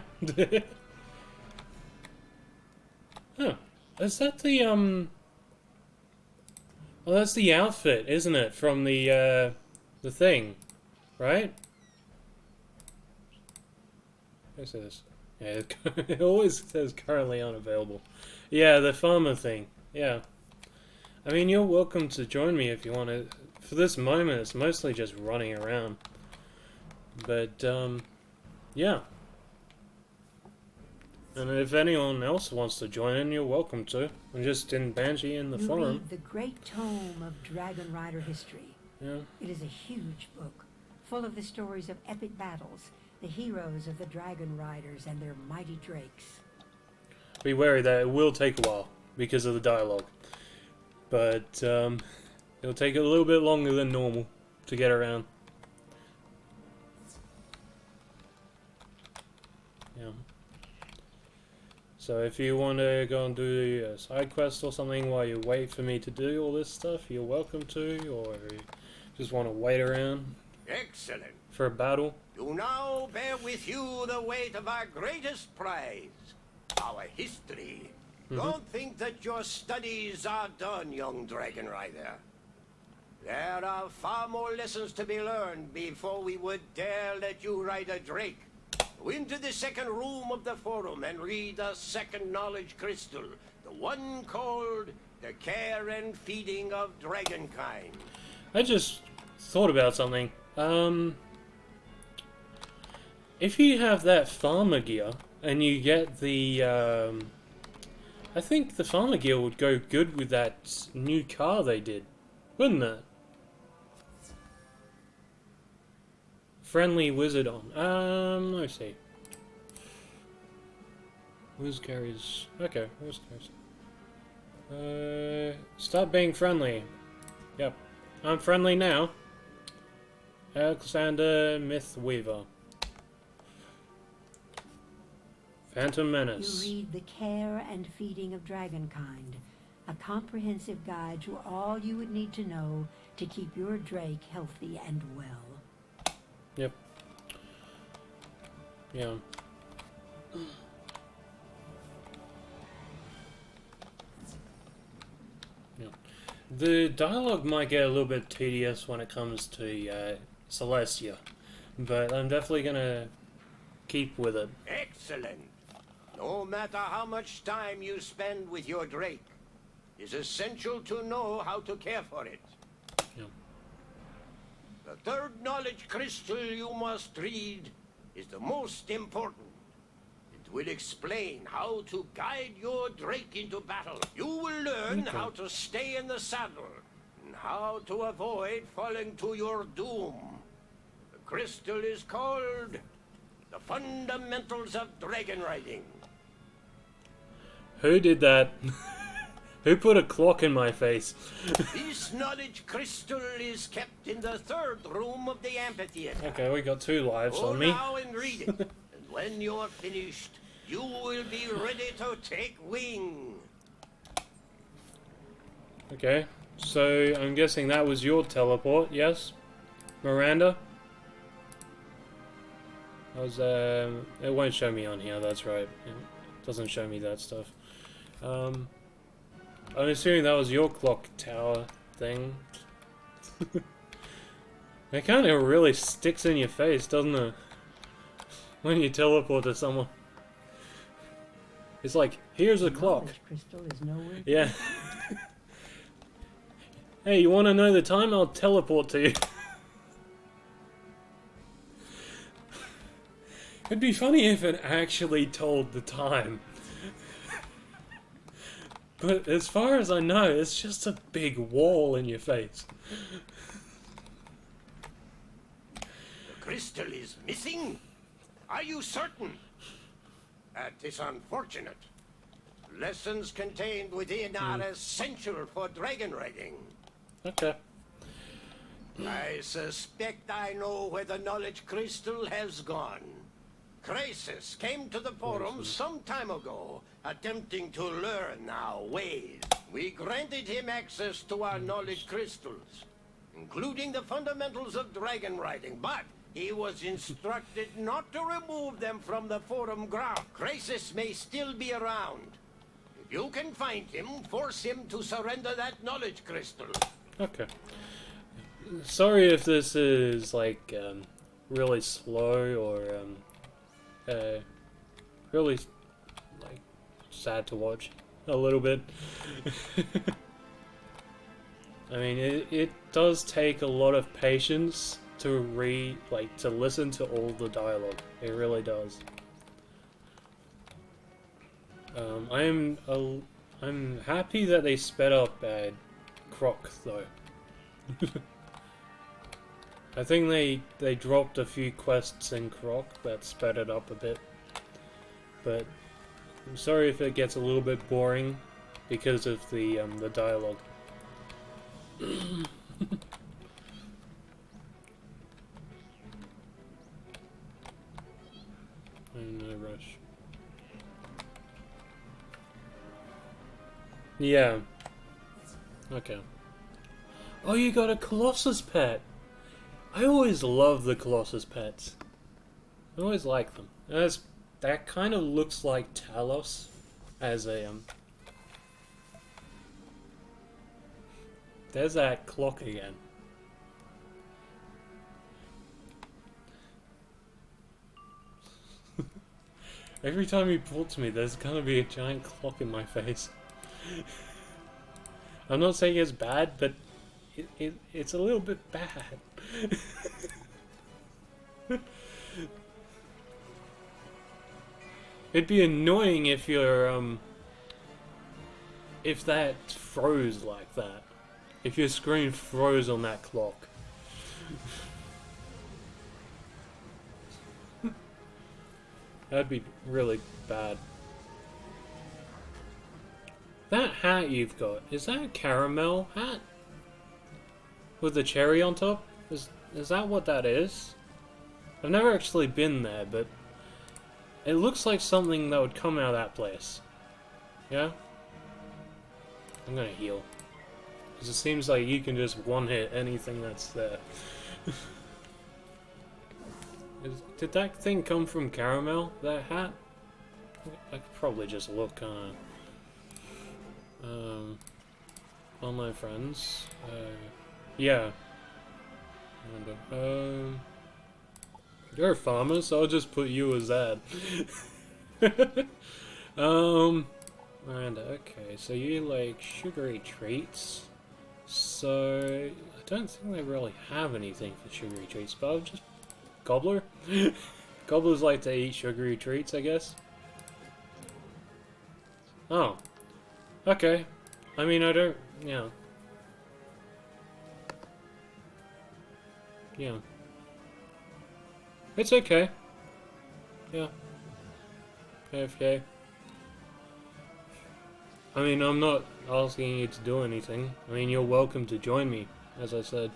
Huh. Is that the, well, that's the outfit, isn't it? From the thing, right? What is this? Yeah, it always says currently unavailable. Yeah, the farmer thing. Yeah. I mean, you're welcome to join me if you want to. For this moment, it's mostly just running around. But, yeah. And if anyone else wants to join in, you're welcome to. I'm just in Banshee in the You forum. read the great tome of Dragon Rider history. Yeah. It is a huge book, full of the stories of epic battles, the heroes of the Dragon Riders and their mighty drakes. Be wary that it will take a while because of the dialogue. But it'll take a little bit longer than normal to get around. Yeah. So if you want to go and do a side quest or something while you wait for me to do all this stuff, you're welcome to, or you just want to wait around. Excellent. For a battle. You now bear with you the weight of our greatest prize, our history. Don't think that your studies are done, young Dragon Rider. There are far more lessons to be learned before we would dare let you ride a drake. Go into the second room of the forum and read the second knowledge crystal, the one called The Care and Feeding of Dragonkind. I just thought about something. If you have that farmer gear and you get the, I think the farmer gear would go good with that new car they did, wouldn't it? Friendly wizard on. Let's see. Wiz carries. Okay, Wiz carries. Stop being friendly. Yep. I'm friendly now. Alexander Mythweaver. Phantom Menace. You read The Care and Feeding of Dragonkind, a comprehensive guide to all you would need to know to keep your drake healthy and well. Yep. Yeah. Yeah. The dialogue might get a little bit tedious when it comes to Celestia, but I'm definitely gonna keep with it. Excellent. No matter how much time you spend with your drake, it's essential to know how to care for it. Yeah. The third knowledge crystal you must read is the most important. will explain how to guide your drake into battle. You will learn how to stay in the saddle, and how to avoid falling to your doom. The crystal is called the Fundamentals of Dragon Riding. Who did that? Who put a clock in my face? This knowledge crystal is kept in the 3rd room of the amphitheater. Okay, we got 2 lives Go on me. now and read it. And when you're finished, you will be ready to take wing. Okay, so I'm guessing that was your teleport, yes? Miranda? That was, it won't show me on here, that's right. It doesn't show me that stuff. I'm assuming that was your clock tower thing. It kind of really sticks in your face, doesn't it? When you teleport to someone. It's like, here's a clock. Crystal is nowhere. Yeah. Hey, you want to know the time? I'll teleport to you. It'd be funny if it actually told the time. But as far as I know, it's just a big wall in your face. The crystal is missing? Are you certain? That is unfortunate. Lessons contained within are essential for dragon riding. Okay. I suspect I know where the knowledge crystal has gone. Crisis came to the forum some time ago, attempting to learn our ways. We granted him access to our knowledge crystals, including the fundamentals of dragon riding, but he was instructed not to remove them from the forum ground. Crisis may still be around. If you can find him, force him to surrender that knowledge crystal. Okay. Sorry if this is, like, really slow or, really, like, sad to watch a little bit. I mean, it does take a lot of patience to to listen to all the dialogue. It really does. I'm happy that they sped up Croc though. I think they dropped a few quests in Croc that sped it up a bit. But I'm sorry if it gets a little bit boring because of the dialogue. No rush. Yeah. Okay. Oh, you got a Colossus pet! I always love the Colossus pets. I always like them. That kind of looks like Talos as a There's that clock again. Every time he pulls me, there's gonna be a giant clock in my face. I'm not saying it's bad, but it's a little bit bad. It'd be annoying if if that froze like that. If your screen froze on that clock. That'd be really bad. That hat you've got, is that a caramel hat? With the cherry on top? Is that what that is? I've never actually been there, but it looks like something that would come out of that place. Yeah? I'm gonna heal. Because it seems like you can just one-hit anything that's there. Did that thing come from Caramel, that hat? I could probably just look, online friends. Yeah. You're a farmer, so I'll just put you as that. Miranda, okay, so you like sugary treats. So, I don't think they really have anything for sugary treats, but I'll just... Gobbler? Gobblers like to eat sugary treats, I guess. Oh. Okay. I mean, I don't... Yeah. Yeah. It's okay. Yeah. Okay. I mean, I'm not asking you to do anything. I mean, you're welcome to join me, as I said.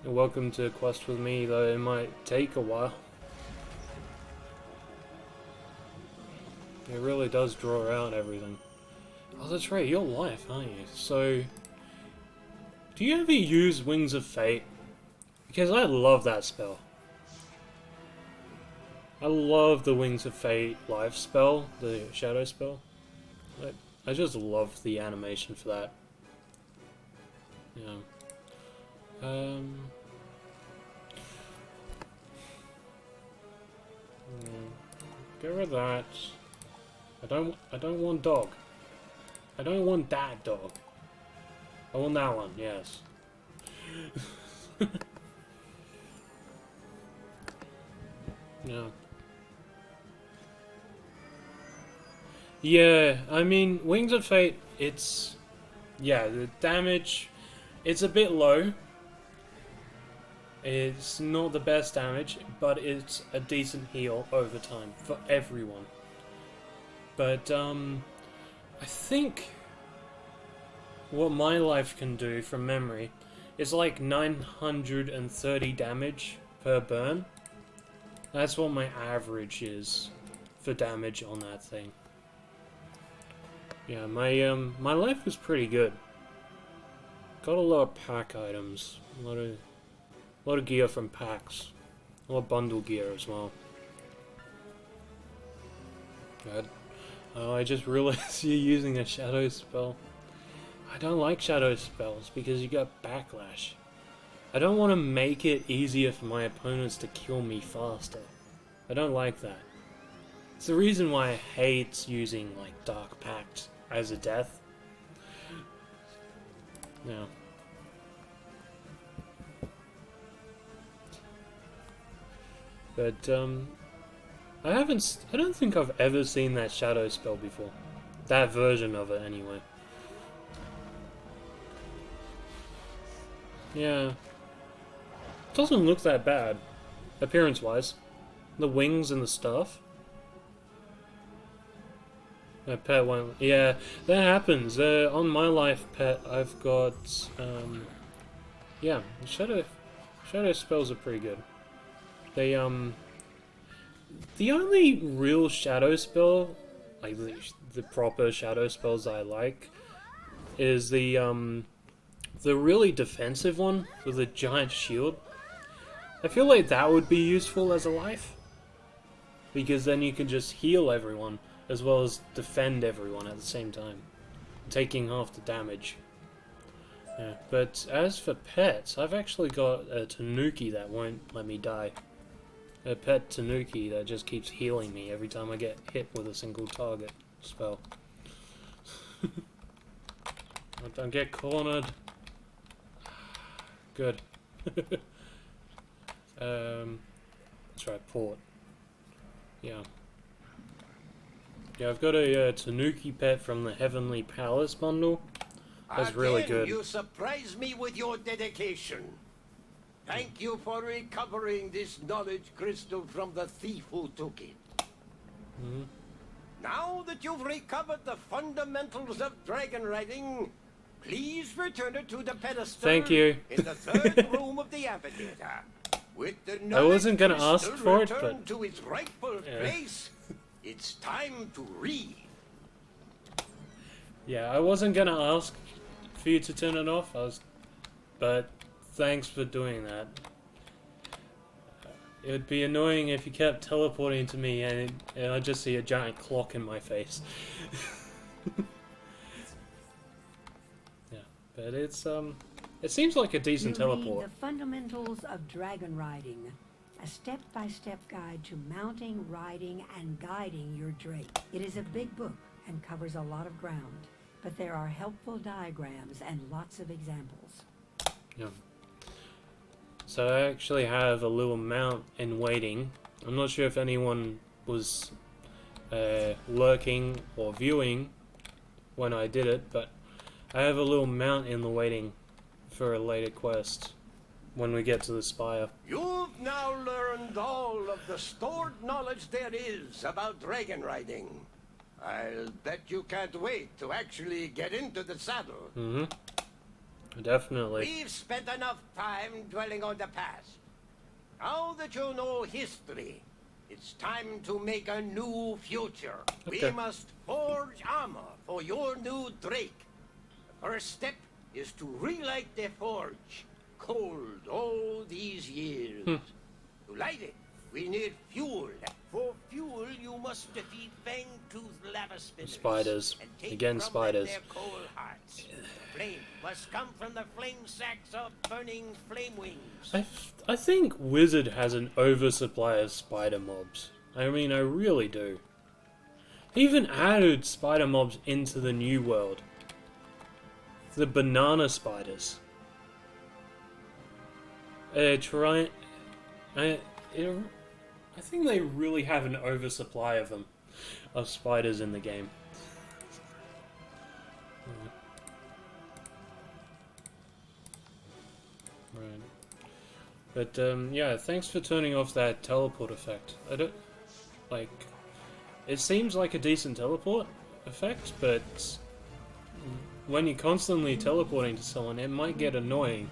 You're welcome to quest with me, though it might take a while. It really does draw out everything. Oh, that's right, you're life, aren't you? So, do you ever use Wings of Fate? Because I love that spell. I love the Wings of Fate life spell, the shadow spell. I just love the animation for that. Yeah. Get rid of that. I don't want dog. I don't want that dog. I want that one, yes. Yeah. Yeah, I mean, Wings of Fate, it's... Yeah, the damage, it's a bit low. It's not the best damage, but it's a decent heal over time for everyone. But, I think what my life can do from memory is like 930 damage per burn. That's what my average is for damage on that thing. Yeah, my life was pretty good. Got a lot of pack items, a lot of gear from packs, a lot of bundle gear as well. God. Oh, I just realized you're using a shadow spell. I don't like shadow spells because you got backlash. I don't want to make it easier for my opponents to kill me faster. I don't like that. It's the reason why I hate using like Dark Pact as a death. No. But I don't think I've ever seen that shadow spell before. That version of it anyway. Yeah. Doesn't look that bad, appearance-wise. The wings and the stuff. Pet one. Yeah, that happens. On my life pet, I've got, yeah, shadow spells are pretty good. They, the only real shadow spell, like the proper shadow spells I like, is the really defensive one with a giant shield. I feel like that would be useful as a life, because then you can just heal everyone as well as defend everyone at the same time, taking half the damage. Yeah, but as for pets, I've actually got a Tanuki that won't let me die. A pet Tanuki that just keeps healing me every time I get hit with a single target spell. Don't get cornered. Good. That's right, port. Yeah. Yeah, I've got a Tanuki pet from the Heavenly Palace bundle. That's really good. You surprise me with your dedication. Thank you for recovering this knowledge crystal from the thief who took it. Mm-hmm. Now that you've recovered the fundamentals of dragon riding, please return it to the pedestal. Thank you. In the third room of the amphitheater. With the I wasn't gonna ask crystal for it, returned but to its rightful yeah. place, it's time to read. Yeah, I wasn't gonna ask for you to turn it off. But thanks for doing that. It would be annoying if you kept teleporting to me and I just see a giant clock in my face. Yeah, but it's it seems like a decent teleport. Read The Fundamentals of Dragon Riding, a step-by-step guide to mounting, riding, and guiding your drake. It is a big book and covers a lot of ground, but there are helpful diagrams and lots of examples. Yeah. So I actually have a little mount in waiting. I'm not sure if anyone was lurking or viewing when I did it, but I have a little mount in the waiting for a later quest when we get to the spire. You've now learned all of the stored knowledge there is about dragon riding. I'll bet you can't wait to actually get into the saddle. Mm-hmm. Definitely. We've spent enough time dwelling on the past. Now that you know history, it's time to make a new future. Okay. We must forge armor for your new Drake. The first step is to relight the forge, cold all these years. To light it, we need fuel. For fuel, you must defeat fang-toothed lava spinners. Spiders. And take Again, from spiders. them their coal hearts. The flame must come from the flame sacks of burning flame wings. I think Wizard has an oversupply of spider mobs. I mean, I really do. He even added spider mobs into the new world. The banana spiders. I think they really have an oversupply of them, of spiders in the game. Right. But yeah, thanks for turning off that teleport effect. I don't like. It seems like a decent teleport effect, but when you're constantly teleporting to someone, it might get annoying.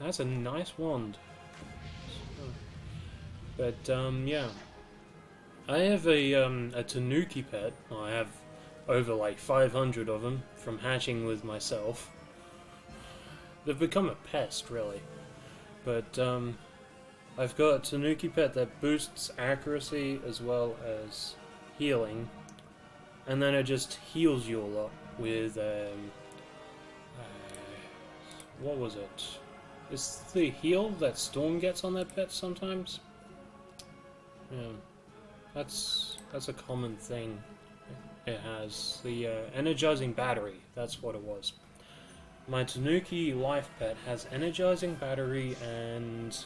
That's a nice wand. But yeah, I have a tanuki pet. I have over like 500 of them from hatching with myself. They've become a pest, really. But I've got a tanuki pet that boosts accuracy as well as healing, and then it just heals you a lot with what was it? It's the heal that Storm gets on that pet sometimes. Yeah, that's a common thing. It has the energizing battery. That's what it was. My Tanuki life pet has energizing battery and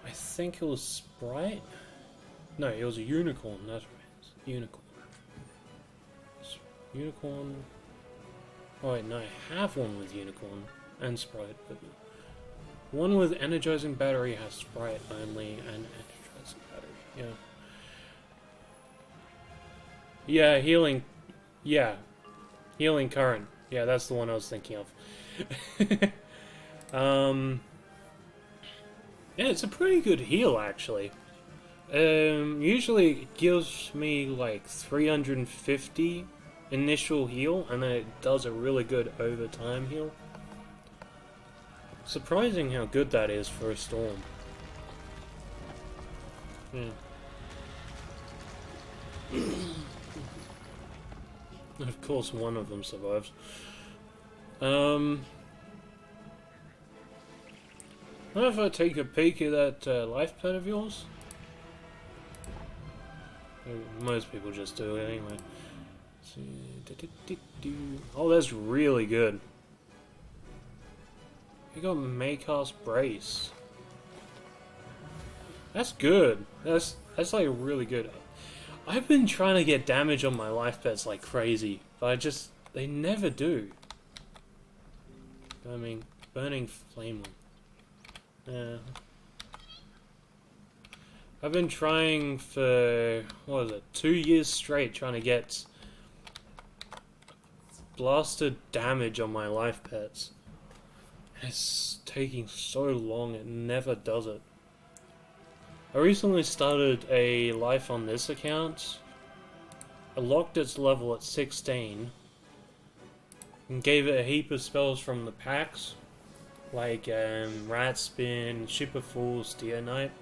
I think it was Sprite. No, it was a unicorn. That's right, unicorn. Unicorn. Oh wait, no, I have one with unicorn and Sprite, but one with energizing battery has Sprite only and energizing battery. Yeah. Yeah, healing. Yeah. Healing current. Yeah, that's the one I was thinking of. Yeah, it's a pretty good heal, actually. Usually it gives me like 350 initial heal, and then it does a really good overtime heal. Surprising how good that is for a storm. Yeah. Of course, one of them survives. What if I take a peek at that life pet of yours? Most people just do it anyway. Oh, that's really good. You got Maycast Brace. That's good. That's like really good. I've been trying to get damage on my life pets like crazy, but they never do. I mean, Burning Flame. Yeah. I've been trying for, what was it, 2 years straight trying to get blasted damage on my life pets. It's taking so long, it never does it. I recently started a life on this account. I locked its level at 16 and gave it a heap of spells from the packs, like Rat Spin, Shipper Fool, Steer Knight,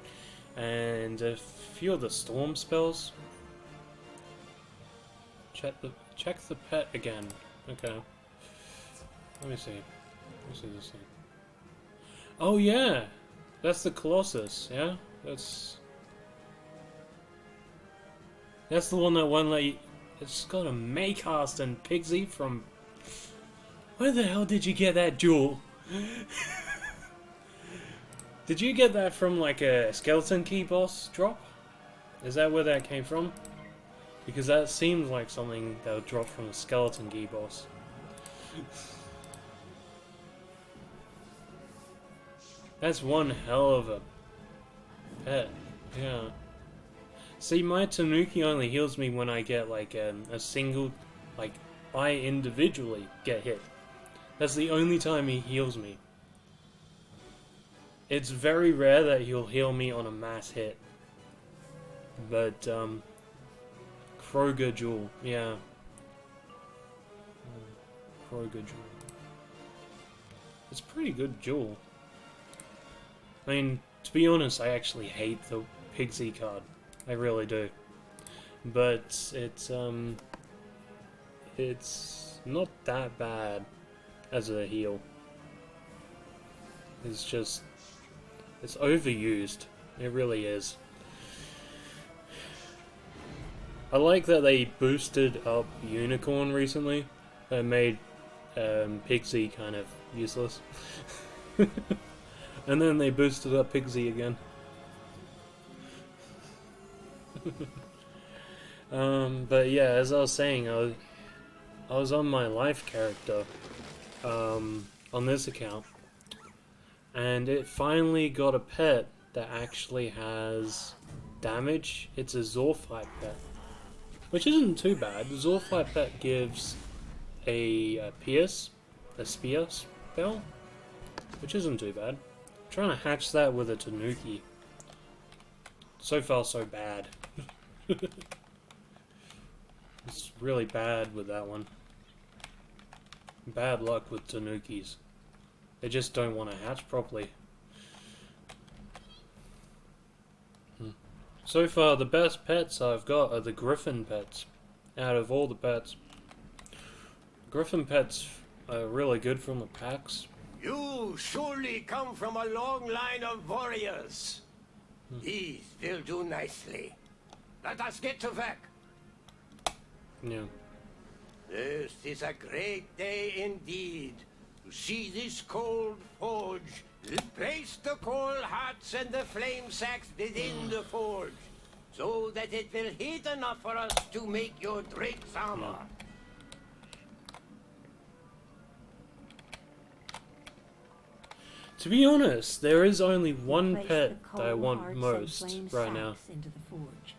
and a few of the storm spells. Check the pet again. Okay. Let me see. Let me see this thing. Oh yeah, that's the Colossus. Yeah, that's the one that won't let you. It's got a Maycast and Pigsy from. Where the hell did you get that jewel? Did you get that from like a Skeleton Key boss drop? Is that where that came from? Because that seems like something that would drop from a skeleton key boss. That's one hell of a pet, yeah. See, my Tanuki only heals me when I get like a single, like I individually get hit. That's the only time he heals me. It's very rare that he'll heal me on a mass hit. But, Kroger Jewel, yeah. Kroger Jewel. It's a pretty good jewel. I mean, to be honest, I actually hate the Pigsy card. I really do. But it's not that bad as a heal. It's just, it's overused. It really is. I like that they boosted up Unicorn recently. They made Pigsy kind of useless. And then they boosted up Pigsy again. But yeah, as I was saying, I was on my life character on this account, and it finally got a pet that actually has damage. It's a Zoorfight pet, which isn't too bad. The Zoorfight pet gives a pierce, a spear spell, which isn't too bad. I'm trying to hatch that with a Tanuki. So far, so bad. It's really bad with that one. Bad luck with Tanukis. They just don't want to hatch properly. So far, the best pets I've got are the Griffin pets. Out of all the pets. Griffin pets are really good from the packs. You surely come from a long line of warriors. These will do nicely. Let us get to work. Yeah. This is a great day indeed to see this cold forge. Place the coal hearts and the flame sacks within the forge, so that it will heat enough for us to make your drake's armor. To be honest, there is only one Place pet the that I coal want hearts most and flame right now. sacks into the forge.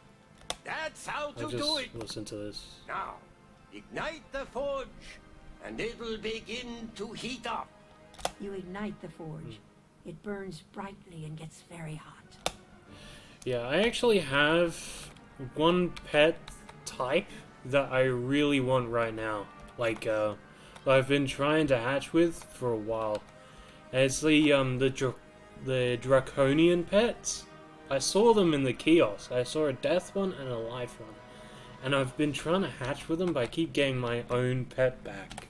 That's how to I do just it. listen to this. Now, ignite the forge, and it will begin to heat up. You ignite the forge. It burns brightly and gets very hot. Yeah, I actually have one pet type that I really want right now. Like, I've been trying to hatch with for a while. And it's the Draconian pets. I saw them in the kiosk. I saw a death one and a life one. And I've been trying to hatch with them, but I keep getting my own pet back.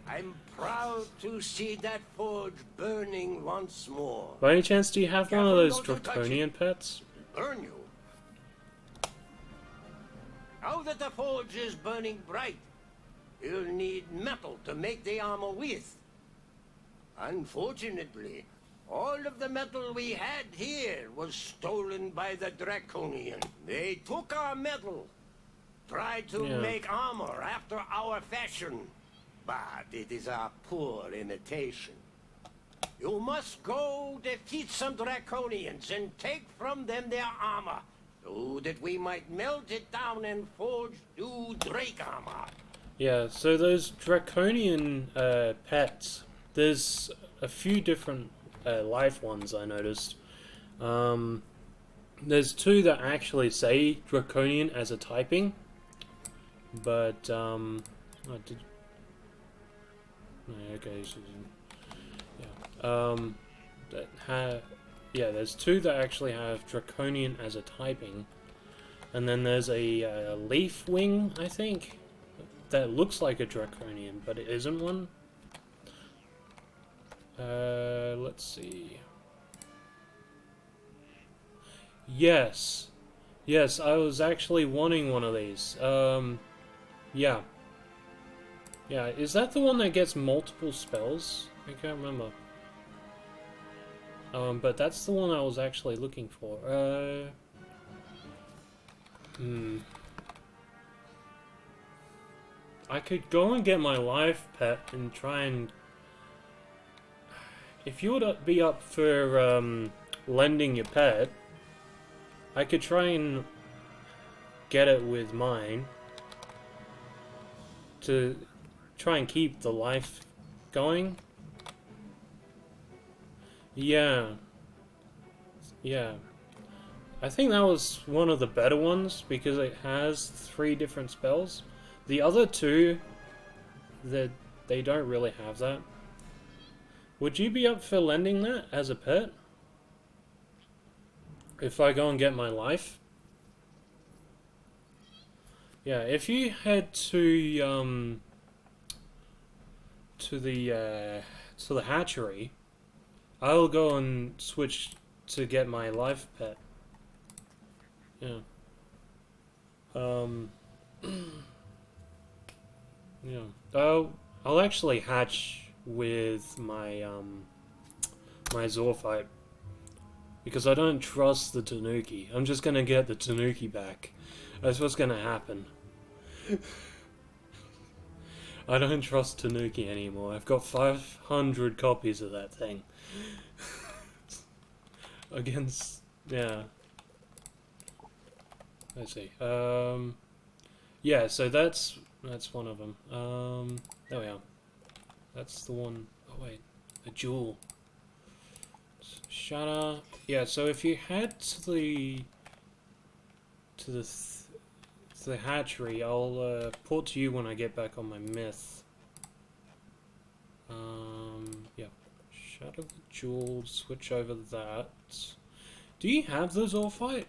I'm proud to see that forge burning once more. By any chance, do you have one of those Careful not to touch Draconian it. pets? Burn you. Now that the forge is burning bright, you'll need metal to make the armor with. Unfortunately, all of the metal we had here was stolen by the Draconian. They took our metal, tried to make armor after our fashion, but it is a poor imitation. You must go defeat some Draconians and take from them their armor, so that we might melt it down and forge new Drake armor. Yeah, so those Draconian pets, there's a few different life ones I noticed. There's two that actually say Draconian as a typing, but I did. Okay, so, yeah. There's two that actually have Draconian as a typing, and then there's a leaf wing, I think, that looks like a Draconian, but it isn't one. Let's see. Yes, I was actually wanting one of these. Yeah, is that the one that gets multiple spells? I can't remember. But that's the one I was actually looking for. I could go and get my live pet and try and... If you would be up for lending your pet, I could try and get it with mine to try and keep the life going. Yeah. Yeah. I think that was one of the better ones because it has 3 different spells. The other 2, they don't really have that. Would you be up for lending that as a pet? If I go and get my life? Yeah, if you head to the hatchery, I'll go and switch to get my life pet. Yeah. Yeah. I'll actually hatch with my my Zoophyte because I don't trust the Tanuki. I'm just gonna get the Tanuki back. That's what's gonna happen. I don't trust Tanuki anymore. I've got 500 copies of that thing. Against... yeah. Let's see. Yeah, so that's one of them. There we are. That's the one... oh wait. A jewel. Shatter. Yeah, so if you head to the hatchery, I'll port to you when I get back on my myth. Yeah. Shatter the jewel, switch over that. Do you have the Zoophyte?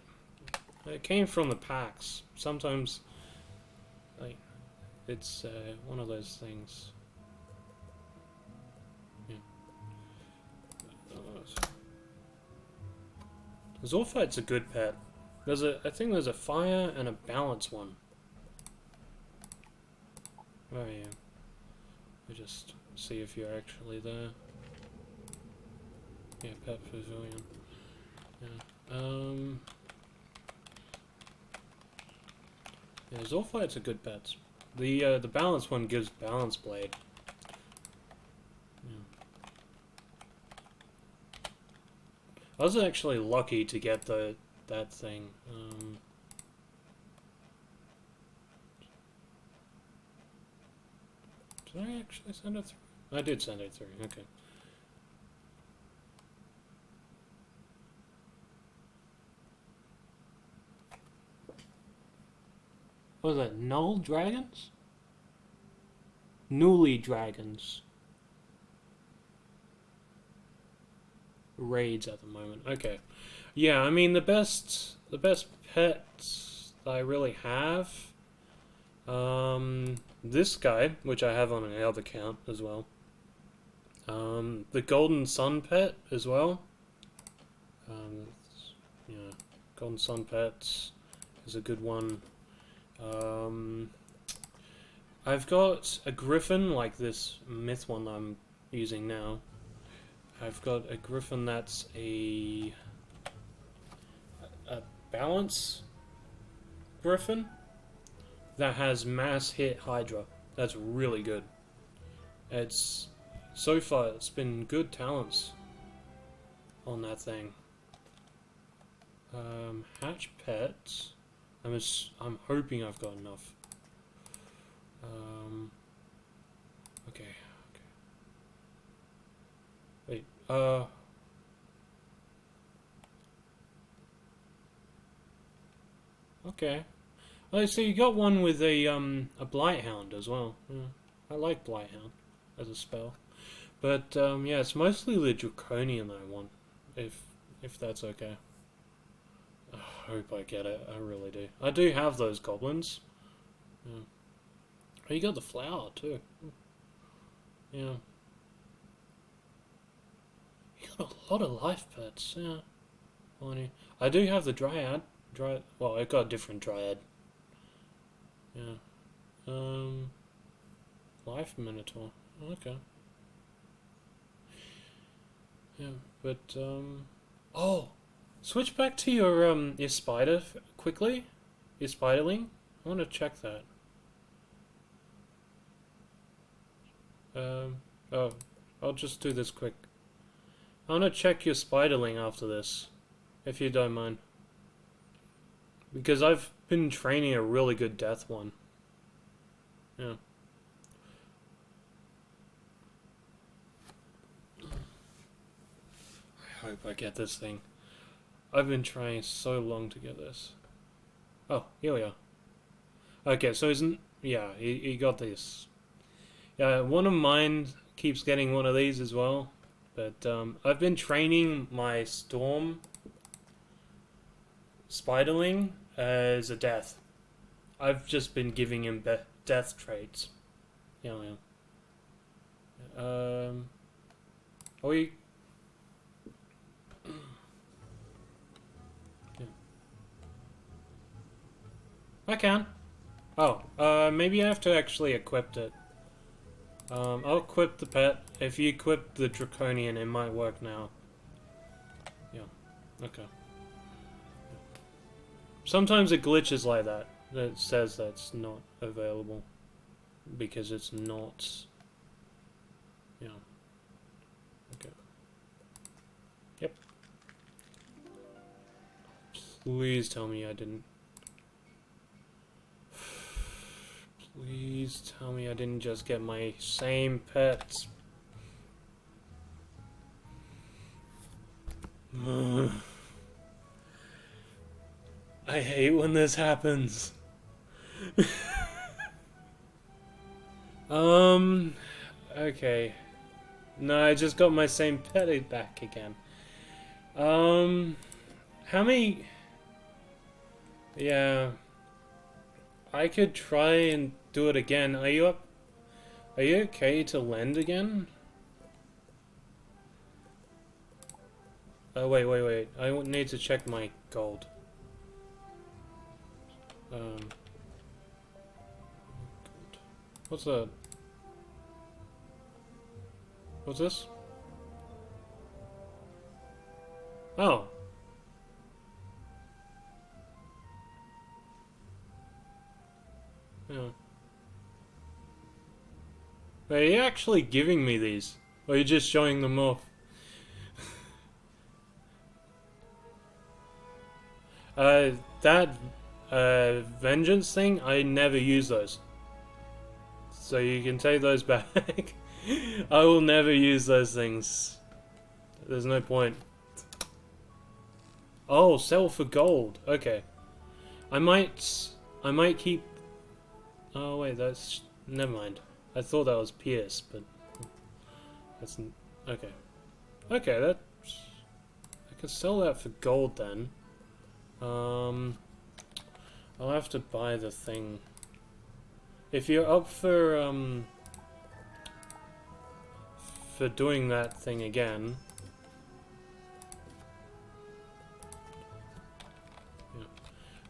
It came from the packs. Sometimes, like, it's one of those things. Yeah. Zoophyte's a good pet. I think there's a fire and a balance one. Where are you? We just see if you're actually there. Yeah, pet pavilion. Yeah. Yeah, Zoophyte's a good pet. The balance one gives balance blade. Yeah. I was actually lucky to get that thing. Did I actually send it through? I did send it through, okay. What was that, null dragons? Newly dragons. Raids at the moment, okay. Yeah, I mean the best pets that I really have, this guy, which I have on another account as well. The Golden Sun pet as well. Yeah, Golden Sun pets is a good one. I've got a griffin like this myth one that I'm using now. I've got a griffin that's a balance griffin that has mass hit Hydra. That's really good. So far it's been good talents on that thing. Hatch pets. I'm hoping I've got enough. Okay. Wait. Okay. Oh, so you got one with a Blighthound as well. Yeah. I like Blighthound as a spell, but yeah, it's mostly the Draconian that I want. If that's okay. I hope I get it. I really do. I do have those goblins. Yeah. Oh, you got the flower too. Yeah. You got a lot of life pets. Yeah. Funny. I do have the Dryad. Well, I got a different Dryad. Yeah. Life Minotaur. Okay. Yeah, but oh, switch back to your spider quickly. Your spiderling. I want to check that. Oh, I'll just do this quick. I want to check your spiderling after this, if you don't mind. Because I've been training a really good death one. Yeah. I hope I get this thing. I've been trying so long to get this. Oh, here we are. Okay, so he got this. Yeah, one of mine keeps getting one of these as well. But I've been training my storm spiderling as a death. I've just been giving him death traits. Yeah. Are we? Yeah. I can. Oh, maybe I have to actually equip it. I'll equip the pet. If you equip the draconian, it might work now. Yeah. Okay. Sometimes it glitches like that. It says that's not available because it's not. Yeah. Okay. Yep. Please tell me I didn't. Please tell me I didn't just get my same pets. I hate when this happens. Okay. No, I just got my same pet back again. How many... Yeah. I could try and do it again. Are you up? Are you okay to lend again? Wait. I need to check my gold. What's that? What's this? Oh. Yeah. Are you actually giving me these? Or are you just showing them off? That vengeance thing, I never use those. So you can take those back. I will never use those things. There's no point. Oh, sell for gold. Okay. I might keep... Oh wait, that's... Never mind. I thought that was Pierce, but... That's... Okay. Okay, that... I could sell that for gold then. I'll have to buy the thing. If you're up for doing that thing again...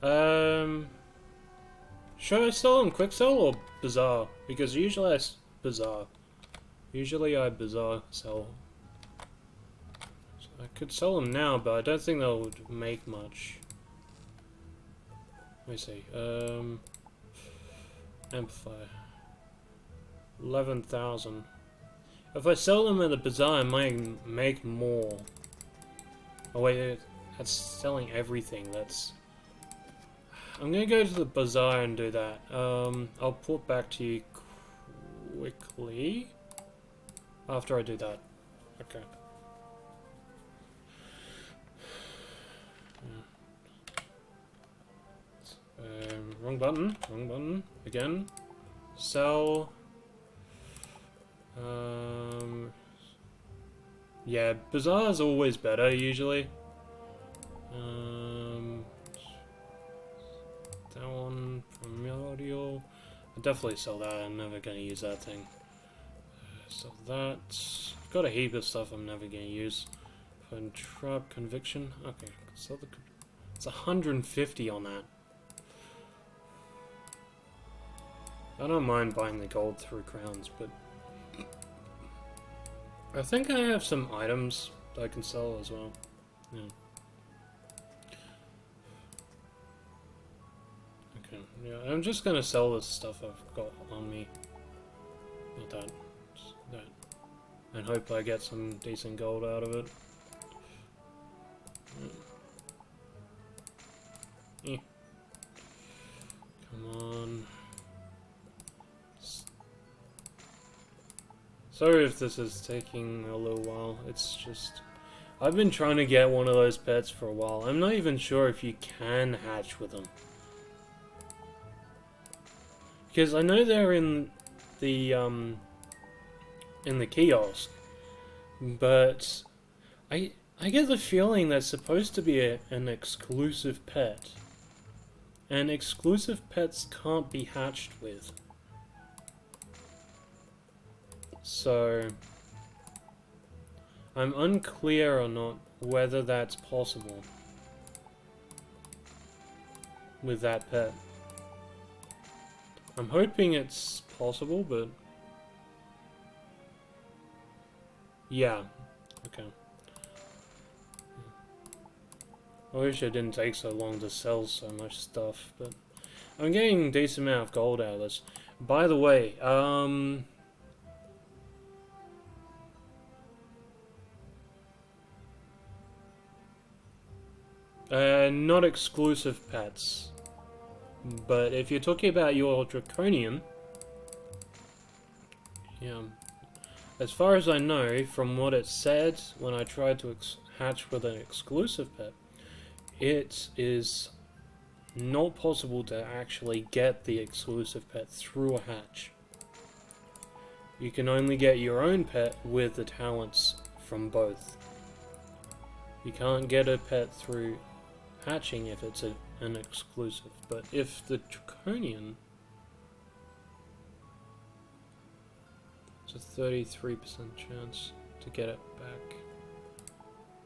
Yeah. Should I sell on quick sell or bazaar? Because usually bazaar. Usually I bazaar sell. So I could sell them now, but I don't think that would make much. Let me see. Amplify. 11,000. If I sell them at the bazaar, I might make more. Oh wait, that's selling everything. That's... I'm gonna go to the bazaar and do that. I'll port back to you quickly after I do that. Okay. Wrong button again. Sell. Yeah, bazaar is always better usually. That one, primordial. I'll definitely sell that. I'm never gonna use that thing. Sell that. I've got a heap of stuff I'm never gonna use. Trap conviction. Okay, sell the. It's 150 on that. I don't mind buying the gold through crowns, but I think I have some items that I can sell as well. Yeah. Yeah, I'm just gonna sell this stuff I've got on me. Not that. Just and hope I get some decent gold out of it. Eh. Come on. Sorry if this is taking a little while. It's just... I've been trying to get one of those pets for a while. I'm not even sure if you can hatch with them. Because I know they're in the kiosk. But I get the feeling that's supposed to be an exclusive pet. And exclusive pets can't be hatched with. So, I'm unclear or not whether that's possible with that pet. I'm hoping it's possible, but yeah, okay. I wish it didn't take so long to sell so much stuff, but I'm getting a decent amount of gold out of this. By the way, not exclusive pets, but if you're talking about your Draconian, yeah, as far as I know, from what it said when I tried to hatch with an exclusive pet, it is not possible to actually get the exclusive pet through a hatch. You can only get your own pet with the talents from both. You can't get a pet through hatching if it's an exclusive, but if the Draconian, it's a 33% chance to get it back.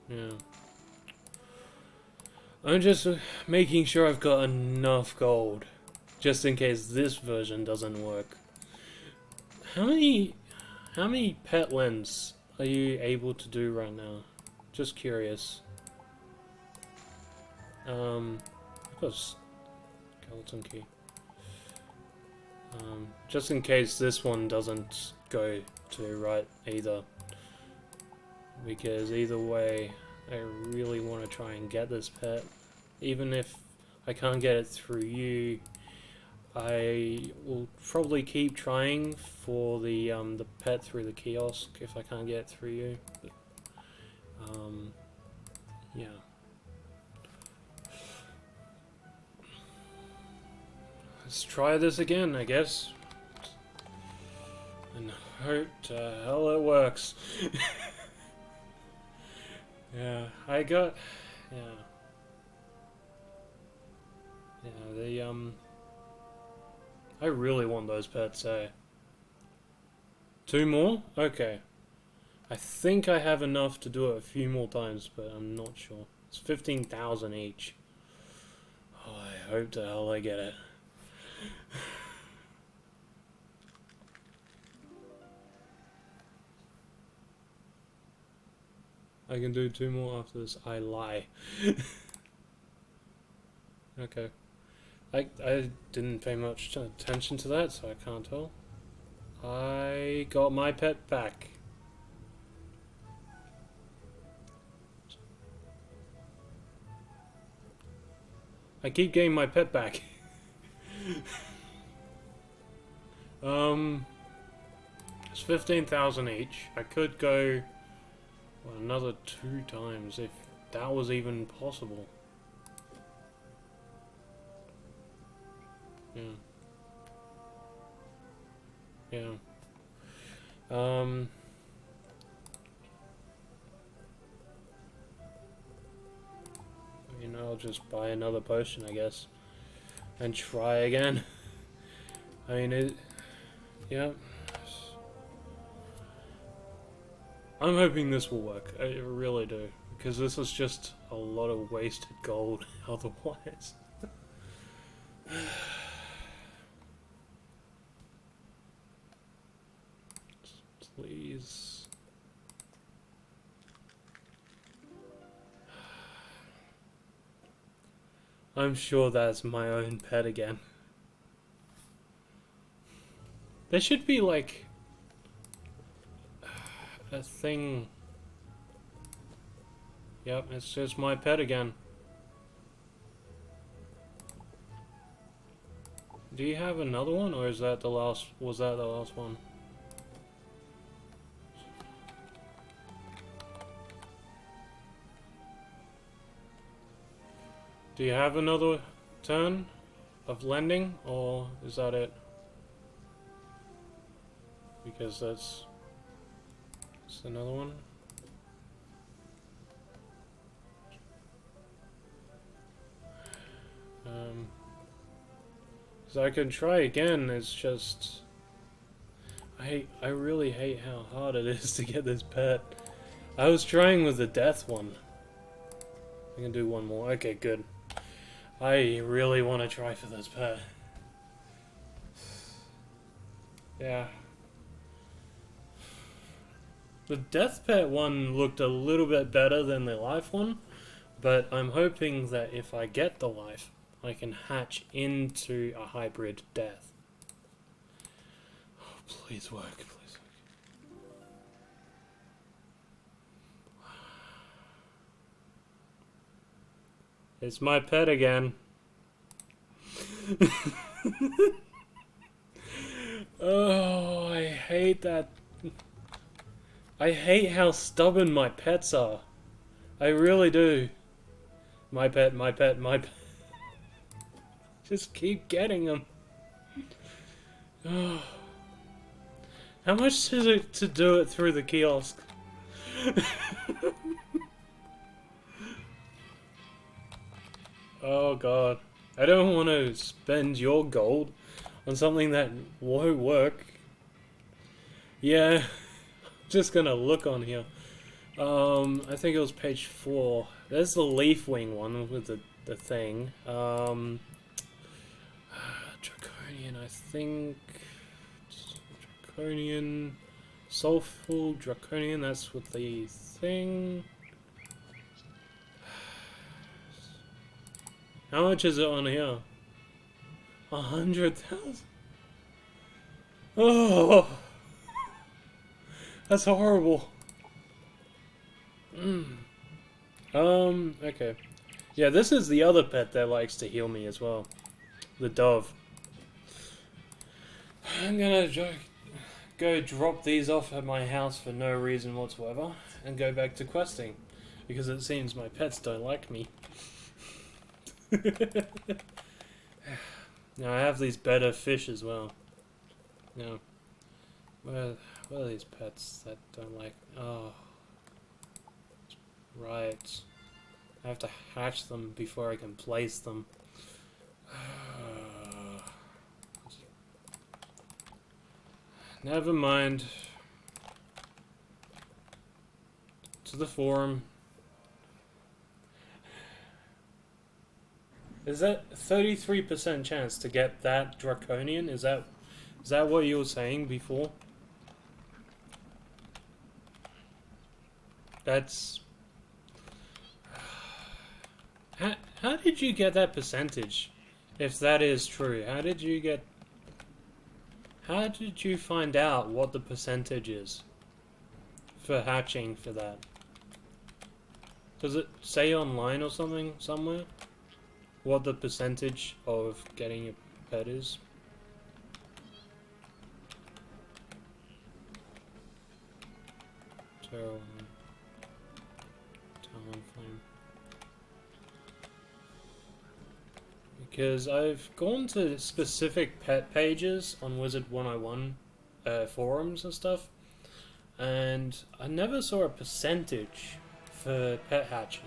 Yeah. I'm just making sure I've got enough gold, just in case this version doesn't work. How many pet lens are you able to do right now? Just curious. I've got a skeleton key. Just in case this one doesn't go to right either. Because either way, I really want to try and get this pet. Even if I can't get it through you, I will probably keep trying for the pet through the kiosk if I can't get it through you. But, yeah. Let's try this again, I guess. And hope to hell it works. Yeah, I got... Yeah. Yeah, they, I really want those pets, eh? 2 more? Okay. I think I have enough to do it a few more times, but I'm not sure. It's 15,000 each. Oh, I hope to hell I get it. I can do 2 more after this. I lie. Okay. I didn't pay much attention to that, so I can't tell. I got my pet back. I keep getting my pet back. It's 15,000 each. I could go another 2 times if that was even possible. Yeah. Yeah. You know, I'll just buy another potion, I guess, and try again. I mean, yeah. I'm hoping this will work. I really do, because this is just a lot of wasted gold otherwise. Please. I'm sure that's my own pet again. There should be like a thing. Yep, it's just my pet again. Do you have another one, or is that the last? Was that the last one? Do you have another turn of lending, or is that it? Because that's another one. So I can try again. It's just I really hate how hard it is to get this pet. I was trying with the death one. I can do one more. Okay, good. I really want to try for this pet. Yeah. The death pet one looked a little bit better than the life one, but I'm hoping that if I get the life, I can hatch into a hybrid death. Oh, please work, please work. It's my pet again. Oh, I hate that. I hate how stubborn my pets are. I really do. My pet, my pet, my pet. Just keep getting them. Oh. How much is it to do it through the kiosk? Oh god. I don't want to spend your gold on something that won't work. Yeah. Just gonna look on here. I think it was page 4. There's the leaf wing one with the thing. Draconian, I think. Draconian. Soulful Draconian, that's with the thing. How much is it on here? 100,000? Oh! That's horrible. Okay. Yeah, this is the other pet that likes to heal me as well. The dove. I'm gonna go drop these off at my house for no reason whatsoever and go back to questing. Because it seems my pets don't like me. Now I have these better fish as well. Now, where are these pets that don't like... Oh. Right. I have to hatch them before I can place them. Never mind. To the forum. Is that 33% chance to get that Draconian? Is that what you were saying before? That's... How did you get that percentage? If that is true, how did you find out what the percentage is for hatching for that? Does it say online or something somewhere? What the percentage of getting a pet is? Talon Flame. Because I've gone to specific pet pages on wizard101 forums and stuff, and I never saw a percentage for pet hatching.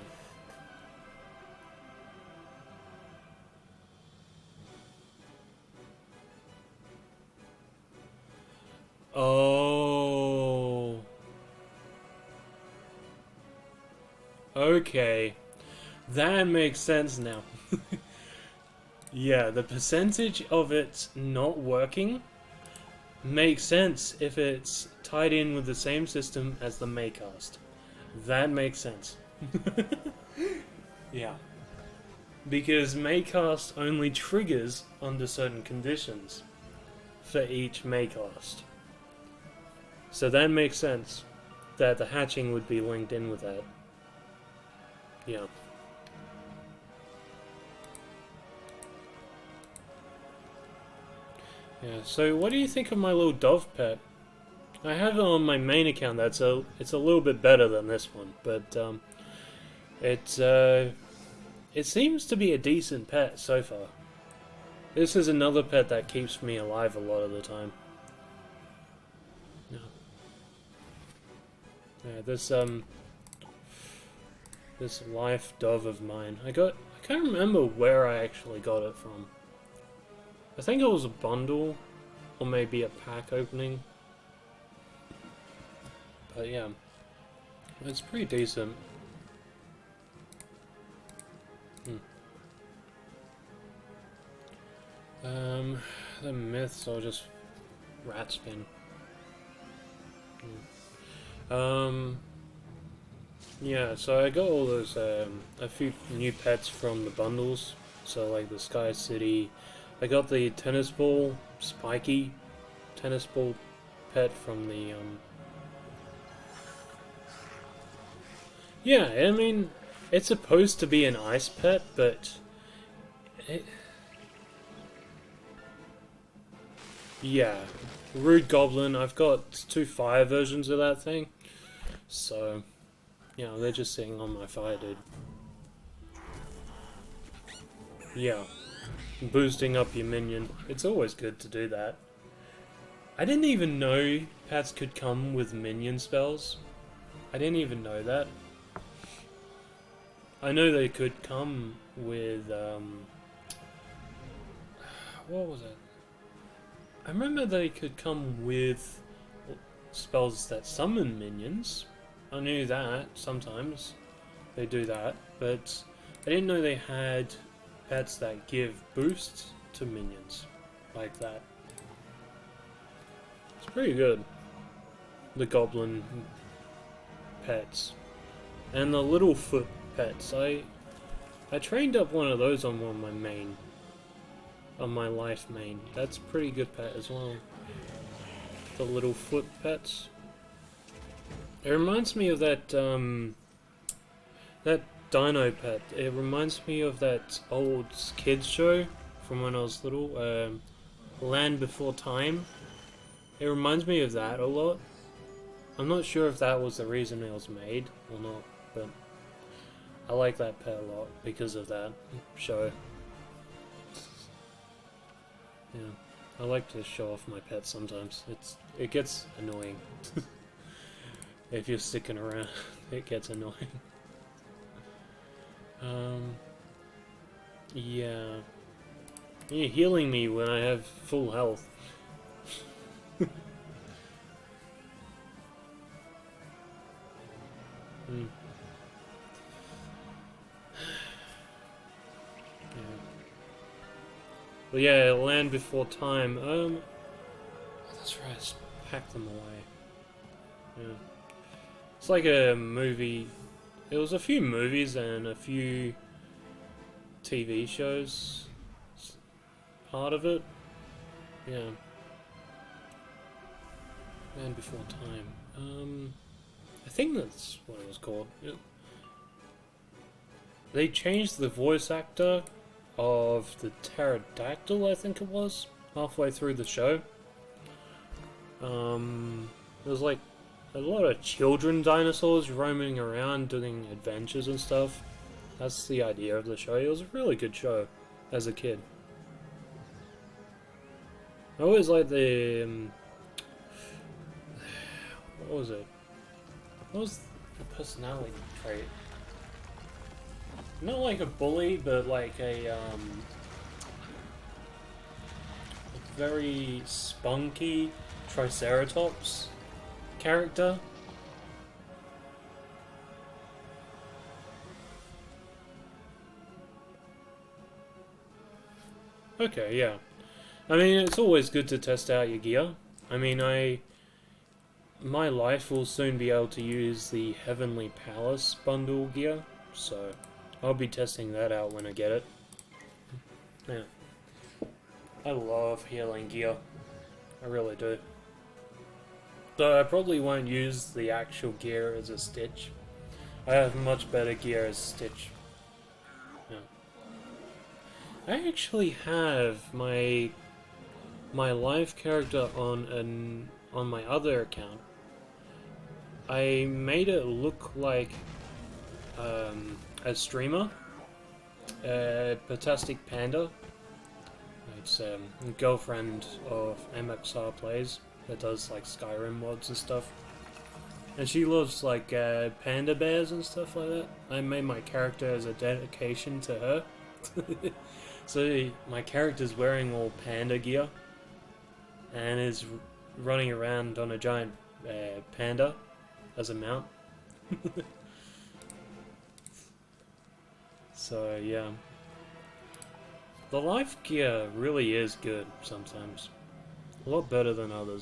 Oh. Okay. That makes sense now. Yeah, the percentage of it not working makes sense if it's tied in with the same system as the Maycast. That makes sense. Yeah. Because Maycast only triggers under certain conditions for each Maycast. So that makes sense. that the hatching would be linked in with that. Yeah. Yeah, so what do you think of my little dove pet? I have it on my main account. It's a little bit better than this one, but it seems to be a decent pet so far. This is another pet that keeps me alive a lot of the time. Yeah. Yeah, this life dove of mine. I can't remember where I actually got it from. I think it was a bundle, or maybe a pack opening. But yeah, it's pretty decent. The myths are just rat spin. Yeah, so I got all those, a few new pets from the bundles. So like the Sky City, I got the tennis ball, spiky tennis ball pet from the, yeah, I mean, it's supposed to be an ice pet, but yeah, Rude Goblin, I've got 2 fire versions of that thing, so, you know, they're just sitting on my fire dude. Yeah, boosting up your minion, it's always good to do that. I didn't even know pets could come with minion spells. I didn't even know that. I know they could come with, what was it? I remember they could come with spells that summon minions. I knew that, sometimes they do that, but I didn't know they had pets that give boosts to minions like that. It's pretty good. The goblin pets. And the little foot pets. I trained up one of those on one of my main. On my life main. That's a pretty good pet as well. The little foot pets. It reminds me of that that dino pet. It reminds me of that old kids show from when I was little. Land Before Time. It reminds me of that a lot. I'm not sure if that was the reason it was made or not, but I like that pet a lot because of that show. Yeah, I like to show off my pets sometimes. It gets annoying. If you're sticking around, it gets annoying. Yeah. You're healing me when I have full health. But yeah, Land Before Time. That's right, I packed them away. Yeah. It's like a movie. There was a few movies and a few TV shows. Part of it. Yeah. Land Before Time. I think that's what it was called. Yeah. They changed the voice actor of the pterodactyl, I think it was, halfway through the show. There was like a lot of children dinosaurs roaming around doing adventures and stuff. That's the idea of the show. It was a really good show as a kid. I always liked the what was it? What was the personality trait? Not like a bully, but like a very spunky Triceratops character. Okay, yeah. I mean, it's always good to test out your gear. I mean, my life will soon be able to use the Heavenly Palace bundle gear, so I'll be testing that out when I get it. Yeah. I love healing gear. I really do. Though I probably won't use the actual gear as a Stitch. I have much better gear as Stitch. Yeah. I actually have my live character on my other account. I made it look like a streamer, Patastic Panda. It's a girlfriend of MXR Plays that does like Skyrim mods and stuff. And she loves like panda bears and stuff like that. I made my character as a dedication to her. So my character's wearing all panda gear and is running around on a giant panda as a mount. So yeah, the life gear really is good sometimes. A lot better than other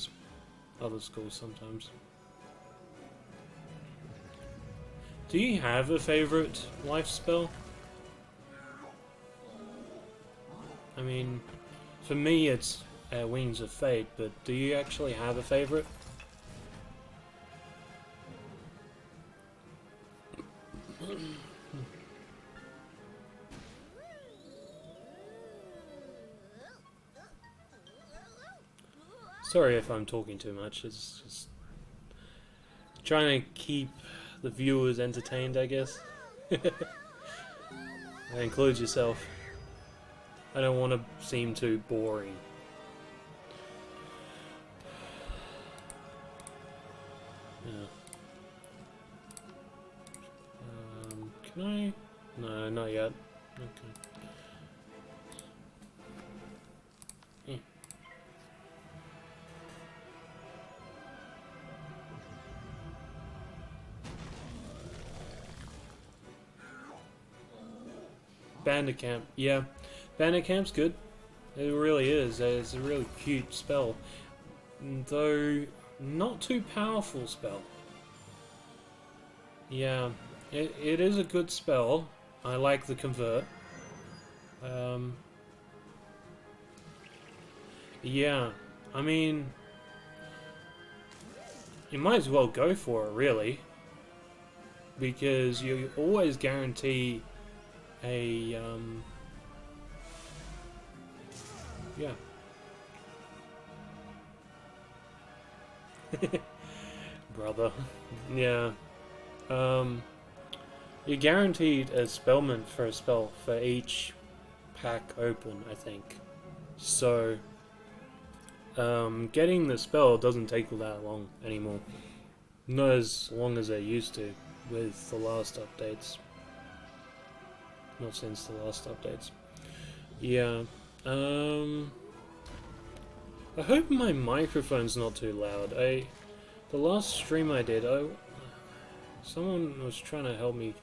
schools sometimes. Do you have a favorite life spell? I mean, for me it's Wings of Fate, but do you actually have a favorite? Sorry if I'm talking too much, it's just trying to keep the viewers entertained, I guess. That includes yourself. I don't want to seem too boring. Yeah. Can I? No, not yet. Okay. Bandicamp, yeah. Bandicamp's good. It really is. It's a really cute spell. Though, not too powerful spell. Yeah, it is a good spell. I like the convert. Yeah, I mean, you might as well go for it, really. Because you always guarantee a, yeah. Brother. Yeah. You're guaranteed a spellment for a spell for each pack open, I think. So, getting the spell doesn't take that long anymore. Not as long as they used to with the last updates. Not since the last updates. Yeah. I hope my microphone's not too loud. The last stream I did, someone was trying to help me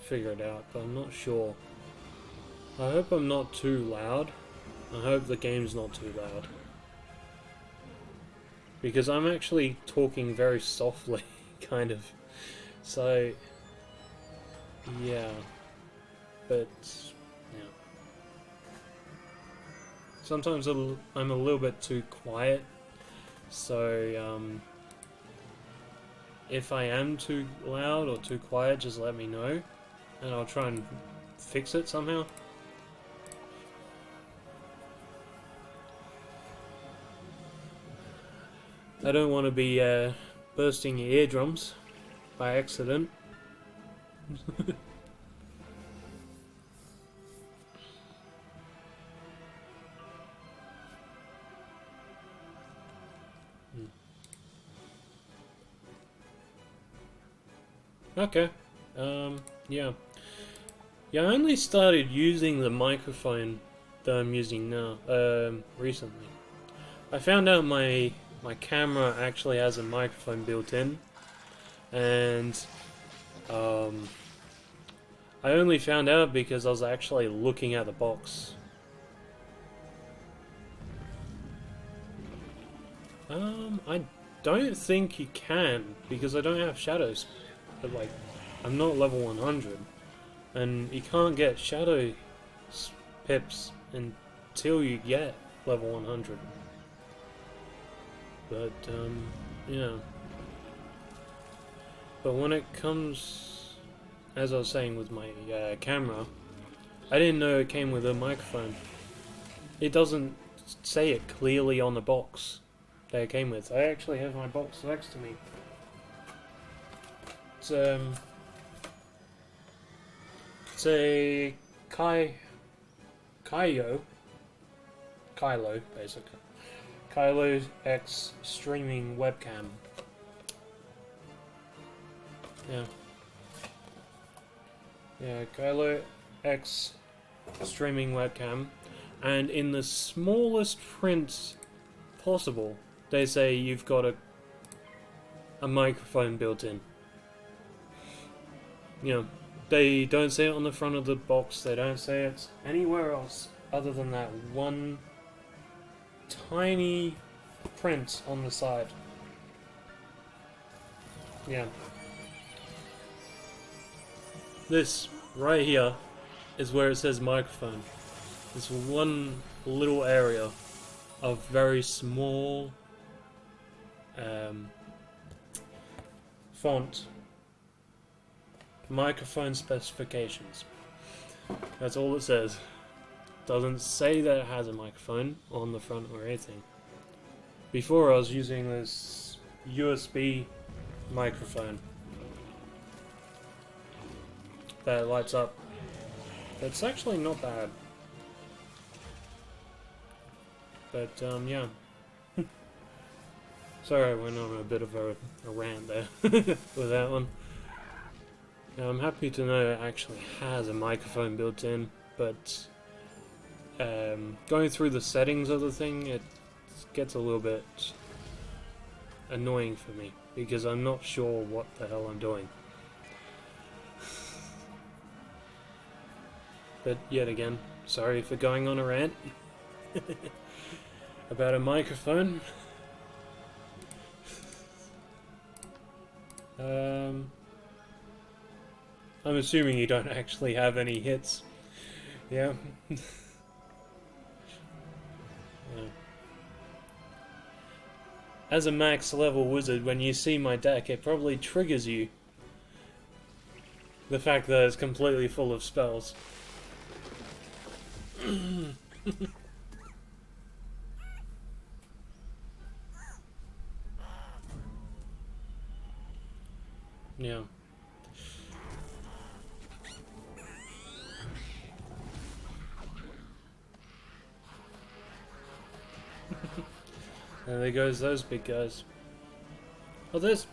figure it out, but I'm not sure. I hope I'm not too loud. I hope the game's not too loud. Because I'm actually talking very softly, kind of. So, yeah. But, yeah. Sometimes I'm a little bit too quiet. So, if I am too loud or too quiet, just let me know. And I'll try and fix it somehow. I don't want to be bursting your eardrums by accident. Okay. Yeah. Yeah, I only started using the microphone that I'm using now, recently. I found out my camera actually has a microphone built in, and I only found out because I was actually looking at the box. I don't think you can, because I don't have shadows. But like, I'm not level 100, and you can't get shadow pips until you get level 100. But Yeah. But when it comes, as I was saying with my camera, I didn't know it came with a microphone. It doesn't say it clearly on the box that it came with. I actually have my box next to me. It's a Kylo, basically. Kylo X streaming webcam. Yeah. Yeah, Kylo X streaming webcam. And in the smallest print possible, they say you've got a microphone built in. You know, they don't say it on the front of the box, they don't say it anywhere else other than that one tiny print on the side. Yeah. This right here is where it says microphone. This one little area of very small font. Microphone specifications. That's all it says. Doesn't say that it has a microphone on the front or anything. Before I was using this USB microphone that lights up. It's actually not bad. But yeah. Sorry I went on a bit of a rant there with that one. Now, I'm happy to know it actually has a microphone built in, but going through the settings of the thing, it gets a little bit annoying for me, because I'm not sure what the hell I'm doing. But yet again, sorry for going on a rant about a microphone. I'm assuming you don't actually have any hits. Yeah. Yeah. As a max level wizard, when you see my deck, it probably triggers you. The fact that it's completely full of spells. Yeah. And there goes those big guys. Oh, there's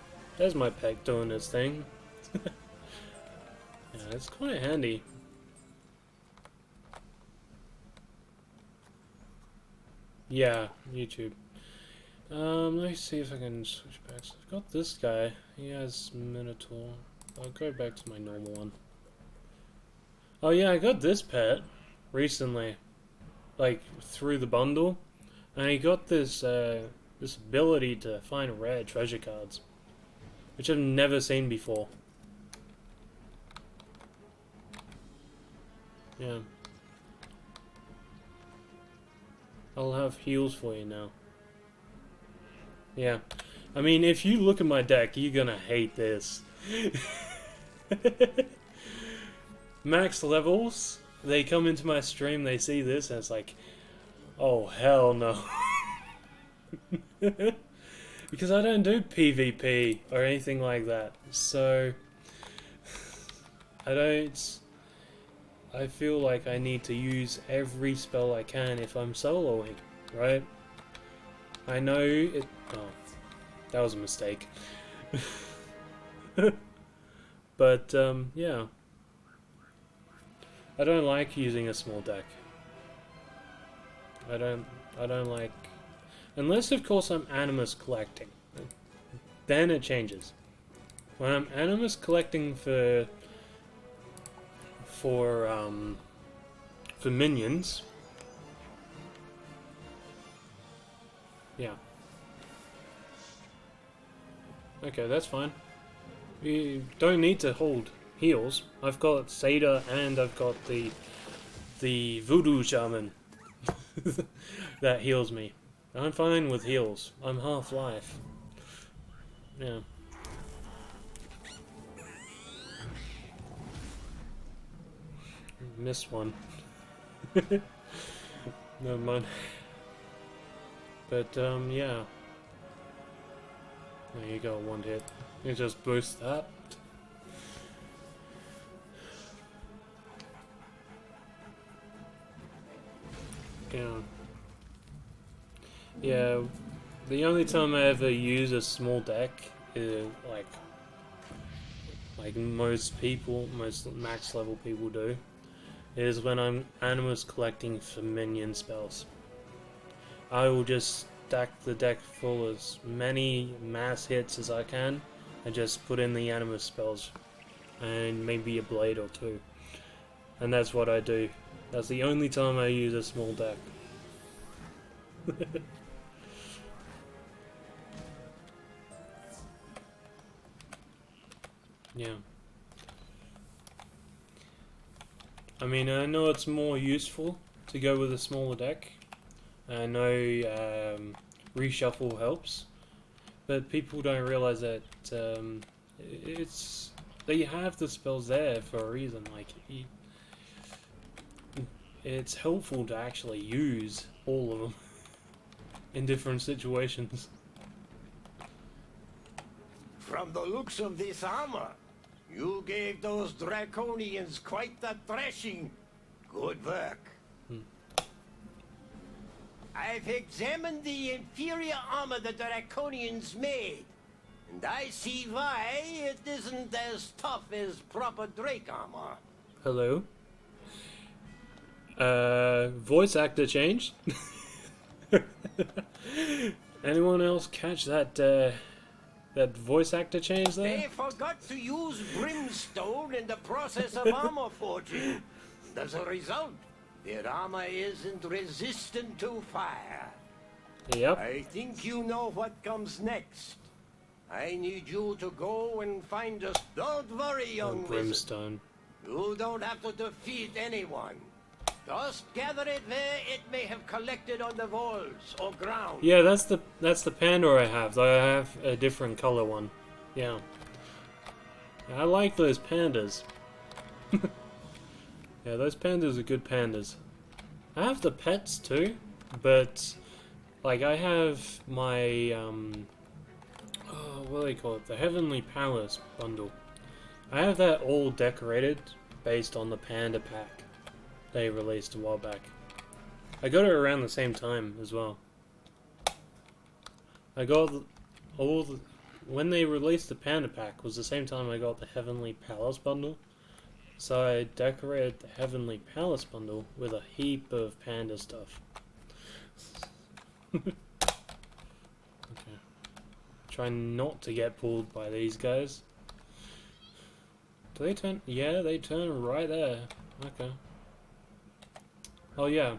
my peg doing his thing. Yeah, it's quite handy. Yeah, YouTube. Let me see if I can switch back. So I've got this guy. He has Minotaur. I'll go back to my normal one. Oh yeah, I got this pet recently, like through the bundle, and he got this this ability to find rare treasure cards, which I've never seen before. Yeah. I'll have heals for you now. Yeah. I mean, if you look at my deck, you're gonna hate this. Max levels, they come into my stream, they see this, and it's like, oh, hell no. Because I don't do PvP or anything like that. So, I feel like I need to use every spell I can if I'm soloing, right? I know it... Oh, that was a mistake. But, yeah. I don't like using a small deck. I don't like... Unless, of course, I'm animus collecting. Then it changes. When I'm animus collecting for minions. Yeah. Okay, that's fine. You don't need to hold heals. I've got Seda and I've got the voodoo shaman that heals me. I'm fine with heals. I'm half-life. Yeah. Missed one. Never mind. But yeah. There you go, one hit. You just boost that. Yeah. Yeah. The only time I ever use a small deck is like most people, most max level people do, is when I'm animus collecting for minion spells. I will just stack the deck full of as many mass hits as I can and just put in the animus spells and maybe a blade or two. And that's what I do. That's the only time I use a small deck. Yeah. I mean, I know it's more useful to go with a smaller deck. I know reshuffle helps, but people don't realize that they have the spells there for a reason. Like, it's helpful to actually use all of them in different situations. From the looks of this armor, you gave those Draconians quite the thrashing. Good work. I've examined the inferior armor the Draconians made, and I see why it isn't as tough as proper Drake armor. Hello? Voice actor change? Anyone else catch that, that voice actor change there? They forgot to use brimstone in the process of armor forging. As a result, their armor isn't resistant to fire. Yep. I think you know what comes next. I need you to go and find us. Don't worry, young wizard. Brimstone. You don't have to defeat anyone. Just gather it where it may have collected on the walls or ground. Yeah, that's the panda I have, though I have a different color one. Yeah. I like those pandas. Yeah, those pandas are good pandas. I have the pets too, but like I have my what do they call it? The Heavenly Palace bundle. I have that all decorated based on the panda pack they released a while back. I got it around the same time as well. I got when they released the panda pack was the same time I got the Heavenly Palace bundle. So I decorated the Heavenly Palace bundle with a heap of panda stuff. Okay. Try not to get pulled by these guys. Do they turn? Yeah, they turn right there. Okay. Oh yeah.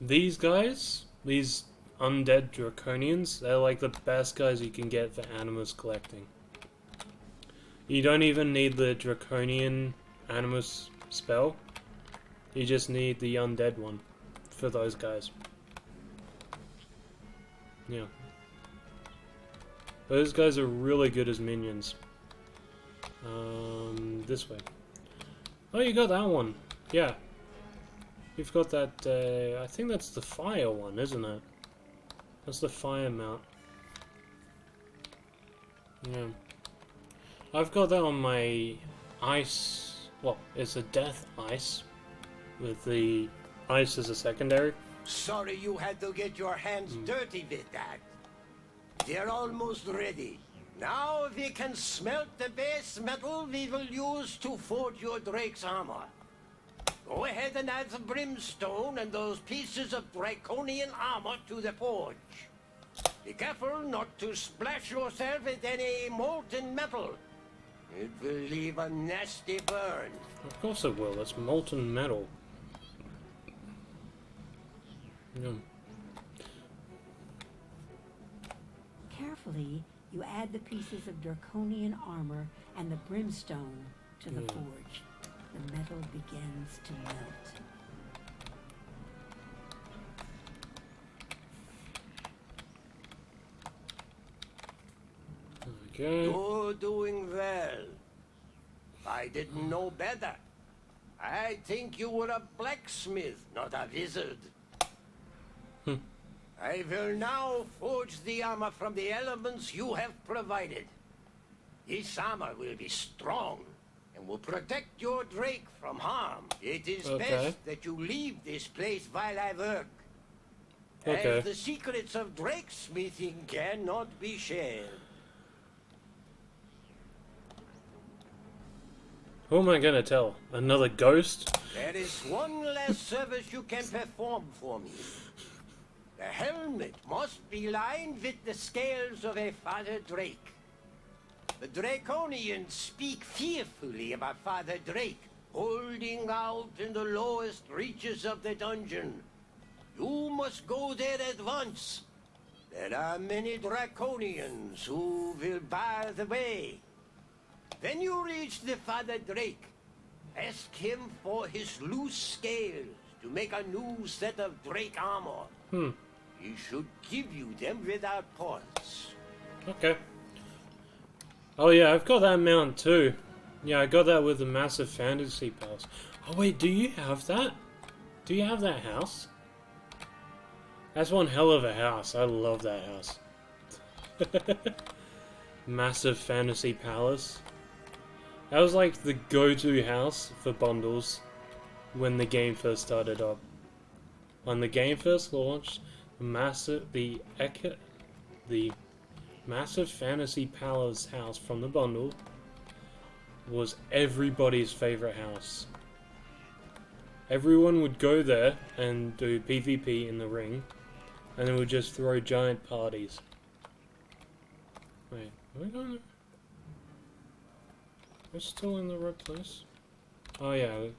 These guys, these undead draconians, they're like the best guys you can get for animus collecting. You don't even need the draconian animus spell. You just need the undead one for those guys. Yeah. Those guys are really good as minions. This way. Oh, you got that one. Yeah. You've got that, I think that's the fire one, isn't it? That's the fire mount. Yeah. I've got that on my ice, well, it's a death ice, with the ice as a secondary. Sorry you had to get your hands dirty with that. They're almost ready. Now we can smelt the base metal we will use to forge your Drake's armor. Go ahead and add some brimstone and those pieces of draconian armor to the forge. Be careful not to splash yourself with any molten metal. It will leave a nasty burn. Of course it will, it's molten metal. Yeah. Carefully, you add the pieces of draconian armor and the brimstone to the forge. The metal begins to melt. Okay. You're doing well. I didn't know better. I think you were a blacksmith, not a wizard. I will now forge the armor from the elements you have provided. This armor will be strong and will protect your Drake from harm. It is best that you leave this place while I work. As the secrets of Drake smithing cannot be shared. Who am I gonna tell? Another ghost? There is one last service you can perform for me. The helmet must be lined with the scales of a Father Drake. The Draconians speak fearfully about Father Drake, holding out in the lowest reaches of the dungeon. You must go there at once. There are many Draconians who will bar the way. When you reach the Father Drake, ask him for his loose scales to make a new set of Drake armor. He should give you them without pause. Okay. Oh yeah, I've got that mount too. Yeah, I got that with the massive fantasy palace. Oh wait, do you have that? Do you have that house? That's one hell of a house. I love that house. Massive fantasy palace. That was like the go-to house for bundles when the game first started up. When the game first launched, the massive fantasy palace house from the bundle was everybody's favorite house. Everyone would go there and do PvP in the ring, and then would just throw giant parties. Wait, are we going there? We're still in the right place? Oh yeah, I'm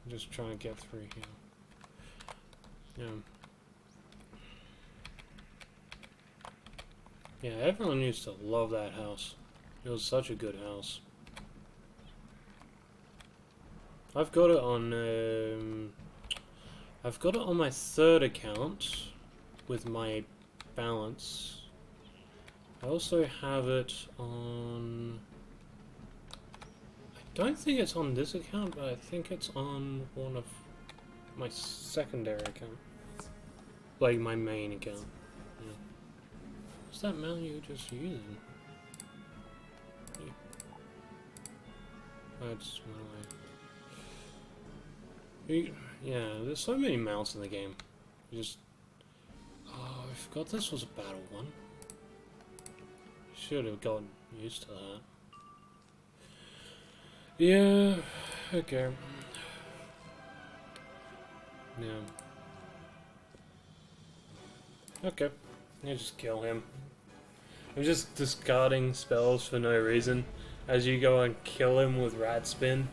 just trying to get through here. Yeah. Yeah, everyone used to love that house. It was such a good house. I've got it on my third account with my balance. I also have it on, I don't think it's on this account, but I think it's on one of my secondary account. Like my main account. Yeah. What's that mount you were just using? Yeah. Oh, it just went away. Yeah, there's so many mounts in the game. You just... Oh, I forgot this was a battle one. Should have gotten used to that. Yeah, okay. Yeah. Okay. I just kill him. I'm just discarding spells for no reason as you go and kill him with rat spin.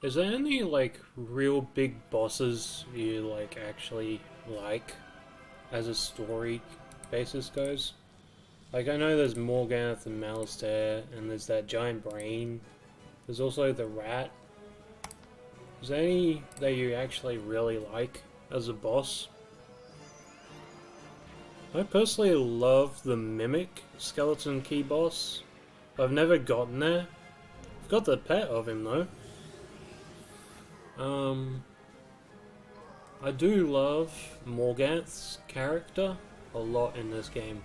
Is there any, like, real big bosses you, like, actually like, as a story basis goes? Like, I know there's Morganth and Malistaire, and there's that giant brain. There's also the rat. Is there any that you actually really like as a boss? I personally love the Mimic Skeleton Key boss. I've never gotten there. I've got the pet of him, though. I do love Morganth's character a lot in this game.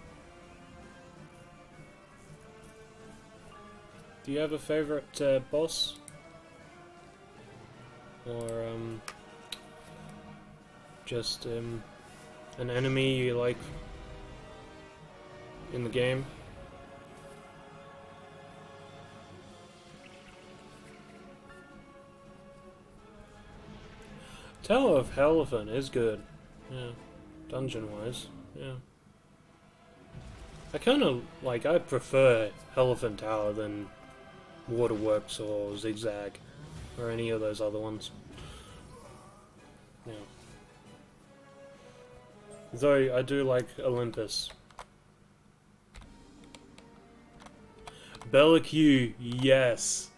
Do you have a favorite boss? Or just an enemy you like in the game? Tower of Elephant is good. Yeah. Dungeon-wise. Yeah. I kind of, like, I prefer Elephant Tower than Waterworks or Zigzag or any of those other ones. Yeah. Though I do like Olympus. Bellacue, yes.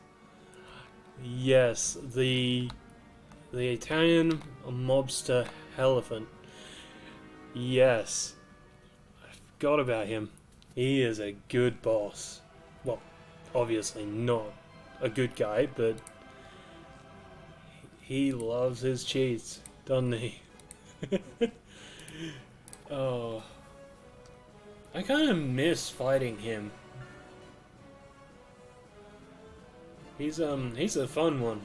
Yes, the Italian mobster elephant. Yes. I forgot about him. He is a good boss. Well, obviously not a good guy, but he loves his cheese, doesn't he? Oh. I kind of miss fighting him. He's a fun one.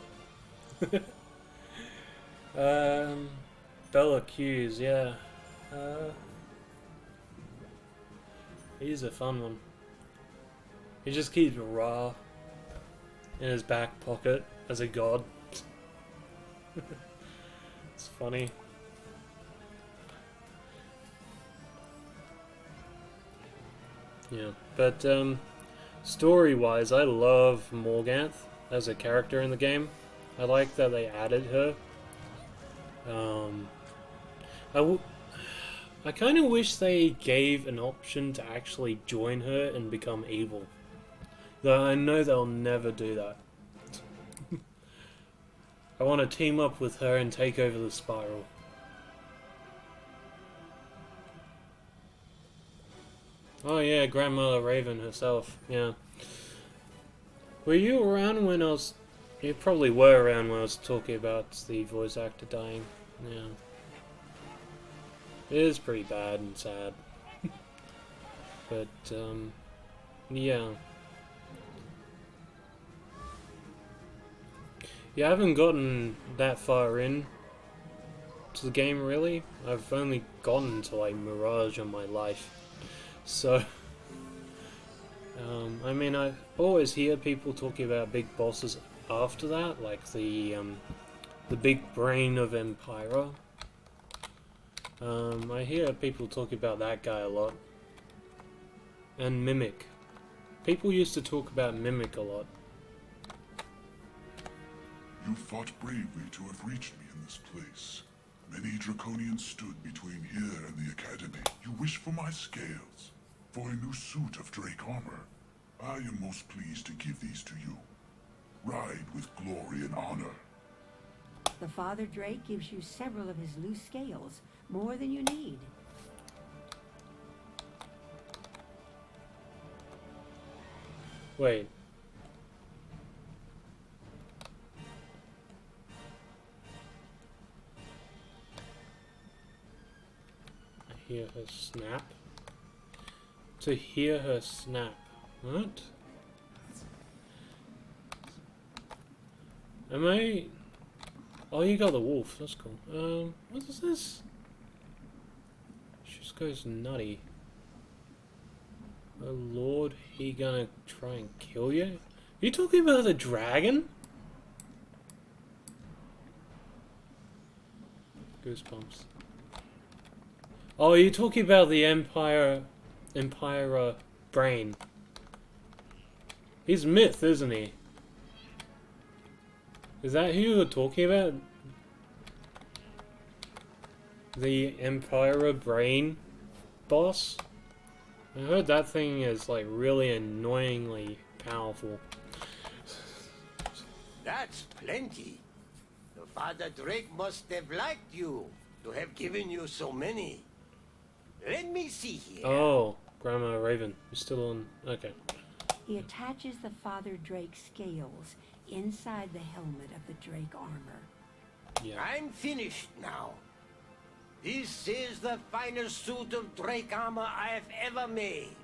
Bella Q's, yeah. He's a fun one. He just keeps Ra in his back pocket as a god. It's funny. Yeah, but story-wise, I love Morganth as a character in the game. I like that they added her. I kind of wish they gave an option to actually join her and become evil. Though I know they'll never do that. I want to team up with her and take over the spiral. Oh yeah, Grandmother Raven herself, yeah. Were you around when I was... You probably were around when I was talking about the voice actor dying, yeah. It is pretty bad and sad. But, yeah. Yeah, I haven't gotten that far in to the game, really. I've only gotten to, like, Mirage on my life. So, I mean, I always hear people talking about big bosses after that, like the big brain of Empyra. I hear people talk about that guy a lot. And Mimic. People used to talk about Mimic a lot. You fought bravely to have reached me in this place. Many Draconians stood between here and the Academy. You wish for my scales, for a new suit of Drake armor. I am most pleased to give these to you. Ride with glory and honor. The Father Drake gives you several of his loose scales, more than you need. Wait. I hear her snap. To hear her snap. What? Am I... Oh, you got the wolf. That's cool. What is this? She just goes nutty. Oh lord, he gonna try and kill you? Are you talking about the dragon? Goosebumps. Oh, are you talking about the Empyra brain? He's Myth, isn't he? Is that who you're talking about? The Empyra brain boss? I heard that thing is like really annoyingly powerful. That's plenty. The Father Drake must have liked you to have given you so many. Let me see here. Oh, Grandma Raven. You're still on... Okay. He attaches the Father Drake scales inside the helmet of the Drake armor. Yeah. I'm finished now. This is the finest suit of Drake armor I have ever made.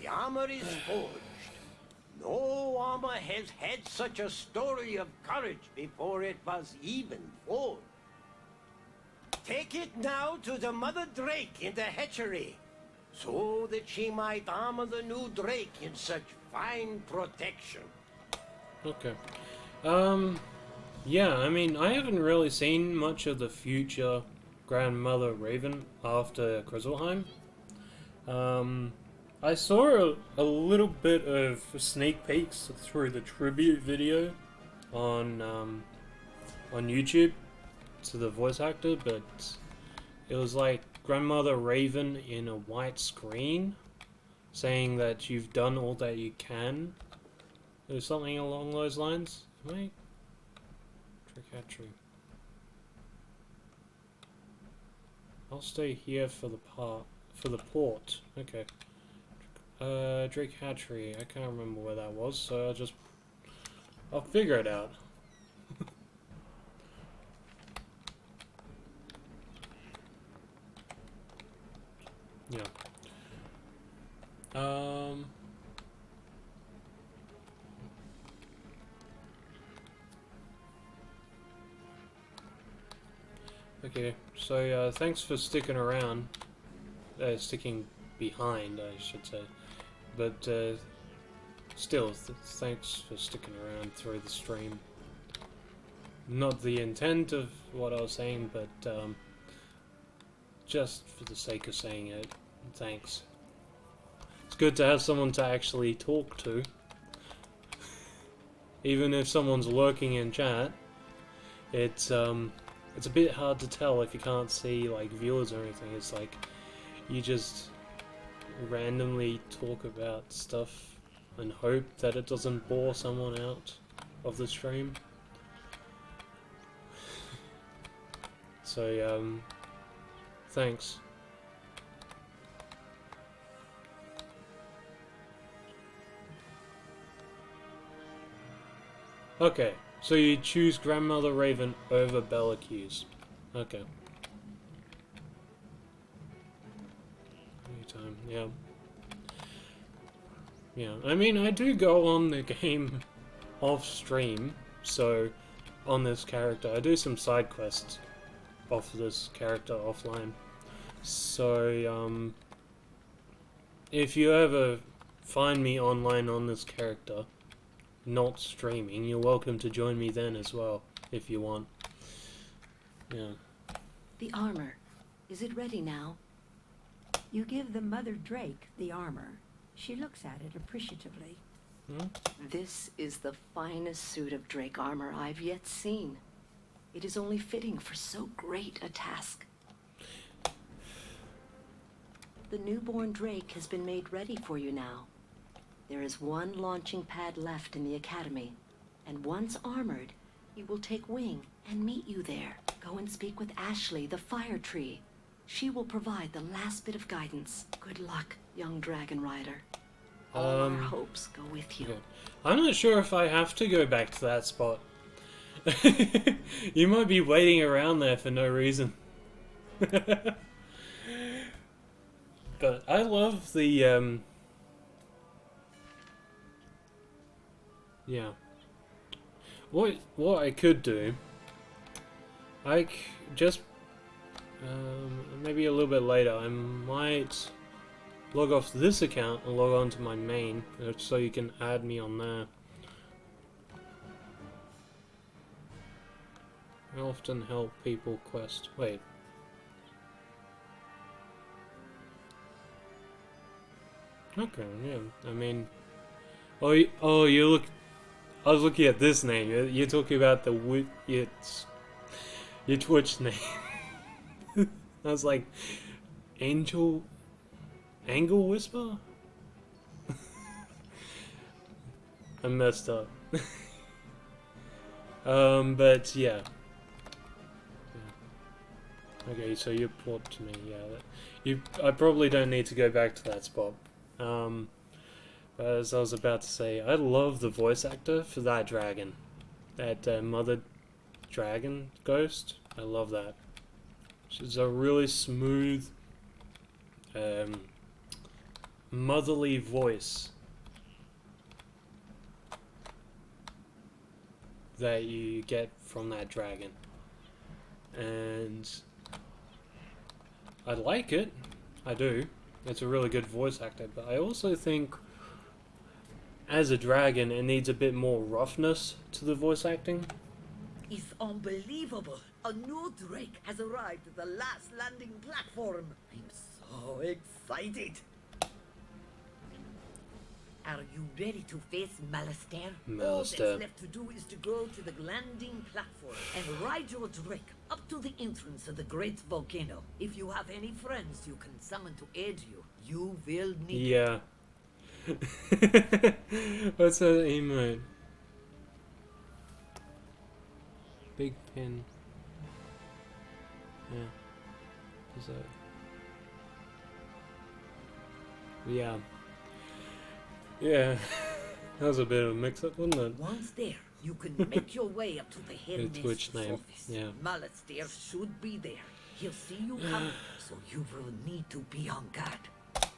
The armor is forged. No armor has had such a story of courage before it was even forged. Take it now to the Mother Drake in the hatchery, so that she might armor the new Drake in such fine protection. Okay. Yeah, I mean, I haven't really seen much of the future Grandmother Raven after Grizzleheim. I saw a little bit of sneak peeks through the tribute video on YouTube to the voice actor, but it was like Grandmother Raven in a white screen saying that you've done all that you can. Or something along those lines. Right? Trick hatchery. I'll stay here for the port. Okay. Drake Hatchery. I can't remember where that was, so I'll figure it out. Yeah. Okay, so thanks for sticking around. Sticking behind, I should say. But still, thanks for sticking around through the stream. Not the intent of what I was saying, but just for the sake of saying it, thanks. It's good to have someone to actually talk to. Even if someone's lurking in chat, it's a bit hard to tell if you can't see like viewers or anything. It's like you just randomly talk about stuff and hope that it doesn't bore someone out of the stream. So thanks. Okay, so you choose Grandmother Raven over Bella Hughes. Okay. Anytime, yeah. Yeah, I mean, I do go on the game off stream, so on this character, I do some side quests off this character offline. So, if you ever find me online on this character, not streaming, you're welcome to join me then as well, if you want. Yeah. The armor. Is it ready now? You give the Mother Drake the armor. She looks at it appreciatively. This is the finest suit of Drake armor I've yet seen. It is only fitting for so great a task. The newborn Drake has been made ready for you now. There is one launching pad left in the academy, and once armored, he will take wing and meet you there. Go and speak with Ashley, the fire tree. She will provide the last bit of guidance. Good luck, young dragon rider. All our hopes go with you. Okay. I'm not sure if I have to go back to that spot. You might be waiting around there for no reason. But I love the yeah. What I could do, just maybe a little bit later, I might log off this account and log on to my main, so you can add me on there. I often help people quest. Wait. Okay, yeah. I mean, oh, you look. I was looking at this name. You're talking about your Twitch name. I was like, Angle Whisper? I messed up. But yeah. Okay, so you port to me, yeah. I probably don't need to go back to that spot. But as I was about to say, I love the voice actor for that dragon. That Mother Dragon Ghost. I love that. She's a really smooth, motherly voice that you get from that dragon. And I like it. I do. It's a really good voice actor, but I also think as a dragon it needs a bit more roughness to the voice acting. is unbelievable. A new Drake has arrived at the last landing platform. I'm so excited. Are you ready to face Malastair? All that's left to do is to go to the landing platform and ride your Drake up to the entrance of the great volcano. If you have any friends you can summon to aid you, you will need Yeah. What's that emote? Big pin. Yeah. Is that? Yeah. Yeah. That was a bit of a mix-up, wasn't it? Once there, you can make your way up to the head Twitch name. office. Yeah. Malastair should be there. He'll see you coming, so you will need to be on guard.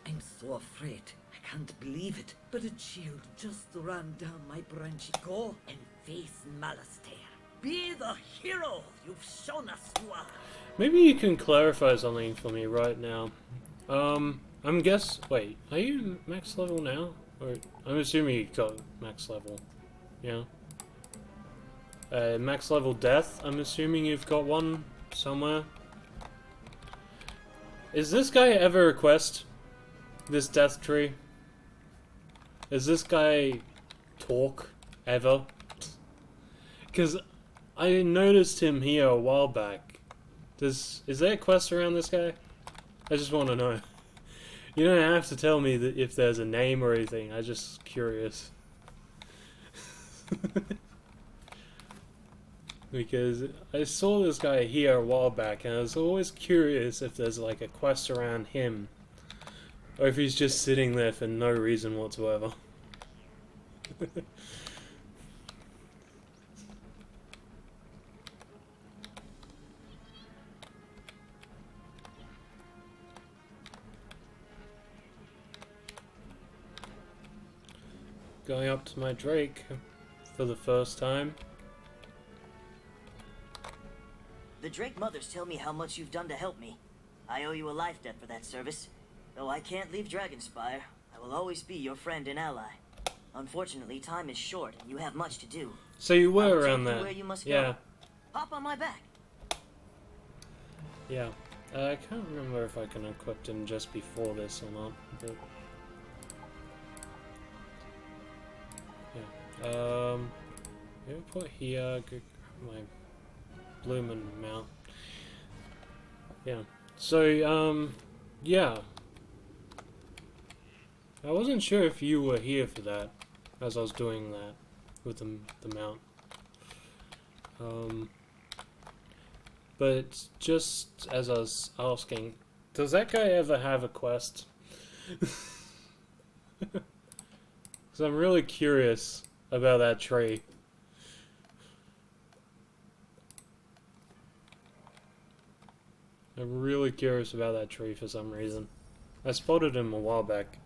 I'm so afraid. I can't believe it, but a child just ran down my branch. Go and face Malastair. Be the hero you've shown us you are. Maybe you can clarify something for me right now. Wait, are you max level now? Or I'm assuming you got max level. Yeah. Max level death, I'm assuming you've got one somewhere. Is this guy ever a quest? This death tree? Does this guy talk ever? Because I noticed him here a while back. Is there a quest around this guy? I just want to know. You don't have to tell me that if there's a name or anything. I'm just curious. Because I saw this guy here a while back, and I was always curious if there's like a quest around him, or if he's just sitting there for no reason whatsoever. Going up to my Drake for the first time. The Drake mothers tell me how much you've done to help me. I owe you a life debt for that service. Though I can't leave Dragonspyre, I will always be your friend and ally. Unfortunately, time is short and you have much to do. So you I were will around take you there. where you must Yeah. go. Hop on my back. Yeah. I can't remember if I can equip him just before this or not. But yeah. Maybe put here. My bloomin' mount. Yeah. So, yeah. I wasn't sure if you were here for that, as I was doing that with the mount. But just as I was asking, does that guy ever have a quest? Because I'm really curious about that tree. I'm really curious about that tree for some reason. I spotted him a while back.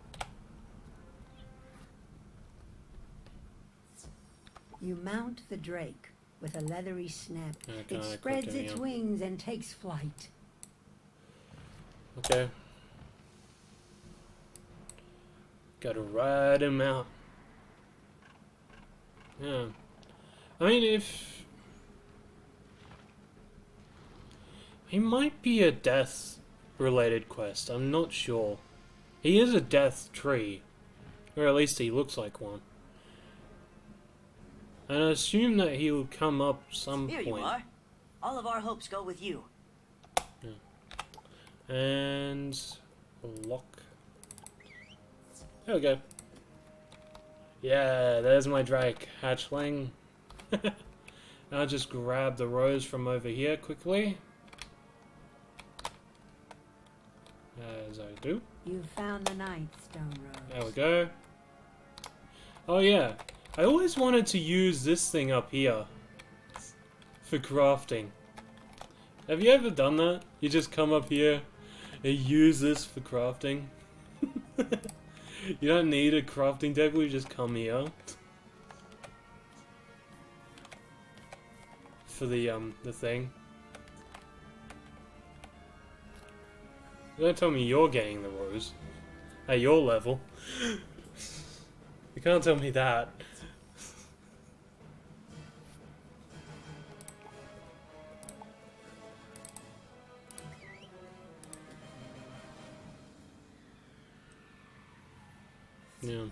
You mount the drake with a leathery snap. Okay, It spreads its wings and takes flight. Okay. Gotta ride him out. Yeah. I mean, if... He might be a death-related quest, I'm not sure. He is a death tree. Or at least he looks like one. And I assume that he will come up some Here point. you are. All of our hopes go with you. Yeah. And... lock. There we go. Yeah, there's my Drake hatchling. I'll just grab the rose from over here quickly. As I do. You found the ninth stone rose. There we go. Oh yeah, I always wanted to use this thing up here for crafting. Have you ever done that? You just come up here and use this for crafting? You don't need a crafting table, you just come here. For the thing. Don't tell me you're getting the rose. At your level. You can't tell me that. Yeah.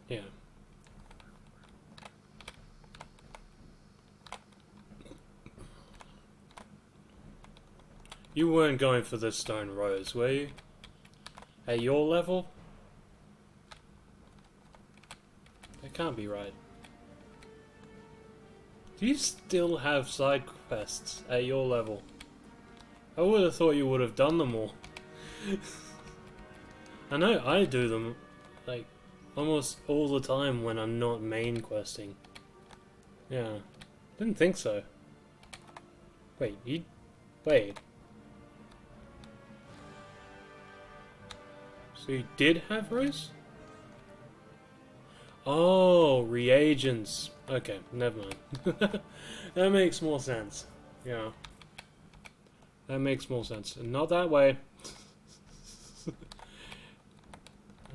Yeah. You weren't going for the stone rose, were you? At your level? That can't be right. Do you still have side quests at your level? I would have thought you would have done them all. I know I do them, like, almost all the time when I'm not main questing. Yeah. Didn't think so. Wait, you... Wait. So you did have Rose? Oh, reagents. Okay, never mind. That makes more sense. Yeah. That makes more sense. And not that way.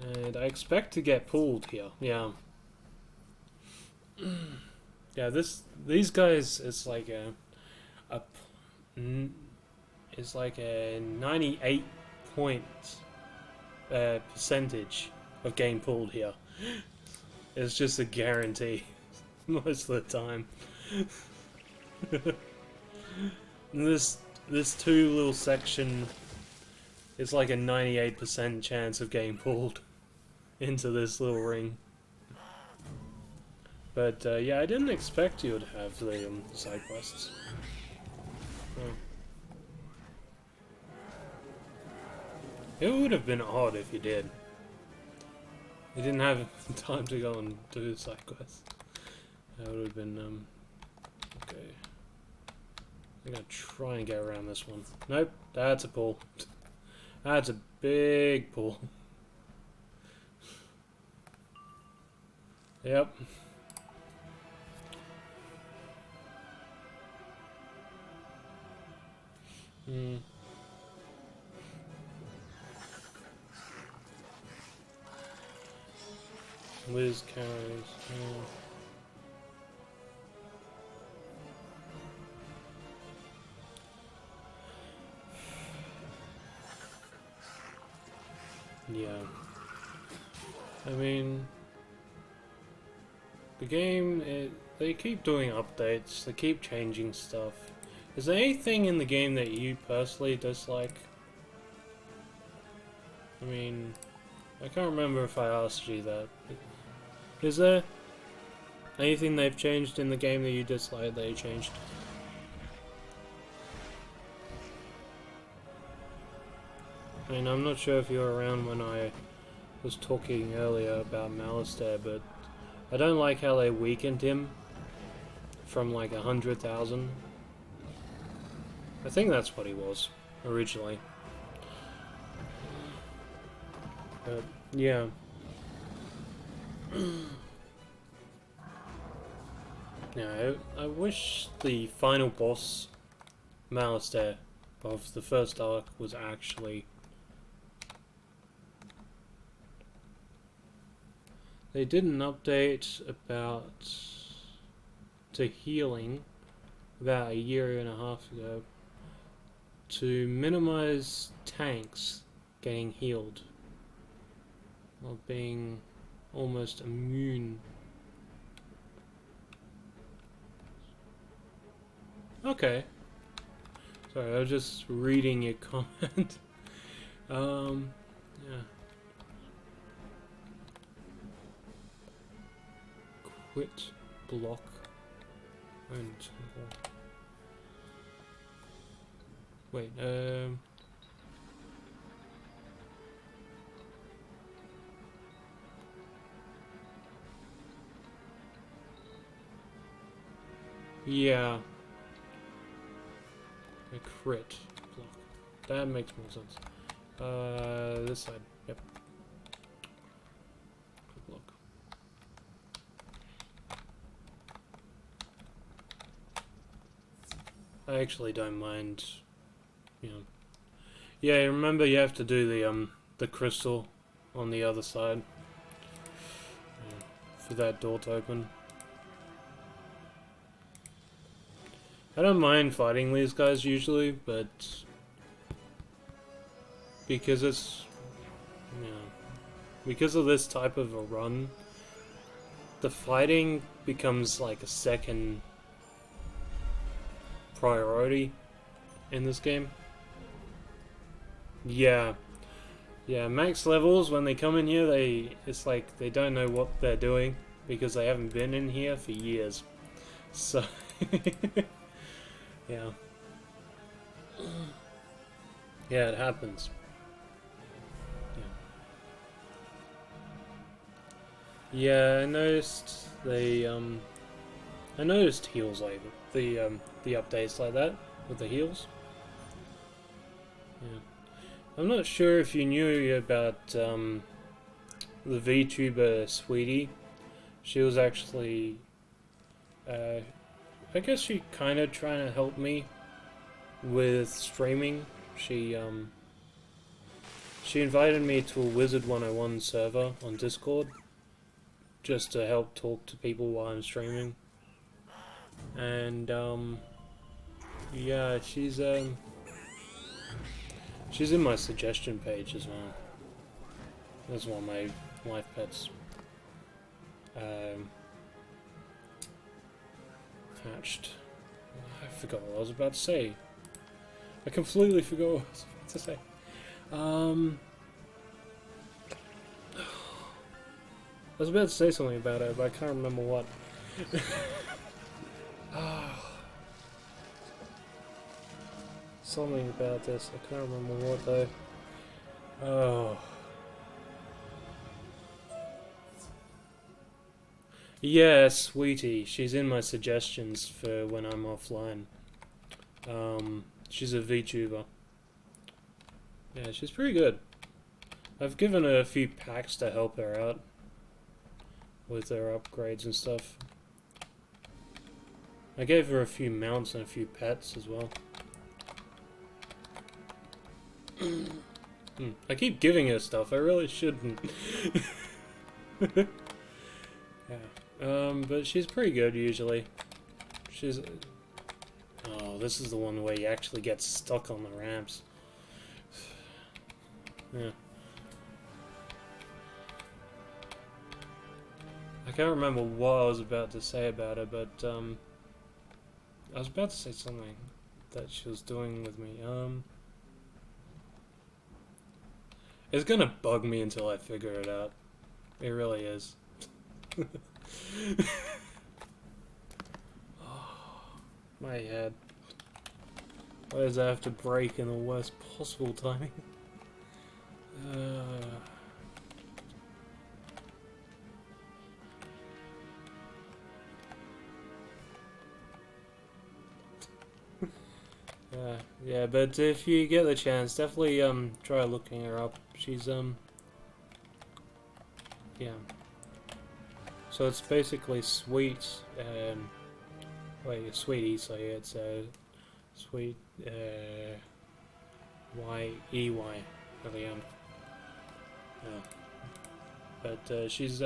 And I expect to get pulled here. Yeah. Yeah, these guys, it's like it's like a 98 points percentage of getting pulled here. It's just a guarantee most of the time. And this two little section is like a 98% chance of getting pulled into this little ring. But yeah, I didn't expect you to have the side quests. Oh. It would have been odd if you did. You didn't have time to go and do the side quests. That would have been okay. I'm gonna try and get around this one. Nope, that's a pull. That's a big pull. Yep. Hmm. Liz carries. Yeah. I mean, the game, they keep doing updates, they keep changing stuff. Is there anything in the game that you personally dislike? I mean, I can't remember if I asked you that. Is there anything they've changed in the game that you dislike that you changed? I mean, I'm not sure if you were around when I was talking earlier about Malistaire, but I don't like how they weakened him from like 100,000. I think that's what he was originally. But yeah. Yeah, I wish the final boss Malistaire of the first arc was actually... They did an update about to healing about a year and a half ago to minimize tanks getting healed or being almost immune. Okay. Sorry, I was just reading your comment. Yeah. Quit block and wait, yeah. A crit block. That makes more sense. This side. Yep. Crit block. I actually don't mind, you know. Yeah, remember you have to do the crystal on the other side for that door to open. I don't mind fighting these guys usually, but because it's, you know, because of this type of a run, the fighting becomes like a second priority in this game. Yeah, max levels, when they come in here, it's like they don't know what they're doing because they haven't been in here for years. So yeah, it happens. Yeah, I noticed I noticed heals like the updates like that with the heals. Yeah, I'm not sure if you knew about the VTuber Sweetie. She was actually, I guess she kind of trying to help me with streaming. She invited me to a wizard101 server on Discord, just to help talk to people while I'm streaming. And yeah, she's in my suggestion page as well. That's one of my life pets. Hatched. I forgot what I was about to say. I completely forgot what I was about to say. I was about to say something about it, but I can't remember what. Something about this, I can't remember what though. Oh. Yeah, Sweetie. She's in my suggestions for when I'm offline. She's a VTuber. Yeah, she's pretty good. I've given her a few packs to help her out with her upgrades and stuff. I gave her a few mounts and a few pets as well. I keep giving her stuff, I really shouldn't. Yeah. But she's pretty good usually. She's... Oh, this is the one where you actually get stuck on the ramps. Yeah. I can't remember what I was about to say about her, but I was about to say something that she was doing with me. It's gonna bug me until I figure it out. It really is. Oh, my head. Why does that have to break in the worst possible timing? Yeah, but if you get the chance, definitely try looking her up. She's yeah. So it's basically sweet, Sweetie, so yeah, it's sweet, Y-E-Y, at the end. Yeah. But she's,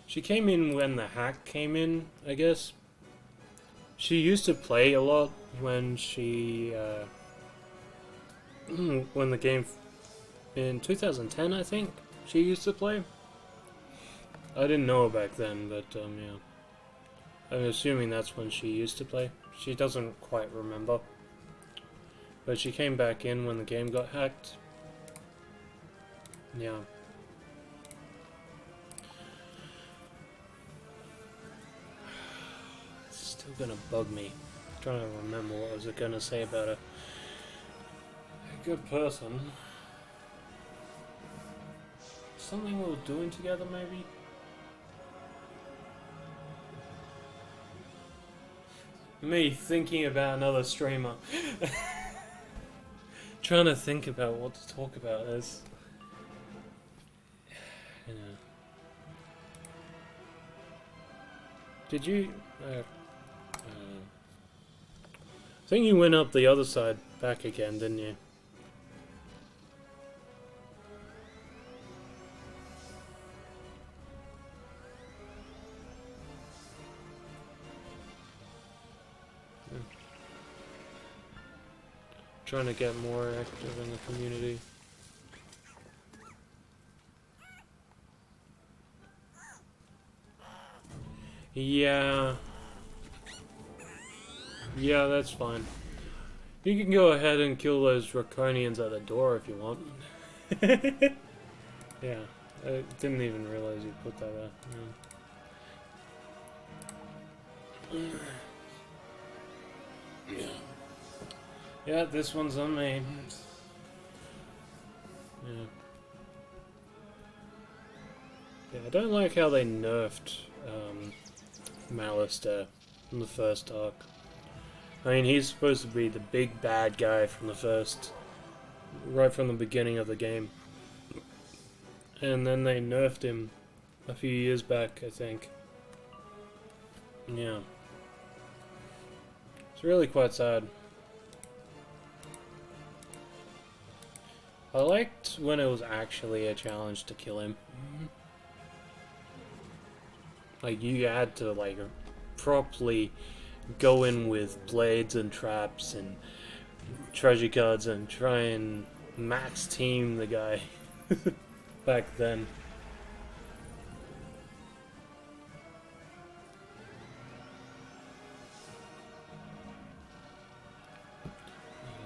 she came in when the hack came in, I guess. She used to play a lot when she, when the game, in 2010, I think, she used to play. I didn't know back then, but, yeah. I'm assuming that's when she used to play. She doesn't quite remember. But she came back in when the game got hacked. Yeah. It's still gonna bug me. I'm trying to remember what I was gonna say about her. A good person. Something we were doing together, maybe? Me thinking about another streamer. Trying to think about what to talk about is... You know. Did you... I think you went up the other side back again, didn't you? Trying to get more active in the community. Yeah. Yeah, that's fine. You can go ahead and kill those draconians at the door if you want. Yeah, I didn't even realize you put that there. Yeah. Yeah, this one's on me. Yeah. Yeah, I don't like how they nerfed Malice there in the first arc. I mean, he's supposed to be the big bad guy from the first, right from the beginning of the game. And then they nerfed him a few years back, I think. Yeah. It's really quite sad. I liked when it was actually a challenge to kill him. Like, you had to, like, properly go in with blades and traps and treasure cards and try and max team the guy back then.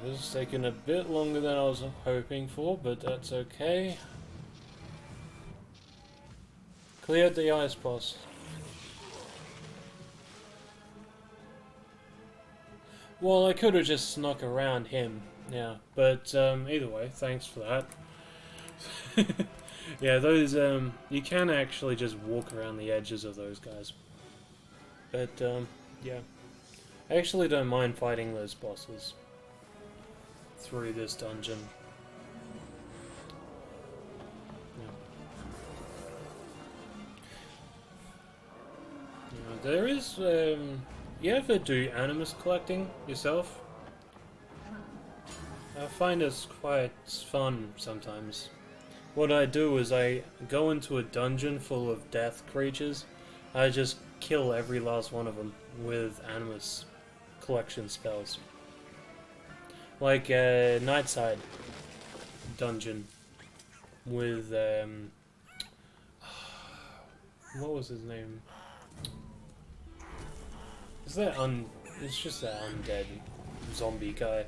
This is taking a bit longer than I was hoping for, but that's okay. Cleared the ice boss. Well, I could have just snuck around him, yeah, but either way, thanks for that. Yeah, those, you can actually just walk around the edges of those guys. But, yeah. I actually don't mind fighting those bosses through this dungeon. Yeah. There is, you ever do animus collecting yourself? I find it's quite fun sometimes. What I do is I go into a dungeon full of death creatures. I just kill every last one of them with animus collection spells. Like a Nightside dungeon with what was his name? Is that it's just that undead zombie guy.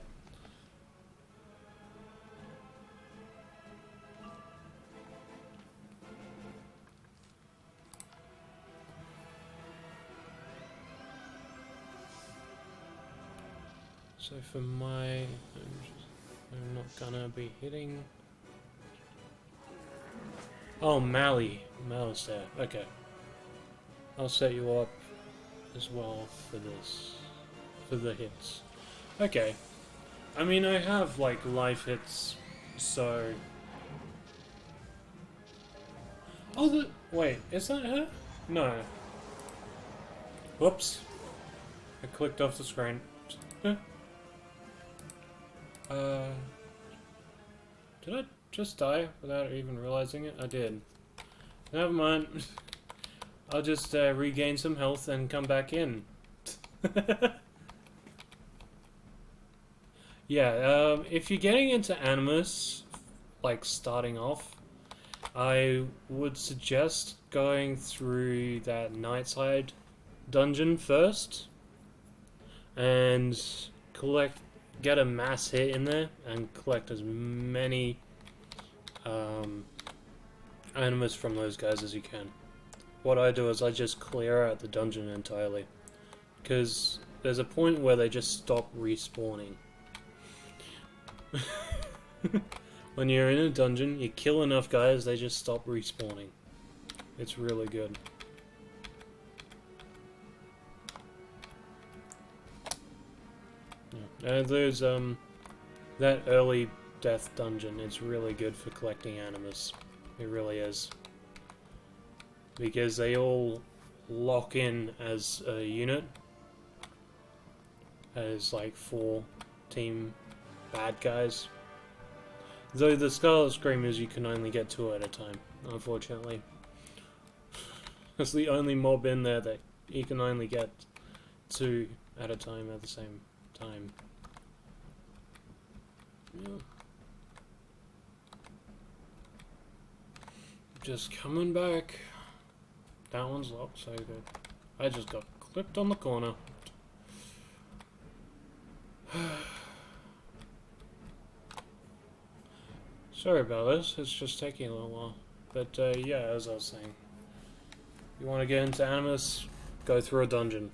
So for my, I'm not gonna be hitting. Oh, Malice there. Okay, I'll set you up as well for this, for the hits. Okay, I mean I have like life hits, so. Oh, wait, is that her? No. Whoops. I clicked off the screen. Did I just die without even realizing it? I did. Never mind. I'll just regain some health and come back in. Yeah, if you're getting into Animus, like starting off, I would suggest going through that Nightside dungeon first and get a mass hit in there and collect as many animus from those guys as you can. What I do is I just clear out the dungeon entirely, because there's a point where they just stop respawning. When you're in a dungeon, you kill enough guys, they just stop respawning. It's really good. Yeah. There's that early death dungeon is really good for collecting animus. It really is. Because they all lock in as a unit. As like 4 team bad guys. Though the Scarlet Screamers you can only get 2 at a time, unfortunately. That's the only mob in there that you can only get 2 at a time at the same time. Yeah. Just coming back. That one's locked, so good. I just got clipped on the corner. Sorry about this, it's just taking a little while. But yeah, as I was saying, you want to get into Animus, go through a dungeon.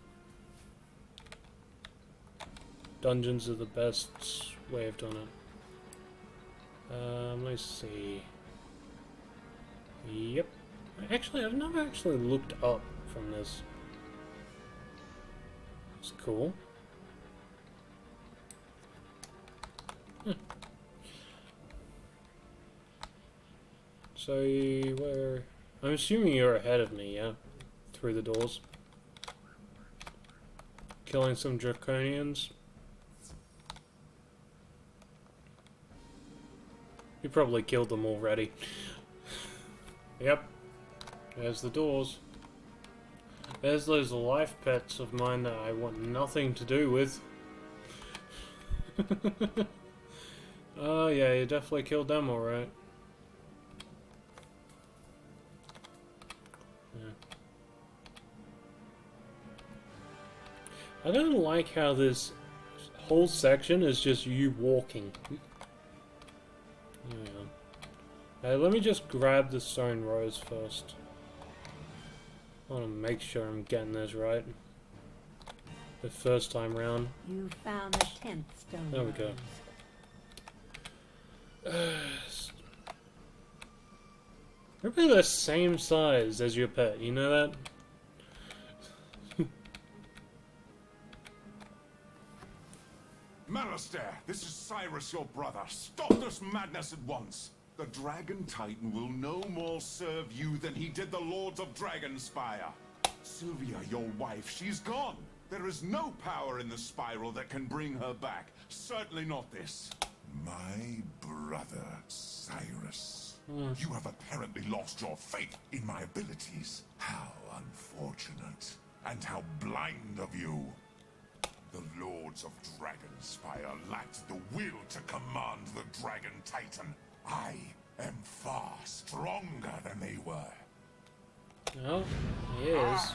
Dungeons are the best way of doing it. Let's see. Yep. Actually, I've never actually looked up from this. It's cool. So, where... I'm assuming you're ahead of me, yeah? Through the doors. Killing some Draconians. You probably killed them already. Yep. There's the doors. There's those life pets of mine that I want nothing to do with. Oh yeah, you definitely killed them alright. Yeah. I don't like how this whole section is just you walking. Yeah. Let me just grab the stone rose first. I want to make sure I'm getting this right. The first time round. You found the 10th stone There we go. They're the same size as your pet, you know that? Malistaire, this is Cyrus, your brother. Stop this madness at once. The Dragon Titan will no more serve you than he did the Lords of Dragonspyre. Sylvia, your wife, she's gone. There is no power in the spiral that can bring her back. Certainly not this. My brother, Cyrus. You have apparently lost your faith in my abilities. How unfortunate. And how blind of you. The Lords of Dragonspyre lacked the will to command the Dragon Titan. I am far stronger than they were. Oh, he is.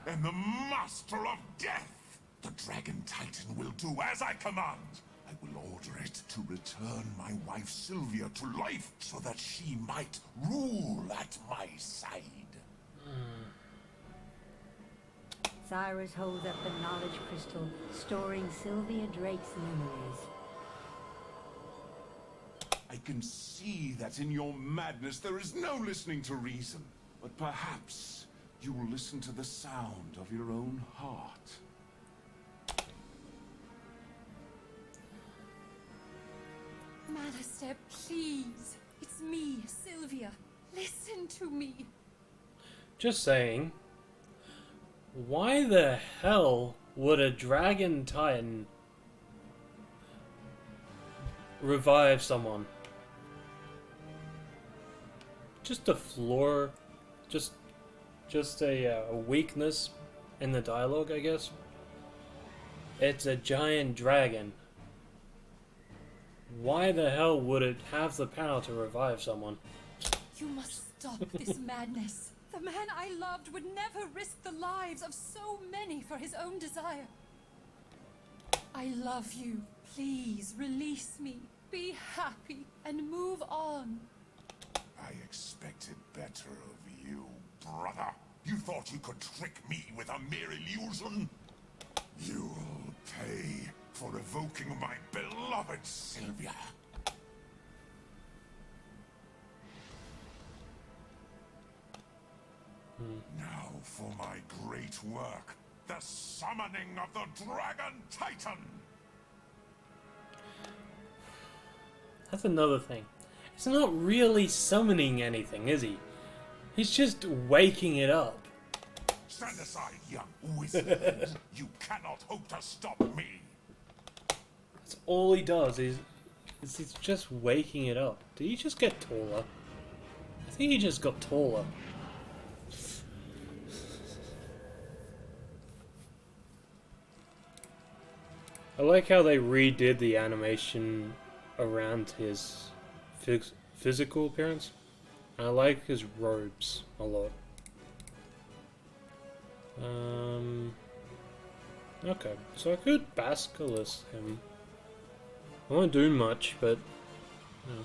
I am the master of death. The Dragon Titan will do as I command. I will order it to return my wife Sylvia to life so that she might rule at my side. Cyrus holds up the knowledge crystal, storing Sylvia Drake's memories. I can see that in your madness there is no listening to reason. But perhaps you will listen to the sound of your own heart. Malistaire, please. It's me, Sylvia. Listen to me. Just saying. Why the hell would a Dragon Titan revive someone? Just a flaw, just a weakness in the dialogue, I guess. It's a giant dragon. Why the hell would it have the power to revive someone? You must stop this madness. The man I loved would never risk the lives of so many for his own desire. I love you. Please release me. Be happy and move on. I expected better of you, brother. You thought you could trick me with a mere illusion? You'll pay for evoking my beloved Sylvia. Now for my great work, the summoning of the Dragon Titan! That's another thing. He's not really summoning anything, is he? He's just waking it up. Stand aside, young wizard. You cannot hope to stop me. That's all he does, is he's just waking it up. Did he just get taller? I think he just got taller. I like how they redid the animation around his physical appearance. And I like his robes a lot. Okay, so I could Basilisk him. I won't do much, but you know,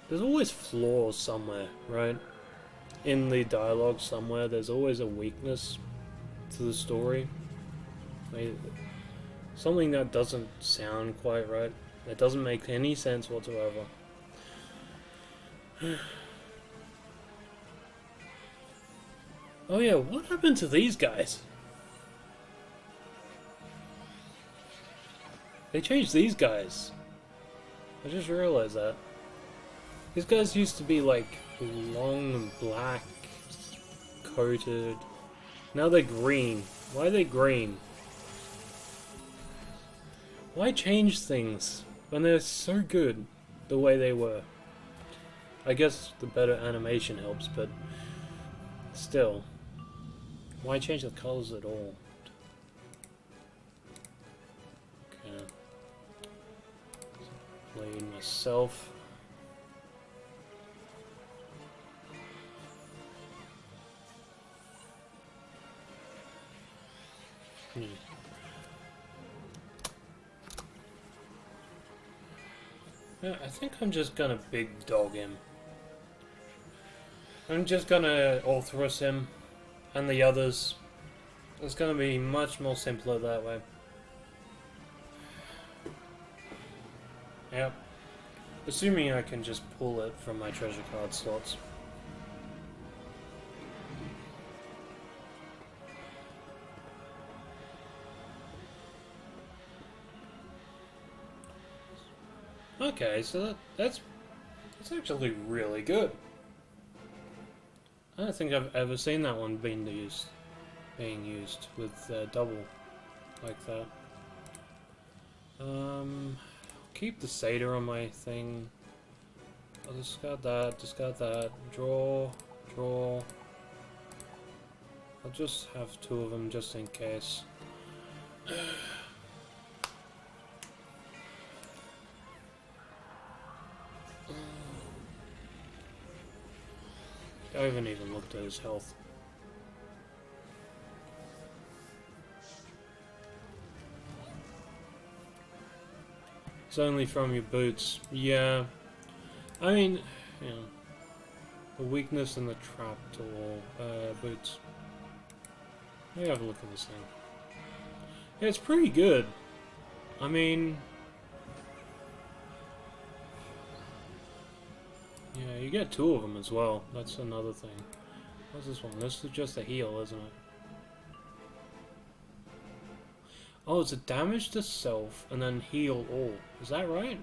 there's always flaws somewhere, right? In the dialogue somewhere, there's always a weakness to the story. Like, something that doesn't sound quite right. That doesn't make any sense whatsoever. Oh yeah, what happened to these guys? They changed these guys. I just realized that. These guys used to be like long and black, coated. Now they're green. Why are they green? Why change things when they're so good the way they were? I guess the better animation helps, but still. Why change the colors at all? Okay. Playing myself. Yeah, I think I'm just gonna big dog him. I'm just gonna Ulthrus him and the others. It's gonna be much more simpler that way. Yep. Assuming I can just pull it from my treasure card slots. Okay, so that's actually really good. I don't think I've ever seen that one being used with double like that. Keep the Satyr on my thing. I'll discard that, draw. I'll just have two of them just in case. I haven't even looked at his health. It's only from your boots. Yeah. I mean, you know, the weakness in the trap tool, boots. Let me have a look at this thing. Yeah, it's pretty good. I mean, yeah, you get two of them as well. That's another thing. What's this one? This is just a heal, isn't it? Oh, it's a damage to self and then heal all. Is that right?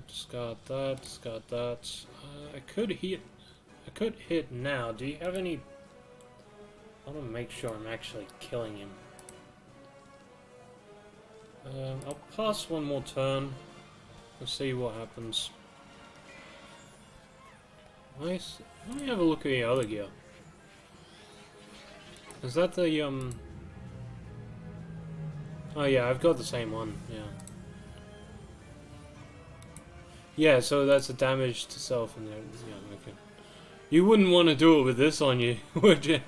Discard that. I could hit now. Do you have any? I want to make sure I'm actually killing him. I'll pass one more turn. Let's see what happens. Nice. Let me have a look at the other gear. Is that the, Oh yeah, I've got the same one, yeah. Yeah, so that's a damage to self and there, yeah, okay. You wouldn't want to do it with this on you, would you?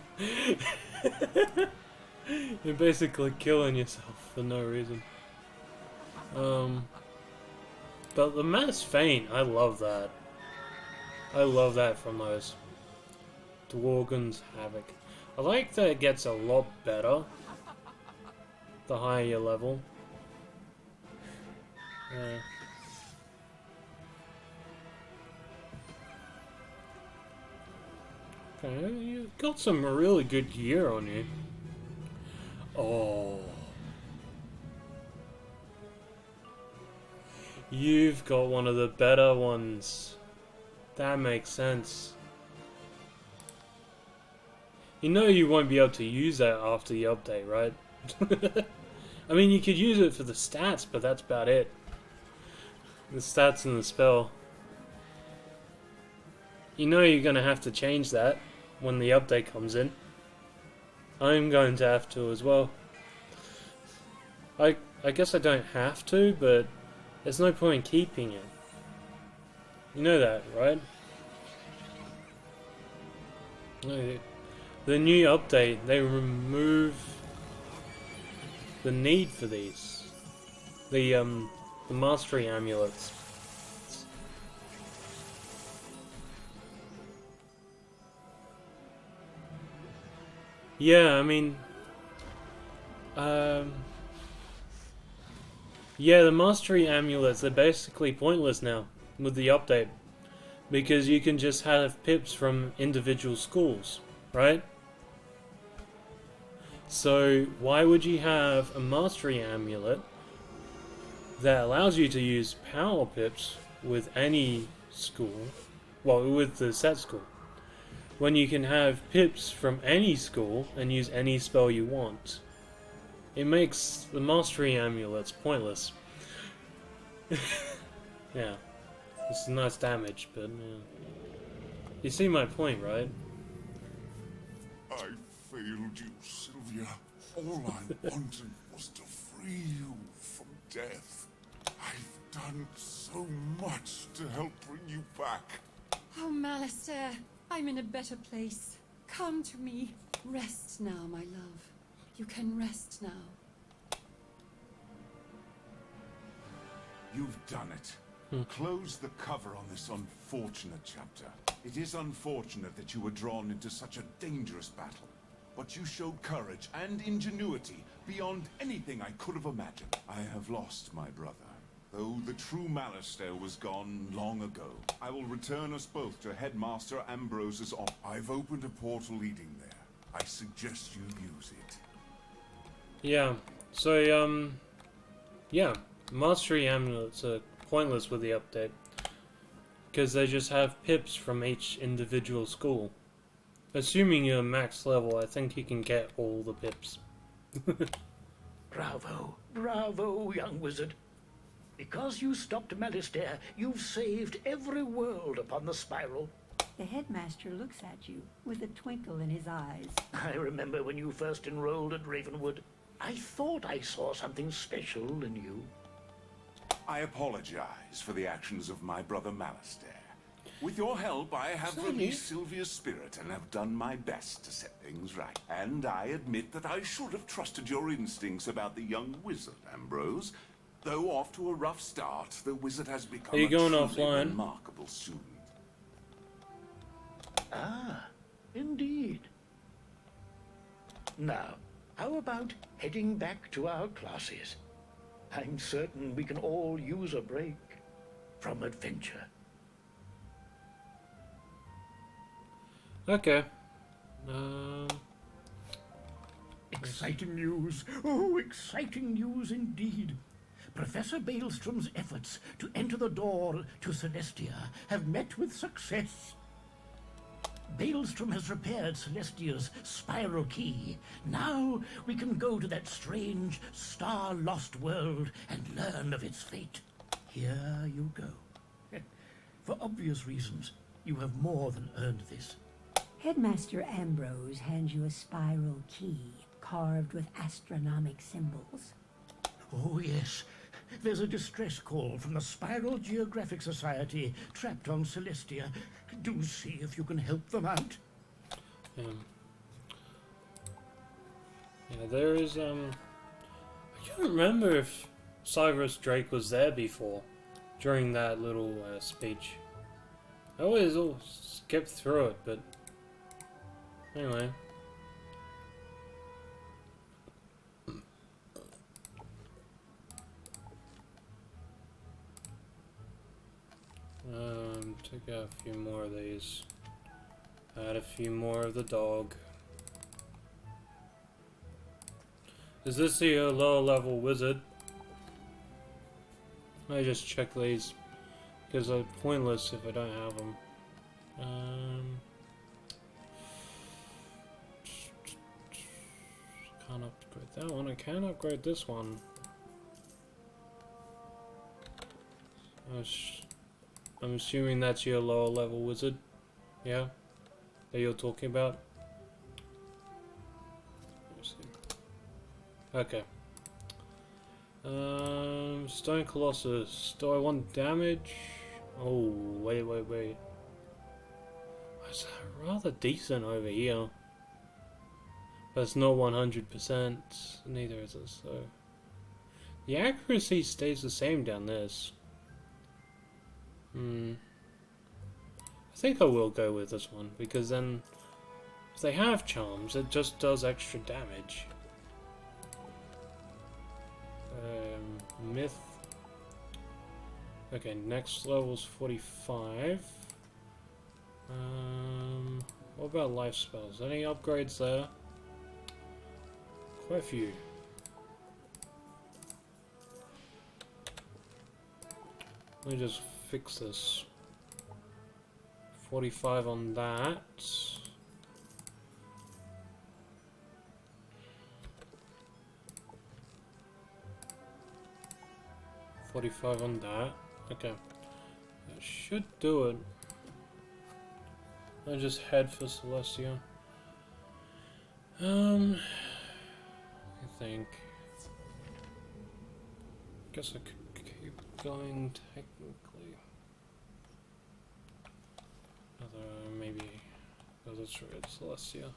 You're basically killing yourself for no reason. But the Mass Feint, I love that. I love that from those. Dworgen's Havoc. I like that it gets a lot better the higher your level. Yeah. Okay, you've got some really good gear on you. Oh. You've got one of the better ones. That makes sense. You know you won't be able to use that after the update, right? I mean, you could use it for the stats, but that's about it. The stats and the spell. You know you're going to have to change that when the update comes in. I'm going to have to as well. I guess I don't have to, but there's no point in keeping it. You know that, right? The new update, they remove the need for these. The mastery amulets. Yeah, I mean, yeah, the mastery amulets are basically pointless now with the update, because you can just have pips from individual schools, right? So why would you have a mastery amulet that allows you to use power pips with any school, well, with the set school, when you can have pips from any school and use any spell you want? It makes the mastery amulets pointless. Yeah, it's nice damage, but yeah. You see my point, right? I failed you, Sylvia. All I wanted was to free you from death. I've done so much to help bring you back. Oh, Malistaire, I'm in a better place. Come to me. Rest now, my love. You can rest now. You've done it. Close the cover on this unfortunate chapter. It is unfortunate that you were drawn into such a dangerous battle. But you showed courage and ingenuity beyond anything I could have imagined. I have lost my brother, though the true Malistaire was gone long ago. I will return us both to Headmaster Ambrose's office. I've opened a portal leading there. I suggest you use it. Yeah, so, yeah, mastery amulets are pointless with the update, because they just have pips from each individual school. Assuming you're max level, I think you can get all the pips. Bravo, bravo, young wizard. Because you stopped Malistaire, you've saved every world upon the spiral. The headmaster looks at you with a twinkle in his eyes. I remember when you first enrolled at Ravenwood. I thought I saw something special in you. I apologize for the actions of my brother Malistaire. With your help, I have released Sylvia's spirit and have done my best to set things right. And I admit that I should have trusted your instincts about the young wizard, Ambrose. Though off to a rough start, the wizard has become a truly remarkable student. Ah, indeed. Now, how about heading back to our classes? I'm certain we can all use a break from adventure. Okay. Exciting news. Oh, exciting news indeed. Professor Baelstrom's efforts to enter the door to Celestia have met with success. Baelstrom has repaired Celestia's spiral key. Now we can go to that strange, star-lost world and learn of its fate. Here you go. For obvious reasons, you have more than earned this. Headmaster Ambrose hands you a spiral key carved with astronomic symbols. Oh, yes. There's a distress call from the Spiral Geographic Society trapped on Celestia. Do see if you can help them out. Yeah, there is, I can't remember if Cyrus Drake was there before, during that little speech. I always skipped through it, but anyway. Take out a few more of these. Add a few more of the dog. Is this the lower level wizard? I just check these because they're pointless if I don't have them. Can't upgrade that one. I can upgrade this one. I'm assuming that's your lower level wizard. Yeah? That you're talking about? Okay. Stone Colossus. Do I want damage? Oh, wait. Why is that rather decent over here. But it's not 100%, neither is it, so... The accuracy stays the same down this. I think I will go with this one, because then... If they have charms, it just does extra damage. Myth. Okay, next level's 45. What about life spells? Any upgrades there? Quite a few. Let me just fix this. 45 on that. $45 on that. Okay. That should do it. I just head for Celestia. I think. Guess I could keep going technically. Maybe. Oh, that's right, Celestia.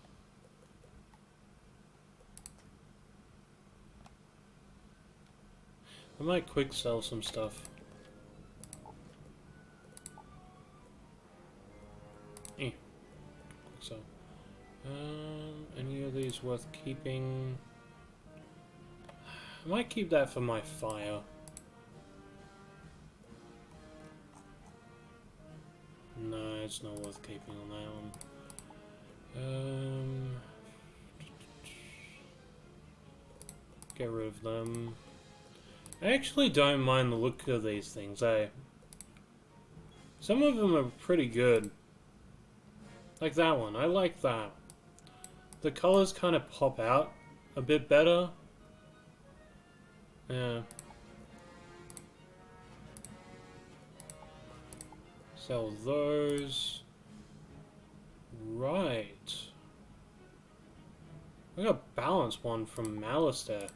I might quick sell some stuff. Quick sell. Any of these worth keeping? I might keep that for my fire. No, it's not worth keeping on that one. Get rid of them. I actually don't mind the look of these things, eh? Some of them are pretty good. Like that one, I like that. The colors kind of pop out a bit better. Yeah. Sell those. Right. I got a balanced one from Malice there.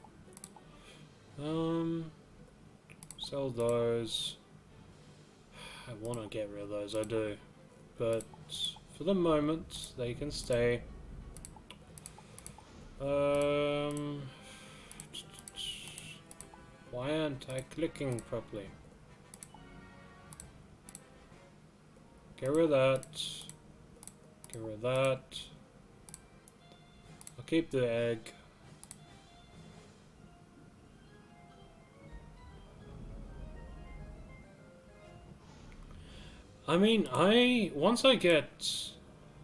Sell those. I want to get rid of those, I do. But for the moment, they can stay. Why aren't I clicking properly? Get rid of that. Get rid of that. I'll keep the egg. I mean, once I get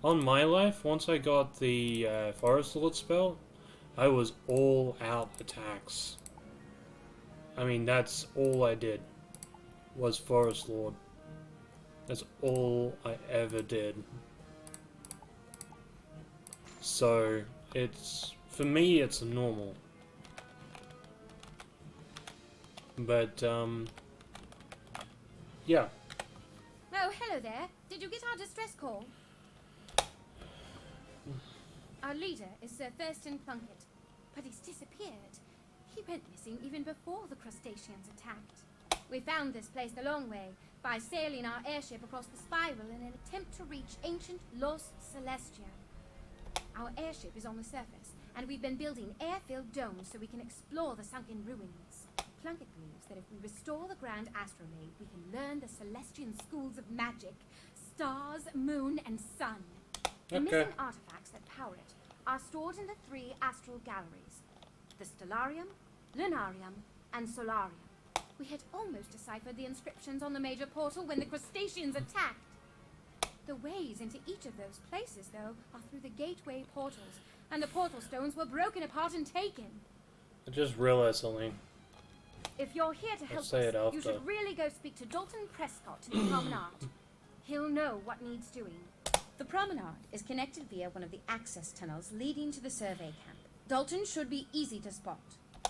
on my life, once I got the Forest Lord spell, I was all out attacks. I mean, that's all I did was Forest Lord. That's all I ever did. So it's, for me, it's normal. But yeah. Oh, hello there. Did you get our distress call? Our leader is Sir Thurston Plunkett, but he's disappeared. He went missing even before the crustaceans attacked. We found this place the long way, by sailing our airship across the spiral in an attempt to reach ancient Los Celestia. Our airship is on the surface, and we've been building air-filled domes so we can explore the sunken ruins. Plunkett believes that if we restore the Grand Astrolabe, we can learn the Celestian schools of magic, stars, moon, and sun. The missing artifacts that power it are stored in the 3 astral galleries, the Stellarium, Lunarium, and Solarium. We had almost deciphered the inscriptions on the major portal when the crustaceans attacked. The ways into each of those places, though, are through the gateway portals, and the portal stones were broken apart and taken. I just realized something. If you're here to help us, you should really go speak to Dalton Prescott in the promenade. He'll know what needs doing. The promenade is connected via one of the access tunnels leading to the survey camp. Dalton should be easy to spot.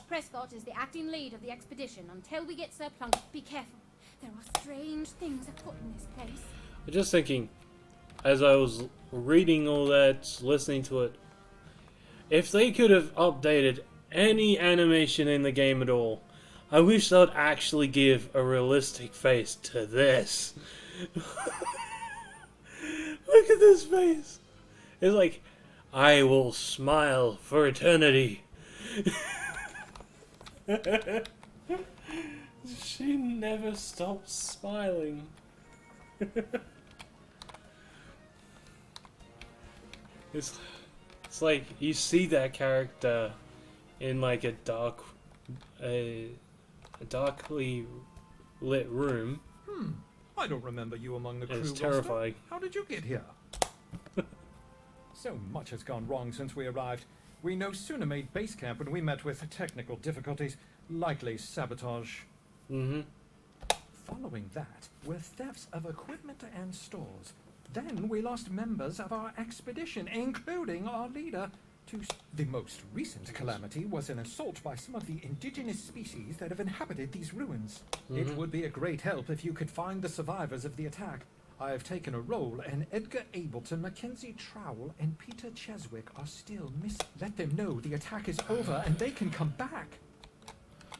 Prescott is the acting lead of the expedition until we get Sir Plunkett. Be careful. There are strange things afoot in this place. I'm just thinking, as I was reading all that, listening to it, if they could have updated any animation in the game at all, I wish they'd actually give a realistic face to this. Look at this face. It's like, I will smile for eternity. She never stops smiling. It's like you see that character in like a darkly lit room. I don't remember you among the crew. It's roster. terrifying. How did you get here? So much has gone wrong since we arrived. We no sooner made base camp when we met with technical difficulties, likely sabotage. Following that were thefts of equipment and stores. Then we lost members of our expedition, including our leader. The most recent calamity was an assault by some of the indigenous species that have inhabited these ruins. It would be a great help if you could find the survivors of the attack. I have taken a role, and Edgar Ableton, Mackenzie Trowell, and Peter Cheswick are still missing. Let them know the attack is over and they can come back.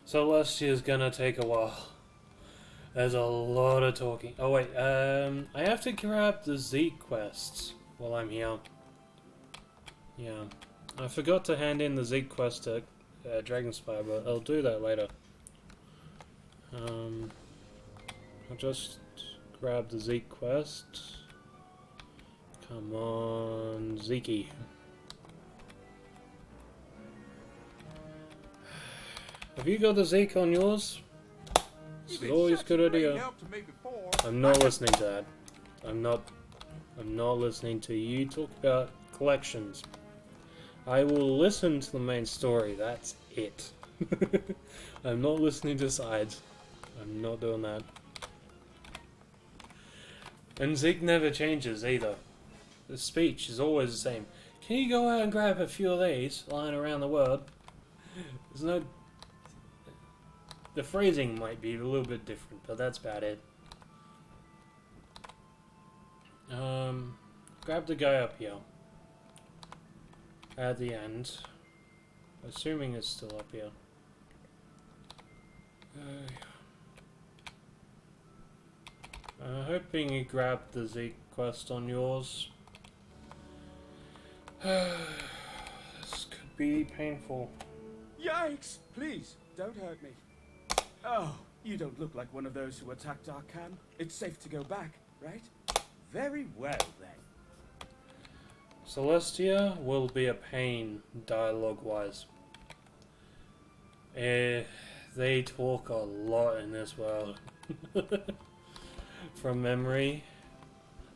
Celestia's gonna take a while. There's a lot of talking. Oh wait, I have to grab the Zeke quests while I'm here. Yeah. I forgot to hand in the Zeke quest to Dragonspyre, but I'll do that later. I'll just grab the Zeke quest. Come on, Zeke. Have you got the Zeke on yours? This is always a good idea. I'm not listening to that. I'm not listening to you talk about collections. I will listen to the main story, that's it. I'm not listening to sides. I'm not doing that. And Zeke never changes either. The speech is always the same. Can you go out and grab a few of these lying around the world? There's no... The phrasing might be a little bit different, but that's about it. Grab the guy up here. At the end. Assuming it's still up here. Hoping you grabbed the Zeke quest on yours. This could be painful. Yikes! Please, don't hurt me. Oh, you don't look like one of those who attacked our camp. It's safe to go back, right? Very well, then. Celestia will be a pain, dialogue-wise. They talk a lot in this world. From memory.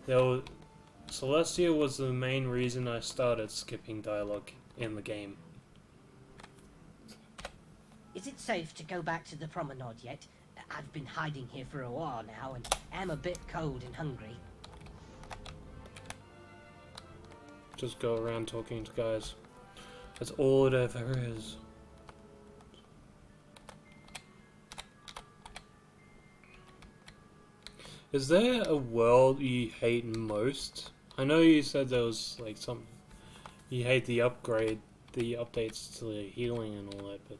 Celestia was the main reason I started skipping dialogue in the game. Is it safe to go back to the promenade yet? I've been hiding here for a while now and am a bit cold and hungry. Just go around talking to guys. That's all it ever is. Is there a world you hate most? I know you said there was like some... You hate the updates to the healing and all that, but...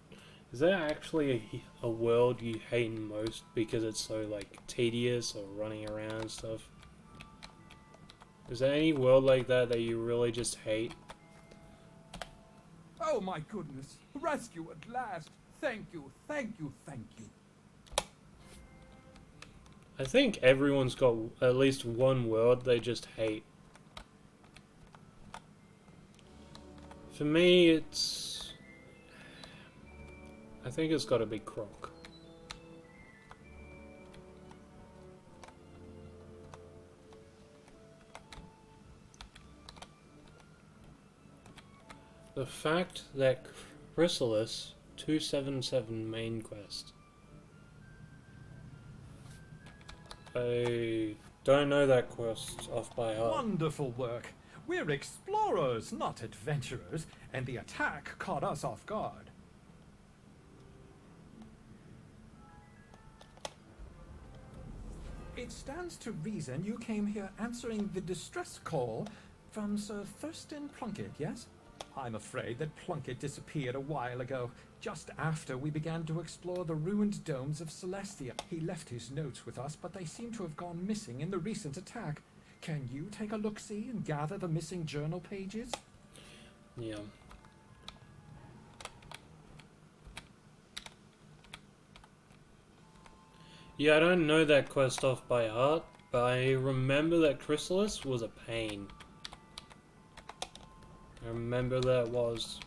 Is there actually a world you hate most because it's so like tedious or running around and stuff? Is there any world like that you really just hate? Oh my goodness! Rescue at last! Thank you, thank you, thank you. I think everyone's got at least one world they just hate. For me, it's... I think it's got to be Croc. The fact that Chrysalis 277 main quest. I don't know that quest off by heart. Wonderful work. We're explorers, not adventurers, and the attack caught us off guard. It stands to reason you came here answering the distress call from Sir Thurston Plunkett, yes? I'm afraid that Plunkett disappeared a while ago, just after we began to explore the ruined domes of Celestia. He left his notes with us, but they seem to have gone missing in the recent attack. Can you take a look-see and gather the missing journal pages? Yeah. Yeah, I don't know that quest off by heart, but I remember that Chrysalis was a pain. I remember that was.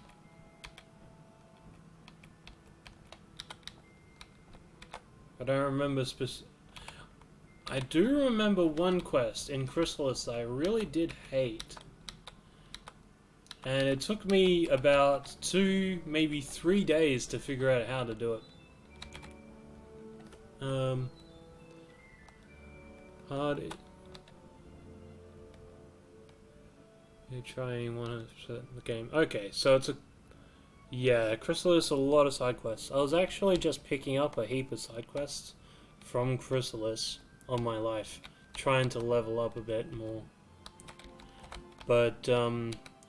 I don't remember I do remember one quest in Chrysalis that I really did hate. And it took me about 2, maybe 3 days to figure out how to do it. Hard. You're trying one of the game. Okay, so it's a. Yeah, Chrysalis, a lot of side quests. I was actually just picking up a heap of side quests from Chrysalis on my life, trying to level up a bit more. But,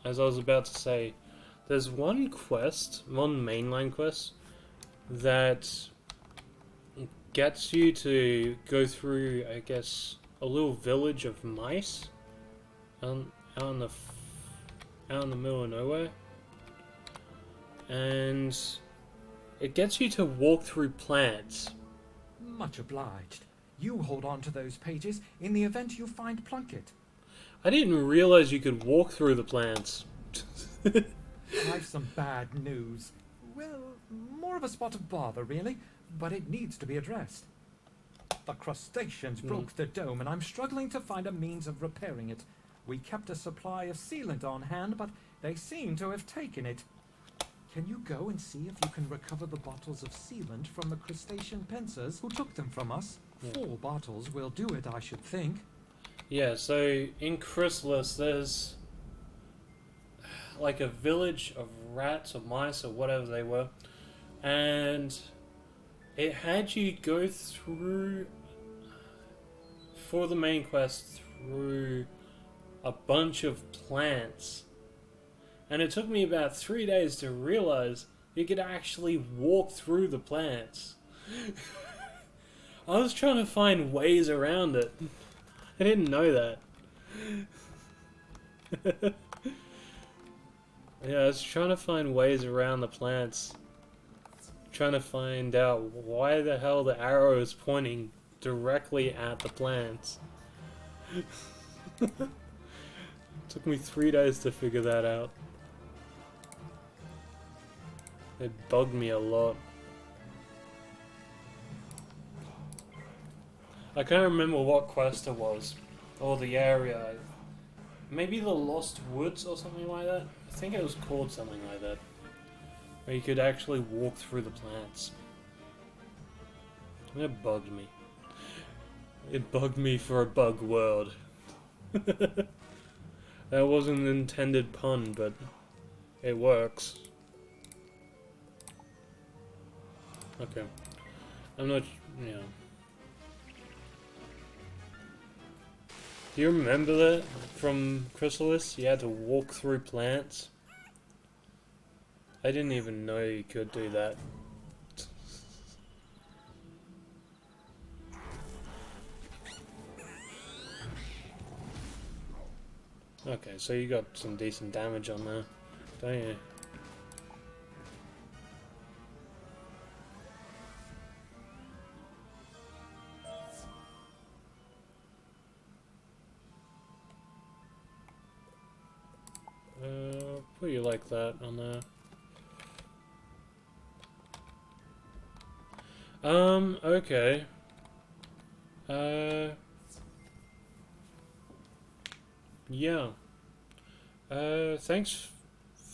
as I was about to say, there's one quest, one mainline quest, that gets you to go through, I guess, a little village of mice out in the middle of nowhere, and it gets you to walk through plants. Much obliged. You hold on to those pages in the event you find Plunkett. I didn't realize you could walk through the plants. I've some bad news. Well, more of a spot of bother, really, but it needs to be addressed. The crustaceans broke the dome, and I'm struggling to find a means of repairing it. We kept a supply of sealant on hand, but they seem to have taken it. Can you go and see if you can recover the bottles of sealant from the crustacean pincers who took them from us? Yeah. 4 bottles will do it, I should think. Yeah, so in Chrysalis there's like a village of rats or mice or whatever they were, and it had you go through, for the main quest, through a bunch of plants. And it took me about 3 days to realize you could actually walk through the plants. I was trying to find ways around it. I didn't know that. Yeah, I was trying to find ways around the plants. Trying to find out why the hell the arrow is pointing directly at the plants. Took me 3 days to figure that out. It bugged me a lot. I can't remember what quest it was, or the area. Maybe the Lost Woods or something like that? I think it was called something like that. Where you could actually walk through the plants. It bugged me. It bugged me for a bug world. That wasn't an intended pun, but it works. Okay. I'm not, you know. Do you remember that from Chrysalis? You had to walk through plants? I didn't even know you could do that. Okay, so you got some decent damage on there, don't you? Put you like that on there. Okay. Yeah. Thanks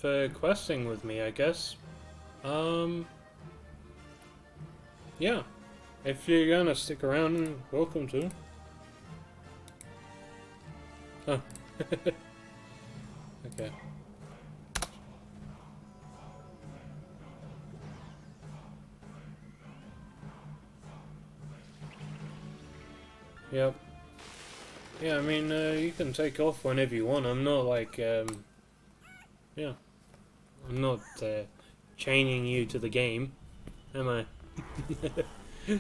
for questing with me, I guess. Yeah. If you're gonna stick around, welcome to. Huh. Okay. Yep. Yeah, I mean, you can take off whenever you want. I'm not like, yeah. I'm not, chaining you to the game, am I? Yeah.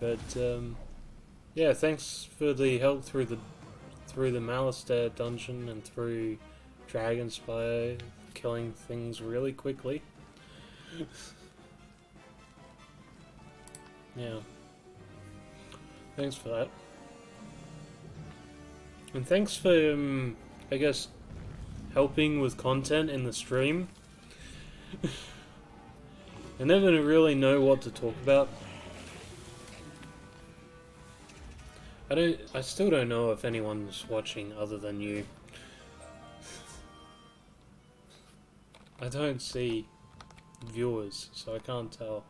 But, yeah, thanks for the help through the Malistaire dungeon and through Dragonspyre, killing things really quickly. Yeah. Thanks for that. And thanks for, I guess, helping with content in the stream. I never really know what to talk about. I still don't know if anyone's watching other than you. I don't see viewers, so I can't tell.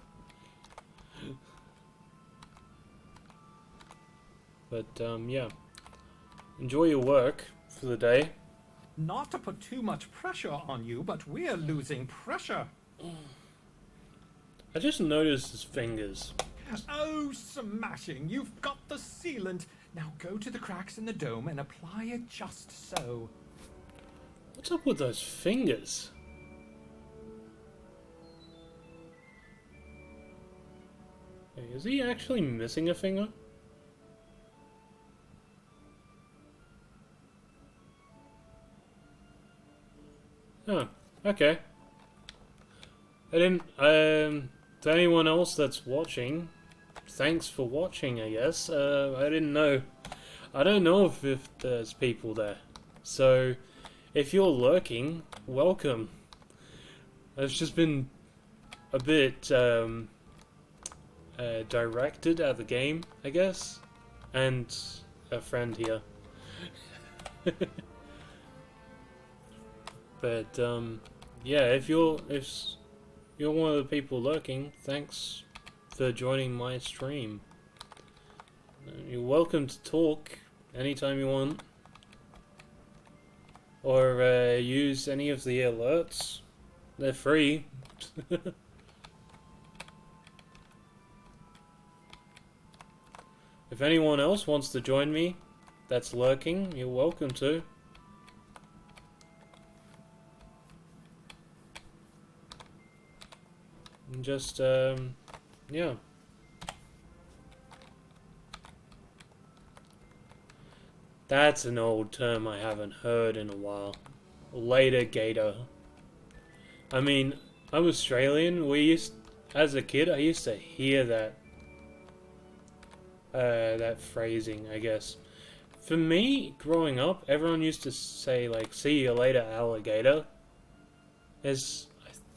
But, yeah. Enjoy your work for the day. Not to put too much pressure on you, but we're losing pressure. I just noticed his fingers. Oh, smashing! You've got the sealant. Now go to the cracks in the dome and apply it just so. What's up with those fingers? Hey, is he actually missing a finger? Oh, okay. I didn't, to anyone else that's watching, thanks for watching, I guess. I didn't know. I don't know if there's people there. So, if you're lurking, welcome. I've just been a bit, directed at the game, I guess. And a friend here. But, yeah, if you're one of the people lurking, thanks for joining my stream. You're welcome to talk anytime you want. Or use any of the alerts. They're free. If anyone else wants to join me that's lurking, you're welcome to. And just, yeah. That's an old term I haven't heard in a while. Later gator. I mean, I'm Australian. As a kid, I used to hear that, that phrasing, I guess. For me, growing up, everyone used to say, like, see you later, alligator.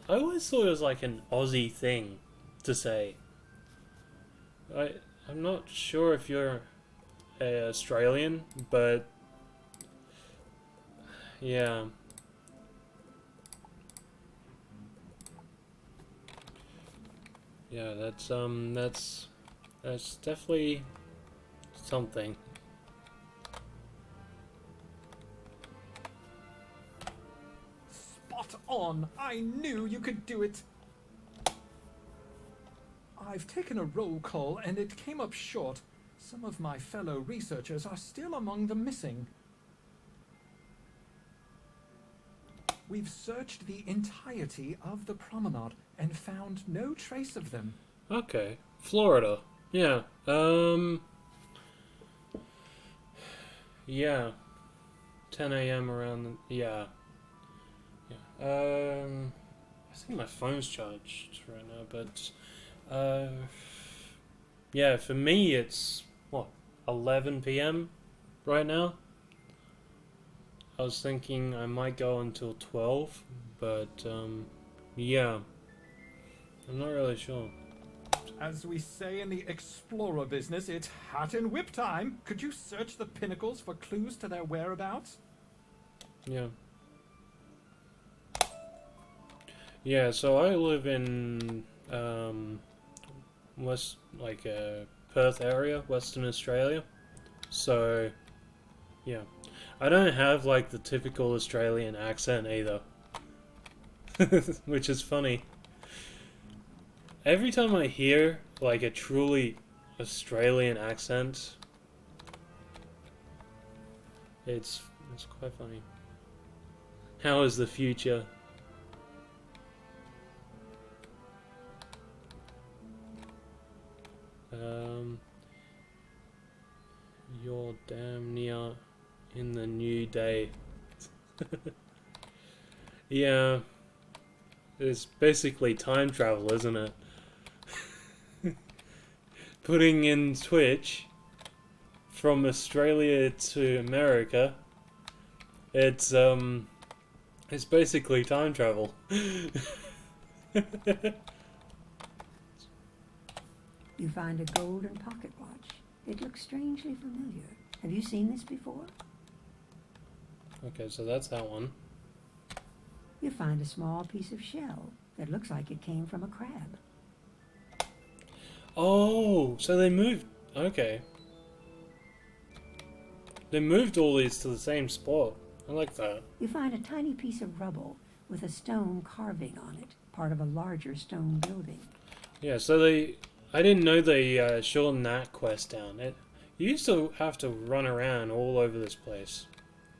I always thought it was like an Aussie thing to say. I'm not sure if you're Australian, but yeah. Yeah, that's definitely something. Spot on! I knew you could do it! I've taken a roll call and it came up short. Some of my fellow researchers are still among the missing. We've searched the entirety of the promenade and found no trace of them. Okay. Florida. Yeah. Yeah. 10 a.m. around yeah. Yeah. I think my phone's charged right now, but yeah, for me it's what, 11 p.m. right now. I was thinking I might go until 12, but yeah. I'm not really sure. As we say in the explorer business, it's hat and whip time. Could you search the pinnacles for clues to their whereabouts? Yeah. Yeah, so I live in Perth area, Western Australia. So yeah. I don't have like the typical Australian accent either. Which is funny. Every time I hear like a truly Australian accent, it's quite funny. How is the future? You're damn near in the new day. Yeah. It's basically time travel, isn't it? Putting in Twitch from Australia to America, it's basically time travel. You find a golden pocket watch. It looks strangely familiar. Have you seen this before? Okay, so that's that one. You find a small piece of shell that looks like it came from a crab. Oh, so they moved. Okay. They moved all these to the same spot. I like that. You find a tiny piece of rubble with a stone carving on it, part of a larger stone building. Yeah, so they... I didn't know they shortened that quest down. You used to have to run around all over this place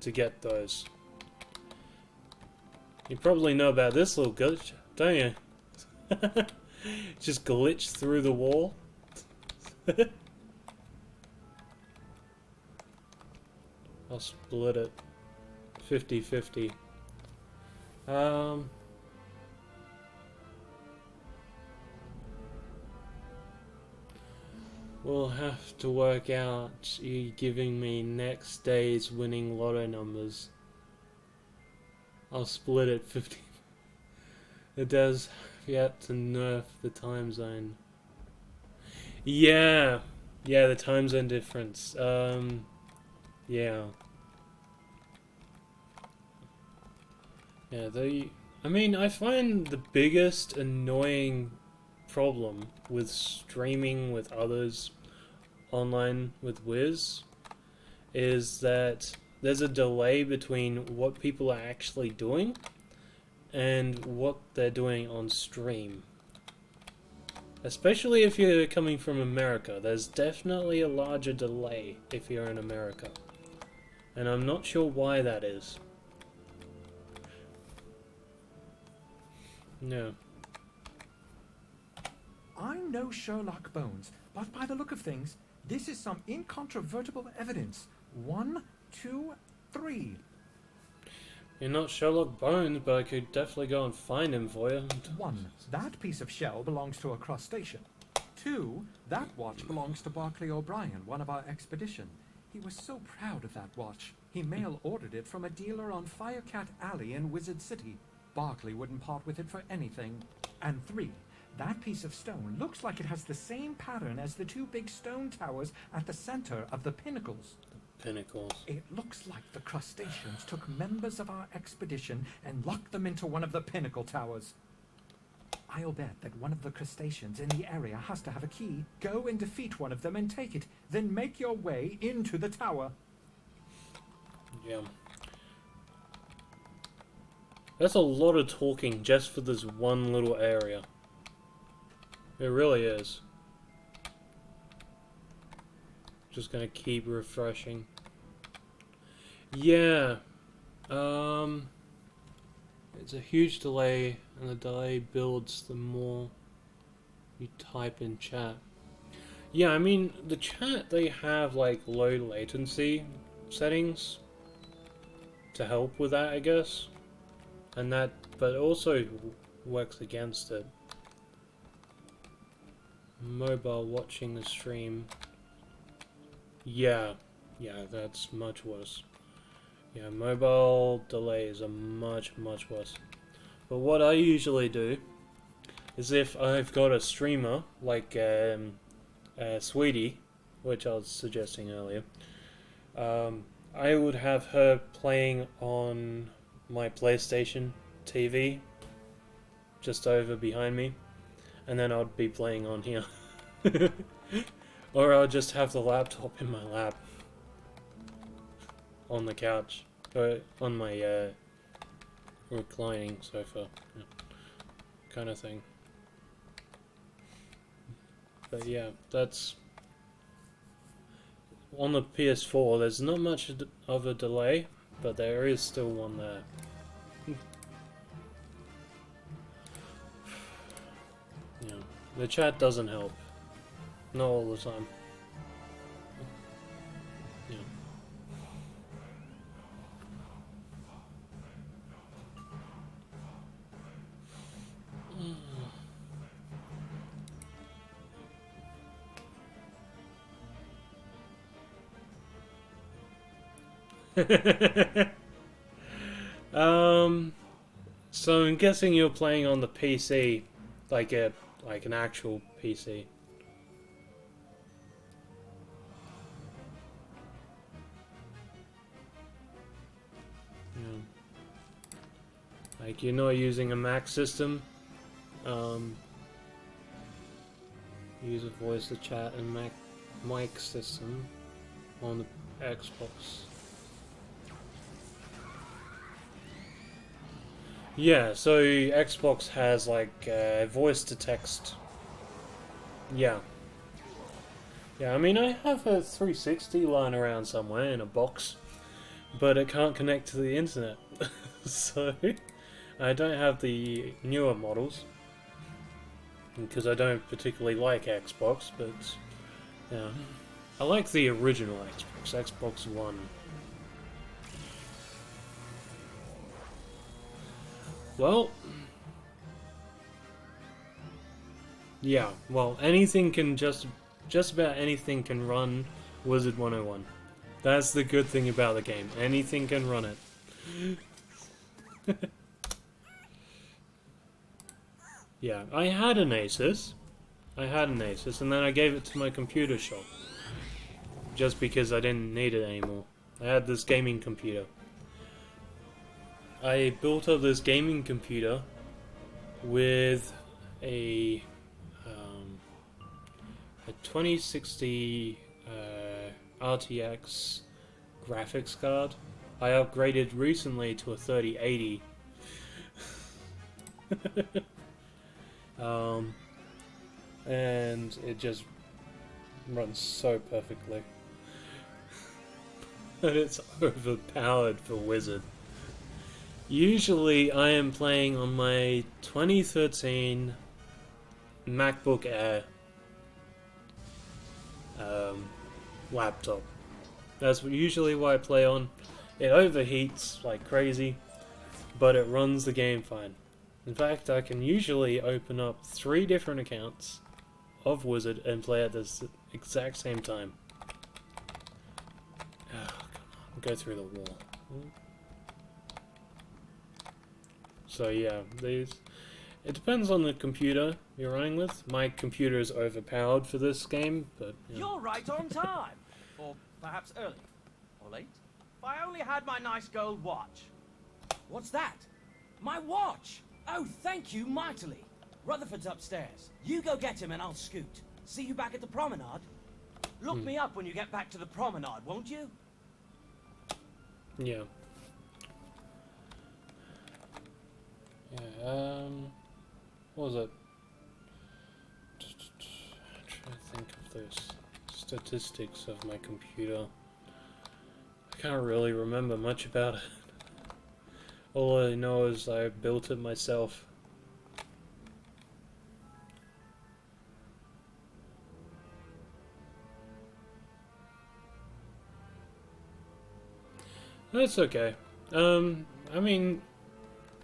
to get those. You probably know about this little glitch, don't you? Just glitch through the wall. I'll split it 50-50. We'll have to work out you giving me next day's winning lotto numbers. I'll split it 50. It does yet to nerf the time zone. Yeah, the time zone difference. Yeah. Yeah, I mean, I find the biggest annoying problem with streaming with others online with Wiz is that there's a delay between what people are actually doing and what they're doing on stream. Especially if you're coming from America, there's definitely a larger delay if you're in America. And I'm not sure why that is. No. I'm no Sherlock Bones, but by the look of things, this is some incontrovertible evidence. 1, 2, 3. You're not Sherlock Bones, but I could definitely go and find him for you. 1. That piece of shell belongs to a crustacean. 2. That watch belongs to Barclay O'Brien, one of our expedition. He was so proud of that watch. He mail-ordered it from a dealer on Firecat Alley in Wizard City. Barclay wouldn't part with it for anything. And 3. That piece of stone looks like it has the same pattern as the 2 big stone towers at the center of the pinnacles. Pinnacles. It looks like the crustaceans took members of our expedition and locked them into one of the pinnacle towers. I'll bet that one of the crustaceans in the area has to have a key. Go and defeat one of them and take it. Then make your way into the tower. Yeah. That's a lot of talking just for this one little area. It really is. Just gonna keep refreshing. Yeah. It's a huge delay, and the delay builds the more you type in chat. Yeah, I mean, the chat, they have like low latency settings to help with that, I guess. And that, but also works against it. Mobile watching the stream. Yeah, that's much worse. Yeah, mobile delays are much worse. But what I usually do is if I've got a streamer like Sweetie, which I was suggesting earlier, I would have her playing on my PlayStation TV just over behind me, and then I'd be playing on here. Or I'll just have the laptop in my lap on the couch, or on my reclining sofa, yeah, kind of thing. But yeah, that's on the PS4. There's not much of a delay, but there is still one there. Yeah, the chat doesn't help. Not all the time. So I'm guessing you're playing on the PC, like an actual PC. Yeah. Like you're not using a Mac system. Use a voice to chat and Mac mic system on the Xbox. Yeah, so Xbox has like voice to text. Yeah. Yeah, I mean I have a 360 lying around somewhere in a box, but it can't connect to the internet. So I don't have the newer models because I don't particularly like Xbox, but yeah. I like the original Xbox, Xbox One. Well, yeah, well, anything can just about anything can run wizard101. That's the good thing about the game. Anything can run it. Yeah, I had an Asus. And then I gave it to my computer shop. Just because I didn't need it anymore. I had this gaming computer. I built up this gaming computer with a 2060 RTX graphics card. I upgraded recently to a 3080. And it just runs so perfectly. And it's overpowered for Wizard. Usually I am playing on my 2013 MacBook Air laptop. That's usually what I play on. It overheats like crazy, but it runs the game fine. In fact, I can usually open up 3 different accounts of Wizard and play at the exact same time. Oh, come on, go through the wall. So yeah, it depends on the computer you're running with. My computer is overpowered for this game, but yeah. You're right on time, or perhaps early, or late. If I only had my nice gold watch. What's that? My watch! Oh, thank you mightily. Rutherford's upstairs. You go get him and I'll scoot. See you back at the promenade. Look me up when you get back to the promenade, won't you? Yeah. Yeah, what was it? I'm trying to think of those statistics of my computer. I can't really remember much about it. All I know is I built it myself. That's okay. I mean,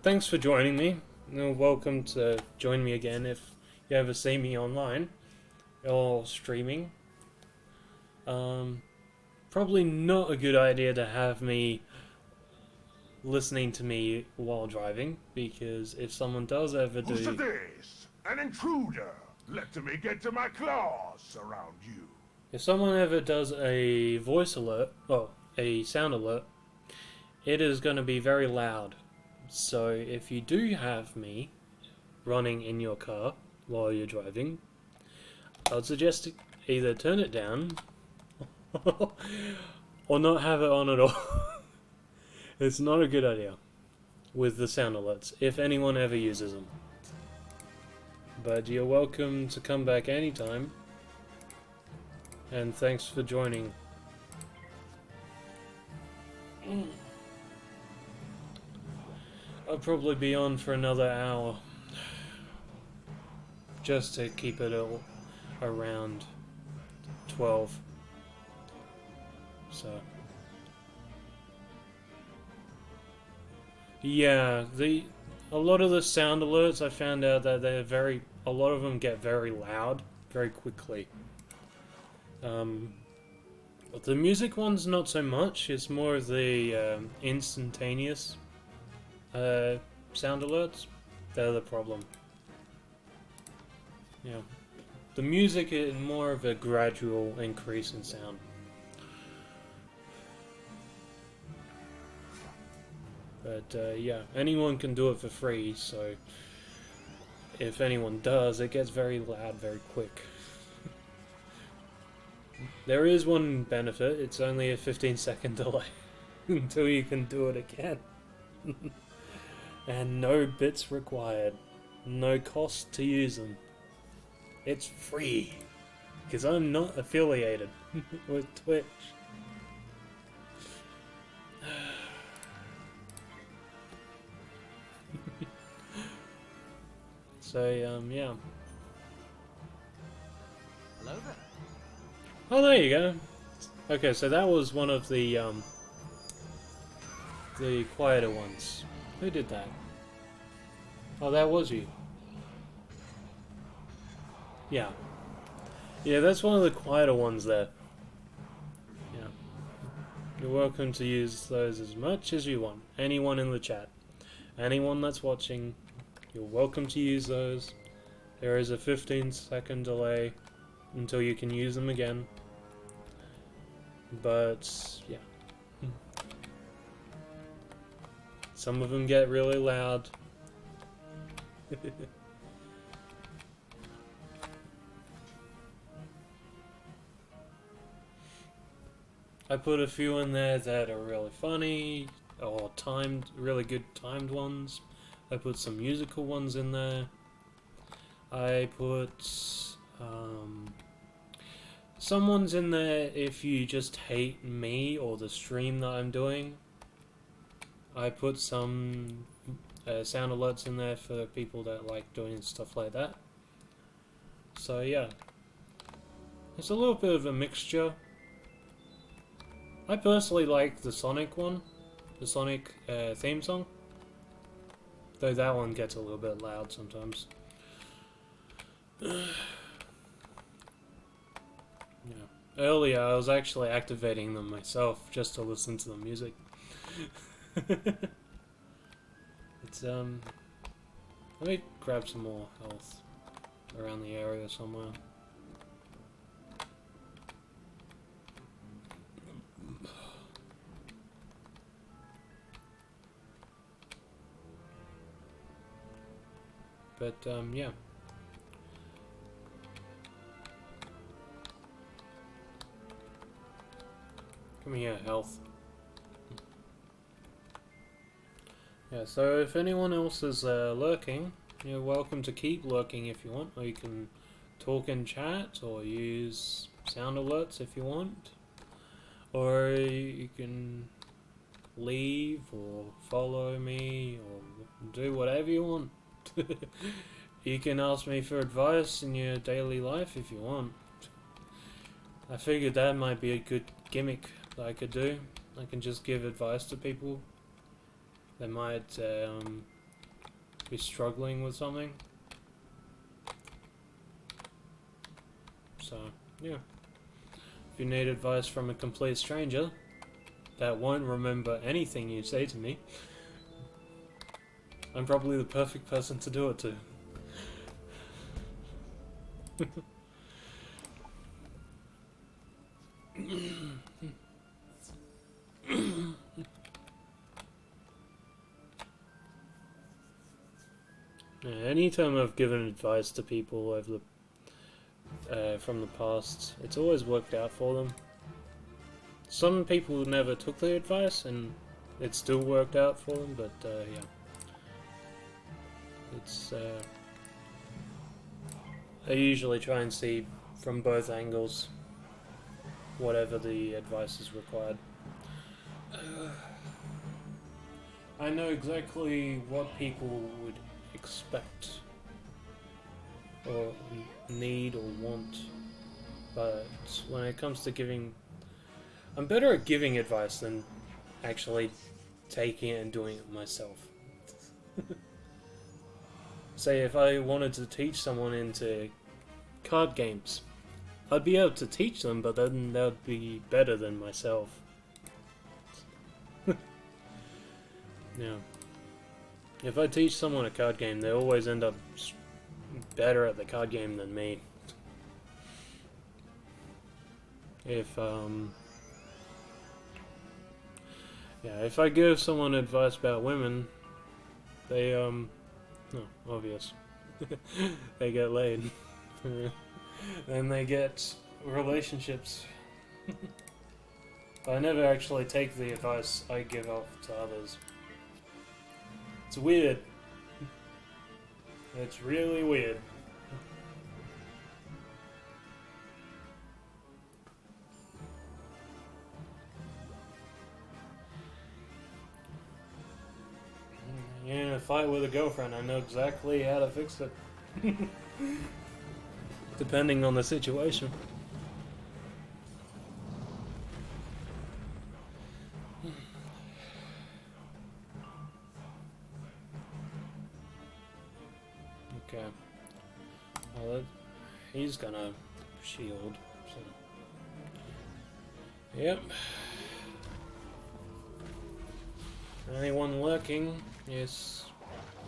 thanks for joining me. You're welcome to join me again if you ever see me online or streaming. Probably not a good idea to have me listening to me while driving, because if someone does ever do... Who's this? An intruder! Let me get to my claws around you. If someone ever does a voice alert, or a sound alert, it is going to be very loud. So if you do have me running in your car while you're driving, I would suggest to either turn it down or not have it on at all. It's not a good idea with the sound alerts, if anyone ever uses them. But you're welcome to come back anytime. And thanks for joining. I'll probably be on for another hour. Just to keep it all around 12. So... yeah, a lot of the sound alerts I found out that a lot of them get very loud very quickly. But the music one's not so much. It's more of the instantaneous sound alerts. They're the problem. Yeah. The music is more of a gradual increase in sound. But yeah, anyone can do it for free, so if anyone does, it gets very loud very quick. There is one benefit, it's only a 15-second delay until you can do it again. And no bits required, no cost to use them. It's free, because I'm not affiliated with Twitch. So, yeah. Hello there. Oh, there you go. Okay, so that was one of the quieter ones. Who did that? Oh, that was you. Yeah. Yeah, that's one of the quieter ones there. Yeah. You're welcome to use those as much as you want. Anyone in the chat. Anyone that's watching, you're welcome to use those. There is a 15-second delay until you can use them again. But, yeah. Some of them get really loud. I put a few in there that are really funny, or really good timed ones. I put some musical ones in there. I put some ones in there if you just hate me or the stream that I'm doing. I put some sound alerts in there for people that like doing stuff like that. So yeah, it's a little bit of a mixture. I personally like the Sonic one, the Sonic theme song, though that one gets a little bit loud sometimes. Yeah. Earlier I was actually activating them myself just to listen to the music. It's let me grab some more health around the area somewhere. But yeah. Come here, health. Yeah, so if anyone else is lurking, you're welcome to keep lurking if you want, or you can talk in chat, or use sound alerts if you want, or you can leave, or follow me, or do whatever you want. You can ask me for advice in your daily life if you want. I figured that might be a good gimmick that I could do. I can just give advice to people that might be struggling with something. So, yeah. If you need advice from a complete stranger that won't remember anything you say to me, I'm probably the perfect person to do it to. Yeah, anytime I've given advice to people over the from the past, it's always worked out for them. Some people never took the advice and it still worked out for them, but yeah. It's I usually try and see from both angles whatever the advice is required. I know exactly what people would expect or need or want, but when it comes to giving, I'm better at giving advice than actually taking it and doing it myself. Say if I wanted to teach someone into card games, I'd be able to teach them, but then that would be better than myself. Yeah. If I teach someone a card game, they always end up better at the card game than me. If if I give someone advice about women, they no, obvious. They get laid. Then they get relationships. I never actually take the advice I give off to others. It's weird. It's really weird. You're in a fight with a girlfriend, I know exactly how to fix it. Depending on the situation. Okay. Well, he's gonna shield. So. Yep. Anyone lurking? Yes.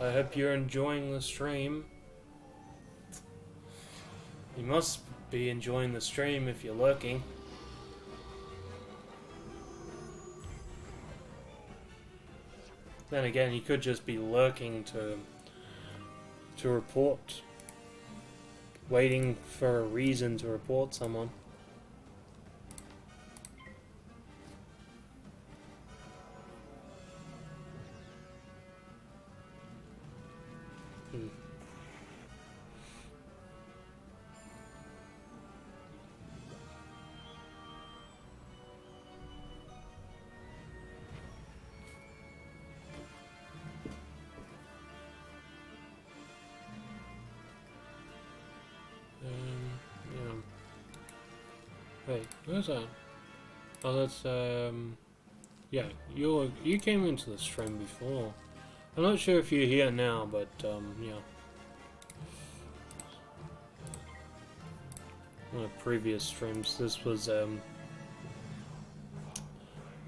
I hope you're enjoying the stream. You must be enjoying the stream if you're lurking. Then again, you could just be lurking to report. Waiting for a reason to report someone. Wait, where's that? Oh, that's, yeah, you came into the stream before. I'm not sure if you're here now, but, yeah. One of previous streams, this was,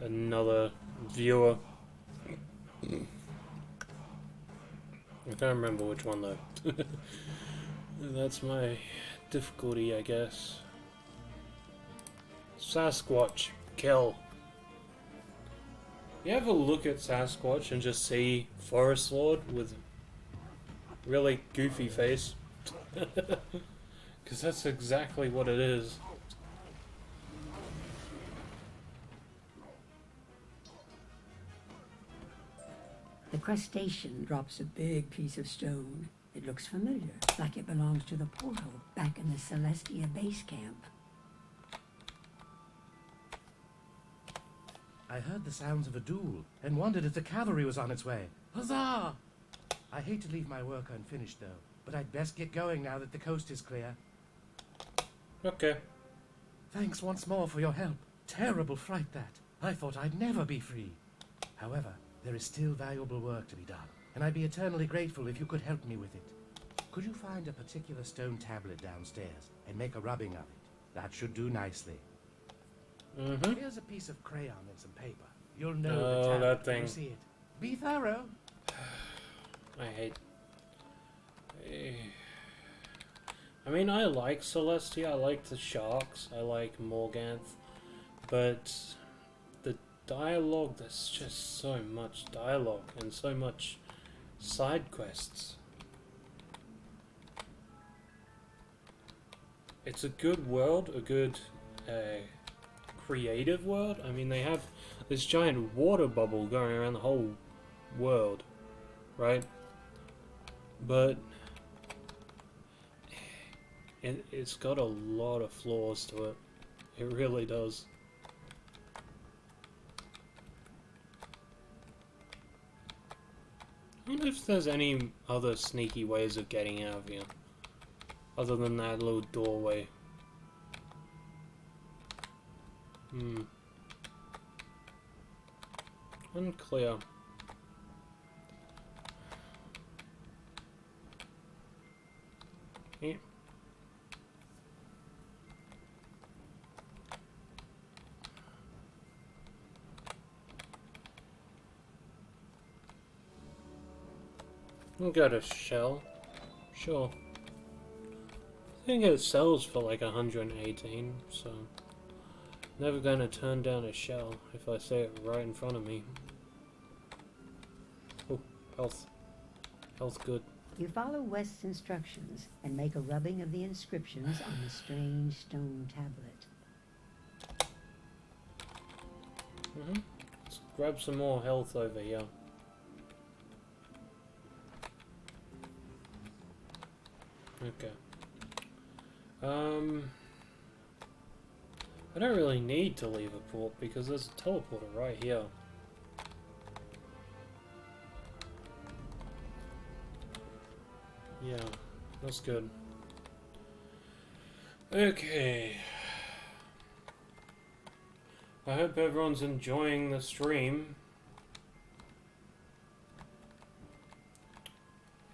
another viewer. I can't remember which one, though. That's my difficulty, I guess. Sasquatch, kill. You ever look at Sasquatch and just see Forest Lord with really goofy face? Because that's exactly what it is. The crustacean drops a big piece of stone. It looks familiar, like it belongs to the portal back in the Celestia base camp. I heard the sounds of a duel and wondered if the cavalry was on its way. Huzzah! I hate to leave my work unfinished, though, but I'd best get going now that the coast is clear. Okay. Thanks once more for your help. Terrible fright, that. I thought I'd never be free. However, there is still valuable work to be done, and I'd be eternally grateful if you could help me with it. Could you find a particular stone tablet downstairs and make a rubbing of it? That should do nicely. Here's a piece of crayon and some paper. You'll know the tablet that thing. when you see it. Be thorough. I hate... I mean, I like Celestia, I like the sharks, I like Morganth, but the dialogue, there's just so much dialogue and so much side quests. It's a good world, a good creative world. I mean, they have this giant water bubble going around the whole world, right? But it's got a lot of flaws to it. It really does. I wonder if there's any other sneaky ways of getting out of here, other than that little doorway. Unclear. Yeah. We'll go to shell. Sure. I think it sells for like 118, so never gonna turn down a shell if I see it right in front of me. Oh, health. Health good. You follow West's instructions and make a rubbing of the inscriptions on the strange stone tablet. Let's grab some more health over here. Okay. I don't really need to leave a port because there's a teleporter right here. Yeah, that's good. Okay. I hope everyone's enjoying the stream.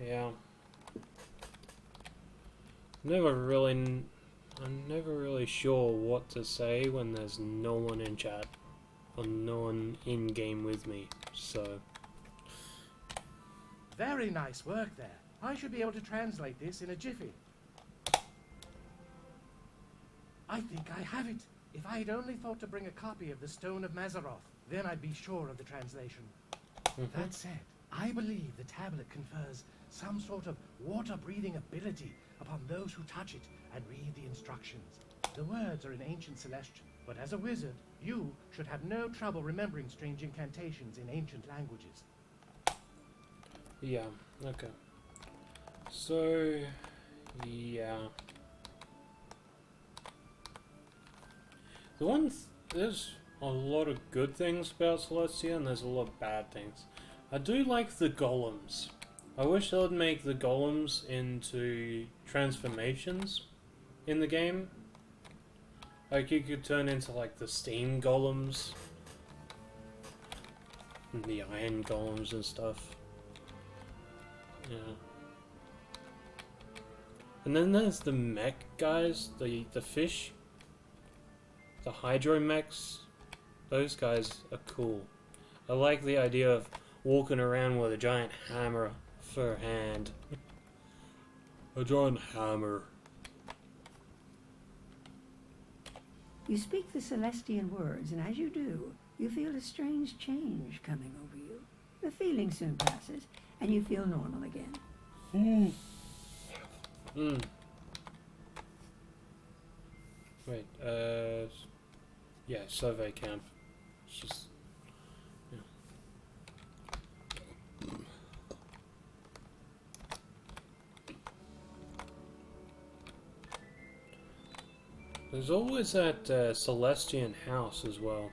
Yeah. I'm never really sure what to say when there's no one in chat or no one in game with me, so. Very nice work there. I should be able to translate this in a jiffy. I think I have it. If I had only thought to bring a copy of the Stone of Mazaroth, then I'd be sure of the translation. That said, I believe the tablet confers some sort of water-breathing ability upon those who touch it and read the instructions. The words are in ancient Celestial, but as a wizard, you should have no trouble remembering strange incantations in ancient languages. Yeah, okay. So, yeah. There's a lot of good things about Celestia and there's a lot of bad things. I do like the golems. I wish they would make the golems into transformations in the game. Like you could turn into like the steam golems and the iron golems and stuff. Yeah. And then there's the mech guys, the fish. The hydromechs. Those guys are cool. I like the idea of walking around with a giant hammer for a hand. A giant hammer. You speak the Celestian words, and as you do, you feel a strange change coming over you. The feeling soon passes, and you feel normal again. Wait, yeah, survey camp. It's just, yeah. There's always that Celestian house as well.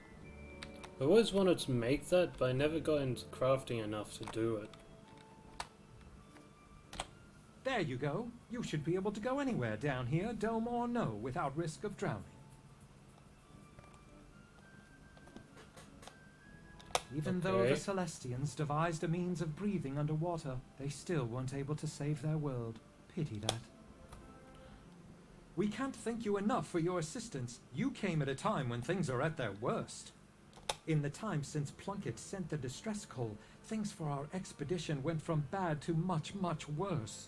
I always wanted to make that, but I never got into crafting enough to do it. There you go. You should be able to go anywhere down here, dome or no, without risk of drowning. Even though the Celestians devised a means of breathing underwater, they still weren't able to save their world. Pity that. We can't thank you enough for your assistance. You came at a time when things are at their worst. In the time since Plunkett sent the distress call, things for our expedition went from bad to much, much worse.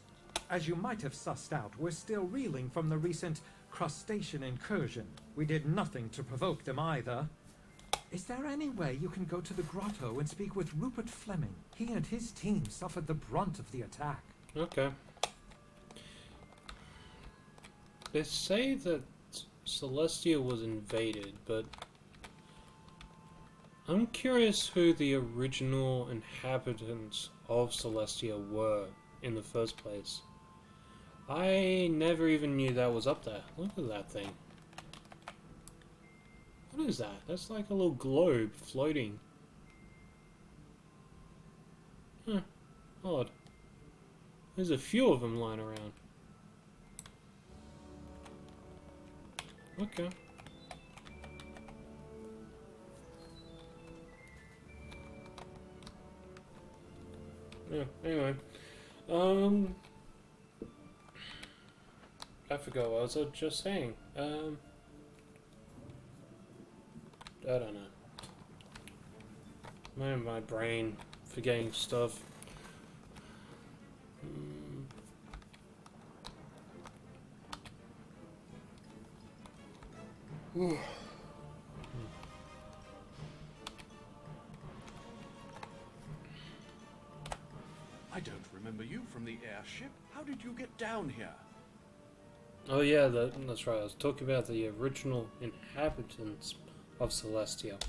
As you might have sussed out, we're still reeling from the recent crustacean incursion. We did nothing to provoke them either. Is there any way you can go to the grotto and speak with Rupert Fleming? He and his team suffered the brunt of the attack. Okay. They say that Celestia was invaded, but I'm curious who the original inhabitants of Celestia were in the first place. I never even knew that was up there. Look at that thing. What is that? That's like a little globe floating. Huh. Odd. There's a few of them lying around. Okay. Yeah, anyway. I forgot what I was just saying. I don't know. My brain forgetting stuff. I don't remember you from the airship. How did you get down here? Oh yeah, that's right. I was talking about the original inhabitants of Celestia.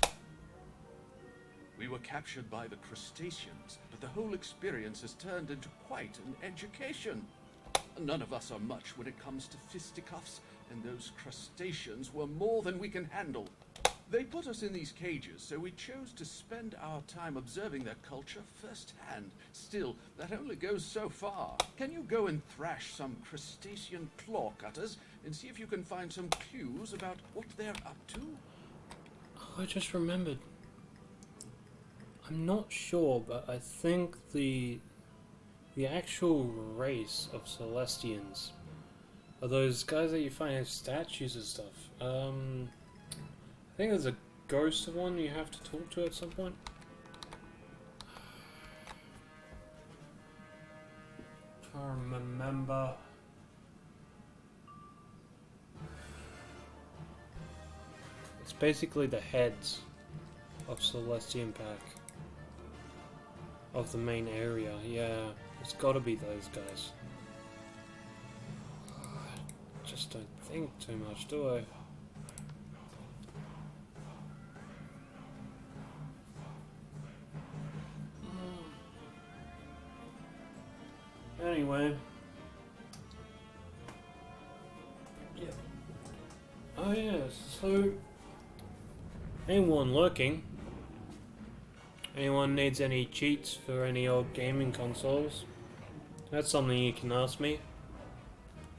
We were captured by the crustaceans, but the whole experience has turned into quite an education. None of us are much when it comes to fisticuffs, and those crustaceans were more than we can handle. They put us in these cages, so we chose to spend our time observing their culture firsthand. Still, that only goes so far. Can you go and thrash some crustacean claw cutters and see if you can find some clues about what they're up to? Oh, I just remembered. I'm not sure, but I think the actual race of Celestians are those guys that you find as statues and stuff. I think there's a ghost one you have to talk to at some point. Can't remember. It's basically the heads of Celestian Pack of the main area. Yeah, it's got to be those guys. I just don't think too much, do I? Anyway. Yeah. Oh yeah, so anyone lurking? Anyone needs any cheats for any old gaming consoles? That's something you can ask me.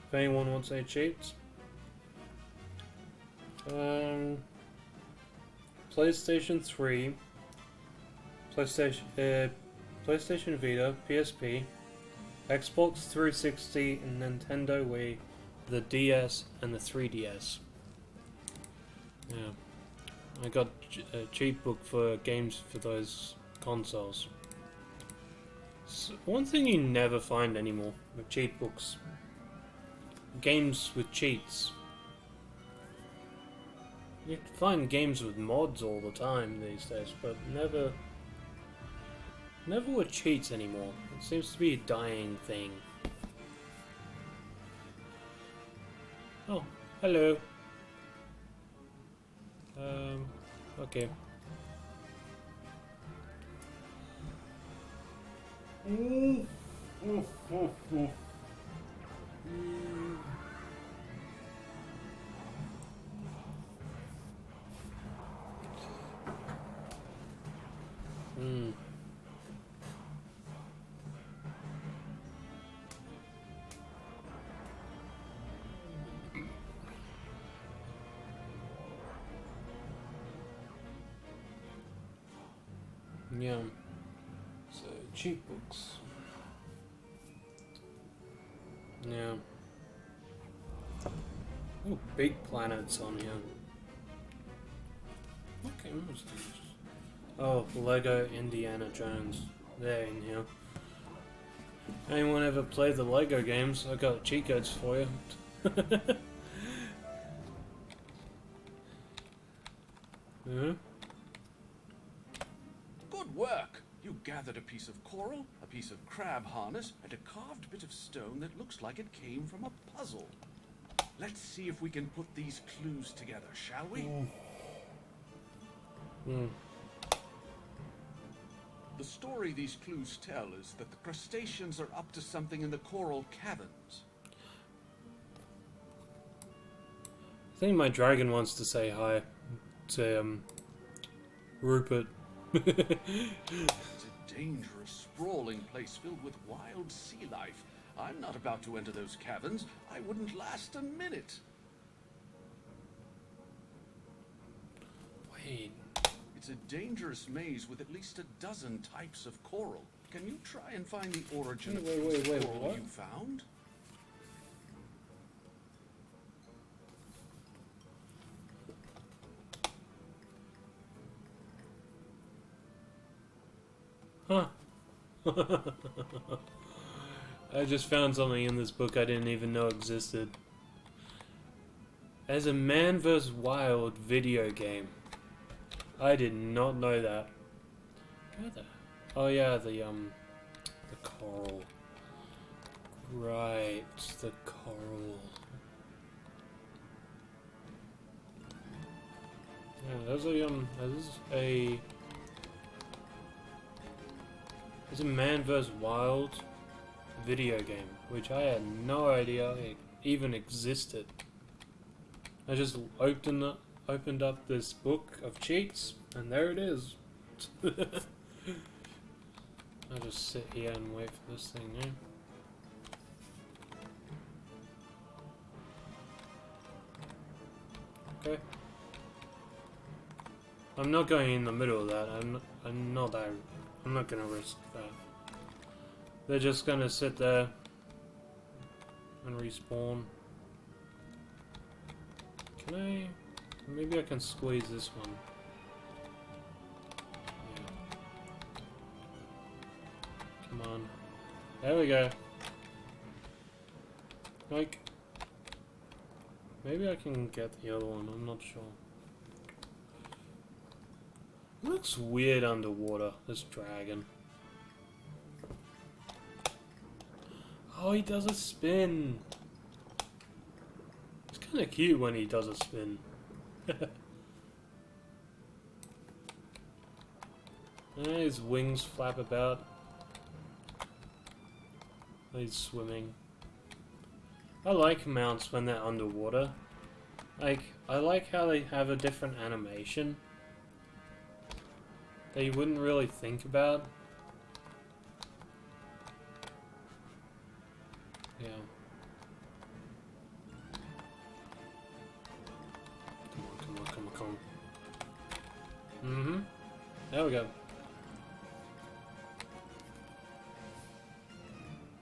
If anyone wants any cheats. PlayStation 3, PlayStation Vita, PSP, Xbox 360 and Nintendo Wii, the DS and the 3DS. Yeah. I got a cheat book for games for those consoles. So one thing you never find anymore with cheat books. Games with cheats. You can find games with mods all the time these days, but never with cheats anymore. It seems to be a dying thing. Oh, hello. Okay. Yeah. So cheat books. Yeah. Oh, big planets on here. Okay, what was this? Oh, Lego Indiana Jones. They're in here. Anyone ever play the Lego games? I got cheat codes for you. Yeah. Good work! You gathered a piece of coral, a piece of crab harness, and a carved bit of stone that looks like it came from a puzzle. Let's see if we can put these clues together, shall we? The story these clues tell is that the crustaceans are up to something in the coral caverns. I think my dragon wants to say hi to Rupert. It's a dangerous, sprawling place filled with wild sea life. I'm not about to enter those caverns. I wouldn't last a minute. Wait. It's a dangerous maze with at least a dozen types of coral. Can you try and find the origin of the coral what? you found? Huh. I just found something in this book I didn't even know existed. There's a Man vs. Wild video game. I did not know that. Where the? Oh yeah, the coral. Right, the coral. Yeah, there's a Man vs. Wild video game, which I had no idea it even existed. I just opened up this book of cheats, and there it is. I'll just sit here and wait for this thing now. Okay. I'm not going in the middle of that. I'm not gonna risk that. They're just gonna sit there and respawn. Can I? Maybe I can squeeze this one. Yeah. Come on. There we go. Like, maybe I can get the other one. I'm not sure. It looks weird underwater, this dragon. Oh, he does a spin. It's kind of cute when he does a spin. His wings flap about. He's swimming. I like mounts when they're underwater. Like, I like how they have a different animation that you wouldn't really think about. Yeah. Come on. Mm-hmm. There we go.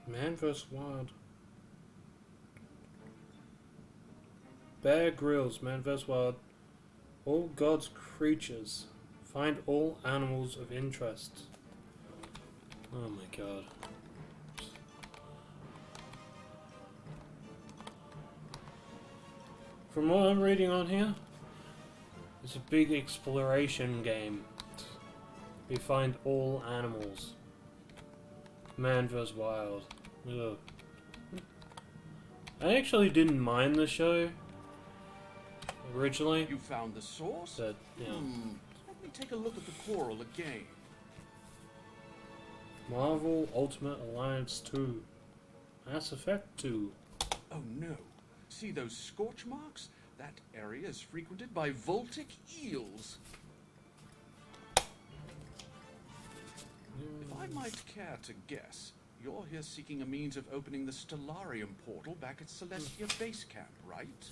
Man vs. Wild. Bear Grylls, Man vs. Wild. All God's creatures. Find all animals of interest. Oh my god. From what I'm reading on here, it's a big exploration game. You find all animals. Man vs. Wild. Ugh. I actually didn't mind the show originally. You found the source? But, yeah. Let me take a look at the coral again. Marvel Ultimate Alliance 2. Mass Effect 2. Oh no. See those scorch marks? That area is frequented by voltic eels. If I might care to guess, you're here seeking a means of opening the Stellarium portal back at Celestia Base Camp, right?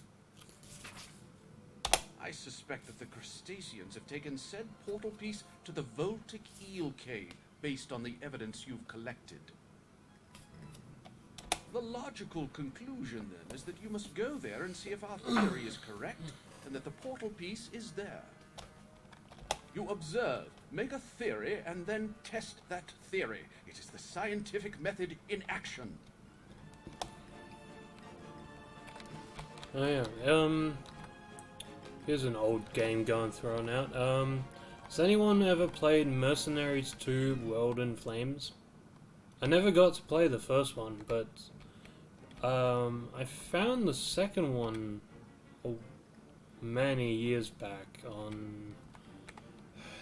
I suspect that the crustaceans have taken said portal piece to the Voltic Eel Cave, based on the evidence you've collected. The logical conclusion, then, is that you must go there and see if our theory is correct, and that the portal piece is there. You observe, make a theory, and then test that theory. It is the scientific method in action. Oh yeah, here's an old game going thrown out. Has anyone ever played Mercenaries 2 World in Flames? I never got to play the first one, but I found the second one many years back on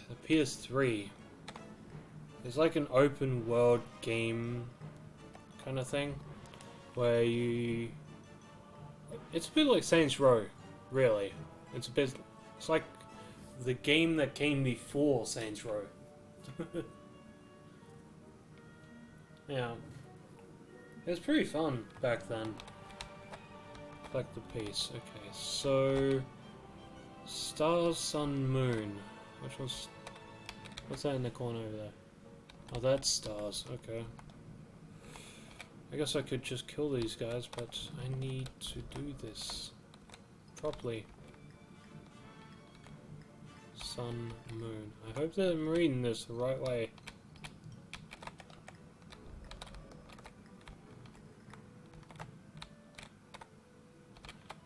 the PS3. It's like an open world game kind of thing, where you... It's a bit like Saints Row, really. It's like the game that came before Saints Row. Yeah. It was pretty fun back then. Collect the piece. Okay, so... Stars, Sun, Moon. Which one's... What's that in the corner over there? Oh, that's stars. Okay. I guess I could just kill these guys, but I need to do this properly. Sun, Moon. I hope that I'm reading this the right way.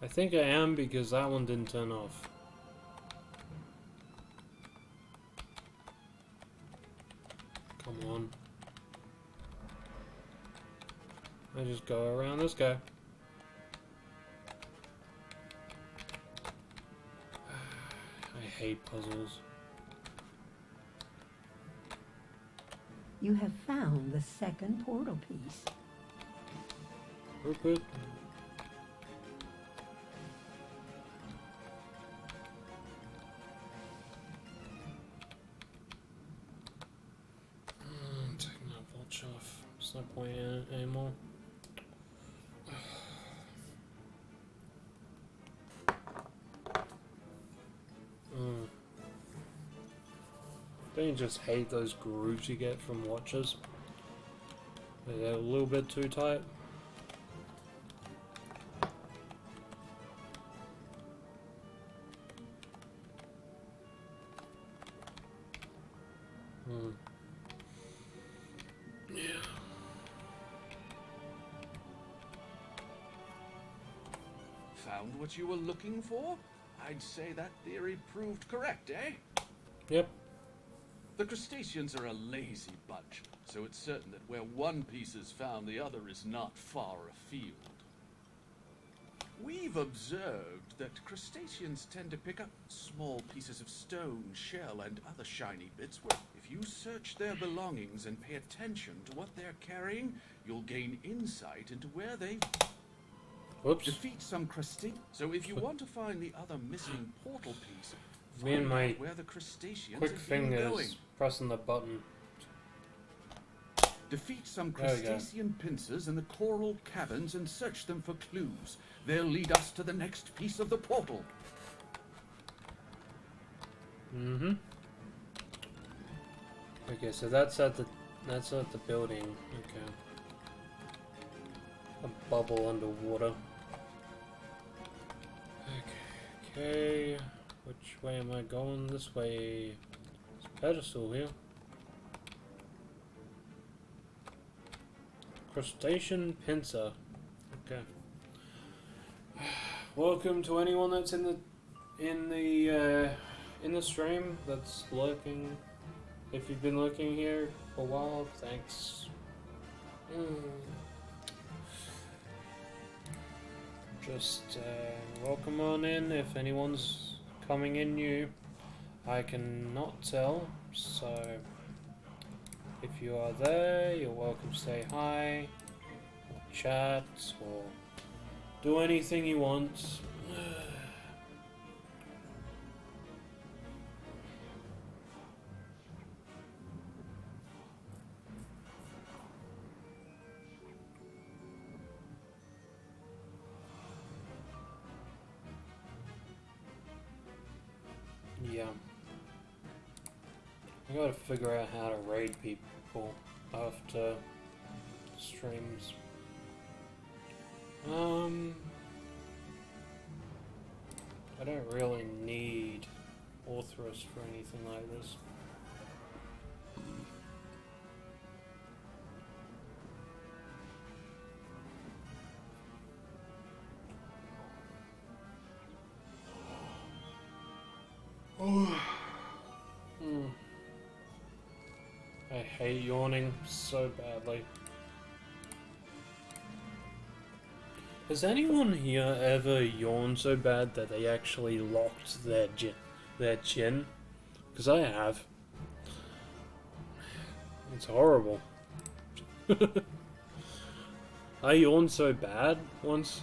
I think I am because that one didn't turn off. Come on. I just go around this guy. I hate puzzles. You have found the second portal piece. Rupert. Taking that watch off. There's no point in it anymore. Don't you just hate those grooves you get from watches? They're a little bit too tight. Yeah. Found what you were looking for? I'd say that theory proved correct, eh? Yep. The crustaceans are a lazy bunch, so it's certain that where one piece is found, the other is not far afield. We've observed that crustaceans tend to pick up small pieces of stone, shell, and other shiny bits where if you search their belongings and pay attention to what they're carrying, you'll gain insight into where they've defeat some crustaceans. So if you want to find the other missing portal piece, Me and my where the crustaceans quick have been fingers going. pressing the button. Defeat some There we go. crustacean pincers in the coral caverns and search them for clues. They'll lead us to the next piece of the portal. Mm-hmm. Okay, so that's at the building. Okay. A bubble underwater. Okay. Which way am I going? This way. There's a pedestal here. Crustacean pincer. Okay. Welcome to anyone that's in the stream that's lurking. If you've been lurking here for a while, thanks. Just welcome on in if anyone's coming in new. I cannot tell, so if you are there, you're welcome to say hi, or chat, or do anything you want. Yeah. I gotta figure out how to raid people after streams. I don't really need Orthrus for anything like this. I hate yawning so badly. Has anyone here ever yawned so bad that they actually locked their chin? Because I have. It's horrible. I yawned so bad once.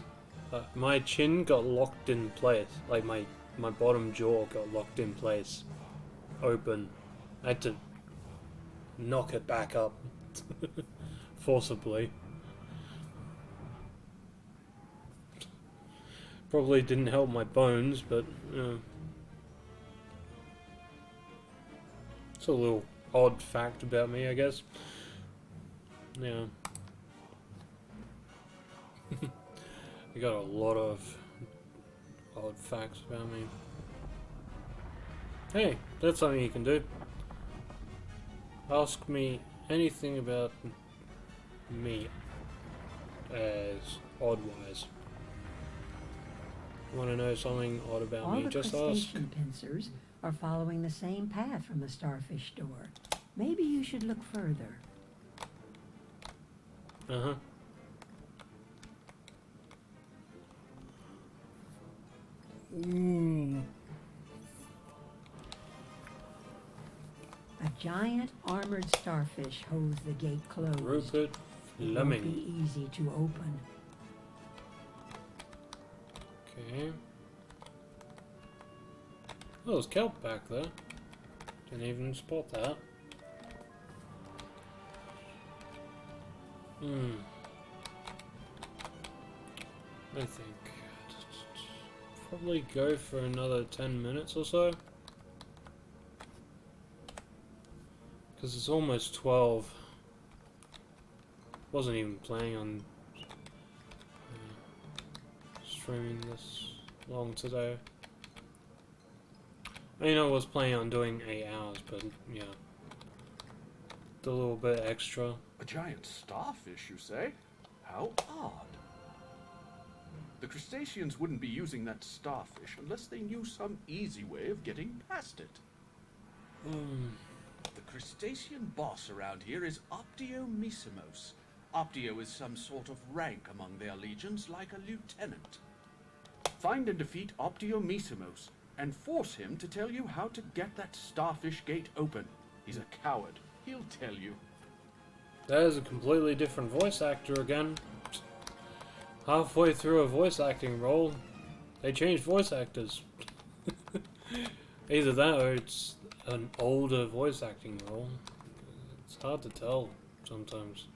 My chin got locked in place. Like my bottom jaw got locked in place. Open. I had to knock it back up. Forcibly. Probably didn't help my bones, but it's a little odd fact about me, I guess. Yeah. I got a lot of odd facts about me. Hey, that's something you can do. Ask me anything about me as oddwise. Want to know something odd about All me? the Just ask. crustacean pincers are following the same path from the starfish door. Maybe you should look further. Uh-huh. A giant armored starfish holds the gate closed. Rupert It won't Fleming. be easy to open. Okay. Oh, there's kelp back there. Didn't even spot that. I think probably go for another 10 minutes or so. Because it's almost 12. Wasn't even planning on streaming this long today. I mean, I was planning on doing 8 hours, but yeah. A little bit extra. A giant starfish, you say? How odd. The crustaceans wouldn't be using that starfish unless they knew some easy way of getting past it. The crustacean boss around here is Optiomissimos. Optio is some sort of rank among their legions, like a lieutenant. Find and defeat Optiomissimos, and force him to tell you how to get that starfish gate open. He's a coward. He'll tell you. That is a completely different voice actor again. Halfway through a voice acting role, they changed voice actors. Either that or it's an older voice acting role. It's hard to tell sometimes.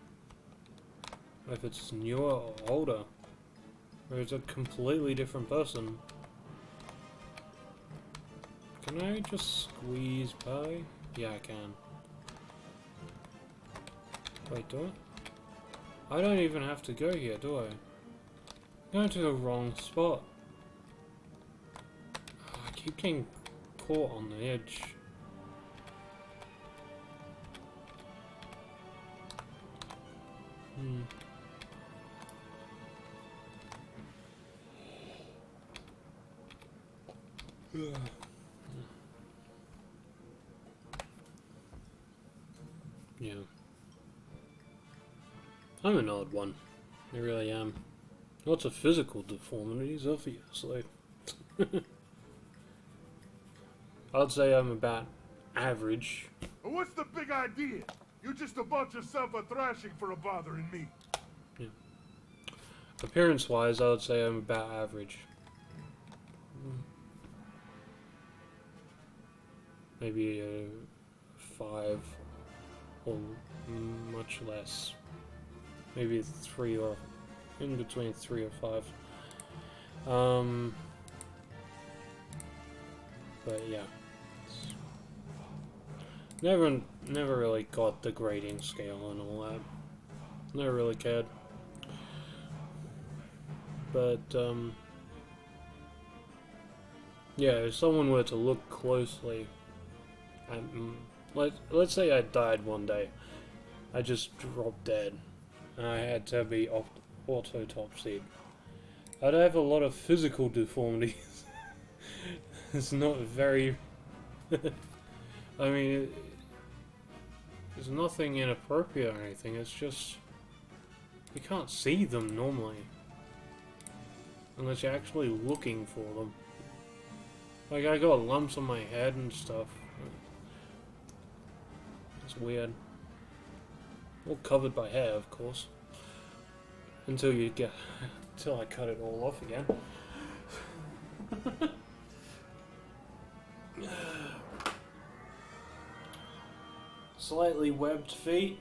If it's newer or older. Or it's a completely different person. Can I just squeeze by? Yeah, I can. Wait, do I? I don't even have to go here, do I? I'm going to the wrong spot. Oh, I keep getting caught on the edge. Yeah. I'm an odd one. I really am. Lots of physical deformities, obviously. I'd say I'm about average. What's the big idea? You just about yourself a thrashing for bothering me. Yeah. Appearance-wise, I would say I'm about average. Maybe a 5 or much less. Maybe 3 or in between 3 or 5. But yeah. Never really got the grading scale and all that. Never really cared. But yeah, if someone were to look closely at, let's say I died one day, I just dropped dead, and I had to be autopsied. I'd have a lot of physical deformities. It's not very. I mean, there's nothing inappropriate or anything. It's just you can't see them normally unless you're actually looking for them. Like, I got lumps on my head and stuff. It's weird. All covered by hair, of course. Until I cut it all off again. Slightly webbed feet.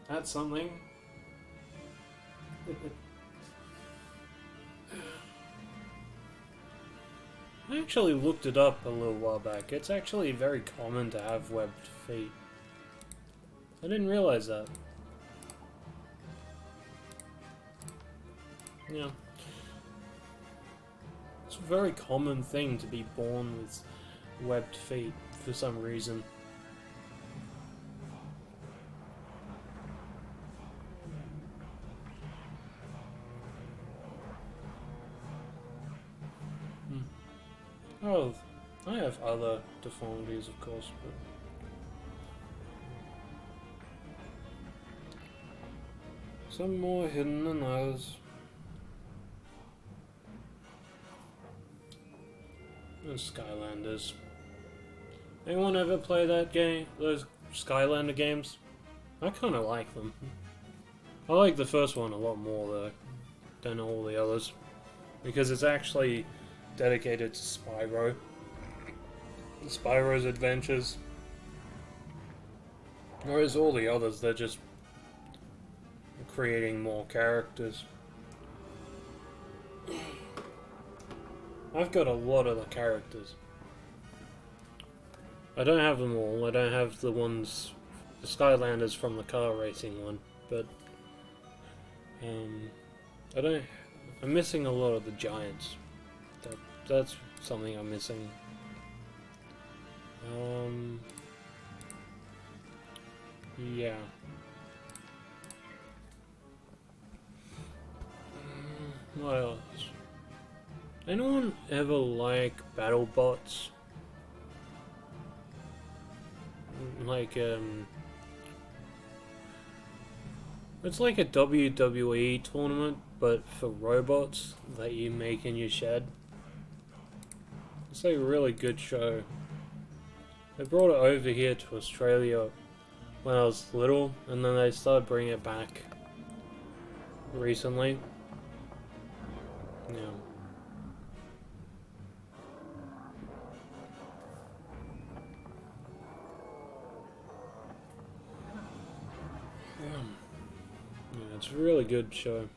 That's something. I actually looked it up a little while back. It's actually very common to have webbed feet. I didn't realize that. Yeah. It's a very common thing to be born with webbed feet for some reason. Oh, I have other deformities, of course, but... some more hidden than others. Those Skylanders. Anyone ever play that game? Those Skylander games? I kinda like them. I like the first one a lot more though than all the others. Because it's actually dedicated to Spyro. Spyro's adventures. Whereas all the others, they're just creating more characters. I've got a lot of the characters. I don't have them all. I don't have the ones, the Skylanders from the car racing one, but I don't. I'm missing a lot of the giants. That's something I'm missing. Yeah. What else? Anyone ever like battle bots? Like, it's like a WWE tournament, but for robots that you make in your shed. It's a really good show. They brought it over here to Australia when I was little, and then they started bringing it back recently. Yeah. Yeah, it's a really good show.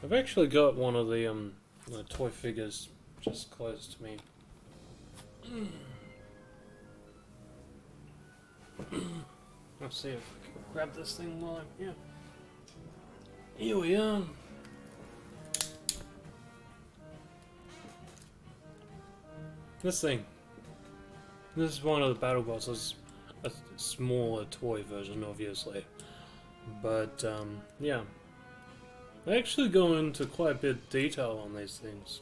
I've actually got one of the toy figures just close to me. Let's see if I can grab this thing while I'm here. Here we are. This thing. This is one of the battle bosses. A smaller toy version, obviously. But, yeah. I actually go into quite a bit of detail on these things.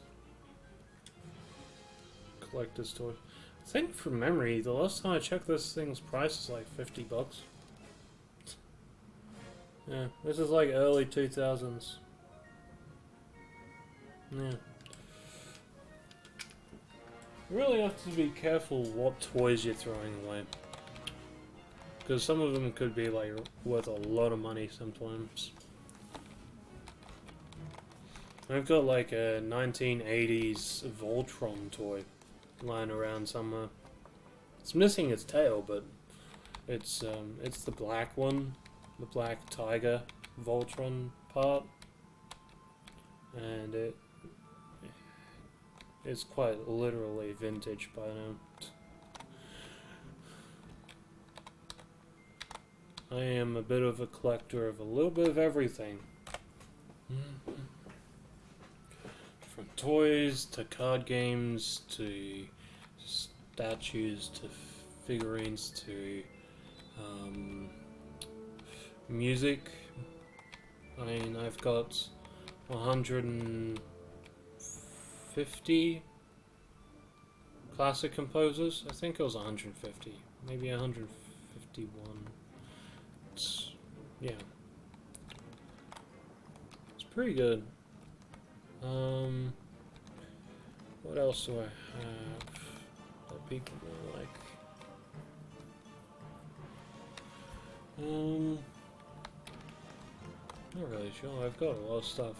Collector's toy. I think from memory, the last time I checked this thing's price is like $50. Yeah, this is like early 2000s. Yeah. You really have to be careful what toys you're throwing away. Because some of them could be like worth a lot of money sometimes. I've got like a 1980s Voltron toy lying around somewhere. It's missing its tail, but it's the black one, the black tiger Voltron part, and it's quite literally vintage by now. I am a bit of a collector of a little bit of everything. From toys to card games to statues to figurines to music. I mean, I've got 150 classic composers. I think it was 150, maybe 151. Yeah, it's pretty good. What else do I have that people like? Not really sure. I've got a lot of stuff.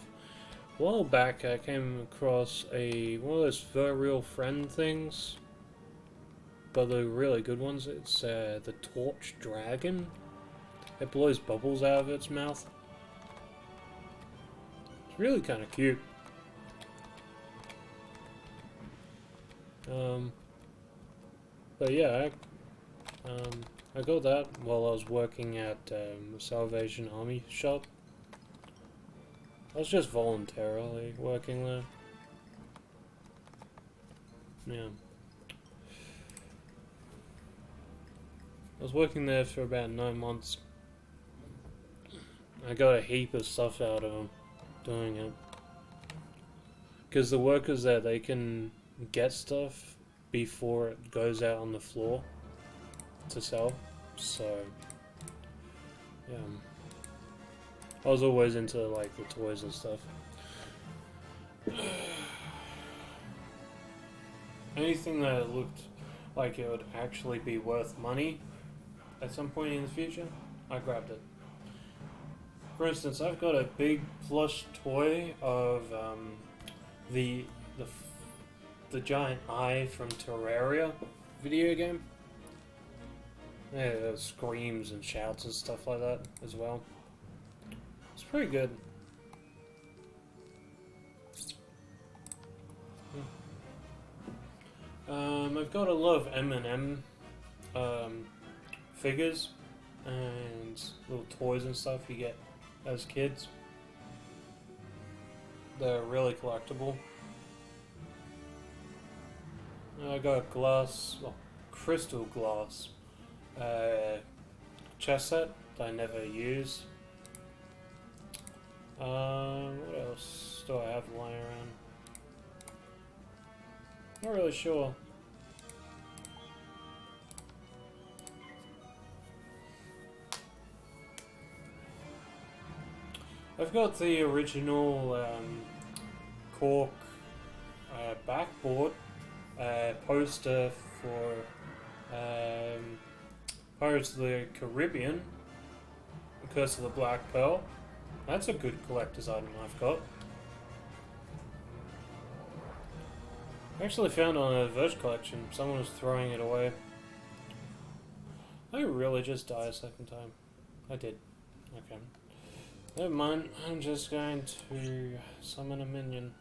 A while back, I came across one of those Fur Real Friend things, but the really good ones. It's the Torch Dragon. It blows bubbles out of its mouth. It's really kind of cute. But yeah, I got that while I was working at the Salvation Army shop. I was just voluntarily working there. Yeah. I was working there for about 9 months. I got a heap of stuff out of them doing it. Because the workers there, they can get stuff before it goes out on the floor to sell. So yeah, I was always into like the toys and stuff. Anything that looked like it would actually be worth money at some point in the future, I grabbed it. For instance, I've got a big plush toy of the giant eye from Terraria video game. Yeah, it screams and shouts and stuff like that as well. It's pretty good. I've got a lot of M&M figures and little toys and stuff you get as kids. They're really collectible. I got glass, well, crystal glass chess set that I never use. What else do I have lying around? Not really sure. I've got the original cork backboard poster for Pirates of the Caribbean, Curse of the Black Pearl. That's a good collector's item I've got. I actually found it on a Verge collection. Someone was throwing it away. I really just die a second time. I did. Okay. Never mind. I'm just going to summon a minion.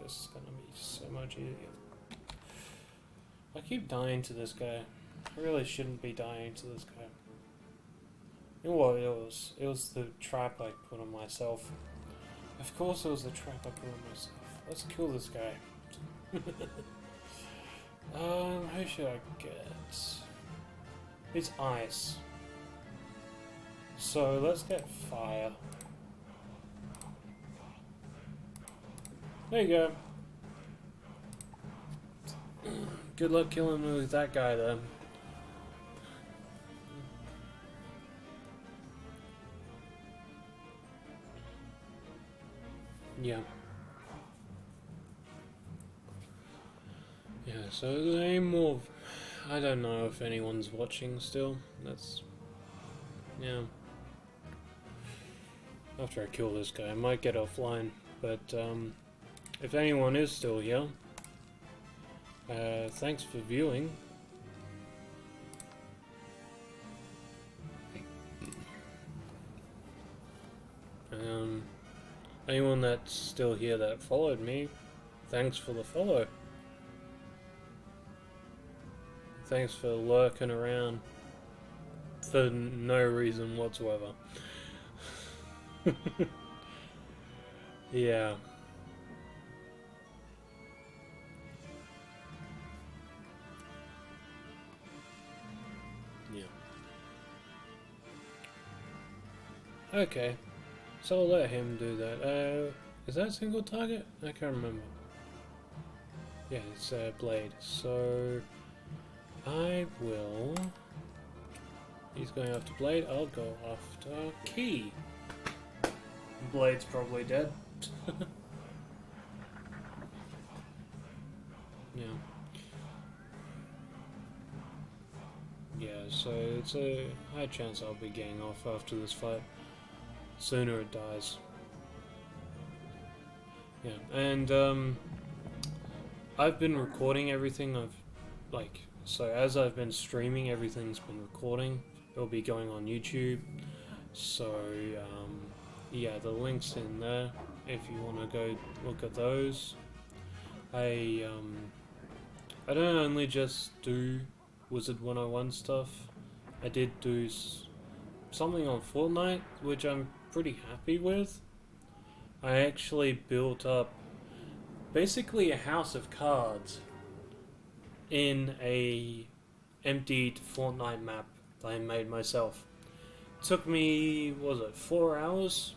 This is gonna be so much easier. I keep dying to this guy. I really shouldn't be dying to this guy. You know what it was? It was the trap I put on myself. Of course it was the trap I put on myself. Let's kill this guy. Who should I get? It's ice. So let's get fire. There you go. Good luck killing me with that guy though. Yeah. Yeah, so the aim of... I don't know if anyone's watching still. That's... yeah. After I kill this guy, I might get offline. But, if anyone is still here, thanks for viewing. Anyone that's still here that followed me, thanks for the follow. Thanks for lurking around for no reason whatsoever. Yeah. Yeah. Okay. So I'll let him do that. Is that a single target? I can't remember. Yeah, it's a blade. So I will... He's going after blade, I'll go after key. Blade's probably dead. Yeah. Yeah, so it's a high chance I'll be getting off after this fight. Sooner it dies. Yeah, and I've been recording everything. So as I've been streaming, everything's been recording. It'll be going on YouTube. So yeah, the link's in there if you want to go look at those. I don't only just do wizard101 stuff. I did do something on Fortnite, which I'm pretty happy with. I actually built up basically a house of cards in a emptied Fortnite map that I made myself. It took me, what was it, 4 hours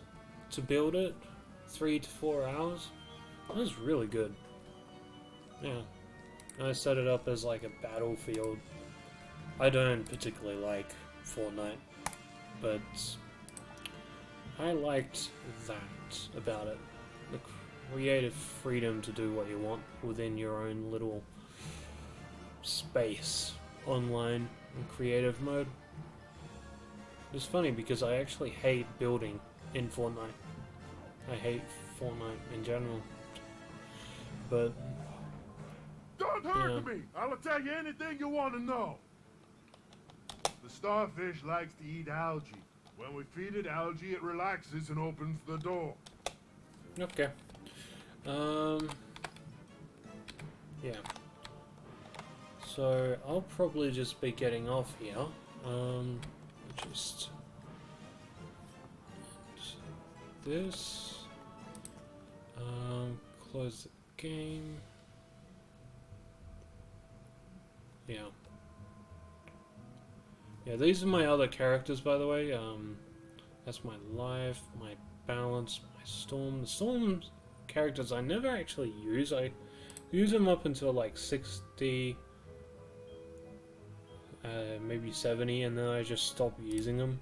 to build it? 3 to 4 hours? That was really good. Yeah, I set it up as like a battlefield. I don't particularly like Fortnite, but I liked that about it. The creative freedom to do what you want within your own little space online in creative mode. It's funny because I actually hate building in Fortnite. I hate Fortnite in general. But Don't hurt me! I'll tell you anything you want to know. The starfish likes to eat algae. When we feed it algae, it relaxes and opens the door. okay. Yeah. So I'll probably just be getting off here. Just this. Close the game. Yeah. Yeah, these are my other characters, by the way. That's my life, my balance, my storm. The storm characters I never actually use. I use them up until like 60, maybe 70, and then I just stop using them.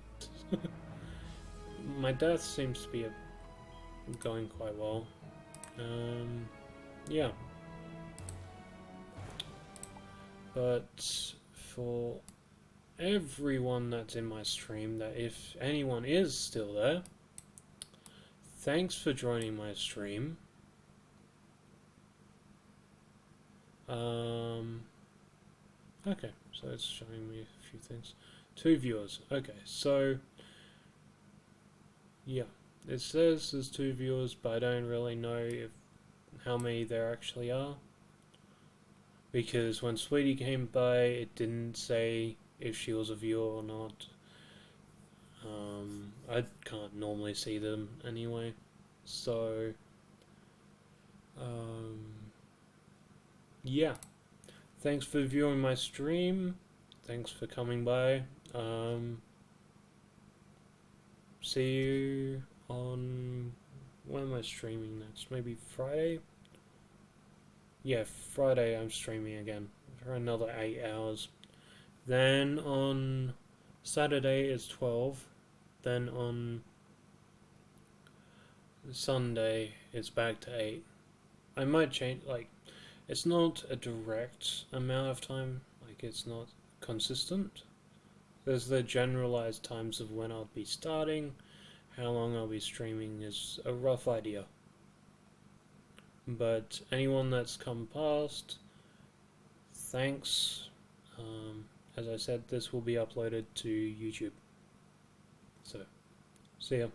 My death seems to be going quite well. Yeah. But for everyone that's in my stream, that if anyone is still there, thanks for joining my stream. Okay, so it's showing me a few things. 2 viewers. Okay, so yeah, it says there's 2 viewers, but I don't really know how many there actually are, because when Sweetie came by, it didn't say if she was a viewer or not. I can't normally see them anyway, so yeah, thanks for viewing my stream, thanks for coming by. See you on, when am I streaming next? Maybe Friday? Yeah, Friday I'm streaming again for another 8 hours. Then on Saturday is 12. Then on Sunday it's back to 8. I might change, like, it's not a direct amount of time, like it's not consistent. There's the generalized times of when I'll be starting, how long I'll be streaming is a rough idea. But anyone that's come past, thanks. As I said, this will be uploaded to YouTube. So, see ya.